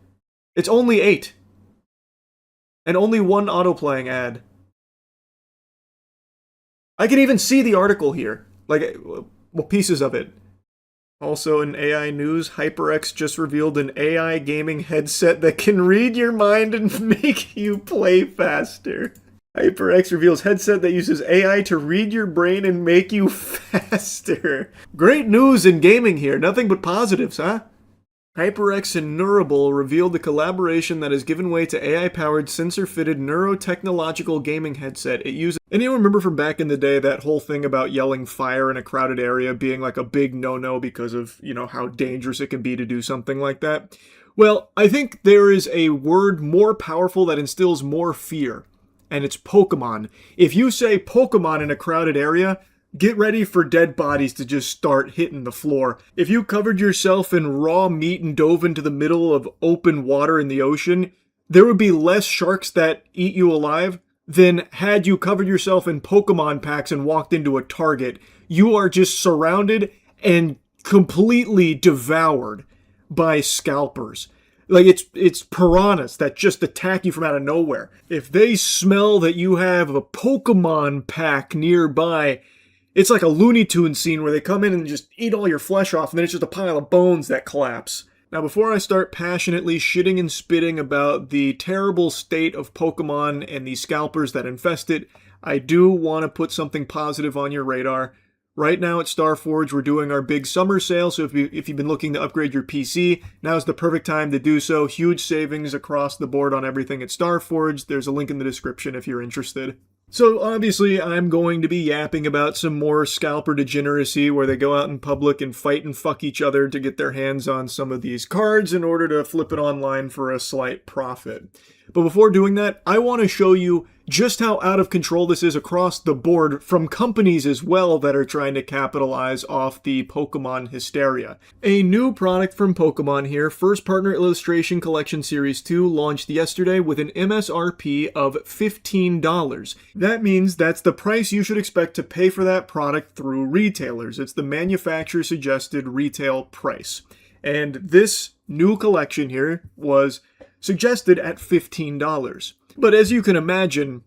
Speaker 1: It's only 8. And only one auto-playing ad. I can even see the article here. Like, well, pieces of it. Also in AI news, HyperX just revealed an AI gaming headset that can read your mind and make you play faster. HyperX reveals headset that uses AI to read your brain and make you faster. Great news in gaming here. Nothing but positives, huh? HyperX and Neurable revealed the collaboration that has given way to AI-powered sensor-fitted neurotechnological gaming headset. It uses... Anyone remember from back in the day that whole thing about yelling fire in a crowded area being like a big no-no because of, you know, how dangerous it can be to do something like that? Well, I think there is a word more powerful that instills more fear, and it's Pokemon. If you say Pokemon in a crowded area, get ready for dead bodies to just start hitting the floor. If you covered yourself in raw meat and dove into the middle of open water in the ocean, there would be less sharks that eat you alive than had you covered yourself in Pokemon packs and walked into a Target. You are just surrounded and completely devoured by scalpers. Like, it's piranhas that just attack you from out of nowhere. If they smell that you have a Pokemon pack nearby, it's like a Looney Tunes scene where they come in and just eat all your flesh off, and then it's just a pile of bones that collapse. Now, before I start passionately shitting and spitting about the terrible state of Pokemon and the scalpers that infest it, I do want to put something positive on your radar. Right now at Starforge, we're doing our big summer sale, so if you've been looking to upgrade your PC, now's the perfect time to do so. Huge savings across the board on everything at Starforge. There's a link in the description if you're interested. So obviously I'm going to be yapping about some more scalper degeneracy where they go out in public and fight and fuck each other to get their hands on some of these cards in order to flip it online for a slight profit. But before doing that, I want to show you just how out of control this is across the board from companies as well that are trying to capitalize off the Pokemon hysteria. A new product from Pokemon here, First Partner Illustration Collection Series 2, launched yesterday with an MSRP of $15. That means that's the price you should expect to pay for that product through retailers. It's the manufacturer suggested retail price. And this new collection here was suggested at $15. But as you can imagine,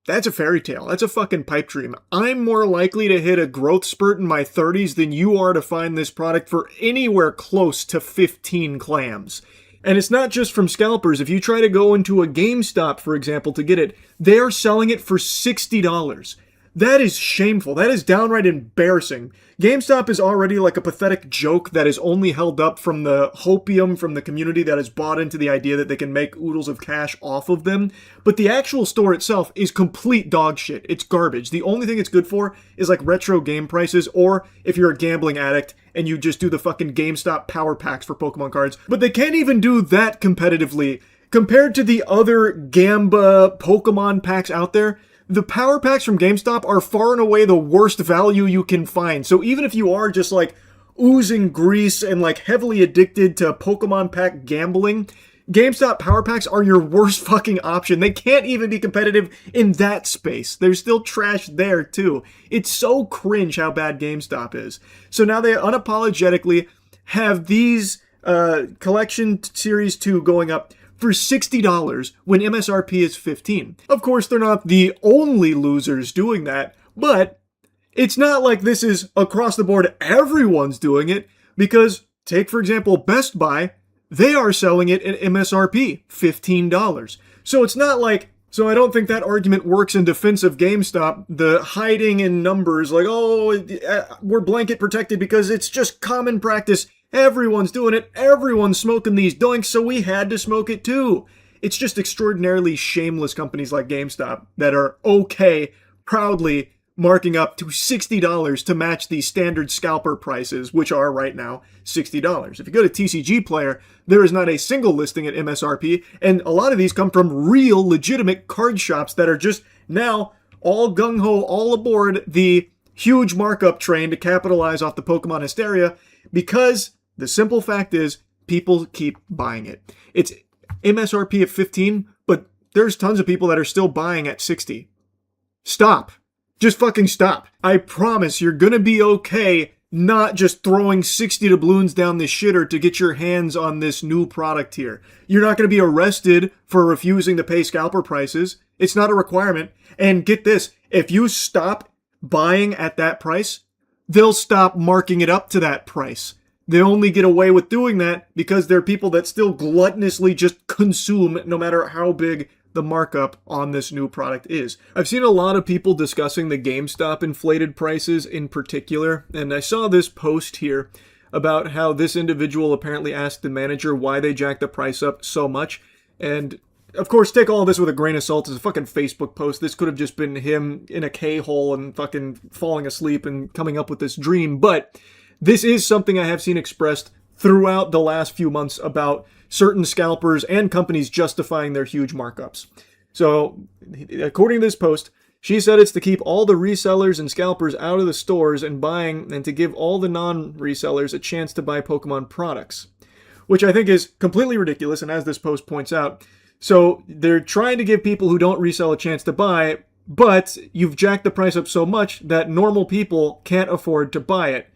Speaker 1: that's a fairy tale. That's a fucking pipe dream. I'm more likely to hit a growth spurt in my 30s than you are to find this product for anywhere close to 15 clams. And it's not just from scalpers. If you try to go into a GameStop, for example, to get it, they are selling it for $60. That is shameful. That is downright embarrassing. GameStop is already like a pathetic joke that is only held up from the hopium from the community that has bought into the idea that they can make oodles of cash off of them. But the actual store itself is complete dog shit. It's garbage. The only thing it's good for is like retro game prices, or if you're a gambling addict and you just do the fucking GameStop power packs for Pokemon cards. But they can't even do that competitively. Compared to the other Gamba Pokemon packs out there, the power packs from GameStop are far and away the worst value you can find. So even if you are just like oozing grease and like heavily addicted to Pokemon pack gambling, GameStop Power Packs are your worst fucking option. They can't even be competitive in that space. There's still trash there too. It's so cringe how bad GameStop is. So now they unapologetically have these Collection Series 2 going up for $60 when MSRP is $15. Of course, they're not the only losers doing that, but it's not like this is across the board everyone's doing it, because take, for example, Best Buy. They are selling it at MSRP, $15. So it's not like, so I don't think that argument works in defense of GameStop, the hiding in numbers, like, oh, we're blanket protected because it's just common practice. Everyone's doing it. Everyone's smoking these doinks, so we had to smoke it too. It's just extraordinarily shameless companies like GameStop that are okay, proudly marking up to $60 to match the standard scalper prices, which are right now $60. If you go to TCG Player, there is not a single listing at MSRP, and a lot of these come from real, legitimate card shops that are just now all gung-ho, all aboard the huge markup train to capitalize off the Pokemon hysteria, because the simple fact is people keep buying it. It's MSRP at 15, but there's tons of people that are still buying at 60. Stop. Just fucking stop. I promise you're gonna be okay not just throwing 60 doubloons down the shitter to get your hands on this new product here. You're not gonna be arrested for refusing to pay scalper prices. It's not a requirement. And get this, if you stop buying at that price, they'll stop marking it up to that price. They only get away with doing that because there are people that still gluttonously just consume no matter how big the markup on this new product is. I've seen a lot of people discussing the GameStop inflated prices in particular, and I saw this post here about how this individual apparently asked the manager why they jacked the price up so much. And of course, take all of this with a grain of salt. It's a fucking Facebook post. This could have just been him in a K-hole and fucking falling asleep and coming up with this dream. But this is something I have seen expressed throughout the last few months about certain scalpers and companies justifying their huge markups. So, according to this post, she said it's to keep all the resellers and scalpers out of the stores and buying, and to give all the non-resellers a chance to buy Pokemon products. Which I think is completely ridiculous, and as this post points out, so they're trying to give people who don't resell a chance to buy, but you've jacked the price up so much that normal people can't afford to buy it.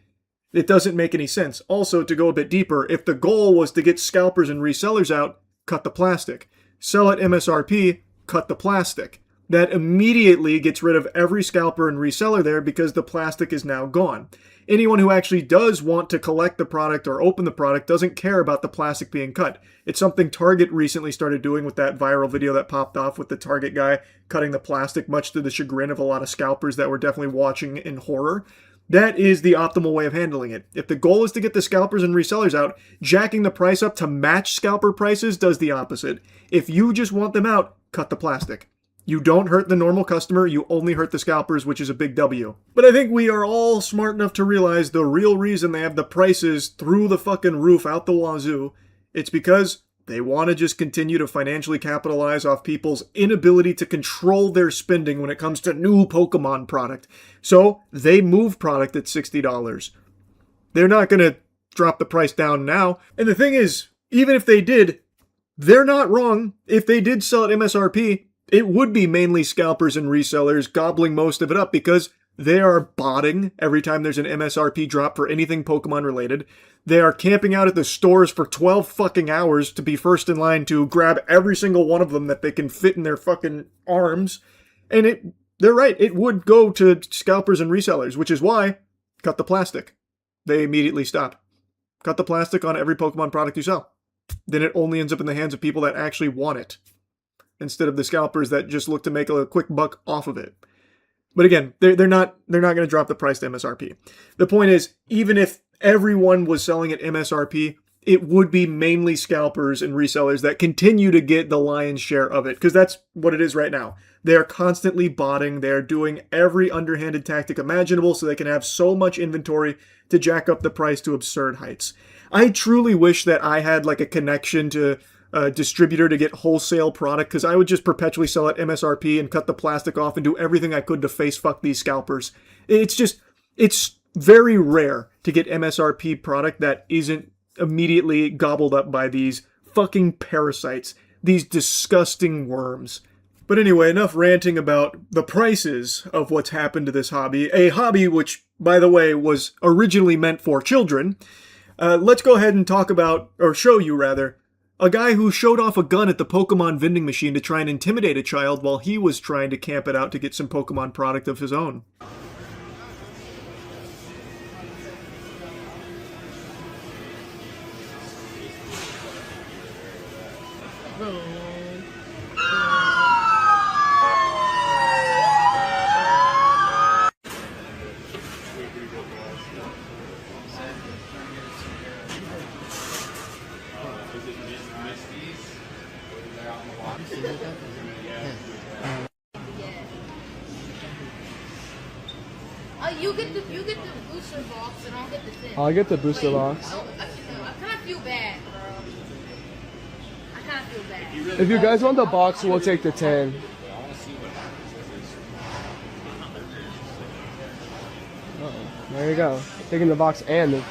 Speaker 1: It doesn't make any sense. Also, to go a bit deeper, if the goal was to get scalpers and resellers out, cut the plastic. Sell at MSRP, cut the plastic. That immediately gets rid of every scalper and reseller there because the plastic is now gone. Anyone who actually does want to collect the product or open the product doesn't care about the plastic being cut. It's something Target recently started doing with that viral video that popped off with the Target guy cutting the plastic, much to the chagrin of a lot of scalpers that were definitely watching in horror. That is the optimal way of handling it. If the goal is to get the scalpers and resellers out, jacking the price up to match scalper prices does the opposite. If you just want them out, cut the plastic. You don't hurt the normal customer, you only hurt the scalpers, which is a big W. But I think we are all smart enough to realize the real reason they have the prices through the fucking roof out the wazoo, it's because they want to just continue to financially capitalize off people's inability to control their spending when it comes to new Pokemon product. So they move product at $60. They're not going to drop the price down now. And the thing is, even if they did, they're not wrong. If they did sell at MSRP, it would be mainly scalpers and resellers gobbling most of it up because they are botting every time there's an MSRP drop for anything Pokemon related. They are camping out at the stores for 12 fucking hours to be first in line to grab every single one of them that they can fit in their fucking arms. And they're right, it would go to scalpers and resellers, which is why, cut the plastic. They immediately stop. Cut the plastic on every Pokemon product you sell. Then it only ends up in the hands of people that actually want it, instead of the scalpers that just look to make a quick buck off of it. But again, they're not going to drop the price to MSRP. The point is, even if everyone was selling at MSRP, it would be mainly scalpers and resellers that continue to get the lion's share of it, because that's what it is right now. They are constantly botting. They're doing every underhanded tactic imaginable so they can have so much inventory to jack up the price to absurd heights. I truly wish that I had like a connection to a distributor to get wholesale product, because I would just perpetually sell at MSRP and cut the plastic off and do everything I could to face fuck these scalpers. It's very rare to get MSRP product that isn't immediately gobbled up by these fucking parasites. These disgusting worms. But anyway, enough ranting about the prices of what's happened to this hobby. A hobby which, by the way, was originally meant for children. Let's go ahead and talk about, or show you rather, a guy who showed off a gun at the Pokemon vending machine to try and intimidate a child while he was trying to camp it out to get some Pokemon product of his own.
Speaker 10: You get the booster box and I'll get the thing.
Speaker 8: I'll get the booster box.
Speaker 10: I kind of feel bad, bro. I kind of feel bad.
Speaker 8: If you guys want the box, we'll take the 10. There you go. Taking the box and the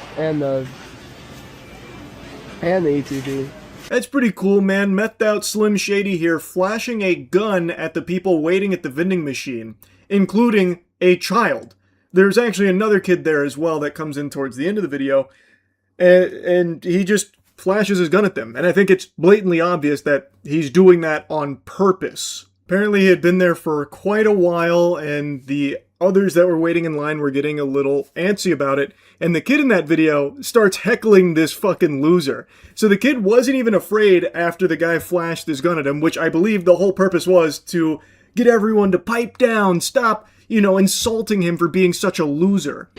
Speaker 8: ETB.
Speaker 1: That's pretty cool, man. Methed out Slim Shady here, flashing a gun at the people waiting at the vending machine, including a child. There's actually another kid there as well that comes in towards the end of the video, and he just flashes his gun at them. And I think it's blatantly obvious that he's doing that on purpose. Apparently he had been there for quite a while, and the others that were waiting in line were getting a little antsy about it, and the kid in that video starts heckling this fucking loser. So the kid wasn't even afraid after the guy flashed his gun at him, which I believe the whole purpose was to get everyone to pipe down, stop, insulting him for being such a loser.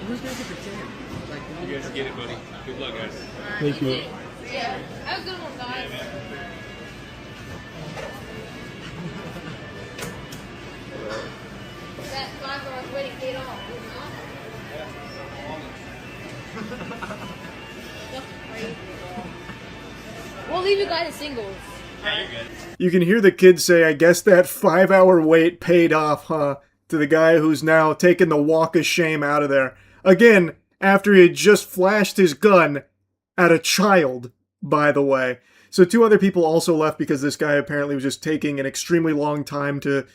Speaker 4: Who's gonna get the 10? You guys get it, buddy. Good luck, guys.
Speaker 8: Thank you.
Speaker 10: Yeah, have a good one, guys. That $5 waiting paid off, We'll leave you guys in singles.
Speaker 4: Yeah, you're good.
Speaker 1: You can hear the kid say, I guess that 5-hour wait paid off, huh? To the guy who's now taken the walk of shame out of there. Again, after he had just flashed his gun at a child, by the way. So 2 other people also left because this guy apparently was just taking an extremely long time to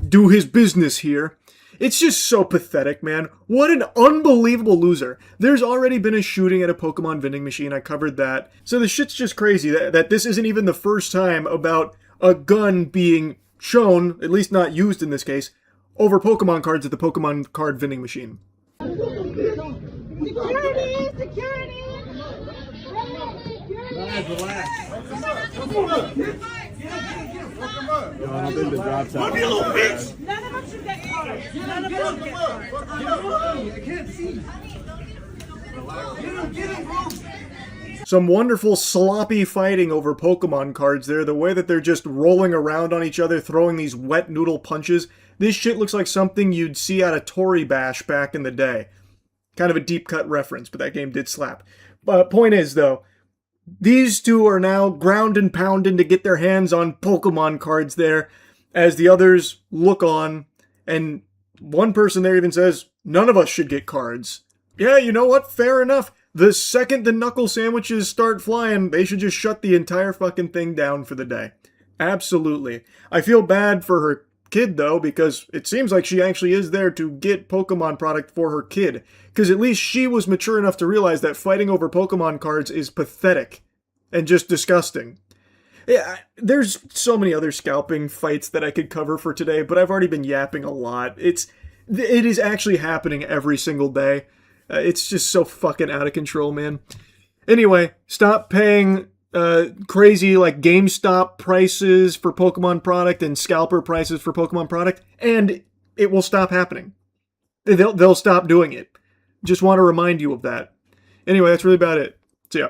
Speaker 1: do his business here. It's just so pathetic, man. What an unbelievable loser. There's already been a shooting at a Pokemon vending machine. I covered that. So the shit's just crazy that this isn't even the first time about a gun being shown, at least not used in this case, over Pokemon cards at the Pokemon card vending machine.
Speaker 18: Security! Security!
Speaker 4: Guys, relax.
Speaker 18: Move your little bitch! None of us should get cards. None of us get cards.
Speaker 4: I can't see. Get him, bro.
Speaker 1: Some wonderful sloppy fighting over Pokemon cards there. The way that they're just rolling around on each other, throwing these wet noodle punches. This shit looks like something you'd see at a Tory Bash back in the day. Kind of a deep cut reference, but that game did slap. Point is, though, these two are now ground and pounding to get their hands on Pokemon cards there, as the others look on, and one person there even says, none of us should get cards. Yeah, you know what? Fair enough. The second the knuckle sandwiches start flying, they should just shut the entire fucking thing down for the day. Absolutely. I feel bad for her kid, though, because it seems like she actually is there to get Pokemon product for her kid. Because at least she was mature enough to realize that fighting over Pokemon cards is pathetic and just disgusting. Yeah, there's so many other scalping fights that I could cover for today, but I've already been yapping a lot. It is actually happening every single day. It's just so fucking out of control, man. Anyway, stop paying crazy like GameStop prices for Pokemon product and scalper prices for Pokemon product, and it will stop happening. They'll stop doing it. Just want to remind you of that. Anyway, that's really about it. See ya.